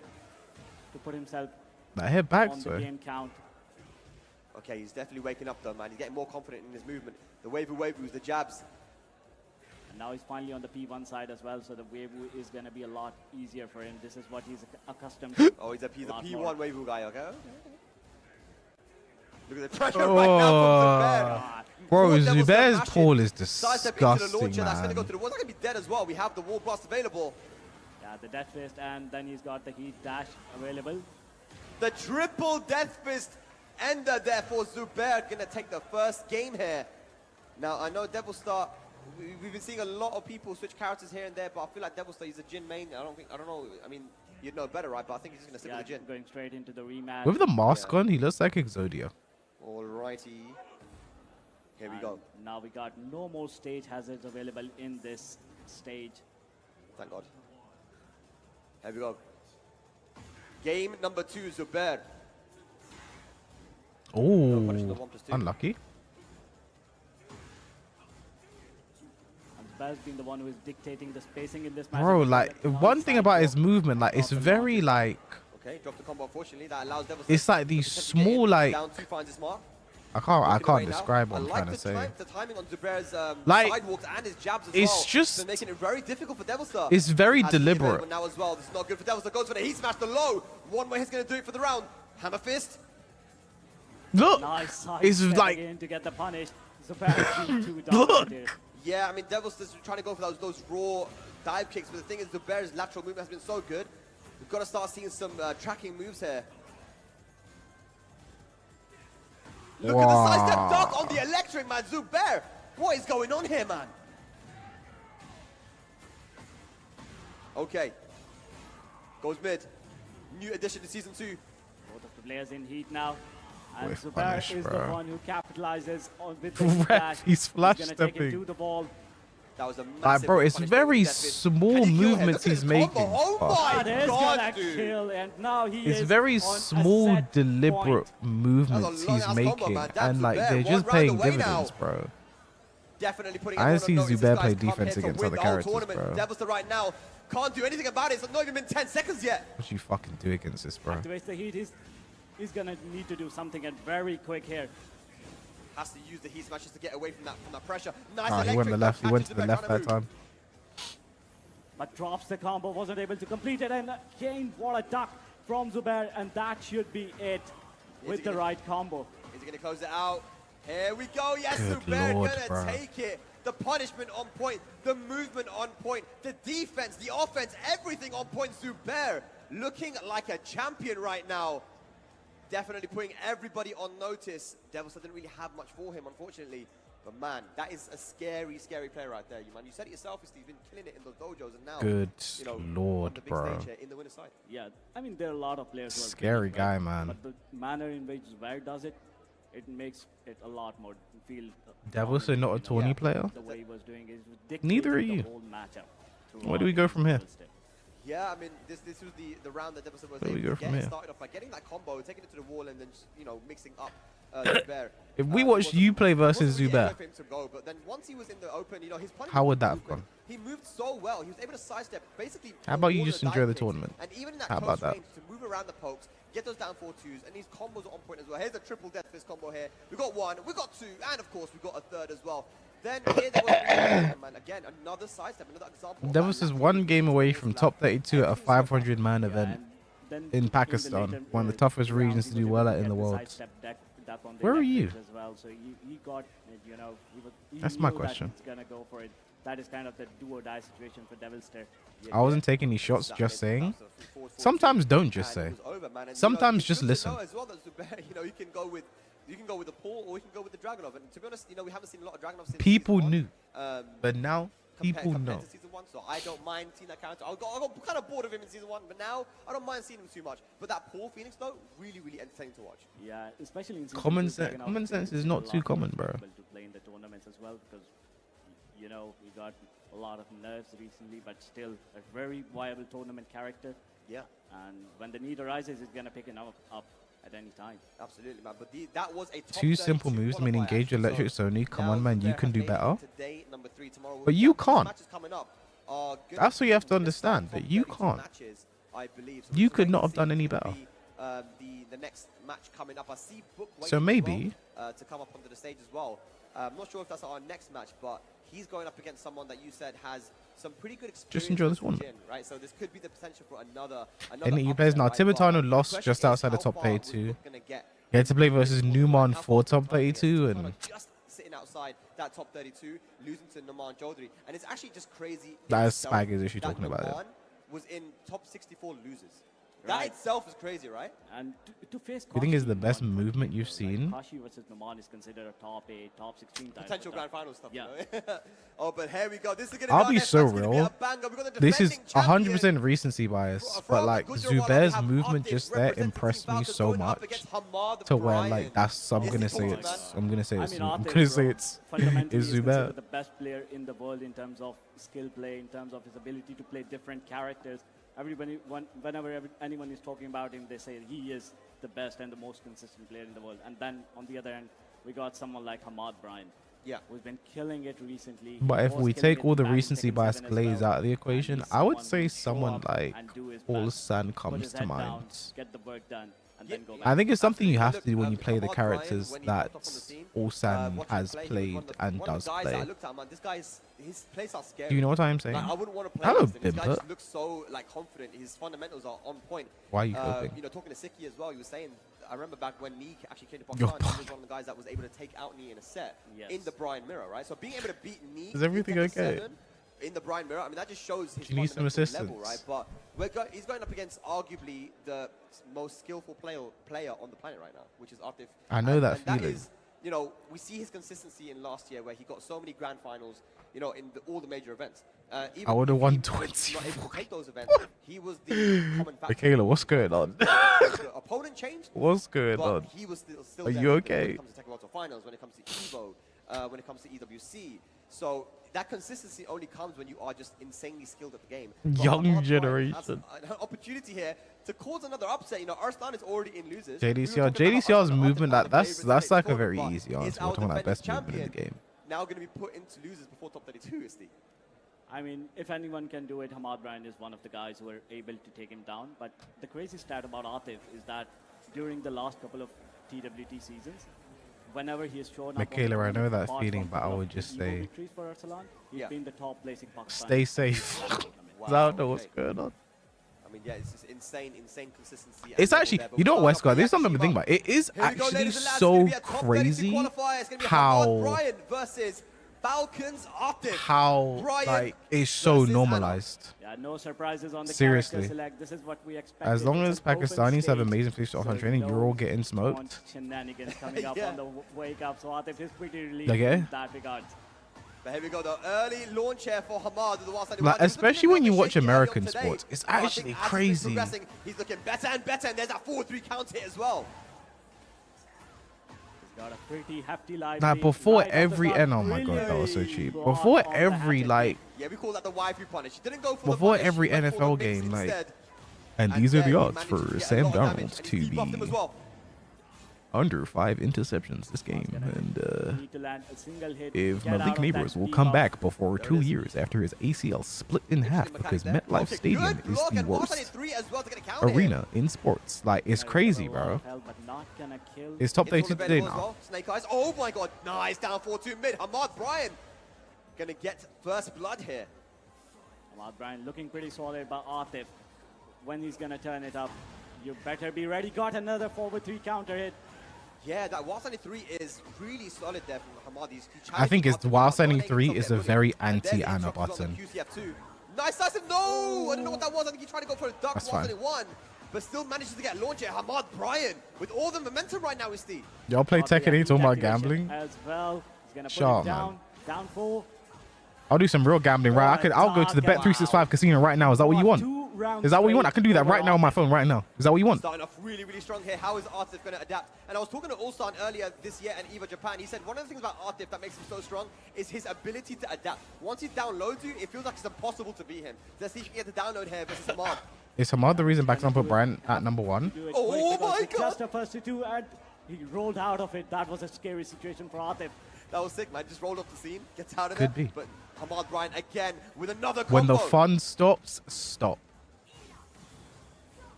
to put himself That hit back, on the so. game count. Okay, he's definitely waking up though, man. He's getting more confident in his movement. The wavy, the jabs. And now he's finally on the P1 side as well, so the wave is going to be a lot easier for him. This is what he's accustomed to. Oh, he's a lot P1 more. wavy guy, okay? Look at the pressure right now from Zubair. Bro, Four Devil Star Zubair's mashes. pull is Sidestep into the disgusting, launcher. That's going to go man. to the wall. That's going to be dead as well. We have the wall blast available. Yeah, the Death Fist, and then he's got the Heat Dash available. The triple Death Fist ender there for Zubair. Going to take the first game here. Now, I know Devil Star, we've been seeing a lot of people switch characters here and there, but I feel like Devil Star, he's a Jin main. I don't know. I mean, you'd know better, right? But I think he's just going to stick Yeah, with the Jin. going straight into the rematch. With the mask on, he looks like Exodia. Alrighty. Here we And go. Now we got no more stage hazards available in this stage. Thank God. Here we go. Game number 2, Zubair. Oh, punish the 1+2. unlucky. And Zubair's been the one who is dictating the spacing in this match. Bro, He's like, got one thing side about block. his movement, like, it's Drop the very, launches. like, Okay, drop the combo, unfortunately. That allows Devil it's like these small, like, down 2, finds his mark. I Looking away can't now. describe what I I'm like trying to the say. the timing on Zubair's Like, sidewalks and his jabs as it's well. just- So making it very difficult for Devil Star. It's very Has to be available deliberate. now as well. This is not good for Devil Star. Goes for the heat smash, the low. One way he's going to do it for the round. Hammer fist. Look, Nice side it's step like, again to get the punish. Zubair being too Look. dominated. Yeah, I mean, Devil Star's trying to go for those raw dive kicks, but the thing is, Zubair's lateral movement has been so good. We've got to start seeing some tracking moves here. Look at the sidestep duck on the electric, man. Zubair, what is going on here, man? Okay. Goes mid. New addition to season 2. Both of the players in heat now. And With Zubair punish, is the bro. one who capitalizes on with the heat Ref, dash. he's flash gonna take it stepping. to the ball. That was a massive Like, bro, it's punishment very with Death Fist. small Can he kill him? movements Look at he's his combo. making. Oh Fuck. my That is God, gonna dude. kill, and now he It's is very on a small, set deliberate point. movements That's a he's long-ass combo, making, man. Damn and like Zubair, they're one just round paying away dividends, now. bro. Definitely putting I everyone see on notice. Zubair This play guy's come defense here to against win other the whole characters, tournament. bro. Devils right now can't do anything about it. It's not even been 10 seconds yet. What you fucking do against this, bro? Activates the heat. He's gonna need to do something and very quick here. Has to use the heat smashes to get away from that pressure. Nice Ah, he went the electric left. He catches went to the Zubair left trying that to move. time. But drops the combo, wasn't able to complete it, and again, what a duck from Zubair, and that should be it with the right combo. Is he going to close it out? Here we go. Yes, Good Zubair Lord, going bro. to take it. The punishment on point, the movement on point, the defense, the offense, everything on point. Zubair looking like a champion right now. Definitely putting everybody on notice. Devil Star didn't really have much for him, unfortunately. But man, that is a scary, scary player right there. You said it yourself, Steve. Been killing it in those dojos, and now, Good you know, Lord, on the big bro. stage here in the winner's side. Yeah, I mean, there are a lot of players who are Scary great, guy, man. But the manner in which Zubair does it, it makes it a lot more feel. Devil Star not a dominant, tourney you know, player? The way he was doing is Neither are dictating you. the whole matchup. Where do we go from here? Yeah, I mean, this was the round that Devil Star was Where do we able go to from get here? started off by getting that combo, taking it to the wall, and then just, you know, mixing up Zubair. If we watched you play versus Zubair, For him to go, but then once he was in the open, you know, his how would that have movement, gone? he moved so well. He was able to sidestep basically. How about you all just the enjoy dive the kicks. tournament? And even in that How close about that? range to move around the pokes, get those down 4-2s, and these combos are on point as well. Here's a triple death fist combo here. We got one, we got two, and of course we got a third as well. Then here there was man, again another sidestep, another example. Devils is one game away from top 32 at a 500-man event Then in the Pakistan, later, one of the toughest rounds, regions he to was do able well to at in get the world. sidestep deck on the Where are left you? edge as well. So he got, you know, he That's my knew that question. he's gonna go for it. That is kind of the do or die situation for Devilster. I wasn't taking any shots, just saying. Sometimes don't just say. Sometimes just listen. As well that Zubair, you know, you can go with the Paul or you can go with the Dragonov. And to be honest, you know, we haven't seen a lot of Dragonov since People season knew, one. but now people compared know. to season 1, so I don't mind seeing that character. I got kind of bored of him in season 1, but now I don't mind seeing him too much. But that Paul Phoenix though, really, really entertaining to watch. Yeah, especially in season Common two, sense- Dragunov common is sense is a not lot too more common, bro. able to play in the tournaments as well because, you know, we got a lot of nerfs recently, but still a very viable tournament character. Yeah, And when the need arises, he's gonna pick it up at any time. absolutely, man. But that was a top Two simple 32 moves. I mean, qualifier, engage actually. electric So Sony. Come now on, man, you Zubair can has do made it better. today, number 3 tomorrow. But you These can't. matches coming up are gonna That's what you have to be the start understand, top that you 32 can't. matches, I believe. So You we're could just not waiting have to done see any who will better. be, the next match coming up. I see Book So waiting as maybe- well, to come up onto the stage as well. I'm not sure if that's our next match, but he's going up against someone that you said has some pretty good experience. enjoy with this one. Jin, right? So this could be the potential for another Any upset, players now? right? But Tibetano the lost question just is, outside the how top far was 32. Book gonna get? He had to play versus Numan for top 32, and Just sitting outside that top 32, losing to Naman Chaudhary, and it's actually just crazy. in That is itself Spag is issue that talking about it. Naman was in top 64 losers. That Right. itself is crazy, right? And to face you think is Kashi the best on- movement you've seen? Kashi versus Naman is considered a top 8, top 16 type. Potential but grand final stuff. Yeah. You know? Oh, but here we go. This is gonna I'll our be next so match. It's gonna be real. a banger. We've got the This is defending champion 100% recency bias, but like Zubair's movement just there impressed me so much to where like that's I'm gonna say it's I'm gonna say I it's mean, I'm Atif, gonna say bro, it's fundamentally is is considered Zubair. the best player in the world in terms of skill play, in terms of his ability to play different characters. Everybody, whenever anyone is talking about him, they say he is the best and the most consistent player in the world. And then on the other end, we got someone like Hamad Bryan, Yeah. who's been killing it recently. But He if was we killing take it all the back in recency Tekken bias 7 as glaze well. out of the And equation, he's I would someone say who show someone up like and do his All best, San put comes his to head down, mind. get the work done, and Yeah, then go I back. think it's something you have to Absolutely. do when you Look, play the Hamad Bryan, characters when he that popped up on the scene, Ulsan watching has him play, he was played one of the- and one of does the guys that I play. looked at, man, this guy's his plays are scary. Do you know what I'm saying? Like, I wouldn't want to play Hello, against him. This guy Bimper. just looks so like confident. His fundamentals are on point. Why are you coping? You know, talking to Siki as well, he was saying, I remember back when Nee actually came to You're Pakistan, he was one of the guys that was able to take out Nee in a set Yes. in the Brian Mirror, right? So being able to beat Nee Is everything in Tekken okay? 7 in the Brian Mirror, I mean, that just shows his Do you need some fundamental level, assistance? right? But he's going up against arguably the most skillful player on the planet right now, which is Atif. I know And- that and that feeling. is, you know, we see his consistency in last year where he got so many grand finals, you know, in all the major events. Even I would have if won he was 20. not able to take those events, he was the common factor. Michaela, what's going on? The opponent changed, What's going but on? he was still Are there you when okay? it comes to Tekken World Tour Finals, when it comes to EVO, when it comes to EWC. So that consistency only comes when you are just insanely skilled at the game. But Young Hamad Bryan has generation. an opportunity here to cause another upset. You know, Arslan is already in losers. JDCR, JDCR's movement, that's like a very easy answer. We're talking about best movement in the game. Now going to be put into losers before top 32, is the. I mean, if anyone can do it, Hamad Bryan is one of the guys who are able to take him down. But the crazy stat about Atif is that during the last couple of TWT seasons, whenever he has shown up, Michaela, I know that apart feeling, from but I couple would of just Evo say, victories for Arsalan, he's Yeah. been the top placing Pakistan. stay safe. 'Cause I don't know what's going on. I mean, yeah, it's just insane consistency. It's actually, you know what, Westcott, there's something to think about. It is Here we go, actually ladies and lads. It's so gonna be a top 32 crazy qualifier. It's gonna be Hamad how Bryan versus Falcons Atif. like Bryan it's so versus normalized. Yeah, no surprises on the Seriously. character select. This is what we expect. As long as Pakistanis have amazing flesh flesh offline training, you're all getting smoked. Shenanigans coming up Yeah. on the wake up, so Atif is pretty relieved Okay. in that regard. But here we go, the early launch here for Hamad. The one-sided Like, one. He was especially looking when you a little watch shaky early on American today. sports, it's But I think actually as he's been crazy. progressing, he's looking better and better, and there's that 4-3 count hit as well. He's got a pretty hefty life. Nah, lead before right off the every start. end, oh my god, that was so Brilliantly cheap. blocked Before on the every hat-trick. like, Yeah, we call that the waifu punish. He didn't go for before the punish, every he went for the NFL mix game, like, instead. and these are there the he odds managed for to get a Sam lot of damage, Darnold and to he debuffed him as be well. under 5 interceptions this game, and Need to land a single hit. if get out Malik of Neighbors that will come debuff. back before 2 years after his ACL split in half because MetLife Stadium is the worst arena in sports. Like, it's crazy, bro. It's top 32 today now. Snake Eyes. Oh my god, nice down 4-2 mid. Hamad Bryan gonna get first blood here. Hamad Bryan looking pretty solid, but Atif, when he's gonna turn it up, you better be ready. Got another forward 3 counter hit. Yeah, that while standing 3 is really solid there from Hamad. I think it's while standing 3 is a very anti-Ana button. Nice, nice, no! I don't know what that was. I think he tried to go for a duck That's while fine. standing 1, but still manages to get launch here. Hamad Bryan with all the momentum right now, is Steve. Y'all play Tekken 8 talking about gambling? As well. He's gonna put Sure, it down. Down 4. I'll do some real gambling, right? I'll go to the Bet365 casino right now. Is that what you want? Is that what you want? I can do that right now on my phone right now. Is that what you want? Starting off really, really strong here. How is Atif going to adapt? And I was talking to Ulsan earlier this year and EVA Japan. He said one of the things about Atif that makes him so strong is his ability to adapt. Once he downloads you, it feels like it's impossible to beat him. Let's see if he can get the download here versus Hamad. Is Hamad the reason Baxter put Brian at number 1? Oh my god! Just the first 2 and he rolled out of it. That was a scary situation for Atif. That was sick, man. Just rolled off the scene, gets out of Could it. be. But Hamad Bryan again with another combo. When the fun stops, stop.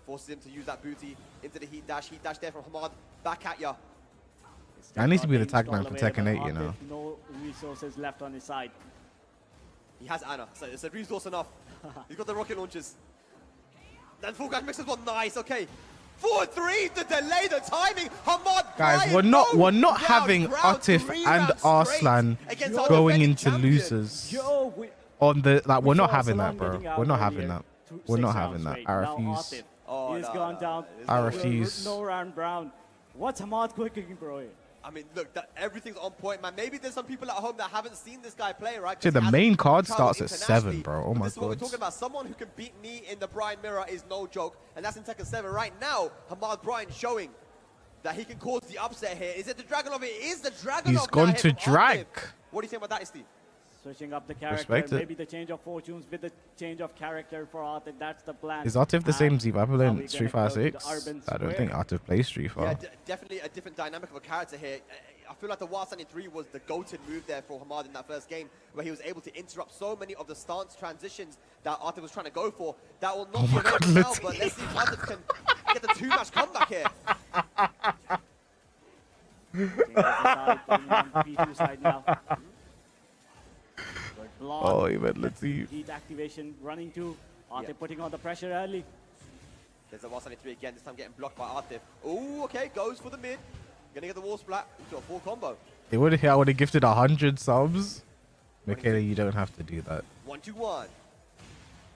Forces him to use that booty into the heat dash. Heat dash there from Hamad. Back at ya. That needs to be the tagline for Tekken 8, you know. No resources left on his side. He has Ana, so it's a resource enough. He's got the rocket launchers. Then full guy mixes one. Nice, okay. 4-3 to delay the timing. Hamad Guys, Bryan, we're not round, having round, Atif 3 and rounds Arslan straight against our going defending into champion. losers Yo, on the like. We're we not saw having that, Salon bro. getting out We're not earlier. having that. 6 We're not rounds having that. straight. I Now refuse. Atif, Oh, he's no, gone no, down. there's I no way. refuse. No round Brown. What's Hamad cooking, bro? I mean, look, everything's on point, man. Maybe there's some people at home that haven't seen this guy play, right? 'Cause Dude, the he hasn't main card traveled starts at internationally. 7, bro. Oh But my this is what we're god. talking about. Someone who can beat me in the Bryan mirror is no joke, and that's in Tekken 7 right now. Hamad Bryan showing that he can cause the upset here. Is it the Dragonov? It is the Dragonov. He's now gone here to from Atif. drag. What do you think about that, Steve? Switching up the character, Respect it. maybe the change of fortunes with the change of character for Atif. That's the plan. Is Atif the same And Z Viper now we're in gonna Street go Fighter to the 6? urban I don't square. think Atif plays Street Yeah, Fighter. definitely a different dynamic of a character here. I feel like the Wild Standing 3 was the go-to move there for Hamad in that first game, where he was able to interrupt so many of the stance transitions that Atif was trying to go for. That will not be my God, available now, let's but let's see if Atif can get the 2-match comeback here. P2 side now. Good block. Oh, even let's see. Heat activation running to Atif Yeah. putting on the pressure early. There's a Wild Standing 3 again, this time getting blocked by Atif. Oh, okay, goes for the mid. Gonna get the wall splat into a full combo. They would have. I would have gifted 100 subs. Michaela, you don't have to do that. 1-2-1.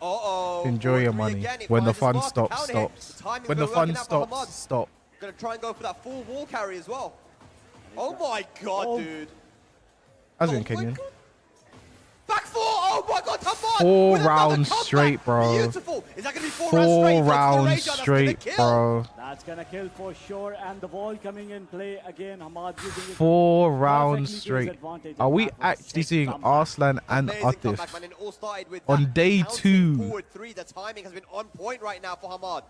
Uh-oh. Enjoy your 4-3 money. again. It When the finds his fun mark to stops, counter hit. stops. The timing's When the been fun working out for Hamad. stops, stop. Gonna try and go for that full wall carry as well. Oh my god, Oh. dude. I was in Oh my Kenyan. God. Back 4! Oh my god, come on! 4 With another rounds comeback. straight, bro. Beautiful. Is that gonna be 4 rounds straight? 4 Goes for the rounds Rage, that's straight, gonna kill. bro. That's gonna kill for sure, and the ball coming in play again. Hamad using it 4 perfectly rounds to his straight. advantage, Are and we that was a actually sick seeing comeback. Arslan and Amazing comeback, Atif man. And it all started with on that day bouncing 2? Forward 3. The timing has been on point right now for Hamad.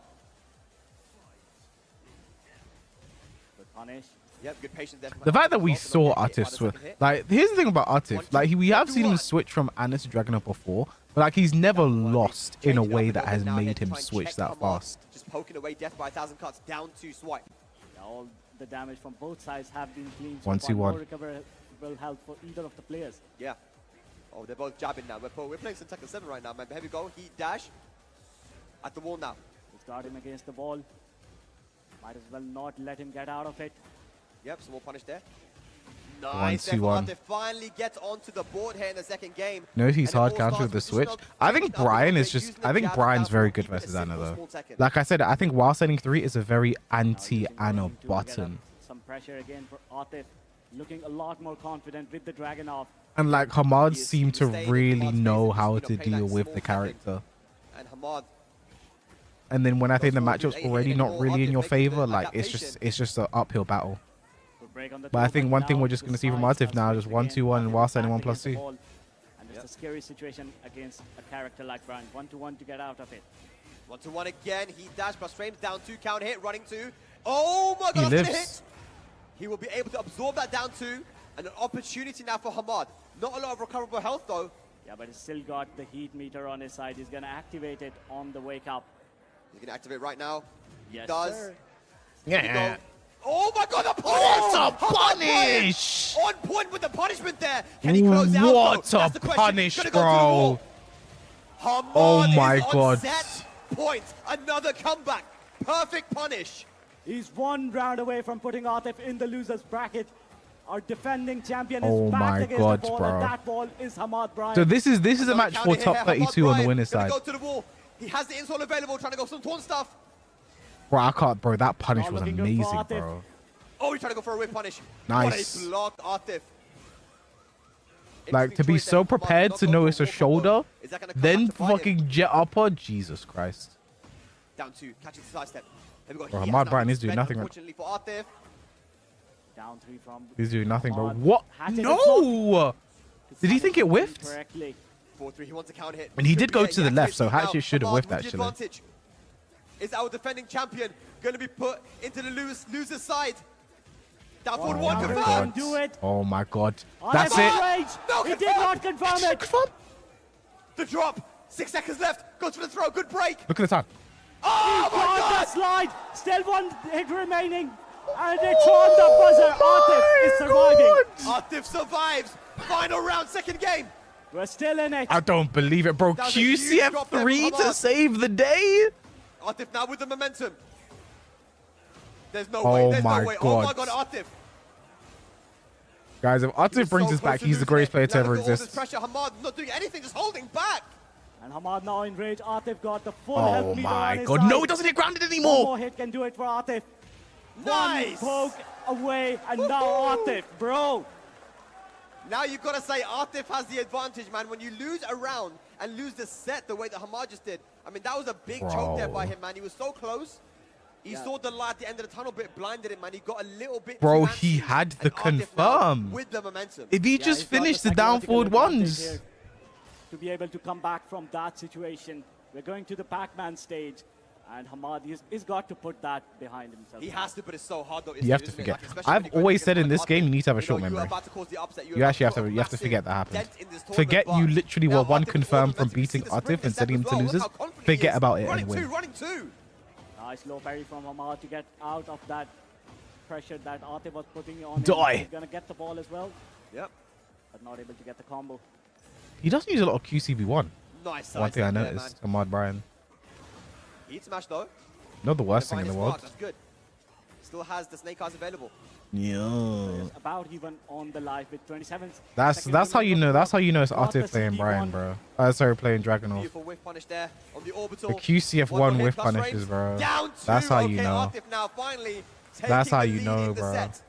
Good punish. Yep, good patience there. From The Hamad. fact that we Also saw not getting hit Atif by the switch, second hit. like, here's the thing about Atif, like, we have seen him 1-2-1. switch from Anis to Dragonov before, but like, he's never lost in a Changing up way a that little has bit now here made to him try and switch check that Hamad. fast. Just poking away death by 1,000 cuts down to swipe. Yeah, all the damage from both sides have been clean. 1-2-1. No recoverable health for either of the players. Yeah. Oh, they're both jabbing now. We're playing some Tekken 7 right now, man. But here we go. Heat dash. At the wall now. Let's guard him against the ball. Might as well not let him get out of it. Yep, some more punish there. Nice. 1-2-1. They finally get onto the board here in the second game. Notice he's And it hard all counter starts with the just, switch. you know, I think changing up a Brian little is bit, just. using the I think jab Brian's down very to good keep it versus Ana simple, though. small Tekken. Like I said, I think while sending 3 is a very Now anti using Ana running to get button. up some pressure again for Atif. Looking a lot more confident with the Dragonov. And like Hamad He is seemed to staying in really Hamad's know face and how just, to play that deal with small the Tekken. character. And Hamad. And then when I think the Goes forward, matchup's ain't already hitting not more really in Atif, your making the favor, like adaptation. it's just an uphill battle. Good break on the But I top think right one thing now. we're just The gonna see from sides Atif are now, switched just again. 1-2-1 Atif while standing back 1+2. against the ball. And it's Yep. a scary situation against a character like Brian. 1-1 to get out of it. 1-2-1 again. Heat dash plus frames down 2. Counter hit. Running 2. Oh my He god, that's gonna lives. hit. He will be able to absorb that down 2, and an opportunity now for Hamad. Not a lot of recoverable health though. Yeah, but he's still got the heat meter on his side. He's going to activate it on the wake up. He's going to activate right now. Yes, He does. sir. Yeah. Oh my god, the punish! What a Hamad punish! On point with the punishment there. Can he close out? What though? a That's the question. punish, Gonna go to the bro. wall. Hamad Oh my is on God. set point. Another comeback. Perfect punish. He's 1 round away from putting Atif in the loser's bracket. Our defending champion is Oh back my against God, the ball, bro. and that ball is Hamad Bryan. So this is a match for top 32 on the winner's Gonna side. go to the wall. He has the insole available, trying to go for some taunt stuff. Bro, I can't, bro. That punish Not was looking good for amazing, Atif. bro. Oh, he's trying to go for a whip punish. Nice. What a block, Atif. Like, to Interesting be choice so there. Hamad prepared not to going know for it's a walk up shoulder, though. Is that gonna come then back to bite him? fucking jet upper. Jesus Christ. Down 2, catches the side step. There we go. Bro, He Hamad has now Bryan been is doing spent, nothing right- unfortunately for Atif. Down 3 from He's doing nothing, bro. Hamad. What? Had it No! Did he think it whiffed? Correctly. 4-3, he wants a counter hit. And he Could did be go a- to the left, so activate Hatchet now. should have Hamad whiffed, with the actually. advantage. Is our defending champion going to be put into the loser's side? Down forward, one my confirmed. God. Do it. Oh my God. Atif That's on it. range. No, He did confirm. not confirm it. The drop. 6 seconds left. Goes for the throw. Good break. Look at the time. Oh my On the God. slide. Still 1 hit remaining. And it's on the buzzer. Atif is surviving. Atif survives. Final round, second game. We're still in it. I don't believe it, bro. That was a huge drop there QCF3 from to Hamad. save the day? Atif now with the momentum. There's no Oh way. There's my no way. Oh my God. God, Atif. Guys, if He Atif was brings so us close back, to he's the losing greatest it. player to Now ever look at all this exist. pressure. Hamad not doing anything, just holding back. And Hamad now in rage. Atif got the full Oh health meter my on his God. side. No, he doesn't hit grounded One anymore. more hit can do it for Atif. Nice. One poke away, and now Atif, bro. Now you've got to say Atif has the advantage, man. When you lose a round and lose the set the way that Hamad just did, I mean, that was a big choke there by him, man. He was so close. He saw the light at the end of the tunnel, but it blinded him, man. He got a little bit Bro, too he antsy. had the And Atif now confirm. with the momentum. If he Yeah, just he's got finished the down psychological forward advantage ones. here to be able to come back from that situation. We're going to the Pac-Man stage, and Hamad he's got to put that behind himself. He has to, but it's so hard though. You have to forget. I've always said in this game, you need to have a short memory. You actually have to forget that happened. Forget you literally were one confirmed from beating Atif and setting him to losers. Forget about it and win. Running two. Nice low parry from Hamad to get out of that pressure that Atif was putting on him. Die. He's going to get the ball as well, Yep. but not able to get the combo. He doesn't use a lot of QCB1. Nice. One thing I sidestep there, noticed, man. Hamad Bryan. He'd smash though. Not the worst thing Find in the his world. mark, That's good. Still has the snake eyes available. Yeah. About even on the life with 27. That's how you know. That's how you know it's Atif playing Bryan, bro. Sorry, playing Dragunov. Beautiful whiff punish there on the orbital. The QCF1 One more whiff hit plus punishes, range. bro. Down two. That's how you Okay, know. Atif now finally That's taking how the you lead know, in the bro. set.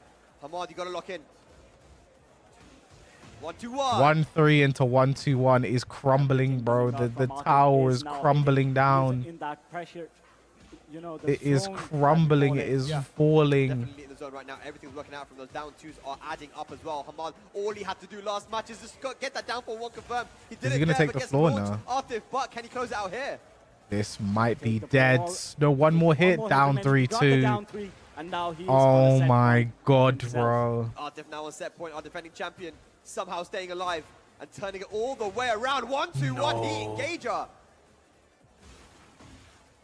Hamad, you gotta lock in. 1-2-1. 1-3 into 1-2-1 is crumbling, bro. The tower is crumbling down. In that pressure, you know, the It is zone crumbling. It is falling. Definitely in the zone right now. Everything's working out from those down twos are adding up as well. Hamad, all he had to do last match is just get that down for one confirmed. He did Is he it gonna there, take but the gets floor launched. now? Atif, but can he close it out here? This might be the dead. ball. No, one more hit. One more Down hit remains. He got the 3-2. down three, and now he's on Oh a set my point God, himself. bro. Atif now on set point, our defending champion, somehow staying alive and turning it all the way around. 1-2-1 heat engager.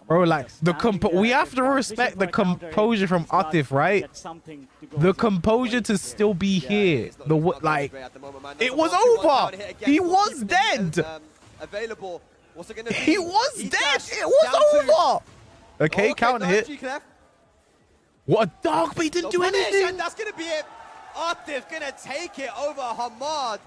Bro, like the Standing there, we have to transition respect for the a counter hit. composure from He's got Atif, to right? get something to go The with. composure to still be here. He's not- The he's not like, great at the moment, man. it There's a was 1-2-1 over. counter hit again. He We'll was keep him dead. as, available. What's it gonna be? he was He's dead. dashed. It was Down two. over. Okay, counter nice, hit. GKF. What a dog, but he didn't The do punish, anything. and that's gonna be it. Atif gonna take it over Hamad.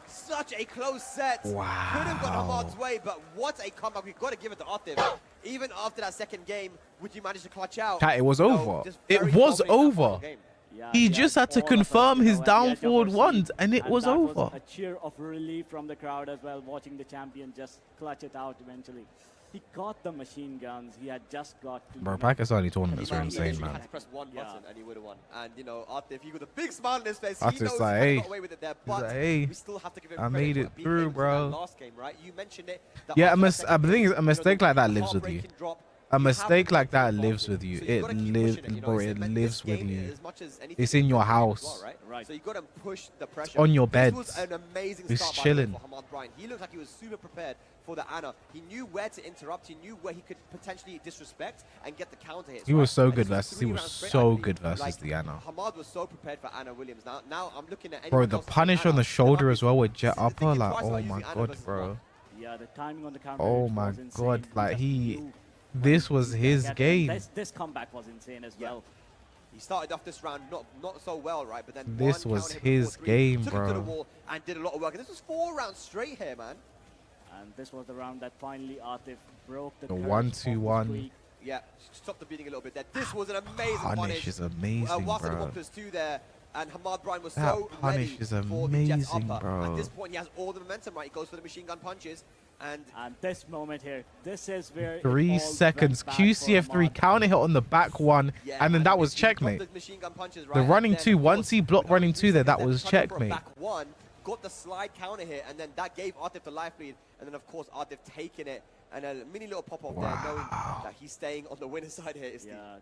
Such a close set. Wow. Could have gone Hamad's way, but what a comeback. We've got to give it to Atif. Even after that second game, would you manage to clutch out? Cat, it was You know, over. just It very was dominating that final over. game. Yeah, He he just had had to all of us, confirm you his know, at the down edge of forward our ones, seat. and it was that over. a cheer of relief from the crowd as well, watching the champion just clutch it out eventually. He got the machine guns. He had just got to. Bro, you know, Pakistani tournaments He are literally insane, had man. to press one Yeah. button and he would have won. And you know, Atif, he got a big smile on his face. He Atif's knows like, he hey. got away with it there, but like, hey, we still have to give him I credit made for it being through, able to do that bro. Last game, right? You mentioned it. Yeah, the thing is, a mistake like that lives with you. A you have mistake the like that advantage. lives with you. So It gotta keep lives, pushing it, you know, bro. it's It meant- lives this with game, you. as much as anything, It's in your as well, house. right? Right. So you got to push the pressure. on your This was beds. an amazing He's start by the way chilling. for Hamad Bryant. He looked like he was super prepared for the Ana. He knew where to interrupt. He knew where he could potentially disrespect and get the counter hits. He was right? so And good this versus. He 3 was rounds straight, I so believe. good versus Like, the Ana. Hamad was so prepared for Ana Williams. Now I'm looking at Bro, anyone the else punish Ana, on the they're shoulder like, as well with jet thinking upper. Like, twice oh about my using Ana god, versus bro. Hamad. Yeah, the timing on the counter. Oh was my insane. god, like just he. knew This when was to his get- game. This comeback was insane as Yeah. well. He started off this round not so well, right? But then This one was counter hit his before 3, game, took him to the bro. wall and did a lot of work. And this was 4 rounds straight here, man. And this was the round that finally Atif broke the The curse 1-2-1. of the streak. Yeah, stopped the beating a little bit there. This was an amazing Punish punish. is amazing, Whilst the bro. Whoppers 2 there, and Hamad Bryant was That so punish ready is for the jet amazing, upper. bro. At this point, he has all the momentum, right? He goes for the machine gun punches, and And this moment here, this is where it 3 all seconds. went bad for QCF3 Ahmad. counter hit on the back one, yeah, and then that he- was he dropped checkmate. The machine gun punches, right? The and running then, two, of once course, he blocked without running 3 two there, seconds, that then was tried to go for a checkmate. Back one, got the slide counter hit, and then that gave Atif the life lead, and then of course Atif taking it, and a mini little pop off there, knowing that he's staying on the winner's side here. Is Yeah,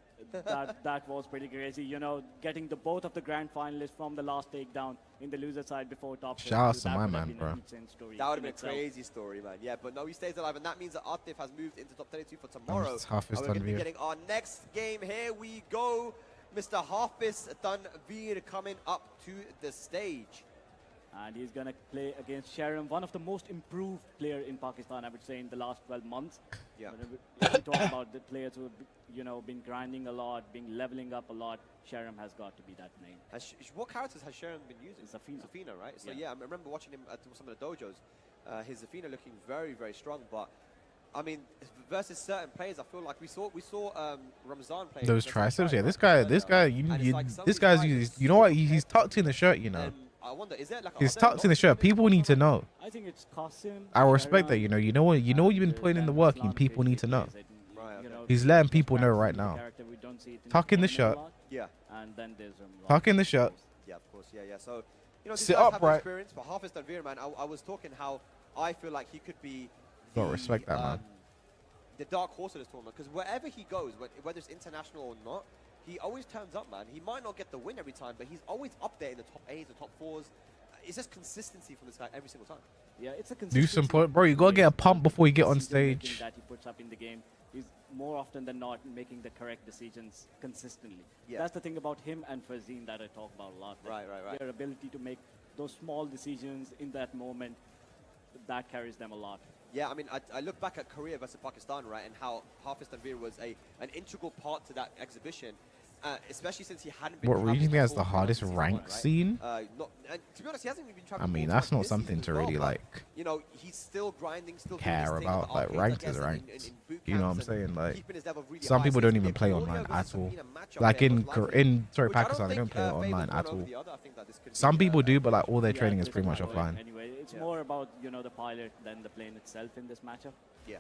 that was pretty crazy. You know, getting the both of the grand finalists from the last takedown in the loser side before top. Shout out 32, to that my would have man, been a bro. insane story That would have in been a itself. crazy story, man. Yeah, but no, he stays alive, and that means that Atif has moved into top 32 for tomorrow. Hafiz And we're going to be Tanveer. getting our next game. Here we go. Mr. Hafiz Tanveer coming up to the stage. And he's going to play against Sharon, one of the most improved player in Pakistan, I would say, in the last 12 months. Yeah. If we talk about the players who have, you know, been grinding a lot, been leveling up a lot, Sharon has got to be that name. What characters has Sharon been using? Zafina. Right? So Yeah. yeah, I remember watching him at some of the dojos. His Zafina looking very, very strong, but I mean, versus certain players, I feel like we saw Ramzan playing Those versus triceps, Shai, yeah. right? This guy, And it's like some of this these guy's, fighters you know what? so He's tucked in the shirt, you know. And I wonder, is there like He's are there tucked in the lots shirt. of this People need to know. I think it's Qasim. I respect that, Sharon, you know. You know what? You know what you've been and, putting in the then work, Aslan and people need to know. plays it. Right, You okay. know, He's letting just people know Ramzan right is a now. character we don't see it in Tuck in the tournament a shirt. lot, Yeah, And then there's Ramzan. Tuck in the shirt. yeah, of course, yeah. So, these Sit guys have upright. experience, but Hafiz Tanveer, man, I was talking how I feel like he could be Gotta respect that, man. the dark horse of this tournament, because wherever he goes, whether it's international or not, he always turns up, man. He might not get the win every time, but he's always up there in the top 8s, the top 4s. It's just consistency from this guy every single time. Yeah, it's a Do some consistency bro. You gotta get a pump before you get on decision-making stage. that he puts up in the game. He's more often than not making the correct decisions consistently. Yeah. That's the thing about him and Fazine that I talk about a lot. that Right. Their ability to make those small decisions in that moment, that carries them a lot. Yeah, I mean, I look back at Korea versus Pakistan, right, and how Hafiz Tanveer was an integral part to that exhibition, especially since he hadn't been. What region traveling has full the throughout hardest season rank one, right? scene? And to be honest, he hasn't even been I traveling. mean, full that's throughout not this something season to as well, really but, like you know, he's still grinding, still doing care his thing about. at the Like arcades, I ranked guess, is and ranked. in boot You know what I'm camps and saying? Like keeping his level really some high. people So don't you even get play Claudio online versus at all. Sabina matchup Like there in most likely, sorry which I Pakistan, they don't think, play favors online one at over all. the other. I think that this could Some be, people do, but like all their Yeah, training is there's pretty a much lot of offline. Anyway, it's Yeah. more about, you know, the pilot than the plane itself in this matchup. Yeah.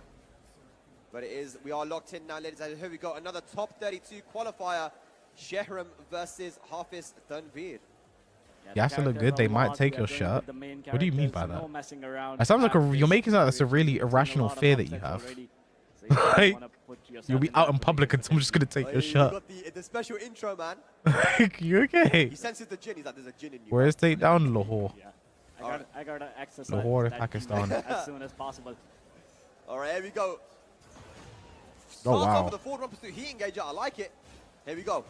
But it is, we are locked in now, ladies and gentlemen. Here we go, another top 32 qualifier. Shehram versus Hafiz Tanveer. You have to look good. They might take your shirt. What do you mean by that? No messing around. That sounds like Practice, you're making it sound like that's a really seen a irrational lot of fear that you upsets have. already, so you don't Like, wanna put yourself you'll be in out that in public and someone's just gonna take Oh, your you shirt. got the special intro, man. You okay? He senses the gin. He's like, there's a gin in you. Where's Takedown? Lahore. Yeah. Alright. I gotta exercise Lahore, that Pakistan. demon as soon as possible. All right, here we go. Oh, Starts off wow. with a forward run pursuit heat engager. I like it. Here we go.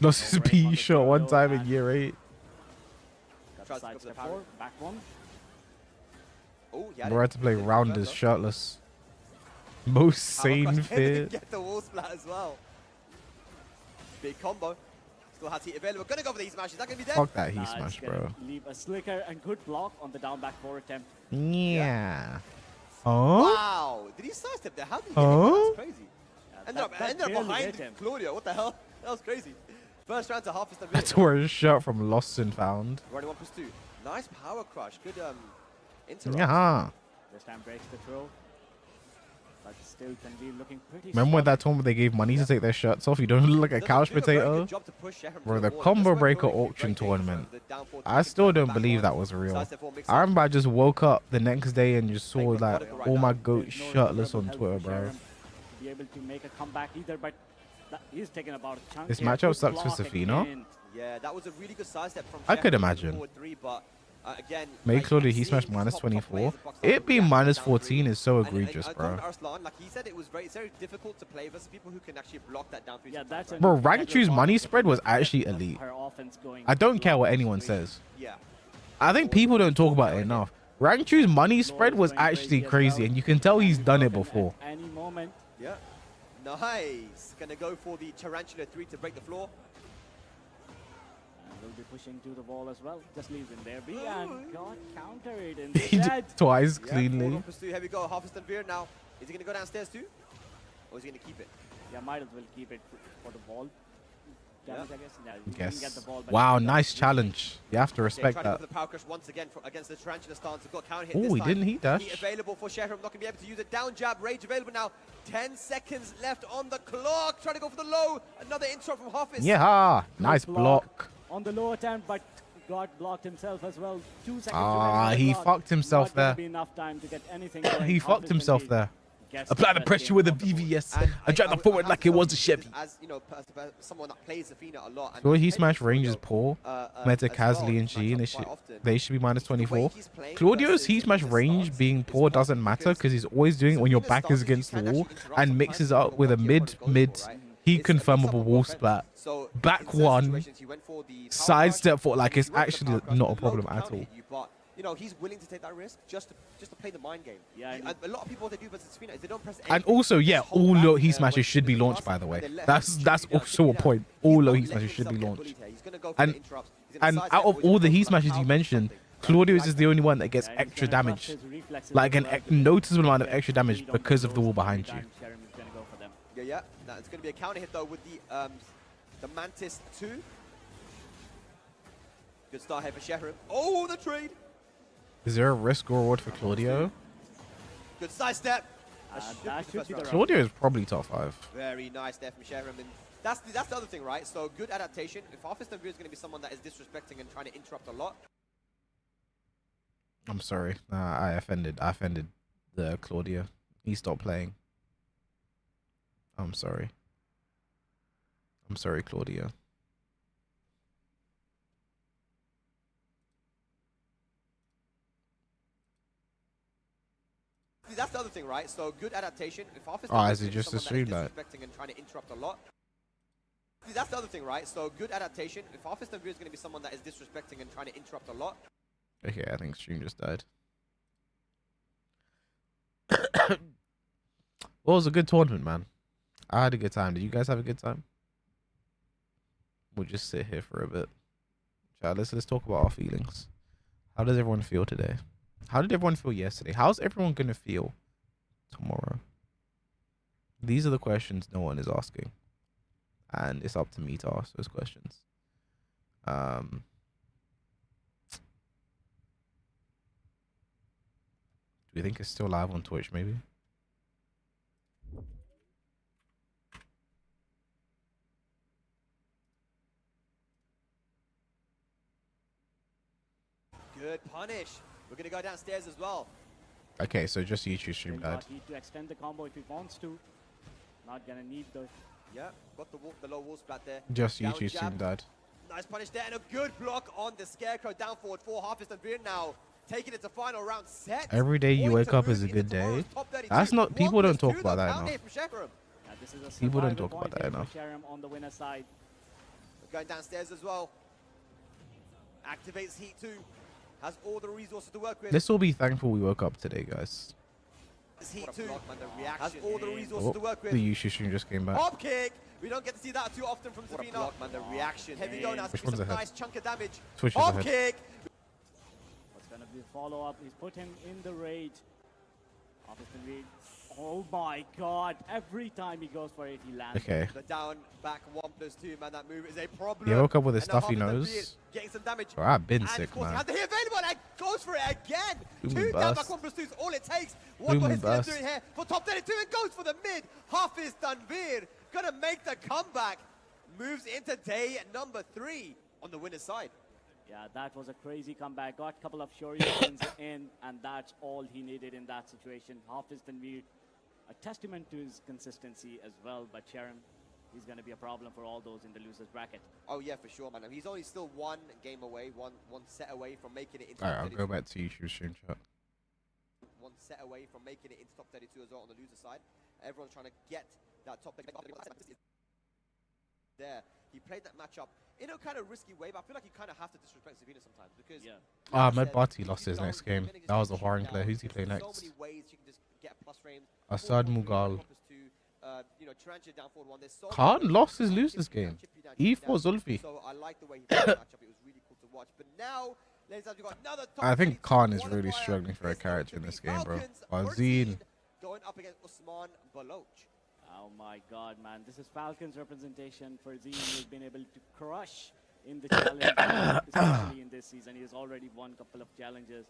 Lost his Alright, PE on the shot one throw time in and- year 8. Got Tries the to side go for the step parry. 4, back one. Oh, yeah. We're had to play rounders shirtless. Most sane fear. Get the wall splat as well. Big combo. Still has heat available. Gonna go for the heat smash. Is that gonna be dead? Fuck that he Nah, it's smash, gonna bro. Leave a slicker and good block on the down back 4 attempt. Yeah. Huh? Wow. Did he sidestep there? How did he get hit? Huh? That's crazy. Yeah, Ended up barely behind hit him. Claudio. What the hell? That was crazy. First round to Hafiz I had Tanveer. to wear a shirt from Lost and Found. Running 1+2. Nice power crush. Good interrupt. Yeah. This time breaks the throw. But still Tanveer looking pretty Remember when strong. that tournament they gave money to take their shirts off? You don't look like a Does couch do a very good potato. job to push Shehram to Bro, the the wall. combo Just went breaker for it. auction Great game tournament. from the down four I to still the don't back believe one. that was real. Sidestep four, mix I up. remember I just woke up the next day and just saw Take like methodical right all my now. goats There's no shirtless incredible on help Twitter, for bro. Sharon. be able to make a comeback either, but he's taking about a chunk. This here. matchup Good sucks for block Safina. again. Yeah, that was a really good sidestep from I could Sheffield imagine. forward three, but again, Make like, Claudia you he see smashed these minus top 24. players that box out It being react minus down 14 three. is so And egregious, going bro. to Arslan, like he said, it's very difficult to play versus people who can actually block that down three. Yeah, that's Bro, an rank integral choose part money of the spread was defense actually of elite. her offense going I don't care what long anyone situation. says. Yeah. I think people don't talk about it enough. Rank choose money spread was actually crazy, and you can tell he's done it before. At any moment. Yeah. Nice. Gonna go for the Tarantula 3 to break the floor. And will be pushing to the wall as well. Just leaves him there. And got countered He instead. did twice Yeah, cleanly. 4 pursuit. Here we go. Harvest and Veer now. Is he gonna go downstairs too? Or is he gonna keep it? Yeah, might as well keep it for the ball. Damage, I guess. Yeah, you Yes. didn't get the ball, but Wow, you got nice it. challenge. You have to Okay, respect trying to go that. for the power crush once again against the Tarantula stance. Got counter hit Oh, this he time. didn't heat dash. Heat available for Shehram. Not gonna be able to use it. Down jab. Rage available now. 10 seconds left on the clock. Trying to go for the low. Another interrupt from Hafiz. Yeah, nice Good block. on the low attempt, but got blocked himself as well. 2 seconds. Ah, remaining on the he clock. fucked himself Not gonna there. Be enough time to get anything going. He fucked Hafiz himself indeed there. gets Apply the best pressure game with a of the board. VVS And and drive I the forward have like to it was a tell Chevy. you, as you know, someone that plays Zafina a lot. And So I've he played smashed with range is Claudio, poor. as Meta well, Casley and this Sheen, matchup quite often. they should be minus The way 24. he's playing Claudio's versus heat smash Zafina's range stance being is poor quite doesn't often matter because because he's always doing it when your Zafina's back is stance you against the can wall actually interrupt and sometimes mixes depending up on with a what the opponent goes mid for, right? heat It's a mix-up confirmable of wall both splat. So in Back certain one, situations, he went for the power sidestep crush, for like he it's went for the actually power crush, not a low problem to at counter all. hit you, but you know, he's willing to take that risk just to play the mind game. Yeah, And a lot of people, what they do versus Zafina is they don't press And anything. also, They yeah, just hold all back, low heat when smashes should be it's launched, by passing, the and way. they let him That's shoot you down, also shoot a you down. point. He's All low not heat letting smashes should be himself get launched. bullied here. He's gonna go for And the interrupts. He's gonna and sidestep out or of he's all gonna the go heat for the smashes power you crush mentioned, something. Claudio's is the only one that gets Yeah, he's extra gonna trust damage. his reflexes Like as an well to noticeable amount of get extra damage lead on the because of the lows wall every behind you. time Shehram is gonna go for them. Yeah. It's going to be a counter hit though with the Mantis 2. Good start here for Shehram. Oh, the trade. Is there a risk or reward for Claudio? Good sidestep. That should be the round. Claudio is probably top 5. Very nice there from Shehram. And that's the other thing, right? So good adaptation. If Hafiz Tanvir is going to be someone that is disrespecting and trying to interrupt a lot. I'm sorry. I offended the Claudio. He stopped playing. I'm sorry. I'm sorry, Claudio. That's the other thing, right? So good adaptation. If Hafiz Oh, Tanvir is it gonna be just a someone that stream is disrespecting and trying to interrupt a lot. That's the other thing, right? So good adaptation. If Hafiz Tanvir is going to be someone that is disrespecting and trying to interrupt a lot. Okay, I think stream just died. Well, it was a good tournament, man. I had a good time. Did you guys have a good time? We'll just sit here for a bit. Chat, let's talk about our feelings. How does everyone feel today? How did everyone feel yesterday? How's everyone gonna feel tomorrow? These are the questions no one is asking, and it's up to me to ask those questions. Do you think it's still live on Twitch? Maybe. Good punish. We're going to go downstairs as well. Okay, so just YouTube stream Will died. not need to extend the combo if he wants to. Not gonna need the. Yeah, got the low wall splat there. Just Down YouTube stream jab. died. Nice punish there and a good block on the Scarecrow down forward for Hafiz Tanvir now. Taking it to final round set. Every day you Points wake to up is move a good into tomorrow's day. top 32. That's not. People don't 1+2 talk about though, that down enough. here from Shehram. This is a People don't survival talk about point that here enough. for Shehram on the winner side. Going downstairs as well. Activates Heat 2. Has all the resources to work with. Let's all be thankful we woke up today, guys. Heat 2 has all the resources Oh, to work with. the YouTube stream just came back. Hop kick. We don't get to see that too often from Zafina. Block, man. The reaction. Heavy go now. Which Some one's ahead? nice chunk of damage. Twitch is Hop ahead. kick. What's gonna be follow up? He's put him in the rage. Hafiz Tanvir. Oh my god. Every time he goes for it, he lands. Okay. The down back 1+2, man. That move is a problem. He woke up with a And now stuffy Hafiz Tanvir nose. Getting some damage. Bro, I've been And sick, of course, he man. has the hit available and goes for it again. Boom Two down burst. back 1+2 is all it takes. Boom What he's going burst. to do here for top 32 and goes for the mid. Hafiz Tanvir gonna make the comeback. Moves into day number 3 on the winner's side. Yeah, that was a crazy comeback. Got a couple of Shoryukens in, and that's all he needed in that situation. Hafiz Tanvir a testament to his consistency as well. But Sharon, he's going to be a problem for all those in the losers bracket. Oh yeah, for sure, man. He's only still one game away, one set away from making it into Alright, I'll top go 32. back to YouTube stream chat. One set away from making it into top 32 as well on the loser side. Everyone's trying to get that top there. He played that matchup in a kind of risky way, but I feel like you kind of have to disrespect Savina sometimes because Med Barty lost his next game. That was a horrid player. Who's he play next? So many ways you can just get plus frames. Assad Mughal. You know, Tarantula down forward one. There's so Khan many lost his ways losers chip you down, game. chip you down, chip you E4 down. Zulfi. So I like the way he played that matchup. It was really cool to watch. But now, ladies and gentlemen, we've got another top I think 22 Khan is really qualifier. struggling for a It's going character to in be this game, bro. Falcons Wazeen. versus going up against Usman Baloch. Oh my God, man! This is Falcons representation for Zine, who's been able to crush in the challenge, especially in this season. He has already won a couple of challenges.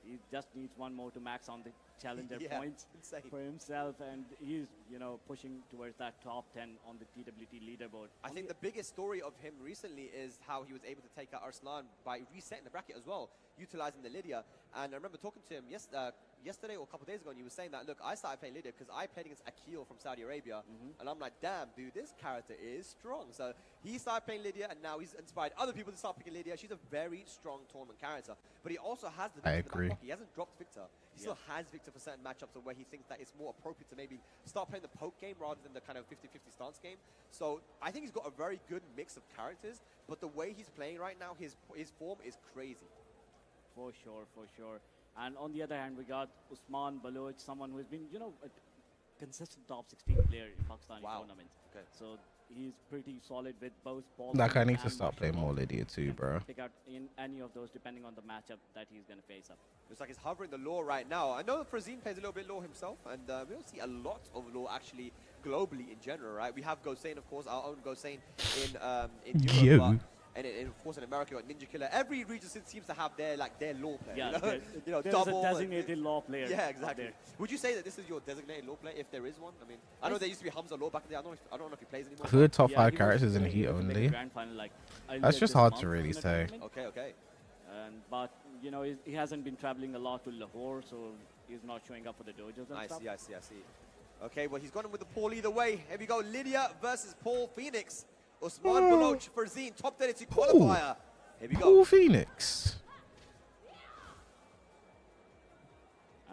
He just needs one more to max on the challenger points insane. for himself, and he's, you know, pushing towards that top 10 on the TWT leaderboard. I think the biggest story of him recently is how he was able to take out Arslan by resetting the bracket as well, utilizing the Lydia. And I remember talking to him yesterday or a couple of days ago, and he was saying that, look, I started playing Lydia because I played against Akil from Saudi Arabia, and I'm like, damn, dude, this character is strong. So he started playing Lydia, and now he's inspired other people to start picking Lydia. She's a very strong tournament character, but he also has the Victor in the back pocket. He hasn't dropped Victor. He still has Victor for certain matchups where he thinks that it's more appropriate to maybe start playing the poke game rather than the kind of 50-50 stance game. So I think he's got a very good mix of characters, but the way he's playing right now, his form is crazy. For sure, for sure. And on the other hand, we got Usman Baloch, someone who's been, you know, a consistent top 16 player in Pakistani tournaments. Okay. So he's pretty solid with both balls. Like, I need to start playing more Lydia too, bro. Pick out in any of those depending on the matchup that he's going to face up. Looks like he's hovering the law right now. I know that Frazine plays a little bit law himself, and we don't see a lot of law actually globally in general, right? We have Gosain, of course, our own Gosain in Europe. And of course in America, we've got Ninja Killer. Every region seems to have their law player. Yeah, you know, there's double a designated law player. Yeah, exactly. Would you say that this is your designated law player if there is one? I mean, I know there used to be Hamza Law back in the day. I don't know if he plays anymore. Who are top 5 he characters was in in Heat the only? grand final, like, That's just this hard month to really in the say. tournament. Okay. But you know, he hasn't been traveling a lot to Lahore, so he's not showing up for the dojos and stuff. I see. Okay, well, he's gone with the Paul either way. Here we go, Lydia versus Paul Phoenix. Usman Baloch for Zine, top 32 qualifier. Here we go. Paul Phoenix.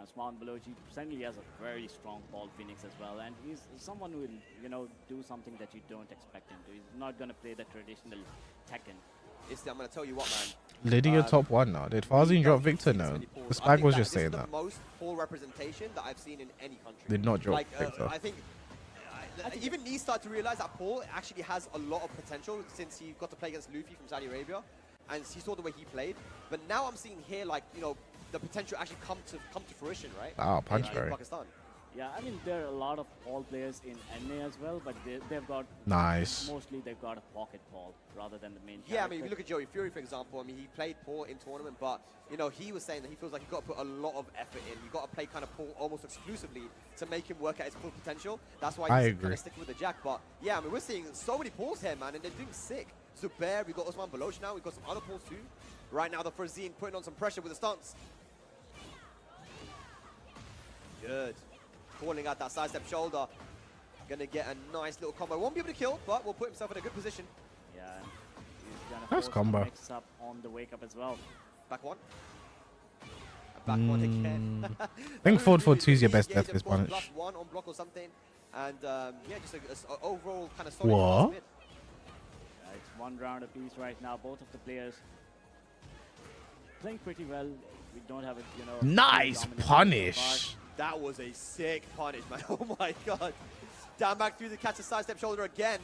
Usman Baloch, he certainly has a very strong Paul Phoenix as well, and he's someone who will, you know, do something that you don't expect him to. He's not going to play the traditional Tekken. I'm going to tell you what, man. Lydia top 1 now. Did Farzine drop Victor? No. The Spag was just saying that. This is the most Paul representation that I've seen in any country. Did not drop Victor. I think even he started to realize that Paul actually has a lot of potential since he got to play against Luffy from Saudi Arabia, and he saw the way he played. But now I'm seeing here, like, you know, the potential actually come to fruition, right? Wow, punch in very. Pakistan. Yeah, I mean, there are a lot of Paul players in NA as well, but they've got mostly they've got a pocket Paul rather than the main character. Yeah, I mean, if you look at Joey Fury, for example, I mean, he played Paul in tournament, but, you know, he was saying that he feels like you've got to put a lot of effort in. You've got to play kind of Paul almost exclusively to make him work at his full potential. That's why he's kind of sticking with the Jack. But, yeah, I mean, we're seeing so many Pauls here, man, and they're doing sick. Zubair, we've got Usman Baloch now. We've got some other Pauls, too. Right now, the Frazine putting on some pressure with the stunts. Good. Calling out that sidestep shoulder. Gonna get a nice little combo. Won't be able to kill, but will put himself in a good position. Yeah, he's gonna nice combo. Mix up on the wake up as well. Back one. Back one again. I think forward 2 is your best death kiss punish. +1 on block or something. And yeah, just an overall kind of solid. What? Yeah, it's one round apiece right now. Both of the players playing pretty well. We don't have a, you know, nice punish. That was a sick punish, man. Oh my god. Down back through the catch a sidestep shoulder again.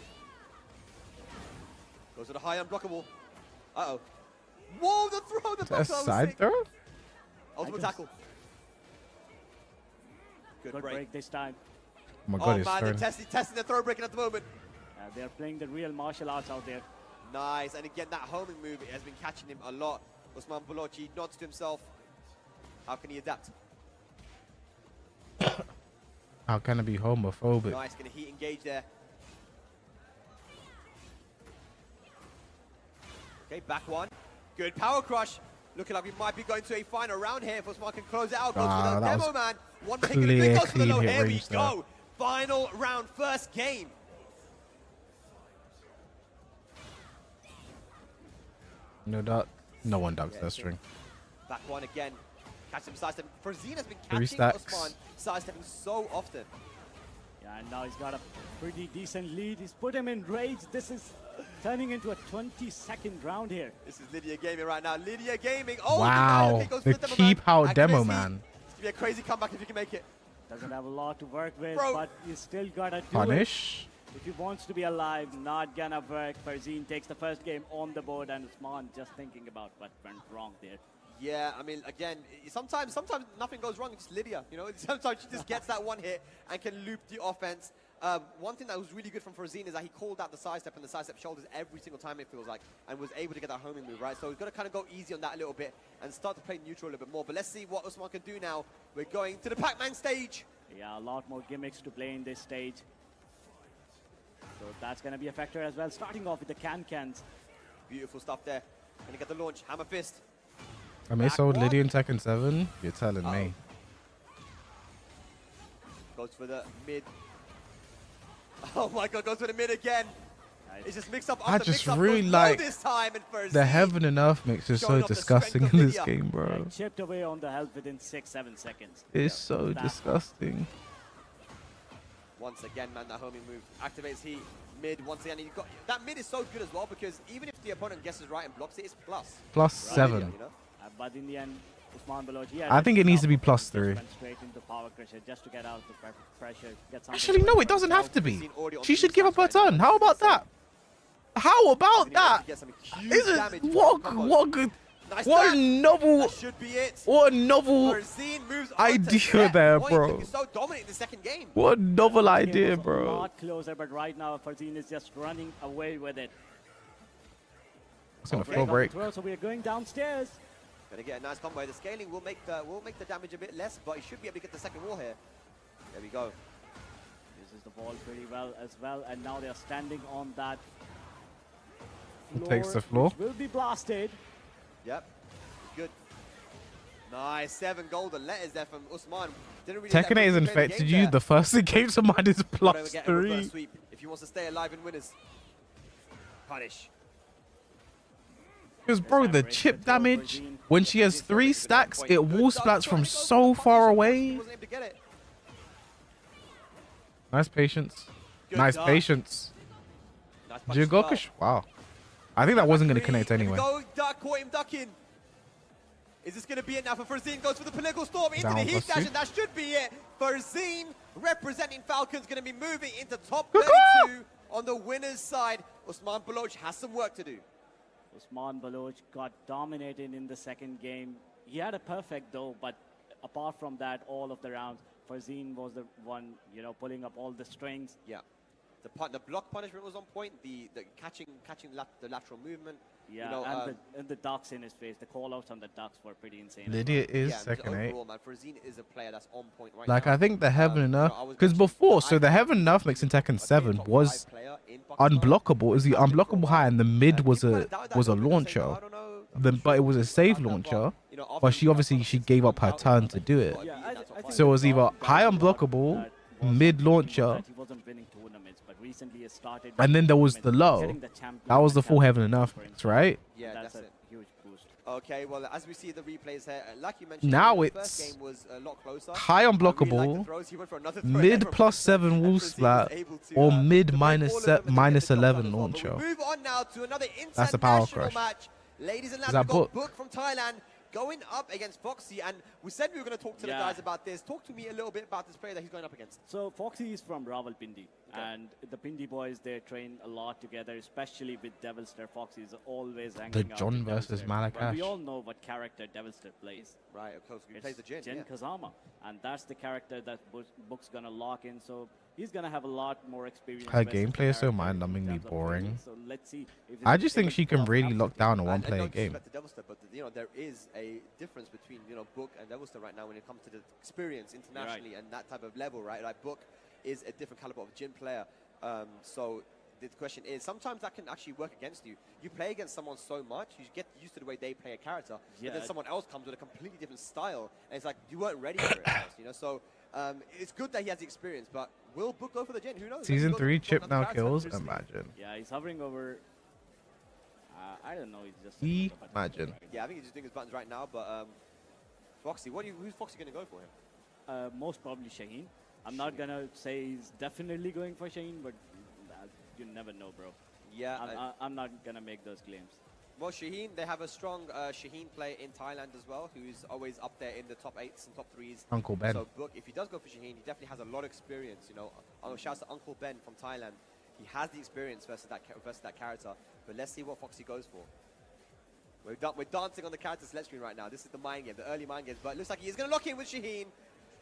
Goes to the high unblockable. Uh-oh. Whoa, the throw! The a side throw? Ultimate tackle. Good break this time. Oh my god, man, they're testing the throw breaking at the moment. They're playing the real martial arts out there. Nice, and again, that homing move has been catching him a lot. Usman Baloch nods to himself. How can he adapt? How can I be homophobic? Nice, gonna heat engage there. Okay, back one. Good power crush. Looking like we might be going to a final round here if Usman can close it out. Goes Ah, for the that demo was man. One pick clear, and a goes for the clean low. hit Here we range there. go. Final round, first game. No duck. No one ducks Yeah, that string. Back one again. Catch him sidestepping. Farzine has been 3 catching stacks. Usman sidestepping so often. Yeah, and now he's got a pretty decent lead. He's put him in rage. This is turning into a 20-second round here. This is Lydia Gaming right now. Lydia Gaming. Oh, Wow, okay, goes the for Demo keep Man. out Activates demo heat. man. It's gonna be a crazy comeback if you can make it. Doesn't have a lot to work with, Bro. but you still gotta do Punish. it. If he wants to be alive, not gonna work. Farzine takes the first game on the board, and Usman just thinking about what went wrong there. Yeah, I mean, again, sometimes nothing goes wrong. It's Lydia, you know. Sometimes she just gets that one hit and can loop the offense. One thing that was really good from Farzine is that he called out the sidestep and the sidestep shoulders every single time, it feels like, and was able to get that homing move, right? So he's got to kind of go easy on that a little bit and start to play neutral a little bit more. But let's see what Usman can do now. We're going to the Pac-Man stage. Yeah, a lot more gimmicks to play in this stage. So that's gonna be a factor as well. Starting off with the can-cans. Beautiful stuff there. Gonna get the launch. Hammer fist. I may Back sold one. Lydia in Tekken 7. You're telling me. Goes for the mid. Oh my god, goes for the mid again. It's just mixed up I after just mix up. really Goes low like this time and Farzine The Heaven and Earth mix is showing so off the disgusting strength in of this Lydia. game, bro. And chipped away on the health within 6-7 seconds. It's so That- disgusting. Once again, man, that homing move activates heat. Mid, once again, you got that mid is so good as well because even if the opponent guesses right and blocks it, it's plus. Plus Right, 7. you know? But in the end, Usman Baloch, I think it needs to be plus 3. Went straight into power crusher just to get out the pressure. Get something Actually, no, going it doesn't for have to himself. be. She should give up her turn. How about that? How about that? Is it what good? Nice What a turn. novel, That should be it. what a novel Farzine moves on idea to set there, point. bro. He was so dominant in the second game. What a novel This game idea, was A bro. lot closer, but right now Farzine is just running away with it. It's gonna Break full on the break. throw, so we are going downstairs. Gonna get a nice combo. The scaling will make the damage a bit less, but he should be able to get the second wall here. There we go. Uses the ball pretty well as well, and now they are standing on that floor. Takes the floor. Which will be blasted. Yep. Good. Nice. 7 golden letters there from Usman. Didn't really Tekken 8 has infected you. The first thing came to mind is plus Get a reverse 3. sweep if he wants to stay alive in winners. Punish. Because, bro, the chip damage, when she has 3 stacks, it wall splats from so far away. Wasn't able to get it. Nice patience. Good Nice duck. patience. Nice punch as Jigokish, wow. I think that wasn't going to connect Here we anyway. Go, duck, caught him ducking. Is this going to be it now for Farzine? Goes for the political storm into Down the heat plus dash, 2. and that should be it. Farzine, representing Falcons, going to be moving into top Cuckoo! 32 on the winner's side. Usman Baloch has some work to do. Usman Baloch got dominated in the second game. He had a perfect though, but apart from that, all of the rounds, Farzine was the one, you know, pulling up all the strings. Yeah. The block punishment was on point. The catching the lateral movement. Yeah, You know, and the ducks in his face, the call-outs on the ducks were pretty insane. as Lydia well. is yeah, second 8. overall, man, Farzine is a player that's on point right Like, now. I think the Heaven and Earth, I was because mentioning before, the so the icon Heaven and Earth mix in Tekken 7 was unblockable. It was the unblockable high, and the mid was a launcher. But it was a save launcher. But she obviously gave up her turn to do it. Yeah, I think So it was the either problem high that unblockable, was on mid him launcher, was that he wasn't winning tournaments, but recently he started and then there was the winning low. tournaments, getting champion That was the and full Heaven and champion Earth for mix, himself. right? Yeah, That's that's a it. huge boost. Okay, well, as we see the replays here, like you mentioned, Now the it's first game was a lot closer. high I really liked the unblockable, throws. He went for another throw mid there from plus Farzine, 7 and wall Farzine was splat, able to, or to mid break minus all of them and minus get the job 11 done as well. launcher. But we move on now to another That's a power international crush. match. Ladies and lads, that we've got Book? Book from Thailand going up against Foxy, and we said we were going to talk to the Yeah. guys about this. Talk to me a little bit about this player that he's going up against. So Foxy is from Rawalpindi, and the Pindi boys, they train a lot together, especially with Devilster. Foxy is always hanging out John with versus Devilster. But Malakash. we all know what character Devilster plays. Right, of course, he It's plays the Jin. Jin Yeah. Kazama, and that's the character that Book's gonna lock in. So he's gonna have a lot more experience. Her with the gameplay is so character in mind-numbingly terms of boring. training. So let's see if I he's just think able she to can pull off really lock absolutely down a And one-player no game. disrespect to Devilster, but there is a difference between Book and Devilster right now when it comes to the experience internationally and that type of level, right? Like Book is a different caliber of Jin player, so the question is, sometimes that can actually work against you. You play against someone so much, you get used to the way they play a character, Yeah. but then someone else comes with a completely different style, and it's like, you weren't ready for it, first, you know? So it's good that he has the experience, but will Book go for the Jin? Who knows? Season Maybe 3 go for chip another now character. kills. Imagine. Yeah, he's hovering over. I don't know. He's just. Imagine. Yeah, I think he's just doing his buttons right now, but Foxy, who's Foxy going to go for him? Most probably Shaheen. I'm not gonna say he's definitely going for Shaheen, but you never know, bro. Yeah. I'm not gonna make those claims. Well, Shaheen, they have a strong Shaheen player in Thailand as well, who's always up there in the top 8s and top 3s. Uncle Ben. So, Book, if he does go for Shaheen, he definitely has a lot of experience, you know. Shouts to Uncle Ben from Thailand. He has the experience versus that character. But let's see what Foxy goes for. We're dancing on the character select screen right now. This is the mind game, the early mind games. But it looks like he's going to lock in with Shaheen.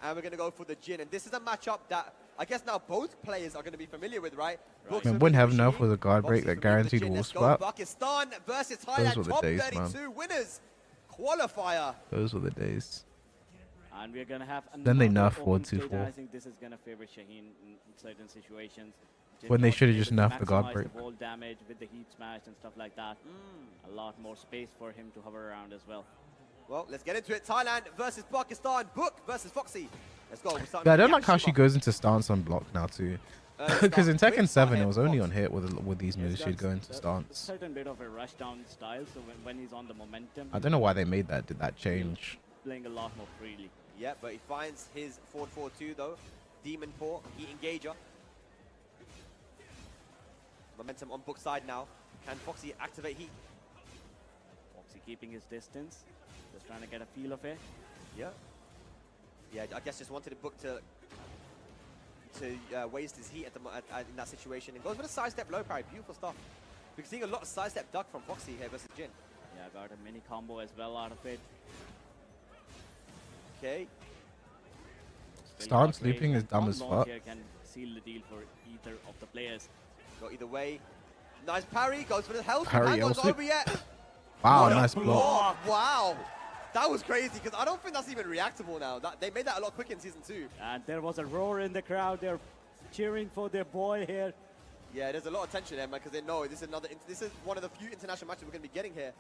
And we're going to go for the Jin. And this is a matchup that I guess now both players are going to be familiar with, right? Man, wouldn't have enough with a guard break that guaranteed wall spot. Pakistan versus Thailand, Those were the top days, 32 man. winners. Qualifier. Those were the days. And we're gonna have Then they another nerfed open 1-2-4. state. I think this is gonna favor Shaheen in certain situations. When they Jin should have was just able nerfed to the guard maximize break. The wall damage with the heat smash and stuff like that. A lot more space for him to hover around as well. Well, let's get into it. Thailand versus Pakistan. Book versus Foxy. Let's go. Yeah, I don't like how she goes into stance on block now too. Because in Tekken 7 it was only on hit with these moves she'd go into A stance. certain bit of a rush down style, so when he's on the momentum, I don't know why they made that. Did that change? playing a lot more freely. Yeah, but he finds his forward 4-2 though. Demon Paw, Heat Engager. Momentum on Book side now. Can Foxy activate Heat? Foxy keeping his distance, just trying to get a feel of it. Yeah. Yeah, I guess just wanted the Book to waste his Heat in that situation. And goes with a sidestep low parry. Beautiful stuff. We're seeing a lot of sidestep duck from Foxy here versus Jin. Yeah, got a mini combo as well out of it. Okay. Stance looping is dumb as fuck. Here can seal the deal for either of the players. Go either way. Nice parry. Goes for the health. Parry Hang on's also. over yet. Wow, What a nice block. Wow. That was crazy because I don't think that's even reactable now. They made that a lot quicker in Season 2. And there was a roar in the crowd. They're cheering for their boy here. Yeah, there's a lot of tension there, man, because they know this is one of the few international matches we're going to be getting here.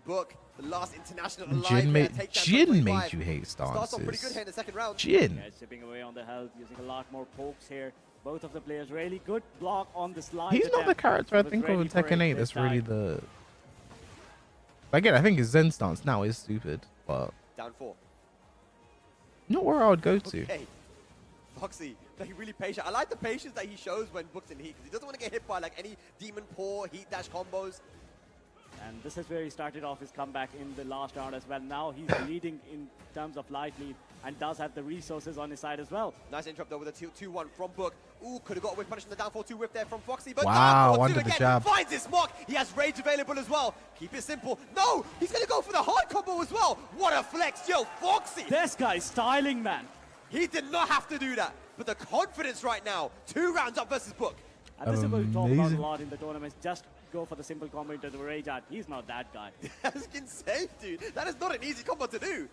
Book, the last international alive. Jin made Takedown you hate starts off pretty good here in stances. the second round. Jin. Yeah, chipping away on the health, using a lot more pokes here. Both of the players really good block on the slide. He's not the attempt. character I Was think ready of for Tekken it 8 this that's really time. the... Again, I think his Zen stance now is stupid, but Down 4. not where I would go to. Okay. Foxy, like really patient. I like the patience that he shows when Book's in Heat, because he doesn't want to get hit by like any Demon Paw, Heat Dash combos. And this is where he started off his comeback in the last round as well. Now he's leading in terms of light lead and does have the resources on his side as well. Nice interrupt though with a 2-1 from Book. Ooh, could have got away punishing the down 4-2 whip there from Foxy, but Wow, down 4-2 under the again. jab. Finds his mark. He has rage available as well. Keep it simple. No, he's gonna go for the hard combo as well. What a flex, yo, Foxy. This guy's styling, man. He did not have to do that, but the confidence right now. 2 rounds up versus Book. And this is what we talk about a Amazing. lot in the tournaments. Just go for the simple combo into the rage art. He's not that guy. That's insane, dude. That is not an easy combo to do.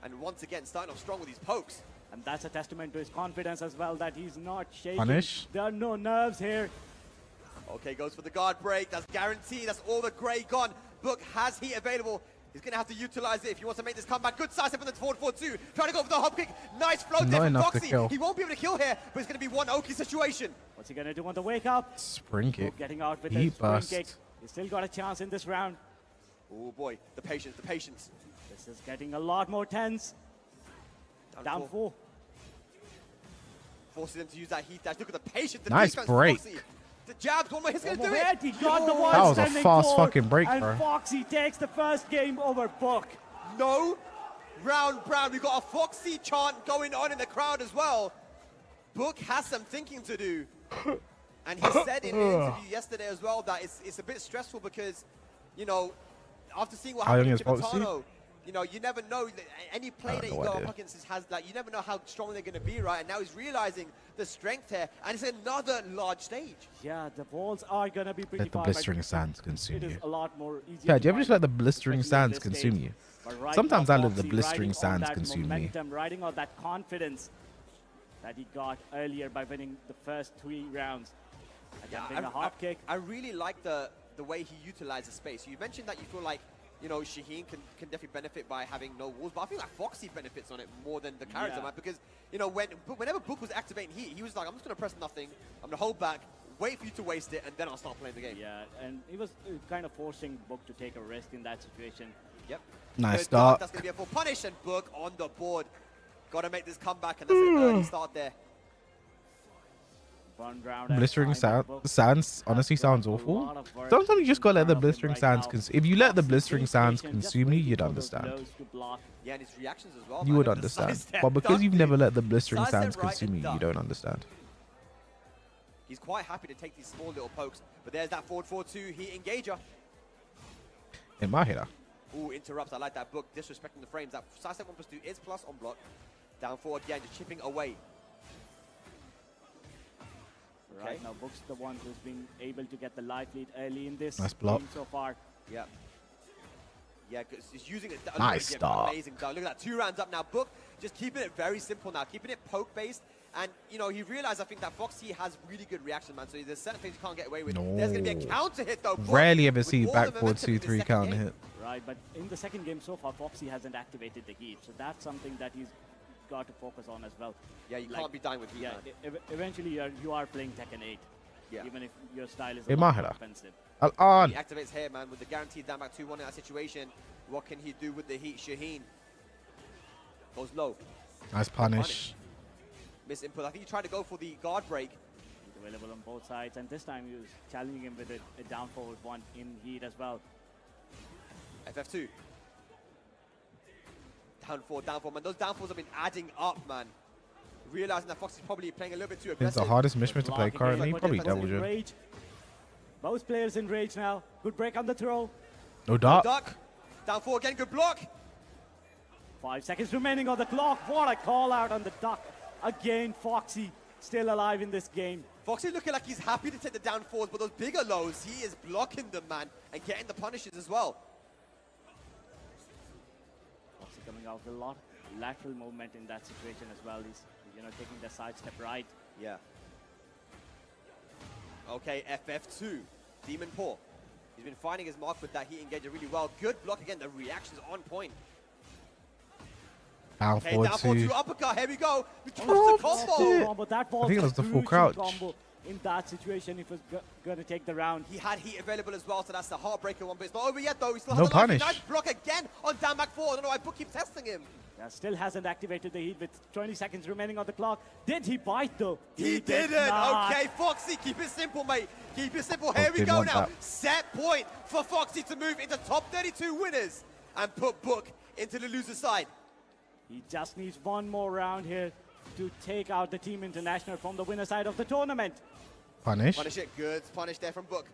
And once again, starting off strong with these pokes. And that's a testament to his confidence as well, that he's not shaking. Punish. There are no nerves here. Okay, goes for the guard break. That's guaranteed. That's all the gray gone. Book has heat available. He's going to have to utilize it if he wants to make this comeback. Good size up in the forward 4-2. Trying to go for the hop kick. Nice float Not there from enough to Foxy. kill. He won't be able to kill here, but it's going to be one Oki situation. What's he going to do on the wake up? Spring kick. Book getting out with Heat the spring burst. kick. He's still got a chance in this round. Oh boy, the patience, the patience. This is getting a lot more tense. Down 4. Forces him to use that heat dash. Look at the patience, the Nice defense. break. Foxy. The jabs, one more, he's going to do Overhead, it. he got the one That was a standing fast forward, fucking break, and bro. Foxy takes the first game over Book. No. Round Brown, we've got a Foxy chant going on in the crowd as well. Book has some thinking to do. And he said in an interview yesterday as well that it's a bit stressful because, you know, after seeing what How happened young to is Foxy? Tibetano, you know, you never know. Any play I have that you no go up idea. against has, like, you never know how strong they're going to be, right? And now he's realizing the strength here, and it's another large stage. Yeah, the balls are going to be pretty Let the far, but blistering sands consume it is you. a lot more easier. Yeah, to do you ever just find, let the blistering especially at sands this consume stage. you? But right Sometimes now, I let the Foxy blistering riding on sands that consume me. momentum, riding on that confidence that he got earlier by winning the first 3 rounds. Attempting a hop kick. I really like the way he utilizes space. You mentioned that you feel like, you know, Shaheen can definitely benefit by having no walls, but I feel like Foxy benefits on it more than the character, man, because, you know, whenever Book was activating heat, he was like, I'm just going to press nothing, I'm going to hold back, wait for you to waste it, and then I'll start playing the game. Yeah, and he was kind of forcing Book to take a risk in that situation. Yep. Nice Good start. That's going to be a full punish, and Book on the board. Got to make this comeback, and that's an early start there. One round at a Blistering time, Book sounds honestly has sounds got a awful. lot of work Sometimes you just gotta let the in front of him blistering right sounds. now. If you let the Foxy blistering stays sounds patient, just consume you, waiting you'd for those understand. blows to block. Yeah, and his reactions as well. You man. would Look at the understand. sidestep But because you've duck, never dude. let the blistering Sidestep sounds right consume and you, you duck. don't understand. He's quite happy to take these small little pokes, but there's that forward 4-2 heat engager. In my header. Ooh, interrupts. I like that. Book disrespecting the frames. That sidestep 1+2 is plus on block. Down forward again, just chipping away. Right now, Book's the one who's been able to get the life lead early in this Nice block. game so far. Yeah. Yeah, because he's using it. Nice again, start. Amazing start. Look at that. 2 rounds up now. Book just keeping it very simple now. Keeping it poke-based. And, you know, he realized, I think, that Foxy has really good reaction, man. So there's certain things you can't get away with. There's going to be a No. counter hit, though. Book, Rarely ever with see all the back 4 momentum in 2 the 3 second counter game. hit. Right, but in the second game so far, Foxy hasn't activated the heat. So that's something that he's got to focus on as well. Yeah, you Like, can't be dying with heat, Yeah, man. eventually you are playing Tekken 8. Yeah. Even if your style is Hey, a lot more Mahira. offensive. Al-An. He activates here, man, with the guaranteed down back 2-1 in that situation. What can he do with the heat? Shaheen goes low. Nice punish. Miss input. I think he tried to go for the guard break. He's available on both sides, and this time he was challenging him with a down forward one in heat as well. FF2. Down four, man. Those downfalls have been adding up, man. Realizing that Fox is probably playing a little bit too It's aggressive. the hardest mission to play Blocking currently. here, Probably but Devil in Jin. rage. Both players in rage now. Good break on the throw. No dart. Duck. Down 4 again. Good block. 5 seconds remaining on the clock. What a call out on the duck. Again, Foxy still alive in this game. Foxy looking like he's happy to take the down 4s, but those bigger lows, he is blocking them, man, and getting the punishes as well. Foxy coming out with a lot of lateral movement in that situation as well. He's, you know, taking the side step right. Yeah. Okay, FF2. Demon Paw. He's been finding his mark with that heat engager really well. Good block again. The reaction's on point. Down Okay, forward down 4-2 2. uppercut. Here we go. We Oh, drops the that's combo. it. Combo. That was I think it was a the full crucial crouch. combo in that situation. If he was going to take the round. He had heat available as well, so that's the heartbreaker one, but it's not over yet, though. He still No has a life. punish. Nice block again on down back 4. I don't know why Book keeps testing him. Yeah, still hasn't activated the heat with 20 seconds remaining on the clock. Did he bite though? He did didn't. not. Okay, Foxy, keep it simple, mate. Keep it simple. Here Fox we didn't go want now. that. Set point for Foxy to move into top 32 winners and put Book into the loser side. He just needs one more round here to take out the Team International from the winner side of the tournament. Punish. Punish it. Good punish there from Book.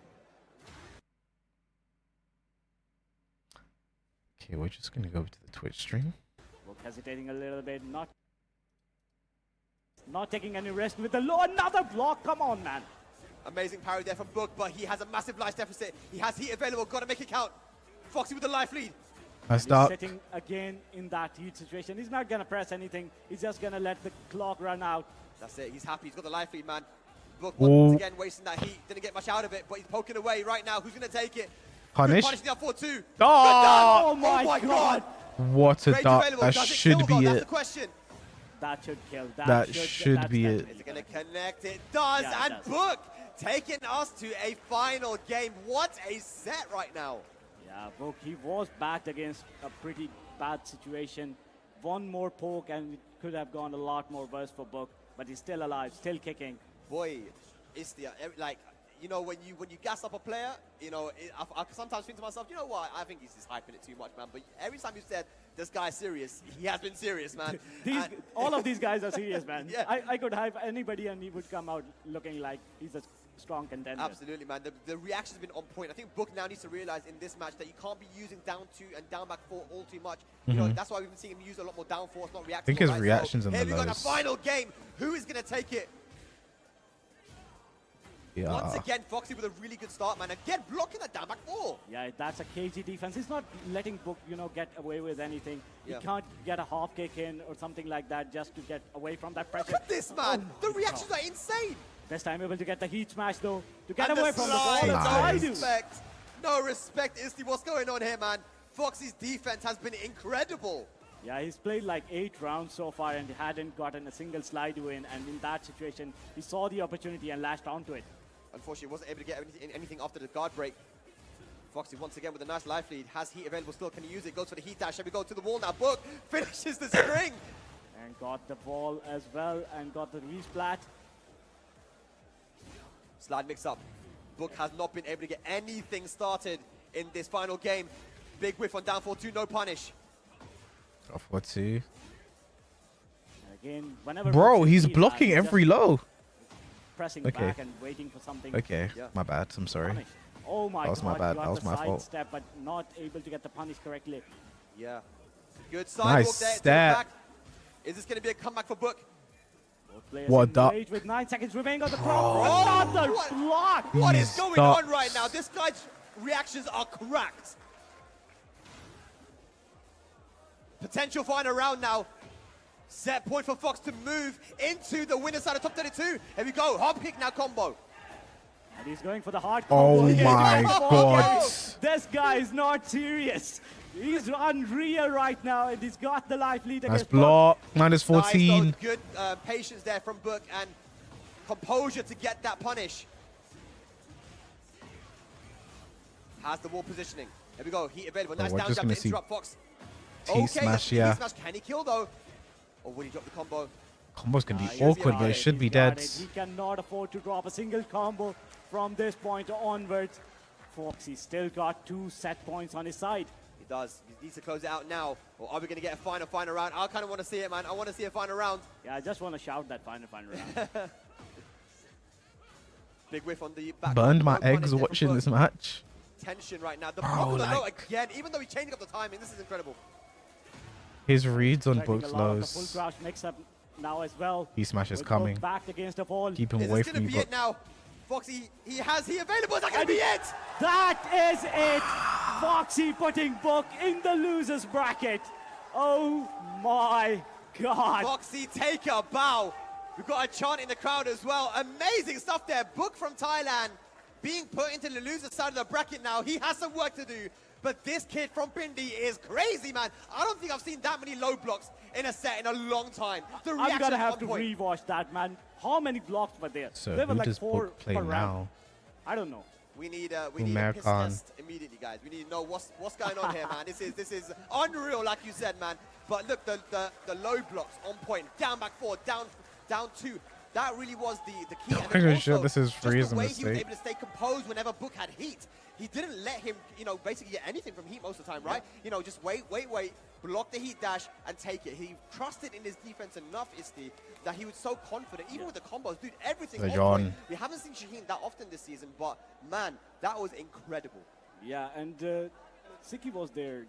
Okay, we're just gonna go to the Twitch stream. Book hesitating a little bit, not taking any rest with the low. Another block. Come on, man. Amazing parry there from Book, but he has a massive life deficit. He has heat available. Got to make it count. Foxy with the life lead. Nice He's start. sitting again in that heat situation. He's not gonna press anything. He's just gonna let the clock run out. That's it. He's happy. He's got the life lead, man. Book Ooh. once again wasting that heat. Didn't get much out of it, but he's poking away right now. Who's going to take it? Punish. Punish the 4-2. Oh! Oh my God. What a Rage dart. available. That Does it should kill, though? be That's the it. question. That should kill. That should that's be it. definitely Is it going to gonna- connect? It does. Yeah, it and does. Book taking us to a final game. What a set right now. Yeah, Book, he was backed against a pretty bad situation. One more poke and it could have gone a lot more worse for Book, but he's still alive, still kicking. Boy, it's the, like, you know, when you gas up a player, you know, I sometimes think to myself, you know what, I think he's just hyping it too much, man. But every time you said, this guy's serious, he has been serious, man. All of these guys are serious, man. Yeah. I could hype anybody and he would come out looking like he's a strong contender. Absolutely, man. The reaction's been on point. I think Book now needs to realize in this match that you can't be using down 2 and down back 4 all too much. You know, that's why we've been seeing him use a lot more down 4, not reacting. I think his reactions in the here we go, the lows. final game. Who is going to take it? Yeah. Once again, Foxy with a really good start, man. Again, blocking that down back 4. Yeah, that's a cagey defense. He's not letting Book, you know, get away with anything. Yeah. He can't get a half kick in or something like that just to get away from that pressure. Look at this, man. Oh The my reactions God. are insane. This time able to get the heat smash though, to get And away the from the slide, ball. no And Slidu. respect. No respect, Isti. What's going on here, man? Foxy's defense has been incredible. Yeah, he's played like 8 rounds so far and hadn't gotten a single slide win. And in that situation, he saw the opportunity and lashed onto it. Unfortunately, wasn't able to get anything after the guard break. Foxy once again with a nice life lead. Has heat available still. Can he use it? Goes for the heat dash. Here we go to the wall now. Book finishes the string. And got the ball as well and got the resplat. Slide mix up. Book has not been able to get anything started in this final game. Big whiff on down 4-2, no punish. Off what two? Again, whenever Bro, Book's in he's heat, blocking just every low. pressing Okay. back and waiting for something. Okay, Yeah. my bad. I'm sorry. Punish. Oh my That was god, my bad. got That was the my side fault. step, but not able to get the punish correctly. Yeah. Good sidewalk Nice there. To the step. back. Is this going to be a comeback for Book? Both players What the- engaged with 9 seconds remaining on the clock. Another What? block. What He is going stopped. on right now? This guy's reactions are cracked. Potential final round now. Set point for Fox to move into the winner's side of top 32. Here we go. Hop kick now combo. And he's going for the hard Oh combo again. my Oh, God. This guy is not serious. He's unreal right now, and he's got the life lead Nice against Book. block. Minus Nice, 14. though. Good patience there from Book and composure to get that punish. Has the wall positioning. Here we go. Heat available. Nice we're down just jab gonna to see interrupt Fox. T-smash, the yeah. T-smash. Can he kill though? Or will he drop the combo? Combos can be He's awkward, but got it should be He's got dead. it. He cannot afford to drop a single combo from this point onwards. Foxy still got 2 set points on his side. He does. He needs to close it out now. Or are we going to get a final round? I kind of want to see it, man. I want to see a final round. Yeah, I just want to shout that final round. Big whiff on the back. Burned my No punish eggs there from watching Book. this match. Tension right now. The Bro, block on the low like- again. Even though he's changing up the timing, this is incredible. His reads on Checking Book's a lot of the full lows. crouch mix up now as well. T-smash is With Book coming. backed against the wall. Keep him Is away this from going me, to be Book. it now? Foxy, he has he available. Is that going to be it? That is it. Foxy putting Book in the losers bracket. Oh my God. Foxy, take a bow. We've got a chant in the crowd as well. Amazing stuff there. Book from Thailand being put into the loser side of the bracket now. He has some work to do. But this kid from Pindi is crazy, man. I don't think I've seen that many low blocks in a set in a long time. The I'm reaction gonna is have on to point. rewatch that, man. How many blocks were there? So there were who like does 4 Book play per round. now? I don't know. We need a piss American. test immediately, guys. We need to know what's going on here, man. This is unreal, like you said, man. But look, the low blocks on point. Down back 4, down 2. That really was the key. And then I'm sure also, this is just Free's the way he was mistake. able to stay composed whenever Book had heat. He didn't let him, basically get anything from heat most of the time, right? Just wait, block the heat dash and take it. He trusted in his defense enough, Isti, that he was so confident, even with the combos, dude, everything on John. point. We haven't seen Shaheen that often this season, but man, that was incredible. Yeah, and Siki was there,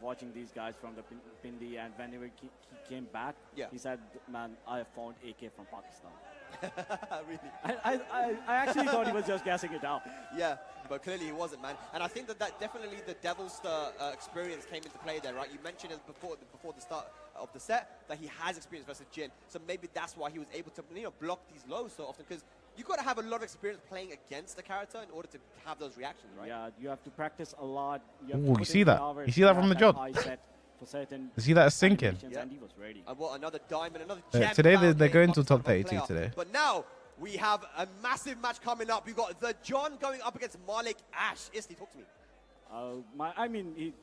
watching these guys from the Pindi, and whenever he came back, Yeah. he said, man, I have found AK from Pakistan. Really? I actually thought he was just guessing it out. Yeah, but clearly he wasn't, man. And I think that definitely the Devil Star experience came into play there, right? You mentioned it before the start of the set that he has experience versus Jin, so maybe that's why he was able to block these lows so often, because you've got to have a lot of experience playing against the character in order to have those reactions, right? Yeah, you have to practice a lot. You have to Ooh, put you see in the that? hours You see to that have from the jump? high set for certain You see that sinking? animations, Yeah. and he was ready. And what, another diamond, another gem. Today found they're here, going to Pakistan top from 32 player. today. But now we have a massive match coming up. We've got the John going up against Malik Ash. Isti, talk to me.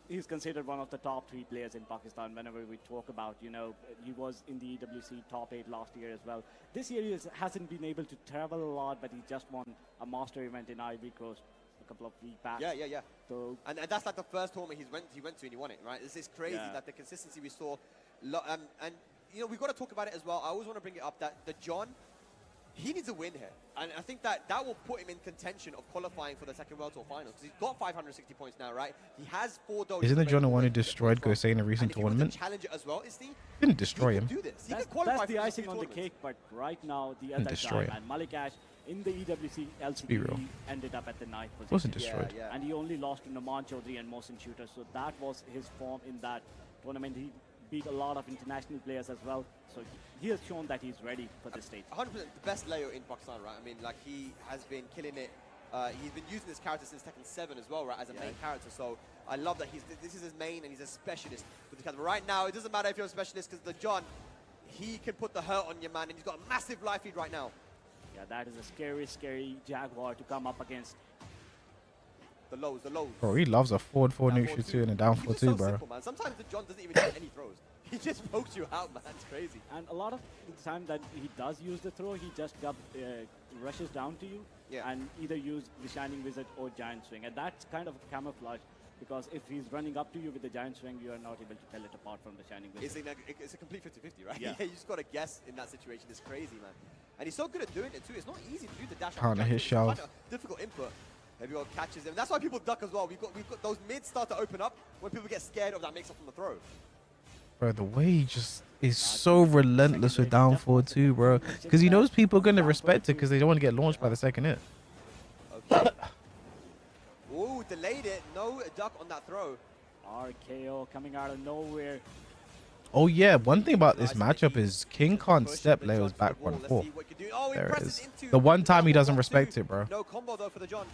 He's considered one of the top 3 players in Pakistan. Whenever we talk about, he was in the EWC top 8 last year as well. This year he hasn't been able to travel a lot, but he just won a master event in Ivory Coast a couple of weeks back. Yeah. So And that's like the first tournament he went to and he won it, right? This is crazy Yeah. that the consistency we saw. And we've got to talk about it as well. I always want to bring it up that the John, he needs a win here. And I think that will put him in contention of qualifying for the second World Tour Finals. Because he's got 560 points now, right? He has 4 doges. Isn't the John the one who available destroyed to get Gosei in a points recent from. And if tournament? he was a challenger as well, Isti, Didn't destroy he him. could do this. He that's could qualify the for icing these on the tournaments. cake, but right now the other destroy guy, him. man, Malik Ash, in the EWC LCD, Be real. he ended up at the 9th position. Wasn't destroyed. Yeah. And he only lost to Naman Chaudhary and Mohsin Shooter, so that was his form in that tournament. He beat a lot of international players as well. So he has shown that he's ready for this stage. 100% the best Leo in Pakistan, right? I mean, like, he has been killing it. He's been using this character since Tekken 7 as well, right, as a main character. So I love that this is his main and he's a specialist with the character. But right now, it doesn't matter if you're a specialist because the John, he can put the hurt on your man, and he's got a massive life lead right now. Yeah, that is a scary, scary Jaguar to come up against. The lows, the lows. Bro, he loves a forward 4 neutral 2 and a down 4 2, so bro. simple, man. Sometimes the John doesn't even get any throws. He just pokes you out, man. It's crazy. And a lot of the time that he does use the throw, he just rushes down to you and either use the Shining Wizard or Giant Swing. And that's kind of camouflage, because if he's running up to you with the Giant Swing, you are not able to tell it apart from the Shining Wizard. It's a complete 50-50, right? Yeah. You just got to guess in that situation. It's crazy, man. And he's so good at doing it, too. It's not easy to do the dash. Can't hit shove. It's quite a difficult input. Everyone catches him. That's why people duck as well. We've got those mids start to open up when people get scared of that mix-up from the throw. Bro, the way he just is so relentless with down 4 2, bro. Because he knows people are going to respect it because they don't want to get launched by the second hit. Okay. Ooh, delayed it. No duck on that throw. RKO coming out of nowhere. Oh, yeah. One thing about this matchup is King can't step Leo's back 1-4. There it is. The one time he doesn't respect it, bro. No combo, though, for the John.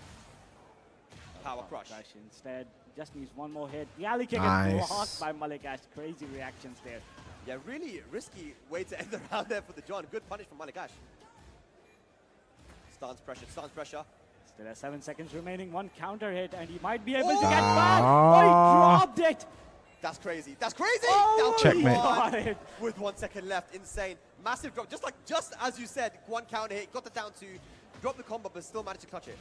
Power crush. Instead, just needs one more hit. The alley kick is blocked by Malik Ash. Crazy reactions there. Yeah, really risky way to end the round there for the John. Good punish from Malik Ash. Stance pressure, stance pressure. Still has 7 seconds remaining. One counter hit, and he might be able to get back. Oh, he dropped it. That's crazy. That's crazy. Oh, checkmate. Got it. With 1 second left. Insane. Massive drop. Just as you said, one counter hit. Got the down 2. Dropped the combo, but still managed to clutch it.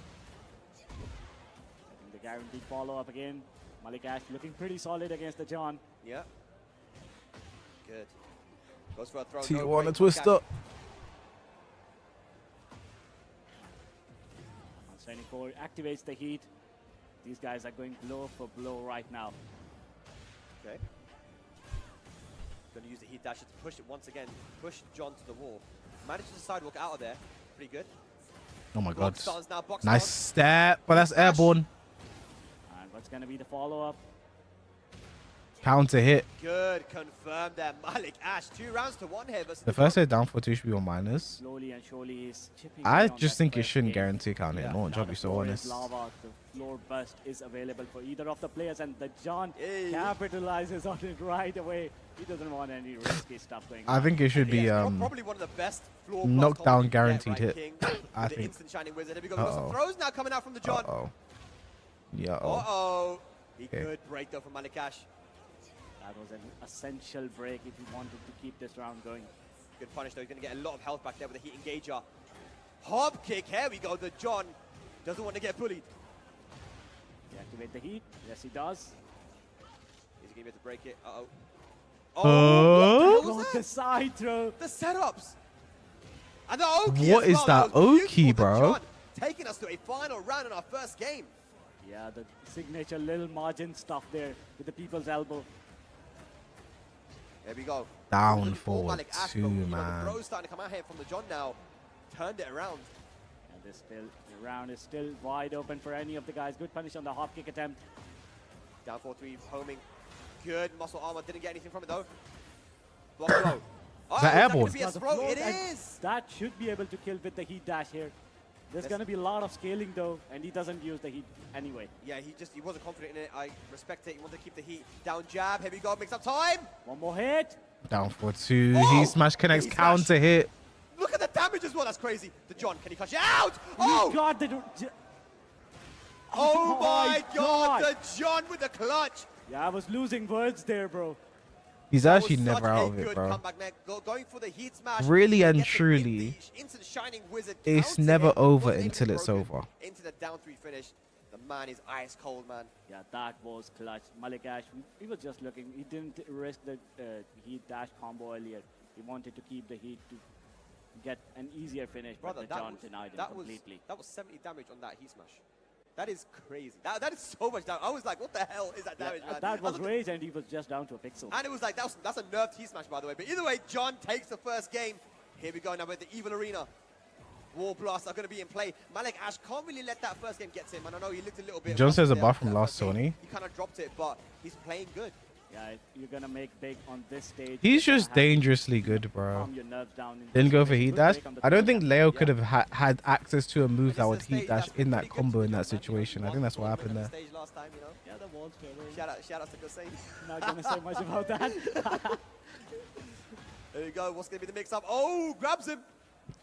The guaranteed follow-up again. Malik Ash looking pretty solid against the John. Yeah. Good. Goes for a throw. T1 a twister. Shining Core activates the heat. These guys are going blow for blow right now. Okay. Going to use the heat dash to push it once again. Push John to the wall. Manages to sidewalk out of there. Pretty good. Oh, my God. Now, Nice step. But that's airborne. And what's going to be the follow-up? Counter hit. Good. Confirmed there. Malik Ash. 2 rounds to 1 here. The first hit down 4 2 should be on minus. Slowly and surely is chipping. I down just that think it first shouldn't game. guarantee counter hit launch, I'll be so honest. Lava, the floor burst is available for either of the players, and the John capitalizes on it right away. He doesn't want any risky stuff going on. I think it should be probably one of the best floor knockdown combos guaranteed you get, hit. right, King, I with the think. instant Shining Wizard. Here we go. We've got some throws now coming out from the John. Yeah. Uh-oh. He could break though from Malik Ash. That was an essential break if he wanted to keep this round going. Good punish though. He's going to get a lot of health back there with the heat engager. Hop kick. Here we go. The John doesn't want to get bullied. Deactivate the heat. Yes, he does. Is he going to be able to break it? Uh-oh. Oh, what the side throw. The setups. And the Oki What as is well. that was Oki, beautiful. The bro? John taking us to a final round in our first game. Yeah, the signature little margin stuff there with the people's elbow. There we go. Down forward Malik Ash, 2, but, man. The throws starting to come out here from the John now. Turned it around. And the round is still wide open for any of the guys. Good punish on the hop kick attempt. Down 4-3, homing. Good muscle armor. Didn't get anything from it though. Block throw. Is that airborne? It is. That should be able to kill with the heat dash here. There's going to be a lot of scaling though, and he doesn't use the heat anyway. Yeah, he wasn't confident in it. I respect it. He wanted to keep the heat. Down jab. Here we go. Mix up time. One more hit. Down 4 2. He smash connects, counter hit. Look at the damage as well. That's crazy. The John, can he clutch it out? Oh! God, Oh my God! The John with the clutch. Yeah, I was losing words there, bro. He's actually never out of it, bro. Going for the heat smash. Really and truly, instant Shining Wizard it's counter never hit. over Wasn't until even it's broken. over. Into the down 3 finish. The man is ice cold, man. Yeah, that was clutch. Malik Ash, he was just looking. He didn't risk the heat dash combo earlier. He wanted to keep the heat to get an easier finish, Brother, but the John denied him completely. That was 70 damage on that heat smash. That is crazy. That is so much damage. I was like, what the hell is that damage, man? That was rage, and he was just down to a pixel. And it was like, that's a nerfed heat smash, by the way. But either way, John takes the first game. Here we go now with the Evil Arena. Wall blasts are going to be in play. Malik Ash can't really let that first game get to him. And I know he looked a little bit... John says a there buff from that last first game. Sony. He kind of dropped it, but he's playing good. Yeah, you're gonna make big on this stage. He's You're gonna just have to dangerously good, bro. calm your nerves down in Didn't this go for situation. heat Good dash. break on the I don't throw think attempt. Leo Yeah. could have had access to a move And that it's would a heat stage dash that's been in that pretty good combo to in be that done, man. You know, situation. I won think that's what the happened tournament there. at the stage last time, you know. Yeah, the wall's favoring. Shout out to Gosain. Not gonna say much about that. There you go. What's going to be the mix-up? Oh, grabs him.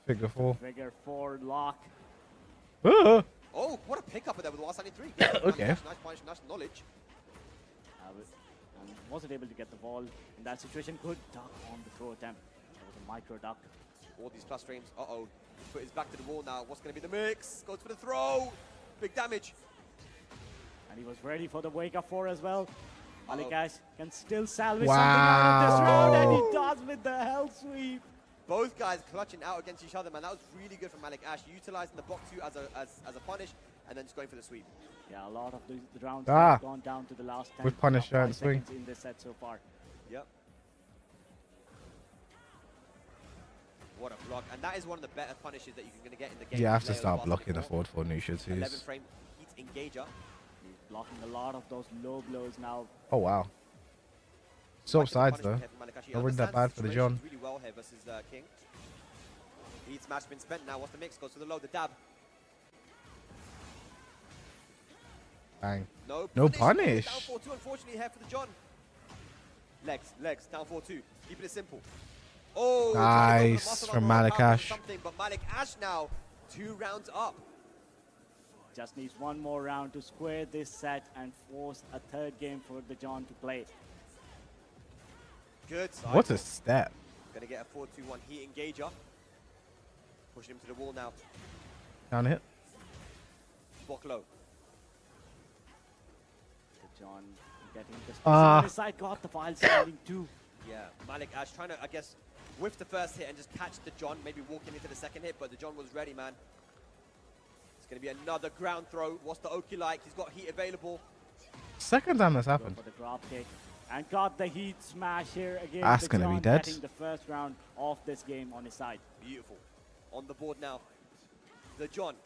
Figure 4. Figure 4 lock. Oh, Oh, what a pickup there with 173. Okay. Nice punch, nice knowledge. And wasn't able to get the ball in that situation. Good duck on the throw attempt. That was a micro duck. All these plus streams. Uh-oh. Put his back to the wall now. What's going to be the mix? Goes for the throw. Big damage. And he was ready for the wake up 4 as well. Uh-oh. Malikash can still salvage something out of this round, and Wow. he does with the hell sweep. Both guys clutching out against each other, man. That was really good from Malik Ash, utilizing the block 2 as a punish, and then just going for the sweep. Yeah, a lot of the rounds Ah. have gone down to the last 10 With punish, five giant swing. seconds in this set so far. Yep. What a block. And that is one of the better punishes that you're going to get in the game. you have to Leo's start basket blocking the before. forward for Nusha 11 twos. frame heat engager. He's blocking a lot of those low blows now. Oh wow. Swap Like the sides punishment though. here from Malikash. He Not really that understands bad for the situation John. really well here versus King. Heat's match been spent now. What's the mix? Goes to the low, the dab. Bang. No No punish. punish. Down 4-2, unfortunately, here for the John. Legs, down 4-2. Keeping it simple. Oh, trying to go for the Nice muscle from on Malik the round, Ash. something, but Malik Ash now 2 rounds up. Just needs one more round to square this set and force a third game for the John to play. Good side. What a step. Gonna get a 4-2-1 heat engager. Pushing him to the wall now. Down hit. Block low. The John getting the space Ah. on his side, got the file standing too. Yeah, Malik Ash trying to, I guess, whiff the first hit and just catch the John, maybe walking into the second hit, but the John was ready, man. It's going to be another ground throw. What's the Oki like? He's got heat available. Second time that's Go happened. for the drop kick and got the heat smash here again. That's the gonna be John dead. getting the first round of this game on his side. Beautiful. On the board now. The John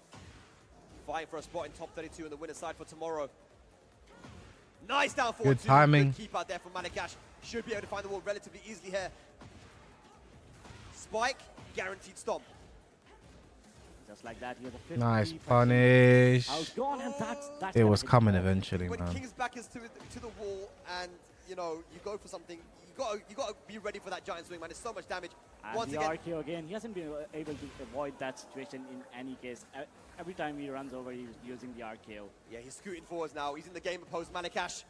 fighting for a spot in top 32 in the winner's side for tomorrow. Nice down 4-2. Good timing. Good keep out there from Malik Ash. Should be able to find the wall relatively easily here. Spike, guaranteed stomp. Just like that, he has a 50%. Nice punish. Outgone, and that's It gonna was hit coming home. eventually, When man. King's back is to the wall and, you know, you go for something, you got to be ready for that giant swing, man. There's so much damage. And Once the again, RKO again, he hasn't been able to avoid that situation in any case. Every time he runs over, he's using the RKO. yeah, he's scooting forwards now. He's in the game opposed Malik Ash.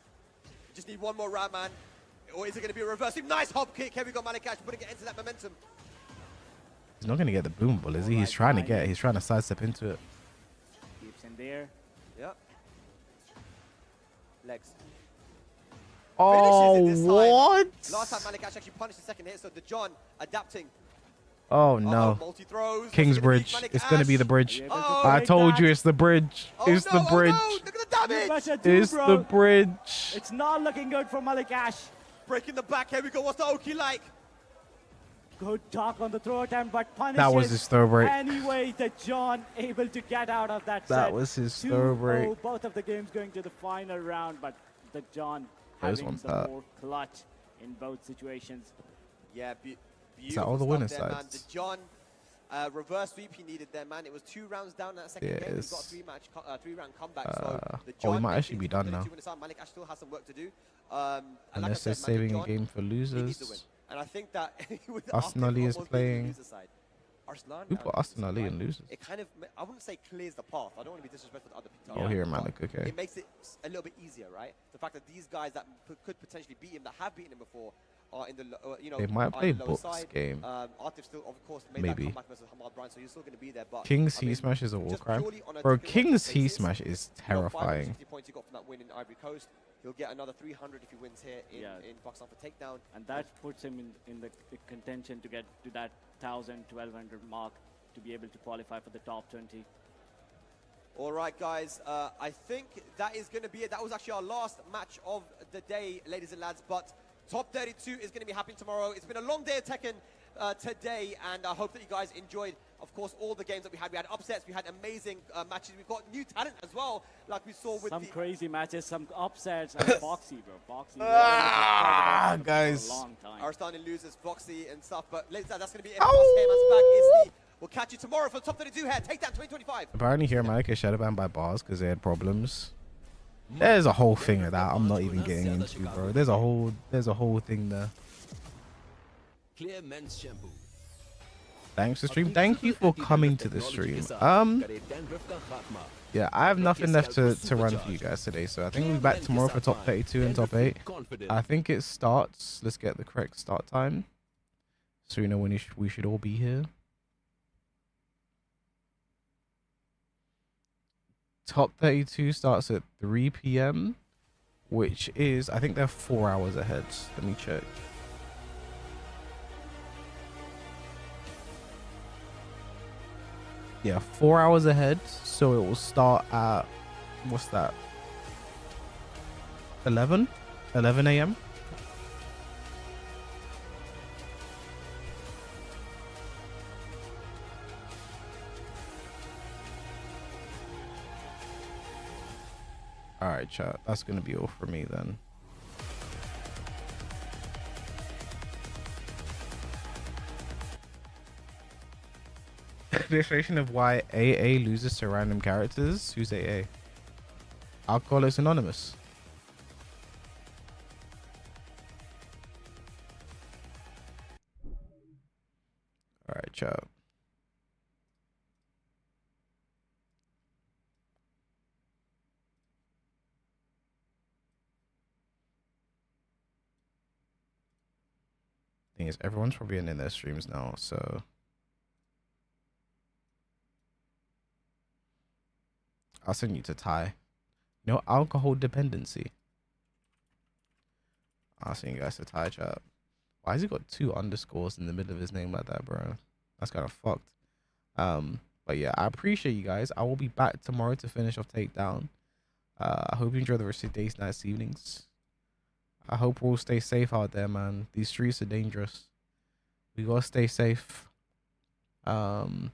Just need one more round, man. Or is it going to be a reverse sweep? Nice hop kick. Here we go, Malik Ash putting it into that momentum. He's not gonna get the boom ball, is he? He's trying to get it. He's trying to sidestep into it. Keeps in there. Yep. Legs. Oh, Finishes it this time. what? Last time Malik Ash actually punished the second hit, so the John adapting. Oh Uh-oh, no. multi-throws. King's What's it gonna be? Bridge. Malik It's gonna be the Ash? bridge. Are you able to Oh, I break told that? you it's the bridge. Oh, It's no, the bridge. Oh, no. Look at the damage. Pressure too, It's bro. the bridge. It's not looking good for Malik Ash. Breaking the back. Here we go. What's the Oki like? Good talk on the throw attempt, but punishes. That was his throw break. Anyway, the John able to get out of that set. That was his throw 2-0, break. both of the games going to the final round, but the John Those having ones the hurt. more clutch in both situations. Yeah, that beautiful all the stuff winner's there, man. sides? The John reverse sweep he needed there, man. It was 2 rounds down in that second game. He's got a Yes. 3-round comeback. So the we John might makes actually it be into done the now. 32 winner side. Malik Ash still has some work to do. And like I Unless they're said, man, the saving a John, game for he needs to win. losers. And I think that with Aston Arctic Ali is almost being the playing. loser side, Arslan Who and put Aston Ali Safai, in losers? It kind of, I wouldn't say clears the path. I don't want to be disrespectful to other people. Oh, here, Malik, okay. It makes it a little bit easier, right? The fact that these guys that could potentially beat him, that have beaten him before, are in the, you know, They might are play in the lower Book's side. game. Artif still, of course, made Maybe. that comeback versus Hamad Bryan, so you're still going to be there. But King's I mean, Heat Smash is a war just crime. purely on a Bro, ticket King's basis, Heat Smash is you got terrifying. 560 points you got from that win in Ivory Coast. He'll get another 300 if he wins here in Pakistan for takedown. And that puts him in the contention to get to that 1,000, 1,200 mark to be able to qualify for the top 20. All right, guys. I think that is going to be it. That was actually our last match of the day, ladies and lads. But top 32 is going to be happening tomorrow. It's been a long day of Tekken. today, and I hope that you guys enjoyed, of course, all the games that we had. We had upsets, we had amazing matches. We've got new talent as well, like we saw with some the... crazy matches, some upsets, and Foxy, bro. Foxy. Guys. For a long time. Arstani loses Foxy and stuff, but ladies and gentlemen, that's going to be it for us. Heyman's back. It's the... We'll catch you tomorrow for the top 32 here. Takedown 2025. Apparently here Mike is shadow banned by bars because they had problems. There's a whole thing of that I'm not even getting into, bro. There's a whole thing there. Clear men's shampoo. Thanks to stream. Thank you for coming to the stream. Yeah, I have nothing left to run for you guys today, so I think we'll be back tomorrow for top 32 and top 8. I think it starts. Let's get the correct start time, so you know when we should all be here. Top 32 starts at 3 p.m, which is, I think they're 4 hours ahead. Let me check. Yeah, 4 hours ahead. So it will start at, what's that? 11 a.m. All right, chat. That's going to be all for me then. Illustration of why AA loses to random characters. Who's AA? Alcoholics Anonymous. All right, chat. Thing is, everyone's probably in their streams now, so I'll send you to Ty. No alcohol dependency. I'll send you guys to Ty, chat. Why has he got 2 underscores in the middle of his name like that, bro? That's kind of fucked. But yeah, I appreciate you guys. I will be back tomorrow to finish off Takedown. I hope you enjoy the rest of your days, nights, evenings. I hope we'll stay safe out there, man. These streets are dangerous. We gotta stay safe. Bye.